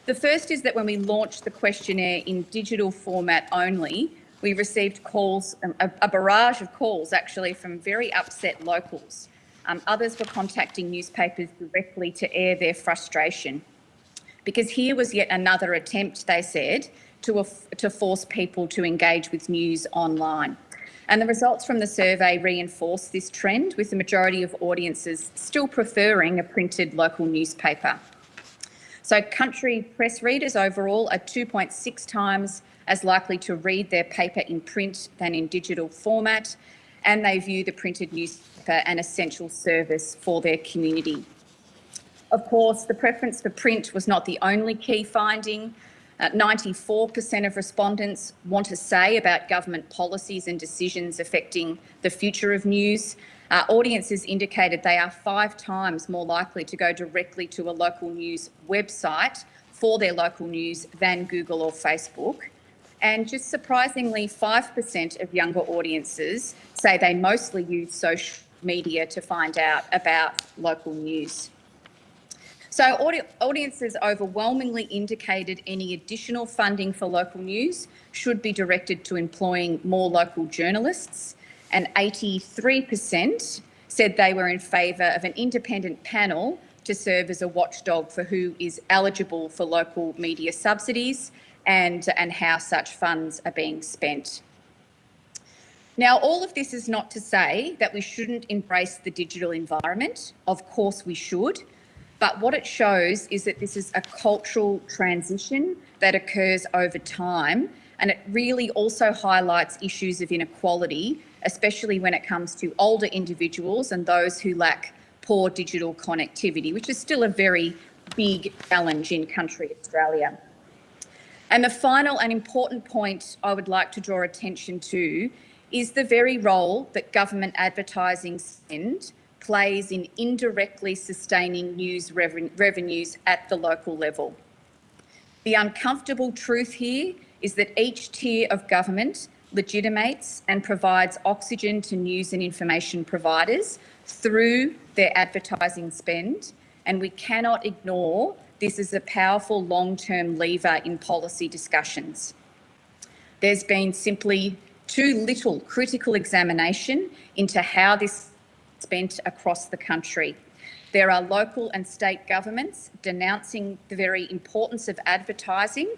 The first is that when we launched the questionnaire in digital format only, we received calls, a barrage of calls actually, from very upset locals. Others were contacting newspapers directly to air their frustration, because here was yet another attempt, they said, to force people to engage with news online. And the results from the survey reinforce this trend, with the majority of audiences still preferring a printed local newspaper. So country press readers overall are 2.6 times as likely to read their paper in print than in digital format, and they view the printed newspaper an essential service for their community. Of course, the preference for print was not the only key finding. 94% of respondents want to say about government policies and decisions affecting the future of news. Audiences indicated they are 5 times more likely to go directly to a local news website for their local news than Google or Facebook. And just surprisingly, 5% of younger audiences say they mostly use social media to find out about local news. So audiences overwhelmingly indicated any additional funding for local news should be directed to employing more local journalists, and 83% said they were in favour of an independent panel to serve as a watchdog for who is eligible for local media subsidies and how such funds are being spent. Now, all of this is not to say that we shouldn't embrace the digital environment. Of course we should. But what it shows is that this is a cultural transition that occurs over time, and it really also highlights issues of inequality, especially when it comes to older individuals and those who lack poor digital connectivity, which is still a very big challenge in country Australia. And the final and important point I would like to draw attention to is the very role that government advertising spend plays in indirectly sustaining news revenues at the local level. The uncomfortable truth here is that each tier of government legitimates and provides oxygen to news and information providers through their advertising spend, and we cannot ignore this as a powerful long-term lever in policy discussions. There's been simply too little critical examination into how this is spent across the country. There are local and state governments denouncing the very importance of advertising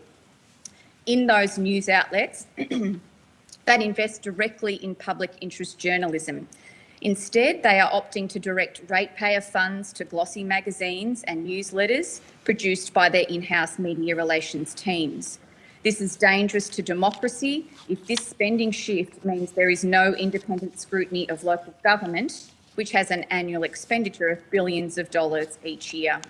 in those news outlets that invest directly in public interest journalism. Instead, they are opting to direct ratepayer funds to glossy magazines and newsletters produced by their in-house media relations teams. This is dangerous to democracy if this spending shift means there is no independent scrutiny of local government, which has an annual expenditure of billions of dollars each year.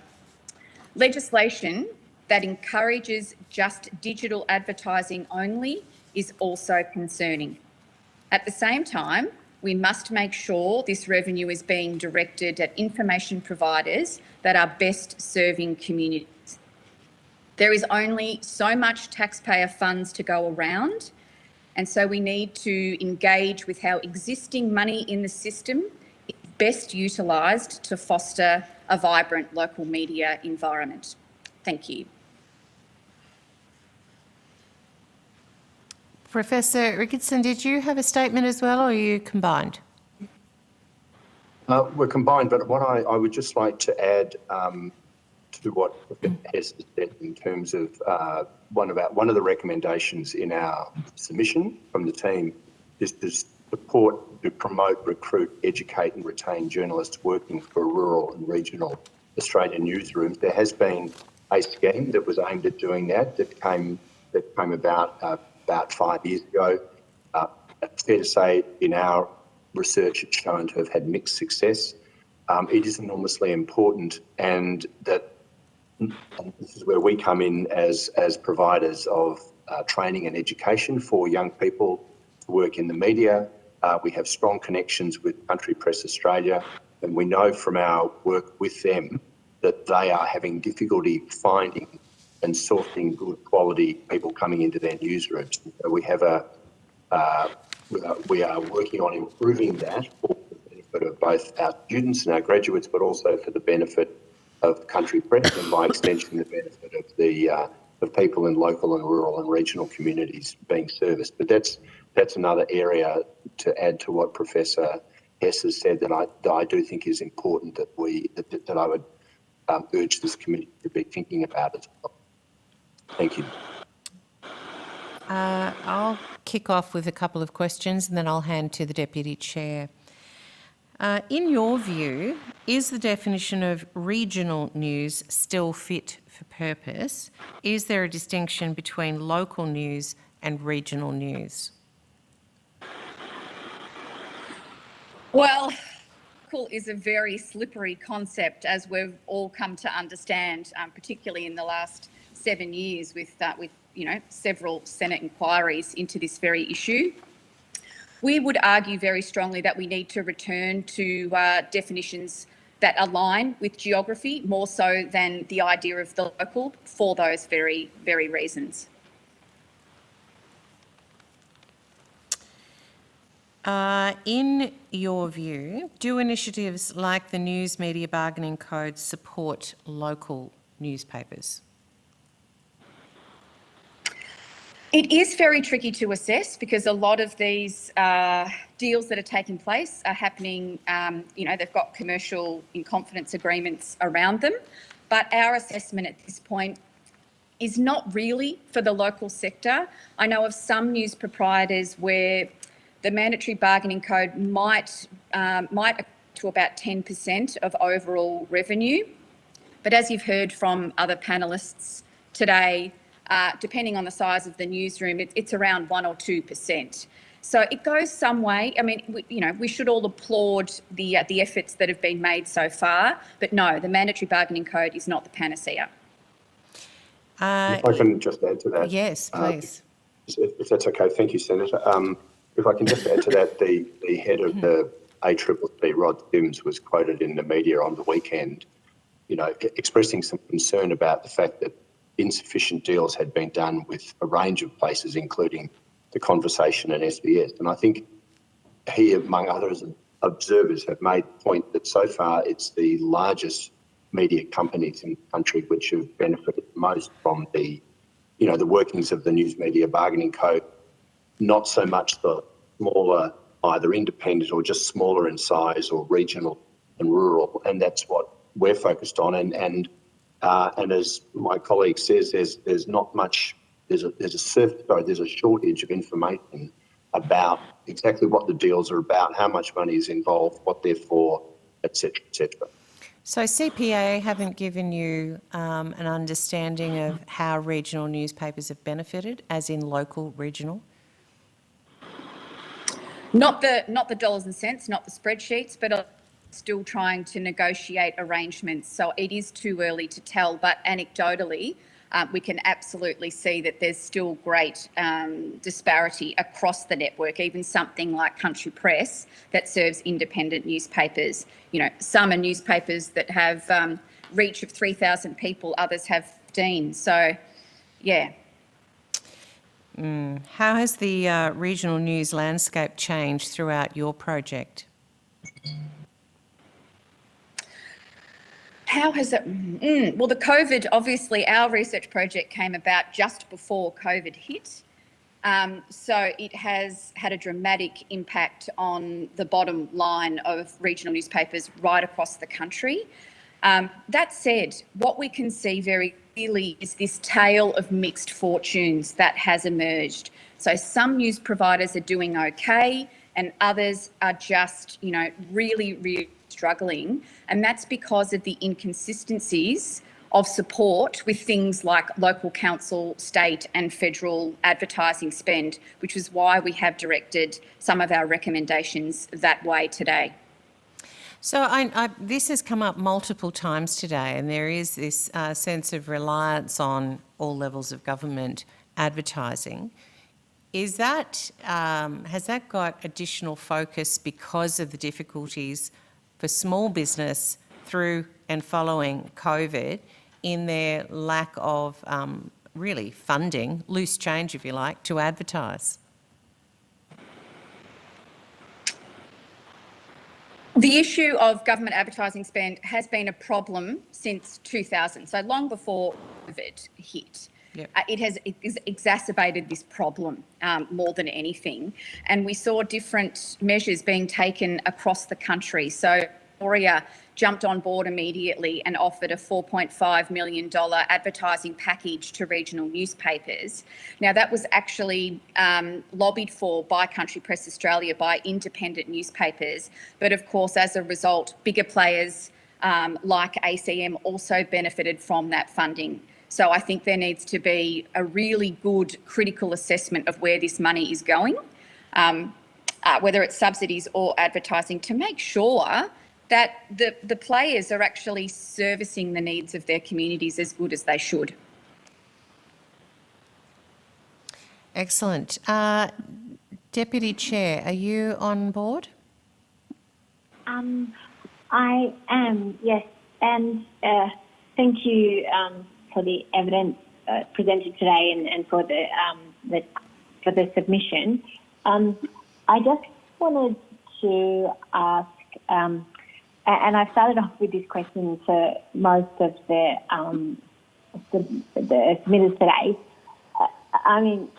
Legislation that encourages just digital advertising only is also concerning. At the same time, we must make sure this revenue is being directed at information providers that are best serving communities. There is only so much taxpayer funds to go around, and so we need to engage with how existing money in the system is best utilised to foster a vibrant local media environment. Thank you. Professor Ricketson, did you have a statement as well, or are you combined? We're combined, but what I would just like to add to what Professor Hess has said in terms of one of the recommendations in our submission from the team is to support, to promote, recruit, educate and retain journalists working for rural and regional Australian newsrooms. There has been a scheme that was aimed at doing that came about 5 years ago. It's fair to say in our research it's shown to have had mixed success. It is enormously important, and this is where we come in as providers of training and education for young people to work in the media. We have strong connections with Country Press Australia, and we know from our work with them that they are having difficulty finding and sourcing good quality people coming into their newsrooms. So we are working on improving that for the benefit of both our students and our graduates, but also for the benefit of Country Press and by extension the benefit of people in local and rural and regional communities being serviced. But that's another area to add to what Professor Hess has said that I do think is important that I would urge this committee to be thinking about as well. Thank you. I'll kick off with a couple of questions and then I'll hand to the Deputy Chair. In your view, is the definition of regional news still fit for purpose? Is there a distinction between local news and regional news? Well, local is a very slippery concept, as we've all come to understand, particularly in the last 7 years with several Senate inquiries into this very issue. We would argue very strongly that we need to return to definitions that align with geography more so than the idea of the local for those very, very reasons. In your view, do initiatives like the News Media Bargaining Code support local newspapers? It is very tricky to assess because a lot of these deals that are taking place are happening, they've got commercial in confidence agreements around them. But our assessment at this point is not really for the local sector. I know of some news proprietors where the mandatory bargaining code might to about 10% of overall revenue. But as you've heard from other panellists today, depending on the size of the newsroom, it's around 1 or 2%. So it goes some way. I mean, we should all applaud the efforts that have been made so far. But no, the mandatory bargaining code is not the panacea. If I can just add to that. Yes, please. If that's okay. Thank you, Senator. If I can just add to that, the head of the ACCC, Rod Sims, was quoted in the media on the weekend, expressing some concern about the fact that insufficient deals had been done with a range of places, including The Conversation and SBS. And I think he, among others, observers have made the point that so far it's the largest media companies in the country which have benefited most from the workings of the News Media Bargaining Code, not so much the smaller, either independent or just smaller in size or regional and rural. And that's what we're focused on. And as my colleague says, there's not much. There's a shortage of information about exactly what the deals are about, how much money is involved, what they're for, etc., etc. So CPA haven't given you an understanding of how regional newspapers have benefited, as in local regional? Not the dollars and cents, not the spreadsheets, but still trying to negotiate arrangements. So it is too early to tell, but anecdotally, we can absolutely see that there's still great disparity across the network, even something like Country Press that serves independent newspapers. Some are newspapers that have reach of 3,000 people, others have 15. So, yeah. How has the regional news landscape changed throughout your project? How has it? Well, the COVID, obviously, our research project came about just before COVID hit. So it has had a dramatic impact on the bottom line of regional newspapers right across the country. That said, what we can see very clearly is this tale of mixed fortunes that has emerged. So some news providers are doing okay and others are just, really, really struggling. And that's because of the inconsistencies of support with things like local council, state and federal advertising spend, which is why we have directed some of our recommendations that way today. So this has come up multiple times today, and there is this sense of reliance on all levels of government advertising. Is that, has that got additional focus because of the difficulties for small business through and following COVID in their lack of really funding, loose change if you like, to advertise? The issue of government advertising spend has been a problem since 2000, so long before COVID hit. Yep. It has exacerbated this problem more than anything. And we saw different measures being taken across the country. So Victoria jumped on board immediately and offered a $4.5 million advertising package to regional newspapers. Now, that was actually lobbied for by Country Press Australia, by independent newspapers. But of course, as a result, bigger players like ACM also benefited from that funding. So I think there needs to be a really good critical assessment of where this money is going, whether it's subsidies or advertising, to make sure that the players are actually servicing the needs of their communities as good as they should. Excellent. Deputy Chair, are you on board? I am, yes. And thank you for the evidence presented today and for the submission. I just wanted to ask, and I started off with this question for most of the submitters today. I mean,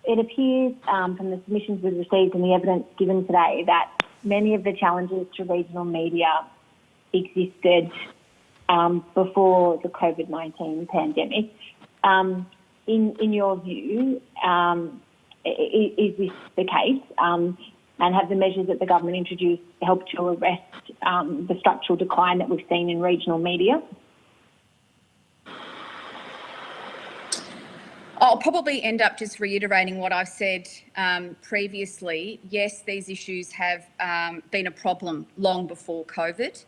it appears from the submissions we've received and the evidence given today that many of the challenges to regional media existed before the COVID-19 pandemic. In your view, is this the case? and have the measures that the government introduced helped to arrest the structural decline that we've seen in regional media? I'll probably end up just reiterating what I've said previously. Yes, these issues have been a problem long before COVID,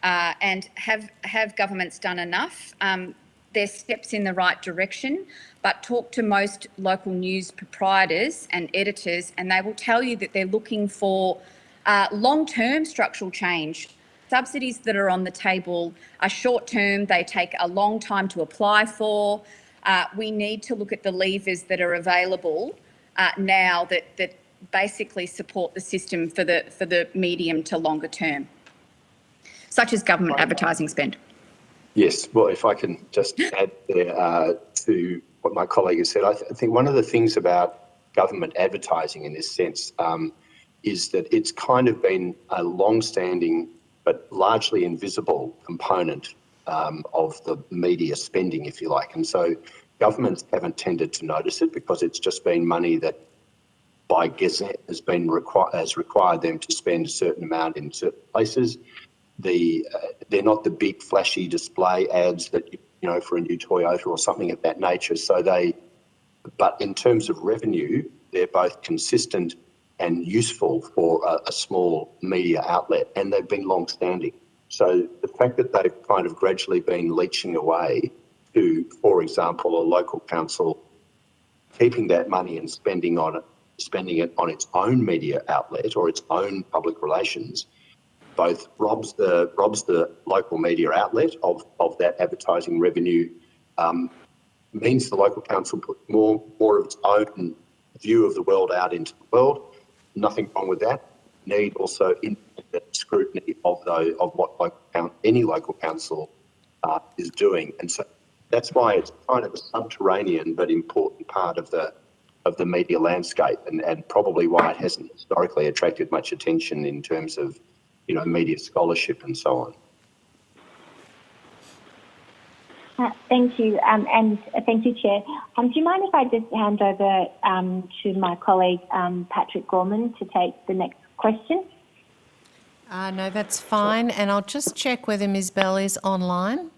and have governments done enough? There's steps in the right direction, but talk to most local news proprietors and editors and they will tell you that they're looking for long-term structural change. Subsidies that are on the table are short-term, they take a long time to apply for. We need to look at the levers that are available now that basically support the system for the medium to longer term, such as government advertising spend. Yes, well, if I can just add there to what my colleague has said, I think one of the things about government advertising in this sense is that it's kind of been a long-standing but largely invisible component of the media spending, if you like. And so governments haven't tended to notice it because it's just been money that by Gazette has required them to spend a certain amount in certain places. They're not the big flashy display ads that, you know, for a new Toyota or something of that nature. But in terms of revenue, they're both consistent and useful for a small media outlet, and they've been long-standing. So the fact that they've kind of gradually been leaching away to, for example, a local council keeping that money and spending it on its own media outlet or its own public relations, both robs the local media outlet of that advertising revenue, means the local council put more of its own view of the world out into the world. Nothing wrong with that. Need also independent scrutiny of what any local council is doing, and so that's why it's kind of a subterranean but important part of the media landscape, and probably why it hasn't historically attracted much attention in terms of, you know, media scholarship and so on. Thank you, and thank you, Chair. Do you mind if I just hand over to my colleague Patrick Gorman to take the next question? No, that's fine, and I'll just check whether Ms Bell is online.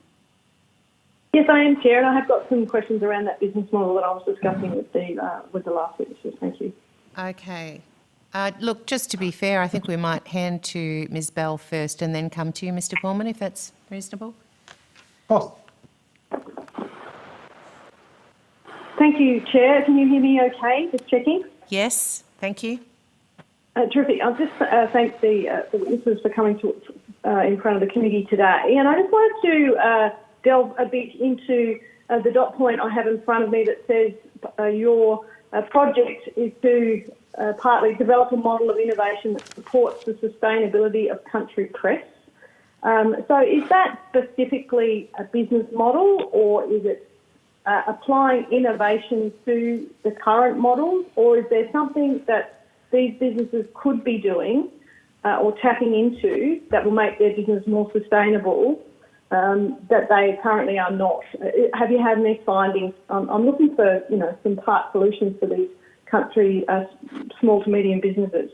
Yes, I am, Chair, and I have got some questions around that business model that I was discussing with the last witnesses. Thank you. Okay. Look, just to be fair, I think we might hand to Ms Bell first and then come to you, Mr Gorman, if that's reasonable. Of course. Thank you, Chair. Can you hear me okay? Just checking. Yes, thank you. Terrific. I'll just thank the witnesses for coming to in front of the committee today. And I just wanted to delve a bit into the dot point I have in front of me that says your project is to partly develop a model of innovation that supports the sustainability of country press. So is that specifically a business model, or is it applying innovation to the current models, or is there something that these businesses could be doing or tapping into that will make their business more sustainable that they currently are not? Have you had any findings? I'm looking for, you know, some part solutions for these country small to medium businesses.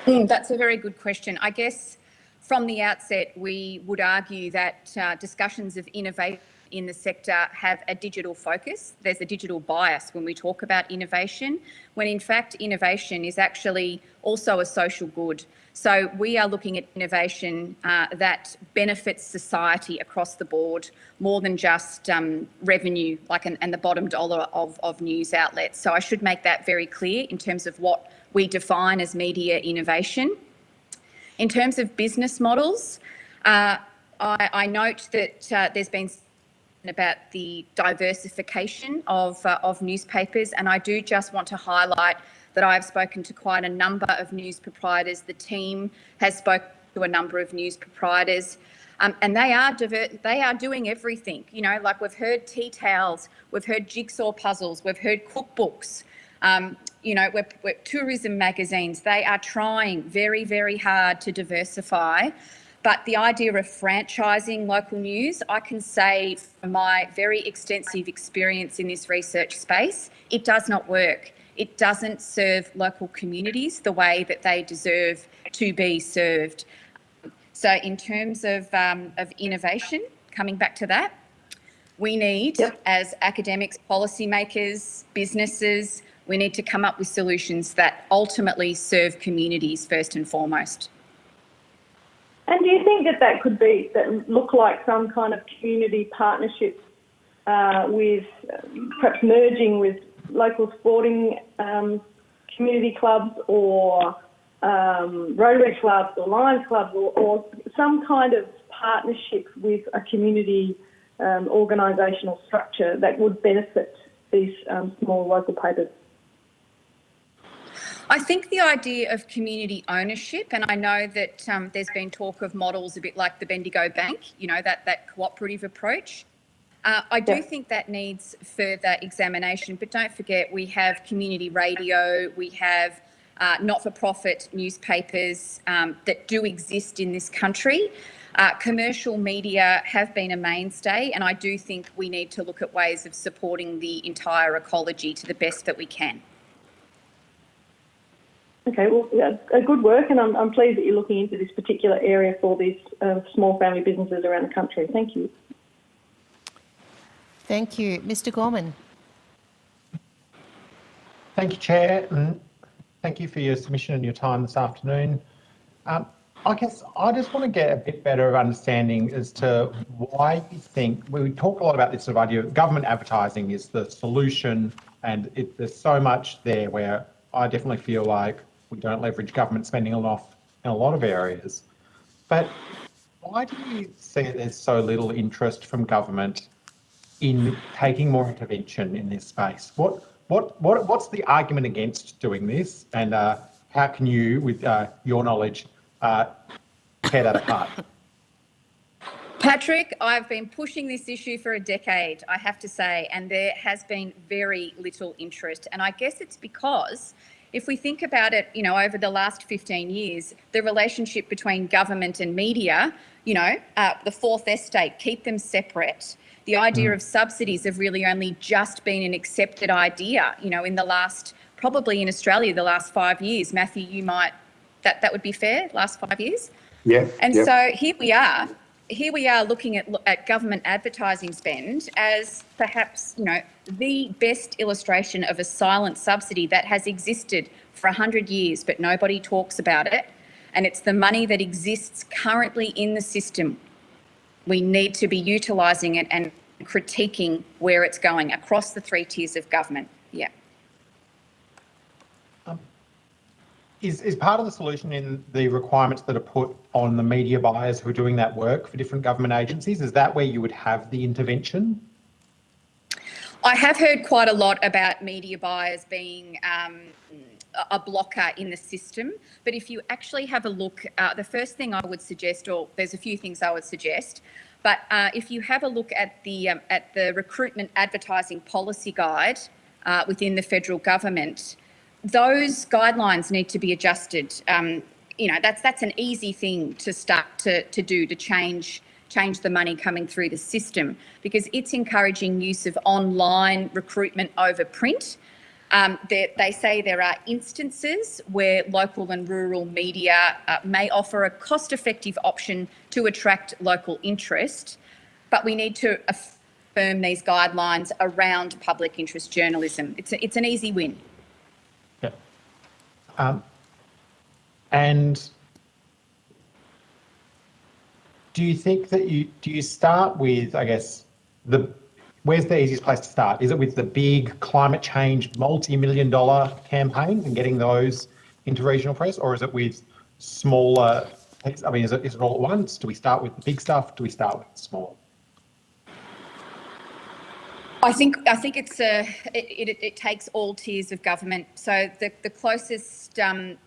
That's a very good question. I guess from the outset, we would argue that discussions of innovation in the sector have a digital focus. There's a digital bias when we talk about innovation, when in fact innovation is actually also a social good. So we are looking at innovation that benefits society across the board, more than just revenue, and the bottom dollar of news outlets. So I should make that very clear in terms of what we define as media innovation. In terms of business models, I note that there's been about the diversification of newspapers, and I do just want to highlight that I've spoken to quite a number of news proprietors. The team has spoken to a number of news proprietors, and they are doing everything. You know, like we've heard tea towels, we've heard jigsaw puzzles, we've heard cookbooks. You know, we're tourism magazines. They are trying very, very hard to diversify. But the idea of franchising local news, I can say from my very extensive experience in this research space, it does not work. It doesn't serve local communities the way that they deserve to be served. So in terms of innovation, coming back to that, we need, as academics, policymakers, businesses, we need to come up with solutions that ultimately serve communities first and foremost. And do you think that could be, that look like some kind of community partnership with perhaps merging with local sporting community clubs or Rotary clubs or Lions clubs or some kind of partnership with a community organisational structure that would benefit these small local papers? I think the idea of community ownership, and I know that there's been talk of models a bit like the Bendigo Bank, you know, that cooperative approach. I do think that needs further examination, but don't forget we have community radio, we have not-for-profit newspapers that do exist in this country. Commercial media have been a mainstay, and I do think we need to look at ways of supporting the entire ecology to the best that we can. Okay, well, good work, and I'm pleased that you're looking into this particular area for these small family businesses around the country. Thank you. Thank you. Mr. Gorman. Thank you, Chair, and thank you for your submission and your time this afternoon. I guess I just want to get a bit better of understanding as to why you think, we talk a lot about this sort of idea of government advertising is the solution, and there's so much there where I definitely feel like we don't leverage government spending enough in a lot of areas. But why do you see there's so little interest from government in taking more intervention in this space? What's the argument against doing this, and how can you, with your knowledge, tear that apart? Patrick, I've been pushing this issue for a decade, I have to say, and there has been very little interest. And I guess it's because if we think about it, you know, over the last 15 years, the relationship between government and media, you know, the fourth estate, keep them separate. The idea of subsidies have really only just been an accepted idea, you know, in the last, probably in Australia, the last 5 years. Matthew, you might, that would be fair, last 5 years? Yeah. And so here we are looking at government advertising spend as perhaps, you know, the best illustration of a silent subsidy that has existed for 100 years, but nobody talks about it. And it's the money that exists currently in the system. We need to be utilising it and critiquing where it's going across the 3 tiers of government. Yeah. Is part of the solution in the requirements that are put on the media buyers who are doing that work for different government agencies? Is that where you would have the intervention? I have heard quite a lot about media buyers being a blocker in the system, but if you actually have a look, the first thing I would suggest, or there's a few things I would suggest, but if you have a look at the recruitment advertising policy guide within the federal government, those guidelines need to be adjusted. You know, that's an easy thing to start to do, to change the money coming through the system, because it's encouraging use of online recruitment over print. They say there are instances where local and rural media may offer a cost-effective option to attract local interest, but we need to affirm these guidelines around public interest journalism. It's an easy win. And do you think that do you start with, I guess, where's the easiest place to start? Is it with the big climate change multi-million-dollar campaigns and getting those into regional press, or is it with smaller? I mean, is it all at once? Do we start with the big stuff? Do we start with the small? I think it takes all tiers of government. So the closest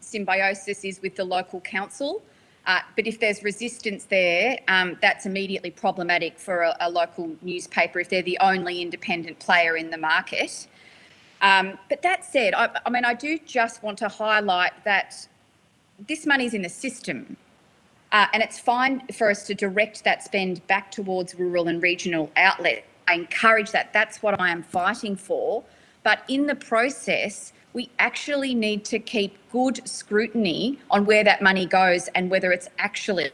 symbiosis is with the local council, but if there's resistance there, that's immediately problematic for a local newspaper if they're the only independent player in the market. But that said, I mean, I do just want to highlight that this money's in the system, and it's fine for us to direct that spend back towards rural and regional outlets. I encourage that. That's what I am fighting for. But in the process, we actually need to keep good scrutiny on where that money goes and whether it's actually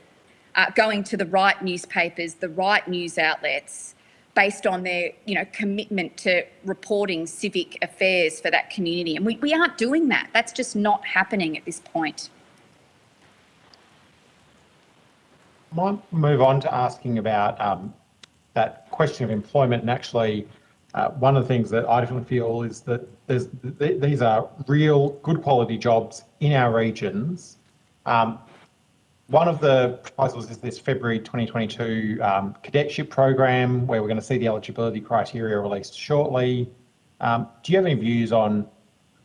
going to the right newspapers, the right news outlets, based on their, commitment to reporting civic affairs for that community. And we aren't doing that. That's just not happening at this point. I might move on to asking about that question of employment. And actually, one of the things that I definitely feel is that these are real good quality jobs in our regions. One of the proposals is this February 2022 cadetship program, where we're going to see the eligibility criteria released shortly. Do you have any views on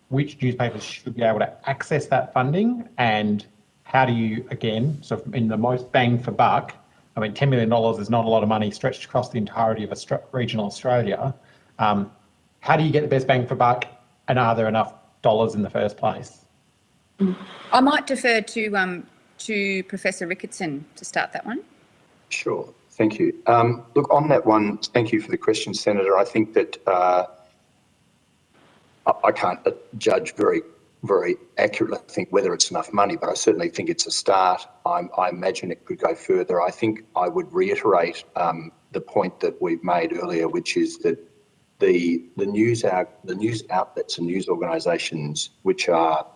which newspapers should be able to access that funding, and how do you, again, so in the most bang for buck, I mean, $10 million is not a lot of money stretched across the entirety of regional Australia. How do you get the best bang for buck, and are there enough dollars in the first place? I might defer to Professor Ricketson to start that one. Sure, thank you. Look, on that one, thank you for the question, Senator. I think that I can't judge very accurately, I think, whether it's enough money, but I certainly think it's a start. I imagine it could go further. I think I would reiterate the point that we've made earlier, which is that the news outlets and news organisations which are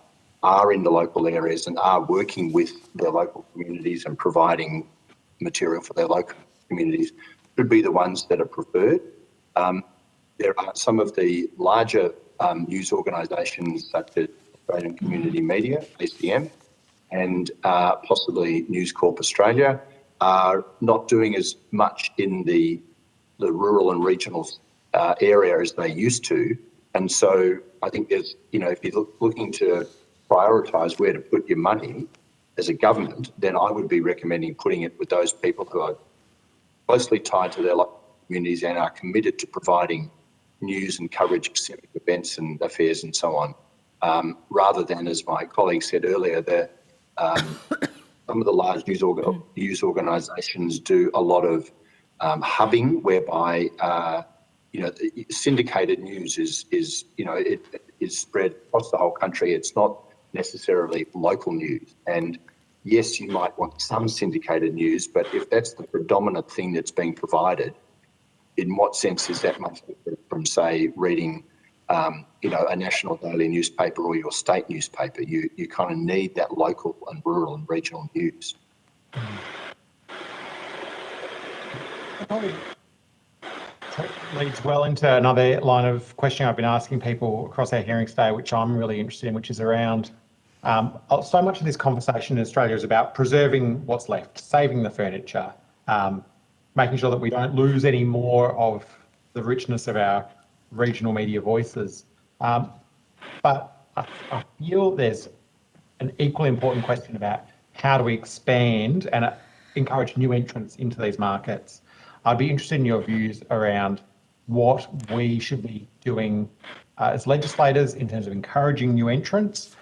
in the local areas and are working with their local communities and providing material for their local communities should be the ones that are preferred. There are some of the larger news organisations such as Australian Community Media, ACM, and possibly News Corp Australia are not doing as much in the rural and regional area as they used to. And so I think there's, if you're looking to prioritise where to put your money as a government, then I would be recommending putting it with those people who are closely tied to their local communities and are committed to providing news and coverage of civic events and affairs and so on, rather than, as my colleague said earlier, some of the large news organisations do a lot of hubbing, whereby syndicated news is spread across the whole country. It's not necessarily local news. And yes, you might want some syndicated news, but if that's the predominant thing that's being provided, in what sense is that much different from, say, reading, a national daily newspaper or your state newspaper? You kind of need that local and rural and regional news. Leads well into another line of questioning I've been asking people across our hearings today, which I'm really interested in, which is around so much of this conversation in Australia is about preserving what's left, saving the furniture, making sure that we don't lose any more of the richness of our regional media voices. But I feel there's an equally important question about how do we expand and encourage new entrants into these markets. I'd be interested in your views around what we should be doing as legislators in terms of encouraging new entrants,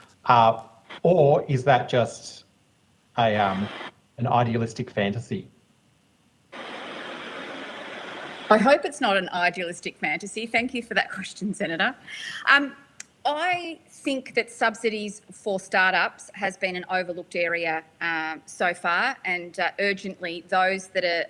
or is that just an idealistic fantasy? I hope it's not an idealistic fantasy. Thank you for that question, Senator. I think that subsidies for startups has been an overlooked area so far, and urgently those that are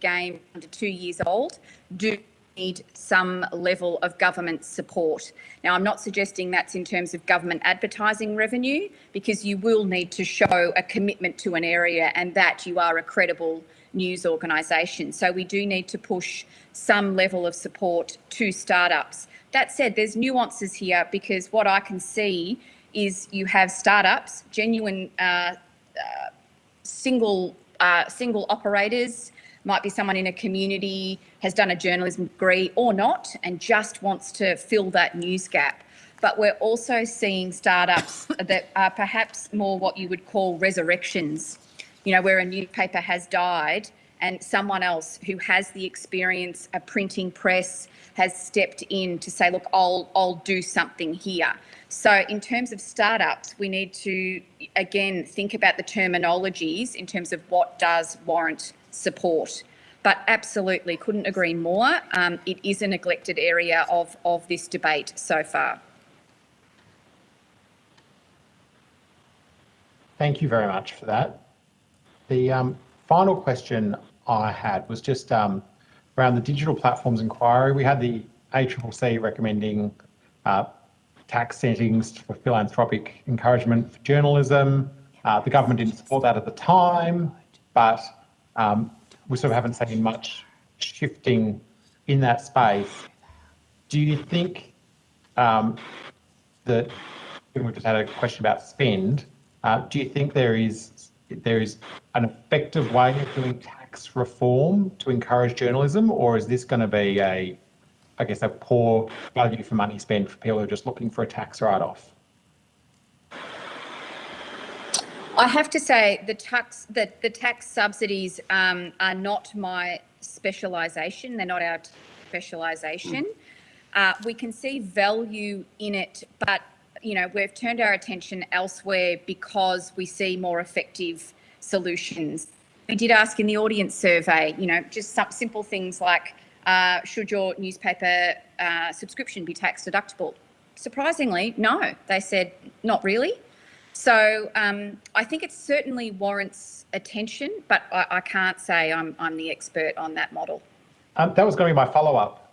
game under 2 years old do need some level of government support. Now, I'm not suggesting that's in terms of government advertising revenue, because you will need to show a commitment to an area and that you are a credible news organisation. So we do need to push some level of support to startups. That said, there's nuances here, because what I can see is you have startups, genuine single operators, might be someone in a community, has done a journalism degree or not, and just wants to fill that news gap. But we're also seeing startups that are perhaps more what you would call resurrections, where a newspaper has died and someone else who has the experience, a printing press, has stepped in to say, look, I'll do something here. So in terms of startups, we need to, again, think about the terminologies in terms of what does warrant support. But absolutely, couldn't agree more. It is a neglected area of this debate so far. Thank you very much for that. The final question I had was just around the digital platforms inquiry. We had the ACCC recommending tax settings for philanthropic encouragement for journalism. The government didn't support that at the time, but we sort of haven't seen much shifting in that space. Do you think that, we just had a question about spend, do you think there is an effective way of doing tax reform to encourage journalism, or is this going to be a poor value for money spent for people who are just looking for a tax write-off? I have to say the tax subsidies are not my specialisation. They're not our specialisation. We can see value in it, but we've turned our attention elsewhere because we see more effective solutions. We did ask in the audience survey, just some simple things like, should your newspaper subscription be tax deductible? Surprisingly, no. They said not really. So I think it certainly warrants attention, but I can't say I'm the expert on that model. That was going to be my follow-up.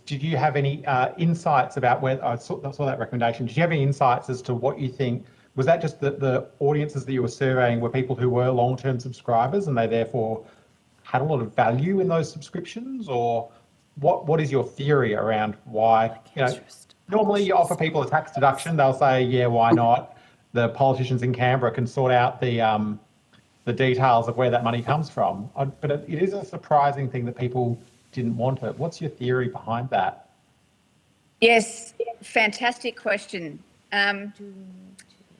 Did you have any insights about where I saw that recommendation? Did you have any insights as to what you think? Was that just the audiences that you were surveying were people who were long-term subscribers and they therefore had a lot of value in those subscriptions, or what is your theory around why? Normally you offer people a tax deduction, they'll say, yeah, why not? The politicians in Canberra can sort out the details of where that money comes from. But it is a surprising thing that people didn't want it. What's your theory behind that? Yes, fantastic question.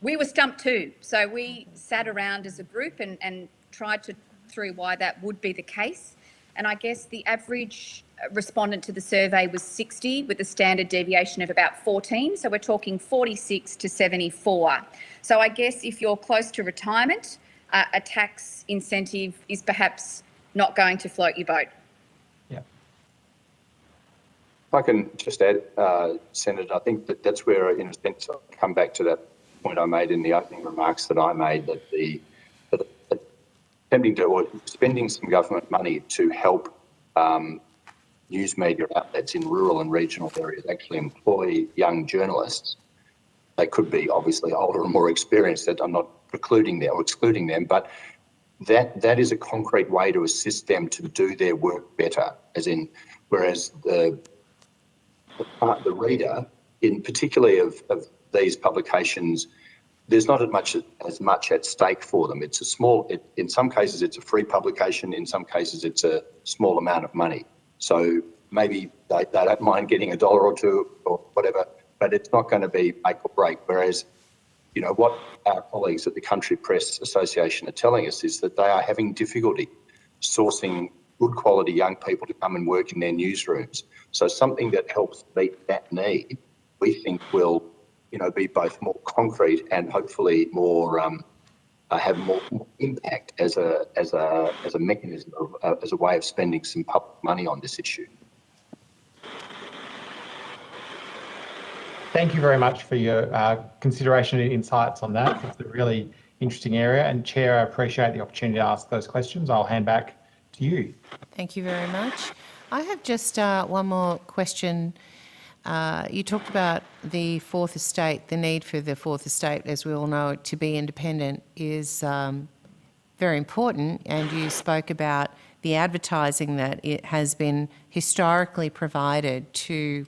We were stumped too. So we sat around as a group and tried to through why that would be the case. And I guess the average respondent to the survey was 60 with a standard deviation of about 14. So we're talking 46 to 74. So I guess if you're close to retirement, a tax incentive is perhaps not going to float your boat. Yeah. If I can just add, Senator, I think that's where, in a sense, I'll come back to that point I made in the opening remarks that I made, that attempting to, or spending some government money to help news media outlets in rural and regional areas actually employ young journalists. They could be obviously older and more experienced. That I'm not precluding them or excluding them, but that is a concrete way to assist them to do their work better. As in, whereas the reader, in particularly of these publications, there's not as much at stake for them. It's a small, in some cases it's a free publication, in some cases it's a small amount of money. So maybe they don't mind getting $1 or $2 or whatever, but it's not going to be make or break. Whereas, what our colleagues at the Country Press Association are telling us is that they are having difficulty sourcing good quality young people to come and work in their newsrooms. So something that helps meet that need, we think will be both more concrete and hopefully more have more impact as a mechanism as a way of spending some public money on this issue. Thank you very much for your consideration and insights on that. It's a really interesting area. And Chair, I appreciate the opportunity to ask those questions. I'll hand back to you. Thank you very much. I have just one more question. You talked about the Fourth Estate. The need for the Fourth Estate, as we all know, to be independent is very important, and you spoke about the advertising that it has been historically provided to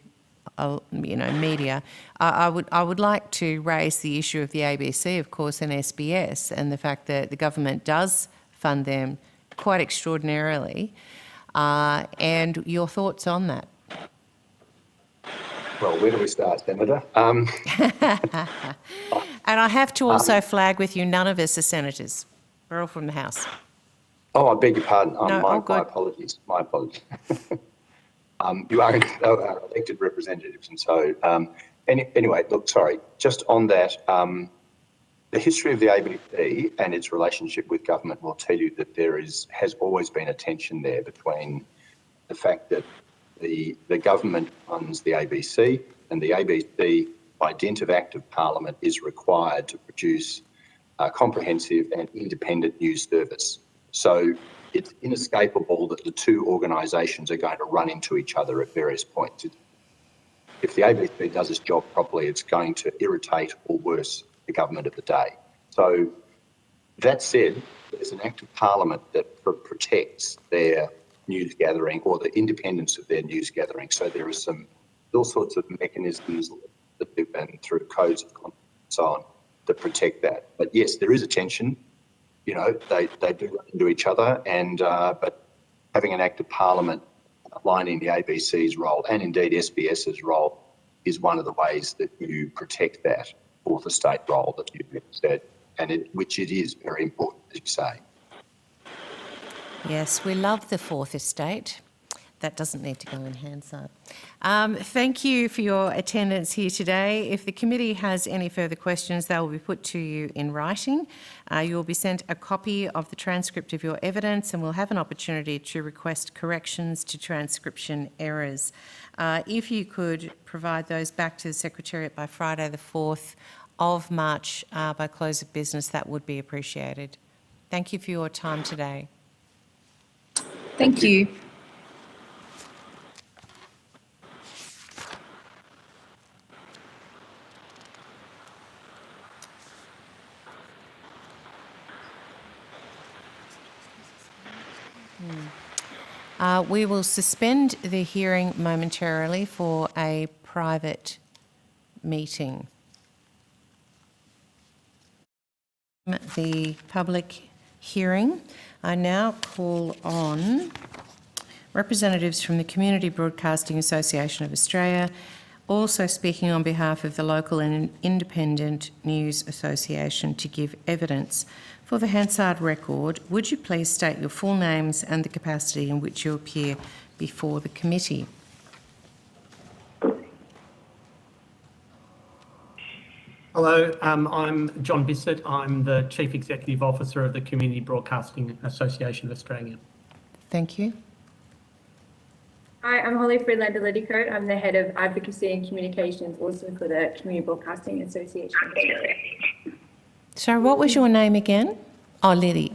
media. I would like to raise the issue of the ABC, of course, and SBS, and the fact that the government does fund them quite extraordinarily, and your thoughts on that. Well, where do we start, Senator? And I have to also flag with you, none of us are senators. We're all from the House. Oh, I beg your pardon. My apologies. My apologies. You are elected representatives, and so anyway. Look, sorry. Just on that, the history of the ABC and its relationship with government will tell you that there has always been a tension there between the fact that the government funds the ABC, and the ABC, by dint of Act of Parliament, is required to produce comprehensive and independent news service. So it's inescapable that the two organisations are going to run into each other at various points. If the ABC does its job properly, it's going to irritate or worse the government of the day. So that said, there's an Act of Parliament that protects their news gathering or the independence of their news gathering. So there are all sorts of mechanisms that they've been through codes of conduct and so on that protect that. But yes, there is a tension. You know, they do run into each other, and but having an Act of Parliament outlining the ABC's role and indeed SBS's role is one of the ways that you protect that fourth estate role that you said, which it is very important, as you say. Yes, we love the fourth estate. That doesn't need to go in Hansard. Thank you for your attendance here today. If the committee has any further questions, they will be put to you in writing. You will be sent a copy of the transcript of your evidence, and we'll have an opportunity to request corrections to transcription errors. If you could provide those back to the Secretariat by Friday the 4th of March by close of business, that would be appreciated. Thank you for your time today. Thank you. We will suspend the hearing momentarily for a private meeting. The public hearing. I now call on representatives from the Community Broadcasting Association of Australia, also speaking on behalf of the Local and Independent News Association, to give evidence. For the Hansard record, would you please state your full names and the capacity in which you appear before the committee? Hello, I'm John Bissett. I'm the Chief Executive Officer of the Community Broadcasting Association of Australia. Thank you. Hi, I'm Holly Friedlander-Liddycoat. I'm the Head of Advocacy and Communications, also for the Community Broadcasting Association of Australia. So what was your name again? Oh, Liddy.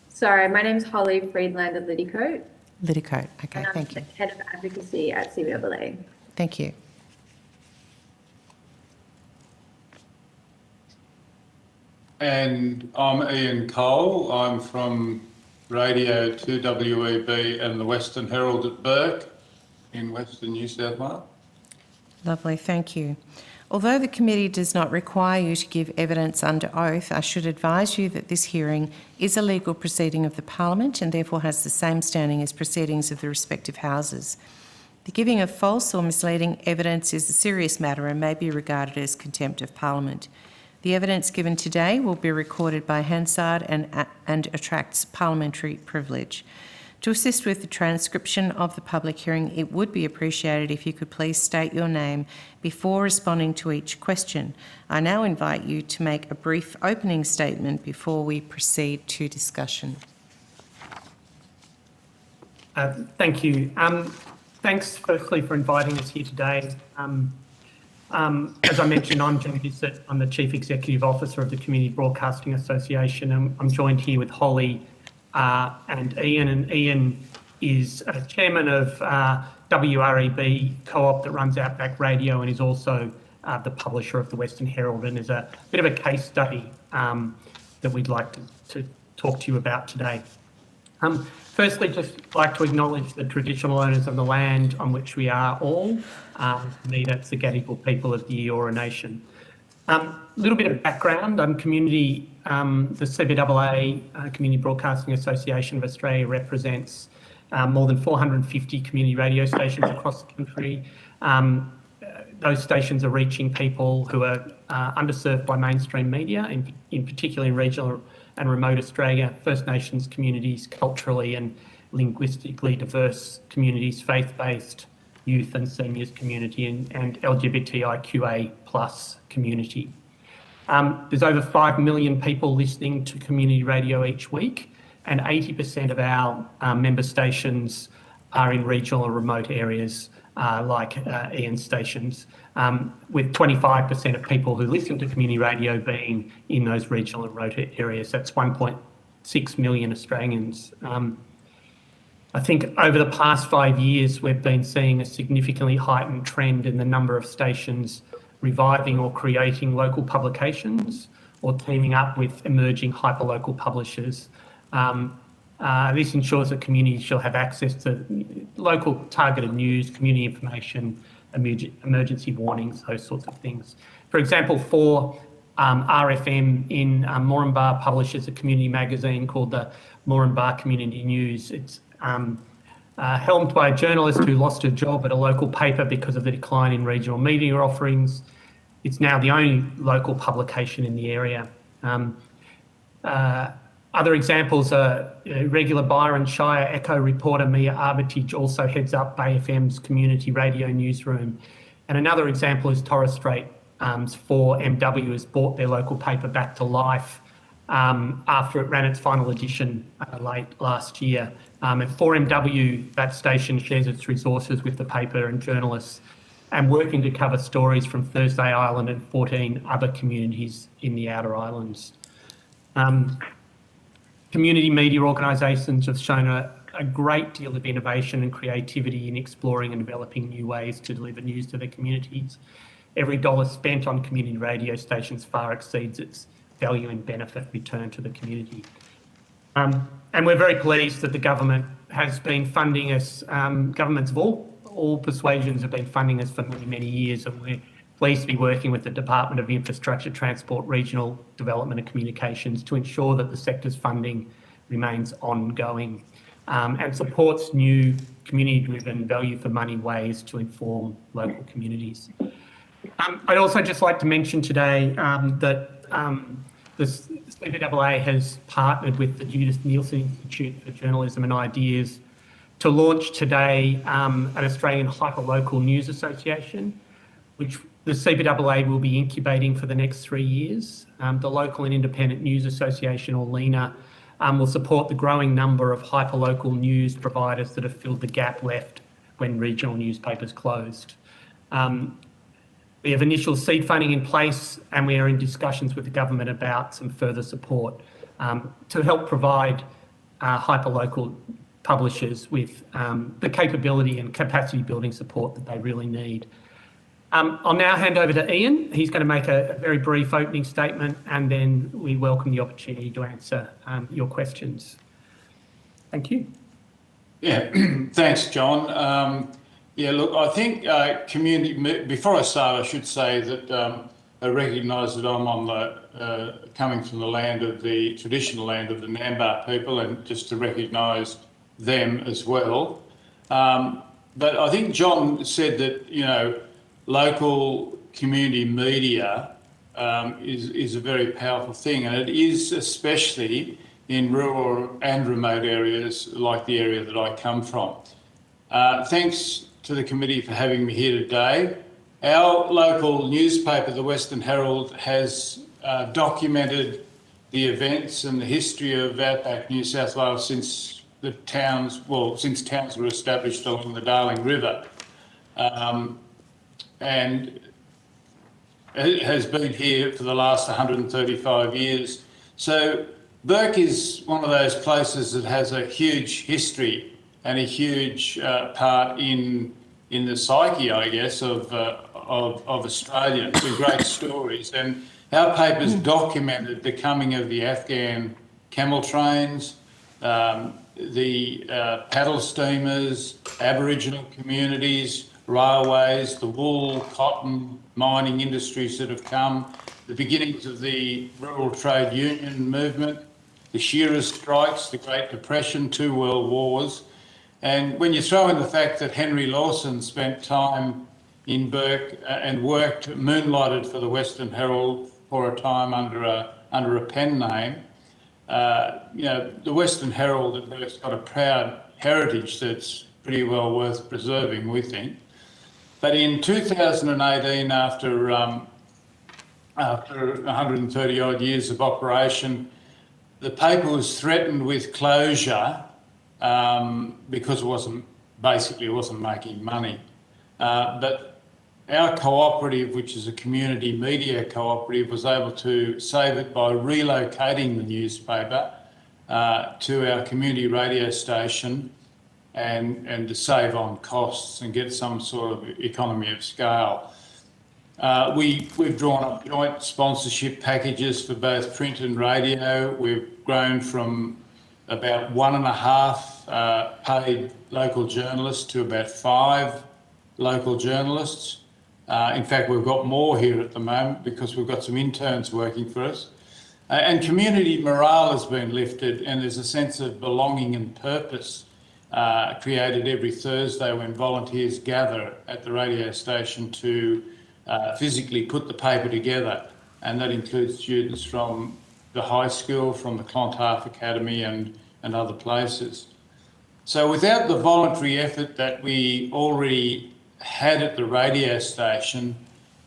Sorry, my name's Holly Friedlander-Liddycoat. Liddycoat. Okay, thank you. I'm the Head of Advocacy at CBAA. Thank you. And I'm Ian Cole. I'm from Radio 2WEB and the Western Herald at Bourke in Western New South Wales. Lovely, thank you. Although the committee does not require you to give evidence under oath, I should advise you that this hearing is a legal proceeding of the Parliament and therefore has the same standing as proceedings of the respective houses. The giving of false or misleading evidence is a serious matter and may be regarded as contempt of Parliament. The evidence given today will be recorded by Hansard and attracts parliamentary privilege. To assist with the transcription of the public hearing, it would be appreciated if you could please state your name before responding to each question. I now invite you to make a brief opening statement before we proceed to discussion. Thank you. Thanks firstly for inviting us here today. As I mentioned, I'm John Bissett. I'm the Chief Executive Officer of the Community Broadcasting Association. I'm joined here with Holly and Ian. And Ian is Chairman of WREB Co-op that runs Outback Radio and is also the publisher of the Western Herald, and is a bit of a case study that we'd like to talk to you about today. Firstly, just like to acknowledge the traditional owners of the land on which we are all. For me, that's the Gadigal people of the Eora Nation. A little bit of background. The CBAA, Community Broadcasting Association of Australia, represents more than 450 community radio stations across the country. Those stations are reaching people who are underserved by mainstream media, in particular in regional and remote Australia, First Nations communities, culturally and linguistically diverse communities, faith-based, youth and seniors community, and LGBTIQA plus community. There's over 5 million people listening to community radio each week, and 80% of our member stations are in regional or remote areas like Ian's stations, with 25% of people who listen to community radio being in those regional and remote areas. That's 1.6 million Australians. I think over the past 5 years, we've been seeing a significantly heightened trend in the number of stations reviving or creating local publications or teaming up with emerging hyperlocal publishers. This ensures that communities shall have access to local targeted news, community information, emergency warnings, those sorts of things. For example, RFM in Moranbah publishes a community magazine called the Moranbah Community News. It's helmed by a journalist who lost her job at a local paper because of the decline in regional media offerings. It's now the only local publication in the area. Other examples are regular Byron Shire Echo reporter Mia Armitage also heads up Bay FM's community radio newsroom. And another example is Torres Strait 4MW has brought their local paper back to life after it ran its final edition late last year. At 4MW, that station shares its resources with the paper and journalists and working to cover stories from Thursday Island and 14 other communities in the outer islands. Community media organisations have shown a great deal of innovation and creativity in exploring and developing new ways to deliver news to their communities. Every dollar spent on community radio stations far exceeds its value and benefit return to the community. And we're very pleased that the government has been funding us, governments of all persuasions have been funding us for many, many years, and we're pleased to be working with the Department of Infrastructure, Transport, Regional Development and Communications to ensure that the sector's funding remains ongoing and supports new community-driven value for money ways to inform local communities. I'd also just like to mention today that the CBAA has partnered with the Judith Neilson Institute for Journalism and Ideas to launch today an Australian Hyperlocal News Association, which the CBAA will be incubating for the next 3 years. The Local and Independent News Association, or LINA, will support the growing number of hyperlocal news providers that have filled the gap left when regional newspapers closed. We have initial seed funding in place, and we are in discussions with the government about some further support to help provide hyperlocal publishers with the capability and capacity building support that they really need. I'll now hand over to Ian. He's going to make a very brief opening statement, and then we welcome the opportunity to answer your questions. Thank you. Yeah, thanks, John. Yeah, look, I think before I start, I should say that I recognise that I'm on coming from the traditional land of the Nambar people, and just to recognise them as well. But I think John said that, local community media is a very powerful thing, and it is especially in rural and remote areas like the area that I come from. Thanks to the committee for having me here today. Our local newspaper, the Western Herald, has documented the events and the history of Outback New South Wales since towns were established along the Darling River. And it has been here for the last 135 years. So Bourke is one of those places that has a huge history and a huge part in the psyche, I guess, of Australians with great stories. And our papers documented the coming of the Afghan camel trains, the paddle steamers, Aboriginal communities, railways, the wool, cotton, mining industries that have come, the beginnings of the Rural Trade Union movement, the shearers' strikes, the Great Depression, 2 world wars. And when you throw in the fact that Henry Lawson spent time in Bourke and moonlighted for the Western Herald for a time under a pen name, the Western Herald at Bourke's got a proud heritage that's pretty well worth preserving, we think. But in 2018, after 130 odd years of operation, the paper was threatened with closure because it wasn't basically wasn't making money. But our cooperative, which is a community media cooperative, was able to save it by relocating the newspaper to our community radio station and to save on costs and get some sort of economy of scale. We've drawn up joint sponsorship packages for both print and radio. We've grown from about 1.5 paid local journalists to about 5 local journalists. In fact, we've got more here at the moment because we've got some interns working for us. And community morale has been lifted, and there's a sense of belonging and purpose created every Thursday when volunteers gather at the radio station to physically put the paper together. And that includes students from the high school, from the Clontarf Academy and other places. So without the voluntary effort that we already had at the radio station,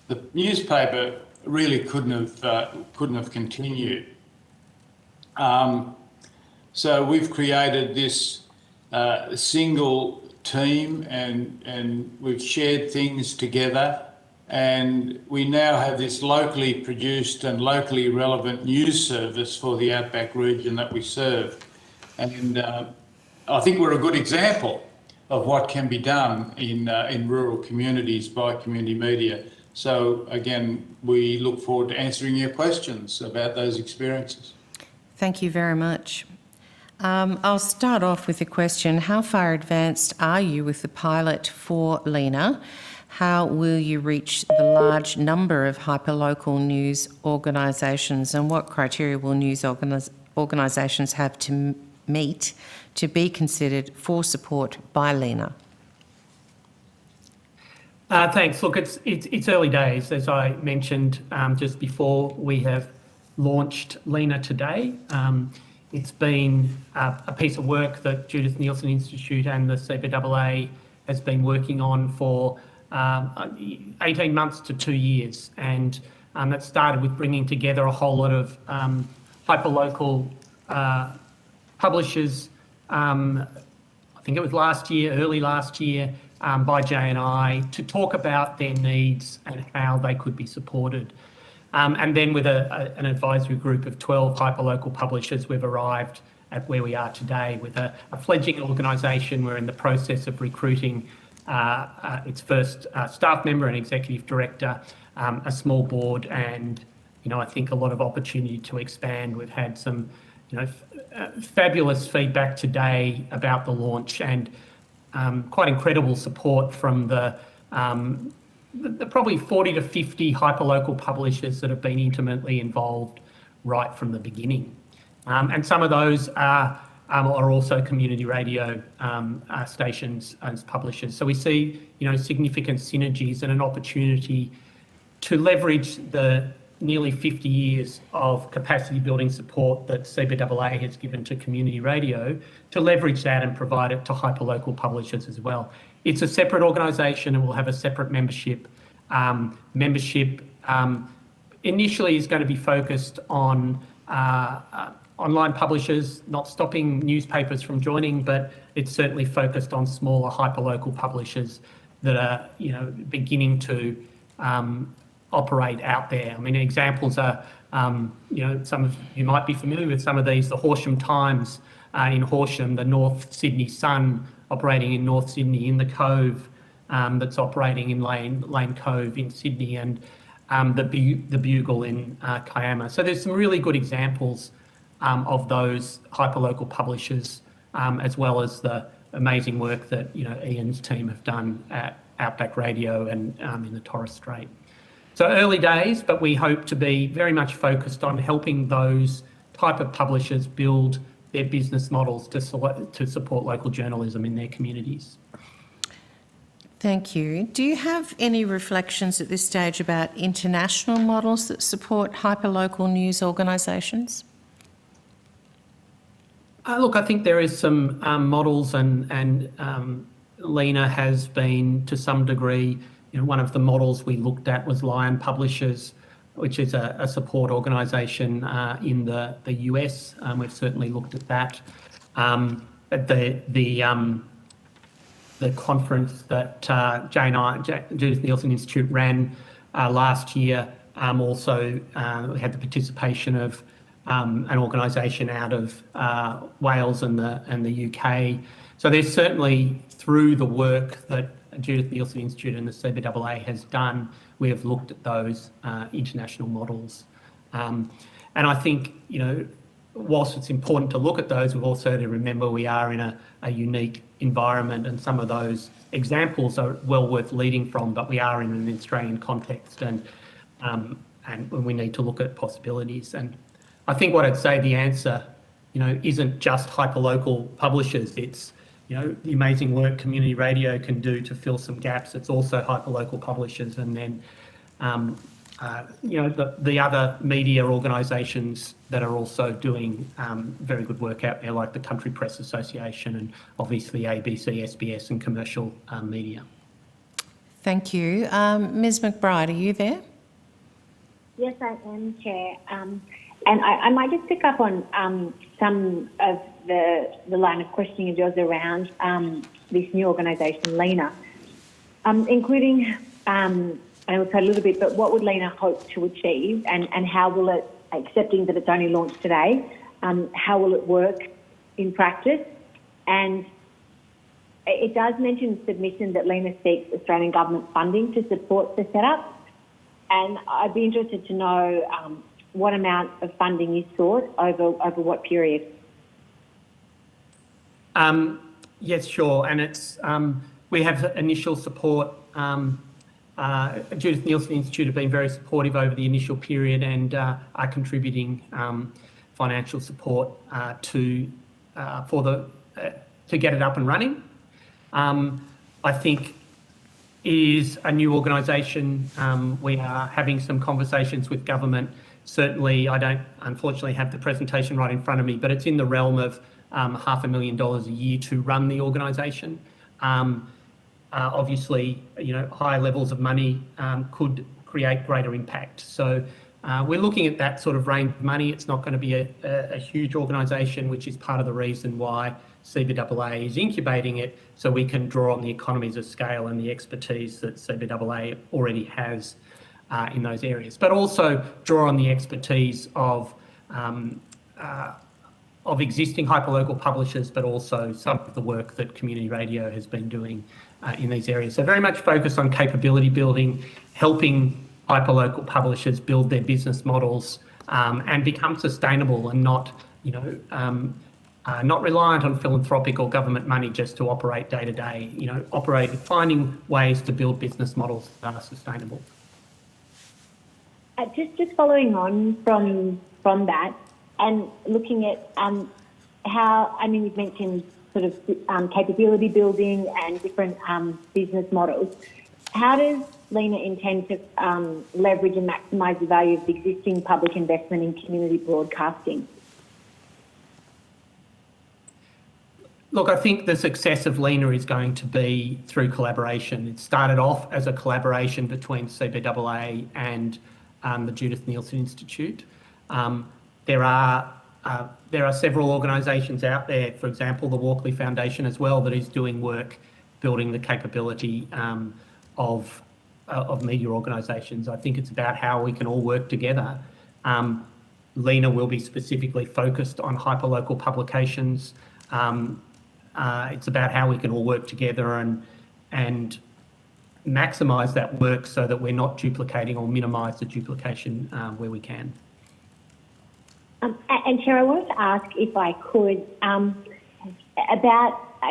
the newspaper really couldn't have continued. So we've created this single team and we've shared things together, and we now have this locally produced and locally relevant news service for the Outback region that we serve. And I think we're a good example of what can be done in rural communities by community media. So again, we look forward to answering your questions about those experiences. Thank you very much. I'll start off with a question. How far advanced are you with the pilot for Lena? How will you reach the large number of hyperlocal news organisations, and what criteria will news organisations have to meet to be considered for support by Lena? Thanks. Look, it's early days. As I mentioned just before, we have launched Lena today. It's been a piece of work that Judith Neilson Institute and the CBAA has been working on for 18 months to 2 years. And that started with bringing together a whole lot of hyperlocal publishers. I think it was early last year, by JNI to talk about their needs and how they could be supported. And then with an advisory group of 12 hyperlocal publishers, we've arrived at where we are today with a fledgling organisation. We're in the process of recruiting its first staff member and executive director, a small board, and I think a lot of opportunity to expand. We've had some fabulous feedback today about the launch and quite incredible support from the probably 40 to 50 hyperlocal publishers that have been intimately involved right from the beginning. And some of those are also community radio stations as publishers. So we see, significant synergies and an opportunity to leverage the nearly 50 years of capacity building support that CBAA has given to community radio, to leverage that and provide it to hyperlocal publishers as well. It's a separate organisation and will have a separate membership. Membership initially is going to be focused on online publishers, not stopping newspapers from joining, but it's certainly focused on smaller hyperlocal publishers that are, beginning to operate out there. I mean, examples are, some of you might be familiar with some of these, the Horsham Times in Horsham, the North Sydney Sun operating in North Sydney, in the Cove that's operating in Lane Cove in Sydney, and the Bugle in Kiama. So there's some really good examples of those hyperlocal publishers, as well as the amazing work that Ian's team have done at Outback Radio and in the Torres Strait. So early days, but we hope to be very much focused on helping those type of publishers build their business models to support local journalism in their communities. Thank you. Do you have any reflections at this stage about international models that support hyperlocal news organisations? Look, I think there is some models, and Lena has been to some degree. One of the models we looked at was Lion Publishers, which is a support organisation in the US. We've certainly looked at that. the conference that Judith Neilson Institute ran last year. Also, we had the participation of an organisation out of Wales and the UK. So there's certainly, through the work that Judith Neilson Institute and the CBAA has done, we have looked at those international models. And I think, whilst it's important to look at those, we've also to remember we are in a unique environment, and some of those examples are well worth leading from, but we are in an Australian context, and we need to look at possibilities. And I think what I'd say the answer, isn't just hyperlocal publishers. It's, the amazing work community radio can do to fill some gaps. It's also hyperlocal publishers, and then, the other media organisations that are also doing very good work out there, like the Country Press Association and obviously ABC, SBS and commercial media. Thank you. Ms McBride, are you there? Yes, I am, Chair. And I might just pick up on some of the line of questioning of yours around this new organisation, LENA, including, and we'll talk a little bit, but what would LENA hope to achieve, and how will it, accepting that it's only launched today, how will it work in practice? And it does mention in submission that LENA seeks Australian government funding to support the setup, and I'd be interested to know what amount of funding is sought over what period? Yes, sure. And it's we have initial support. Judith Neilson Institute have been very supportive over the initial period and are contributing financial support to get it up and running. I think it is a new organisation. We are having some conversations with government. Certainly, I don't unfortunately have the presentation right in front of me, but it's in the realm of $500,000 a year to run the organisation. Obviously, higher levels of money could create greater impact. So we're looking at that sort of range of money. It's not going to be a huge organisation, which is part of the reason why CBAA is incubating it, so we can draw on the economies of scale and the expertise that CBAA already has in those areas, but also draw on the expertise of existing hyperlocal publishers, but also some of the work that community radio has been doing in these areas. So very much focused on capability building, helping hyperlocal publishers build their business models and become sustainable and not, not reliant on philanthropic or government money just to operate day to day. Finding ways to build business models that are sustainable. Just following on from that, and looking at how, you've mentioned sort of capability building and different business models. How does LENA intend to leverage and maximise the value of the existing public investment in community broadcasting? Look, I think the success of LENA is going to be through collaboration. It started off as a collaboration between CBAA and the Judith Neilson Institute. There are several organisations out there, for example, the Walkley Foundation as well, that is doing work building the capability of media organisations. I think it's about how we can all work together. LENA will be specifically focused on hyperlocal publications. It's about how we can all work together and maximise that work so that we're not duplicating or minimise the duplication where we can. And Chair, I wanted to ask, if I could, I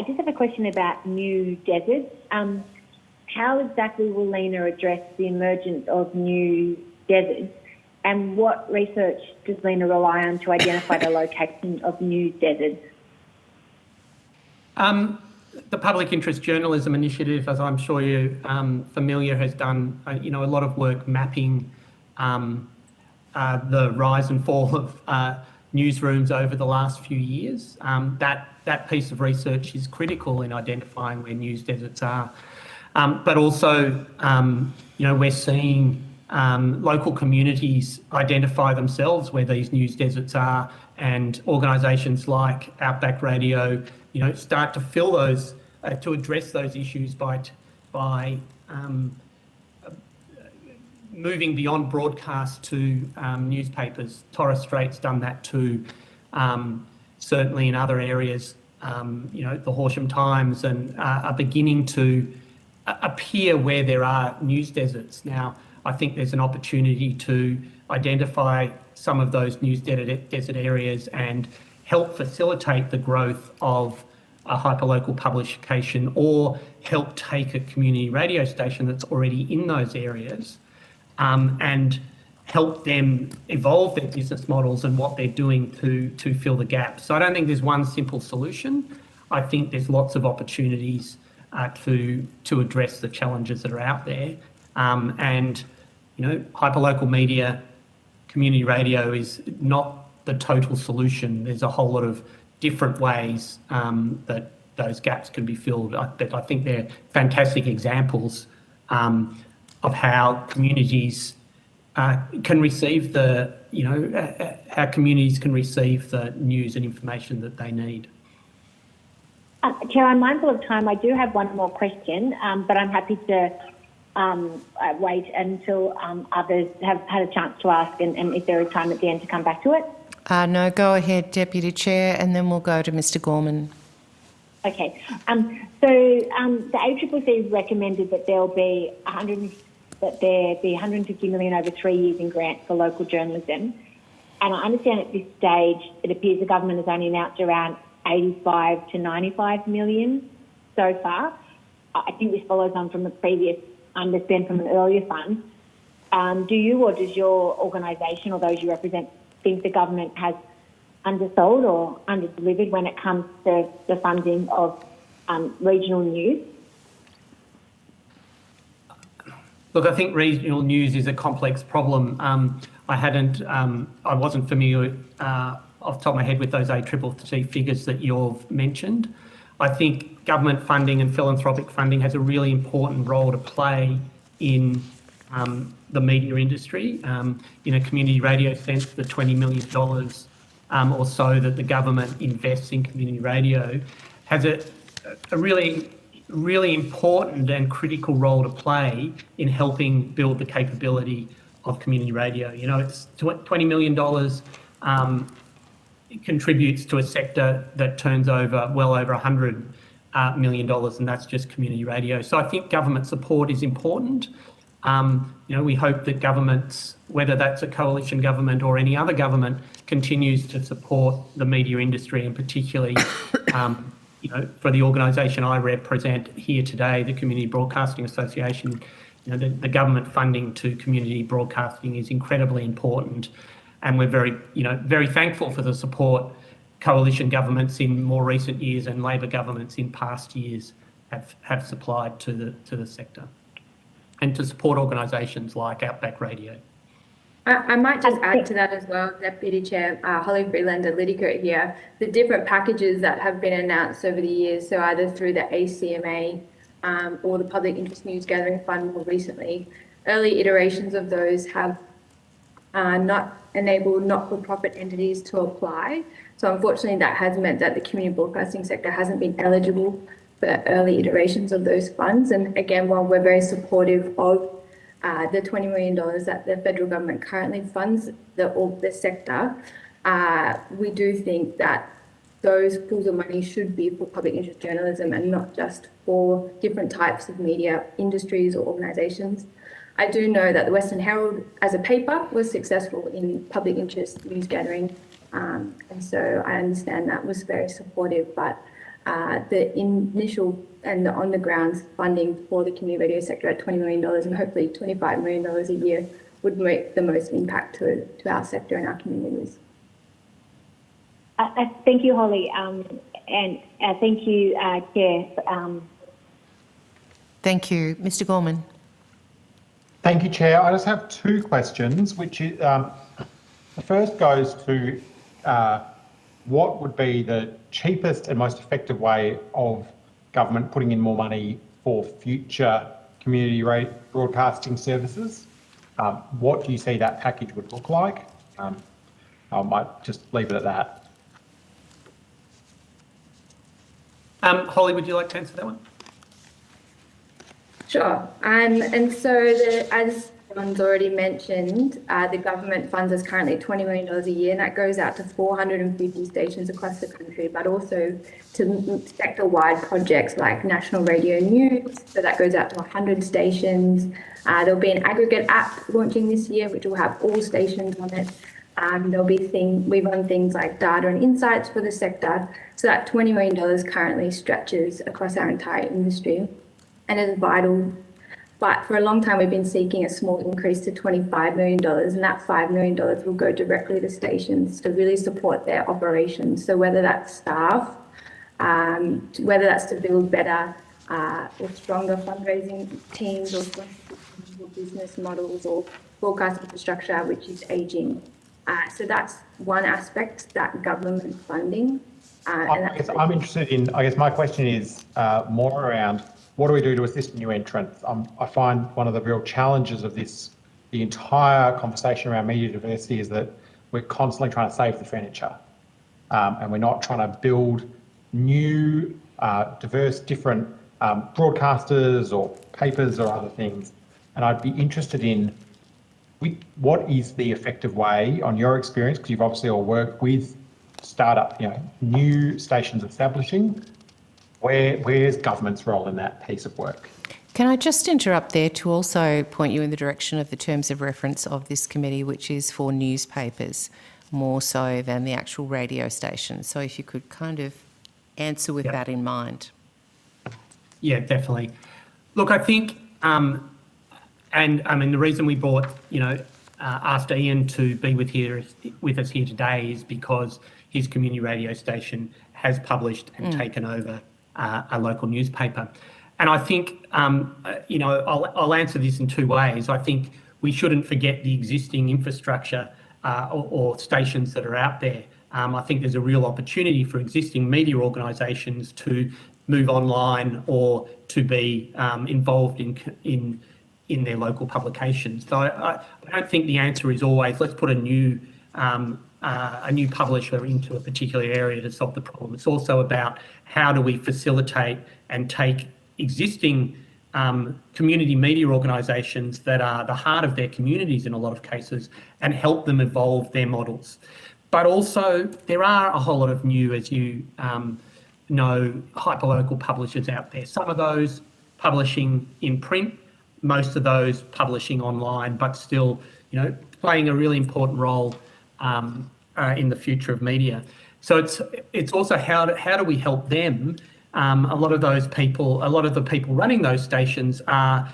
just have a question about new deserts. How exactly will LENA address the emergence of new deserts, and what research does LENA rely on to identify the location of new deserts? The Public Interest Journalism Initiative, as I'm sure you're familiar, has done a lot of work mapping the rise and fall of newsrooms over the last few years. That piece of research is critical in identifying where news deserts are. But also, we're seeing local communities identify themselves where these news deserts are, and organisations like Outback Radio, start to fill those to address those issues by moving beyond broadcast to newspapers. Torres Strait's done that too. Certainly in other areas, the Horsham Times and are beginning to appear where there are news deserts. Now, I think there's an opportunity to identify some of those news desert areas and help facilitate the growth of a hyperlocal publication, or help take a community radio station that's already in those areas and help them evolve their business models and what they're doing to fill the gaps. So I don't think there's one simple solution. I think there's lots of opportunities to address the challenges that are out there. And hyperlocal media, community radio is not the total solution. There's a whole lot of different ways that those gaps can be filled. I think they're fantastic examples of how communities can receive how communities can receive the news and information that they need. Chair, I'm mindful of time. I do have one more question, but I'm happy to wait until others have had a chance to ask, and if there is time at the end to come back to it. No, go ahead, Deputy Chair, and then we'll go to Mr Gorman. Okay. So the ACCC recommended that there be 150 million over 3 years in grants for local journalism, and I understand at this stage it appears the government has only announced around 85 to 95 million so far. I think this follows on from a previous underspend from an earlier fund. Do you, or does your organisation or those you represent, think the government has undersold or underdelivered when it comes to the funding of regional news? Look, I think regional news is a complex problem. I wasn't familiar off the top of my head with those ACCC figures that you've mentioned. I think government funding and philanthropic funding has a really important role to play in the media industry. In a community radio sense, the $20 million or so that the government invests in community radio has a really important and critical role to play in helping build the capability of community radio. It's $20 million. It contributes to a sector that turns over well over $100 million, and that's just community radio. So I think government support is important. We hope that governments, whether that's a coalition government or any other government, continues to support the media industry, and particularly, for the organisation I represent here today, the Community Broadcasting Association, the government funding to community broadcasting is incredibly important. And we're very thankful for the support coalition governments in more recent years and Labor governments in past years have supplied to the sector, and to support organisations like Outback Radio. I might just add to that as well, Deputy Chair, Holly Freelander Liddicoat here. The different packages that have been announced over the years, so either through the ACMA or the Public Interest News Gathering Fund more recently, early iterations of those have not enabled not-for-profit entities to apply. So unfortunately, that has meant that the community broadcasting sector hasn't been eligible for early iterations of those funds. And again, while we're very supportive of the $20 million that the federal government currently funds the sector, we do think that those pools of money should be for public interest journalism and not just for different types of media industries or organisations. I do know that the Western Herald as a paper was successful in public interest news gathering, and so I understand that was very supportive, but the initial and the on-the-ground funding for the community radio sector at $20 million and hopefully $25 million a year would make the most impact to our sector and our communities. Thank you, Holly, and thank you, Chair. Thank you. Mr Gorman. Thank you, Chair. I just have two questions, which is, the first goes to what would be the cheapest and most effective way of government putting in more money for future community broadcasting services? What do you see that package would look like? I might just leave it at that. Holly, would you like to answer that one? Sure. And so, as John's already mentioned, the government funds us currently $20 million a year, and that goes out to 450 stations across the country, but also to sector-wide projects like National Radio News. So that goes out to 100 stations. There'll be an aggregate app launching this year, which will have all stations on it. We run things like data and insights for the sector. So that $20 million currently stretches across our entire industry and is vital. But for a long time, we've been seeking a small increase to $25 million, and that $5 million will go directly to stations to really support their operations. So whether that's staff, whether that's to build better or stronger fundraising teams or business models or broadcast infrastructure, which is aging. So that's one aspect, that government funding. I'm interested in, I guess my question is more around what do we do to assist new entrants? I find one of the real challenges of this, the entire conversation around media diversity, is that we're constantly trying to save the furniture and we're not trying to build new, diverse, different broadcasters or papers or other things. And I'd be interested in what is the effective way, on your experience, because you've obviously all worked with startup, new stations establishing, where's government's role in that piece of work? Can I just interrupt there to also point you in the direction of the terms of reference of this committee, which is for newspapers more so than the actual radio station. So if you could kind of answer with that in mind. Yeah, definitely. Look, I think, and I mean, the reason we brought, asked Ian to be with us here today is because his community radio station has published and taken over a local newspaper. And I think, I'll answer this in two ways. I think we shouldn't forget the existing infrastructure or stations that are out there. I think there's a real opportunity for existing media organisations to move online or to be involved in their local publications. So I don't think the answer is always let's put a new publisher into a particular area to solve the problem. It's also about how do we facilitate and take existing community media organisations that are the heart of their communities in a lot of cases and help them evolve their models. But also there are a whole lot of new, as you know, hyperlocal publishers out there. Some of those publishing in print, most of those publishing online, but still, playing a really important role in the future of media. So it's also how do we help them? A lot of the people running those stations are,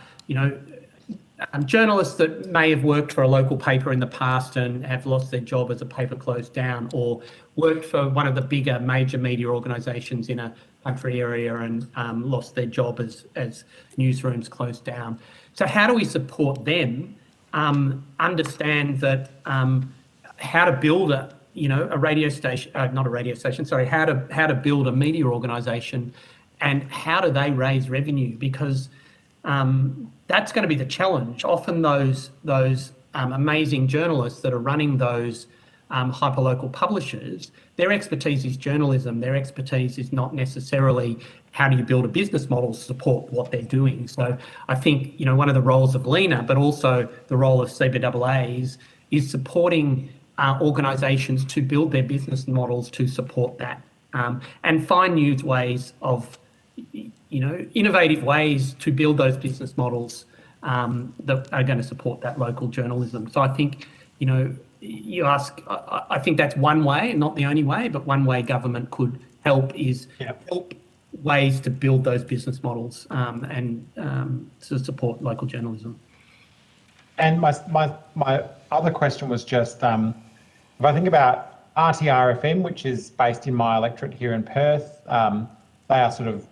journalists that may have worked for a local paper in the past and have lost their job as a paper closed down, or worked for one of the bigger major media organisations in a country area and lost their job as newsrooms closed down. So how do we support them understand that how to build a radio station, not a radio station, sorry, how to build a media organisation, and how do they raise revenue? Because that's going to be the challenge. Often those amazing journalists that are running those hyperlocal publishers, their expertise is journalism. Their expertise is not necessarily how do you build a business model to support what they're doing. So I think, one of the roles of LENA, but also the role of CBAA is supporting organisations to build their business models to support that and find new ways of, innovative ways to build those business models that are going to support that local journalism. So I think, you ask, I think that's one way, not the only way, but one way government could help is help ways to build those business models and to support local journalism. And my other question was just, if I think about RTR-FM, which is based in my electorate here in Perth, they are sort of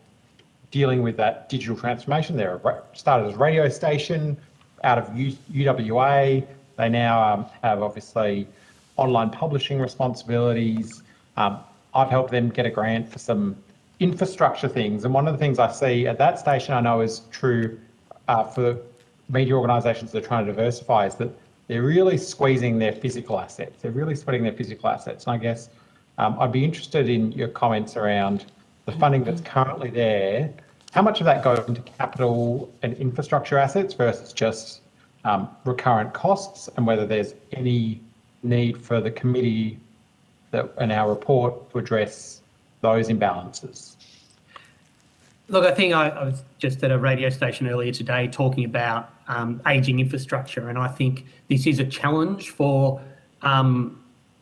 dealing with that digital transformation. They're started as a radio station out of UWA. They now have obviously online publishing responsibilities. I've helped them get a grant for some infrastructure things. And one of the things I see at that station, I know is true for media organisations that are trying to diversify, is that they're really squeezing their physical assets. They're really spreading their physical assets. And I guess I'd be interested in your comments around the funding that's currently there, how much of that goes into capital and infrastructure assets versus just recurrent costs, and whether there's any need for the committee in our report to address those imbalances? Look, I think I was just at a radio station earlier today talking about ageing infrastructure, and I think this is a challenge for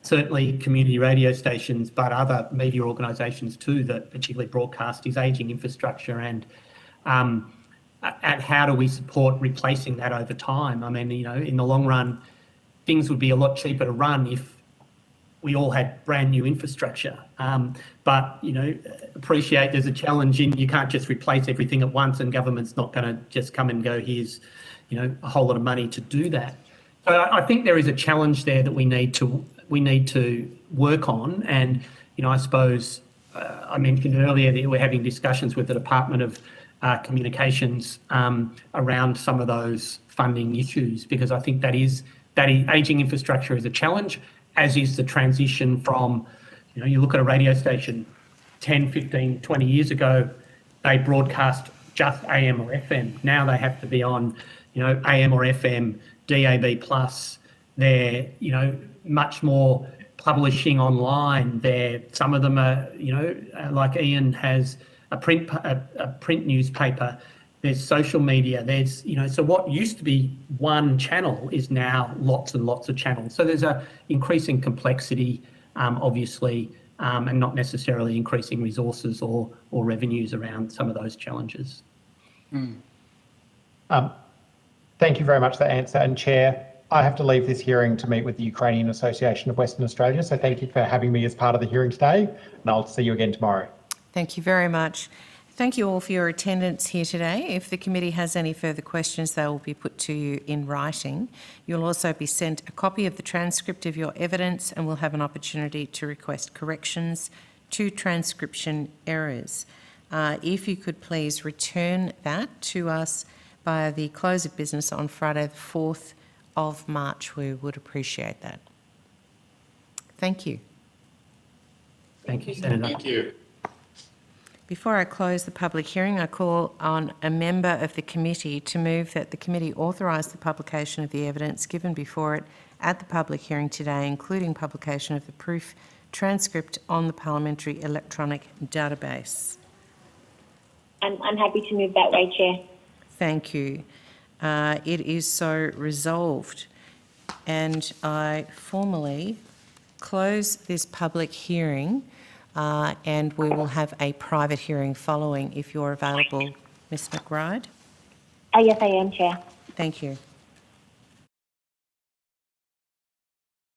certainly community radio stations, but other media organisations too, that particularly broadcast, is ageing infrastructure, and how do we support replacing that over time? I mean, in the long run, things would be a lot cheaper to run if we all had brand new infrastructure. But, appreciate there's a challenge in you can't just replace everything at once, and government's not going to just come and go, here's, a whole lot of money to do that. So I think there is a challenge there that we need to work on. And, I suppose I mentioned earlier that we're having discussions with the Department of Communications around some of those funding issues, because I think that ageing infrastructure is a challenge, as is the transition from, you look at a radio station 10, 15, 20 years ago, they broadcast just AM or FM. Now they have to be on, AM or FM, DAB+. They're, much more publishing online. Some of them are, like Ian has a print newspaper. There's social media. There's, so what used to be one channel is now lots and lots of channels. So there's a increasing complexity, obviously, and not necessarily increasing resources or revenues around some of those challenges. Thank you very much for that answer. And Chair, I have to leave this hearing to meet with the Ukrainian Association of Western Australia. So thank you for having me as part of the hearing today, and I'll see you again tomorrow. Thank you very much. Thank you all for your attendance here today. If the committee has any further questions, they will be put to you in writing. You'll also be sent a copy of the transcript of your evidence, and will have an opportunity to request corrections to transcription errors. If you could please return that to us by the close of business on Friday the 4th of March, we would appreciate that. Thank you. Thank you, Senator. Thank you. Before I close the public hearing, I call on a member of the committee to move that the committee authorise the publication of the evidence given before it at the public hearing today, including publication of the proof transcript on the parliamentary electronic database. I'm happy to move that way, Chair. Thank you. It is so resolved, and I formally close this public hearing, and we will have a private hearing following if you're available. Ms McBride? Yes, I am, Chair. Thank you.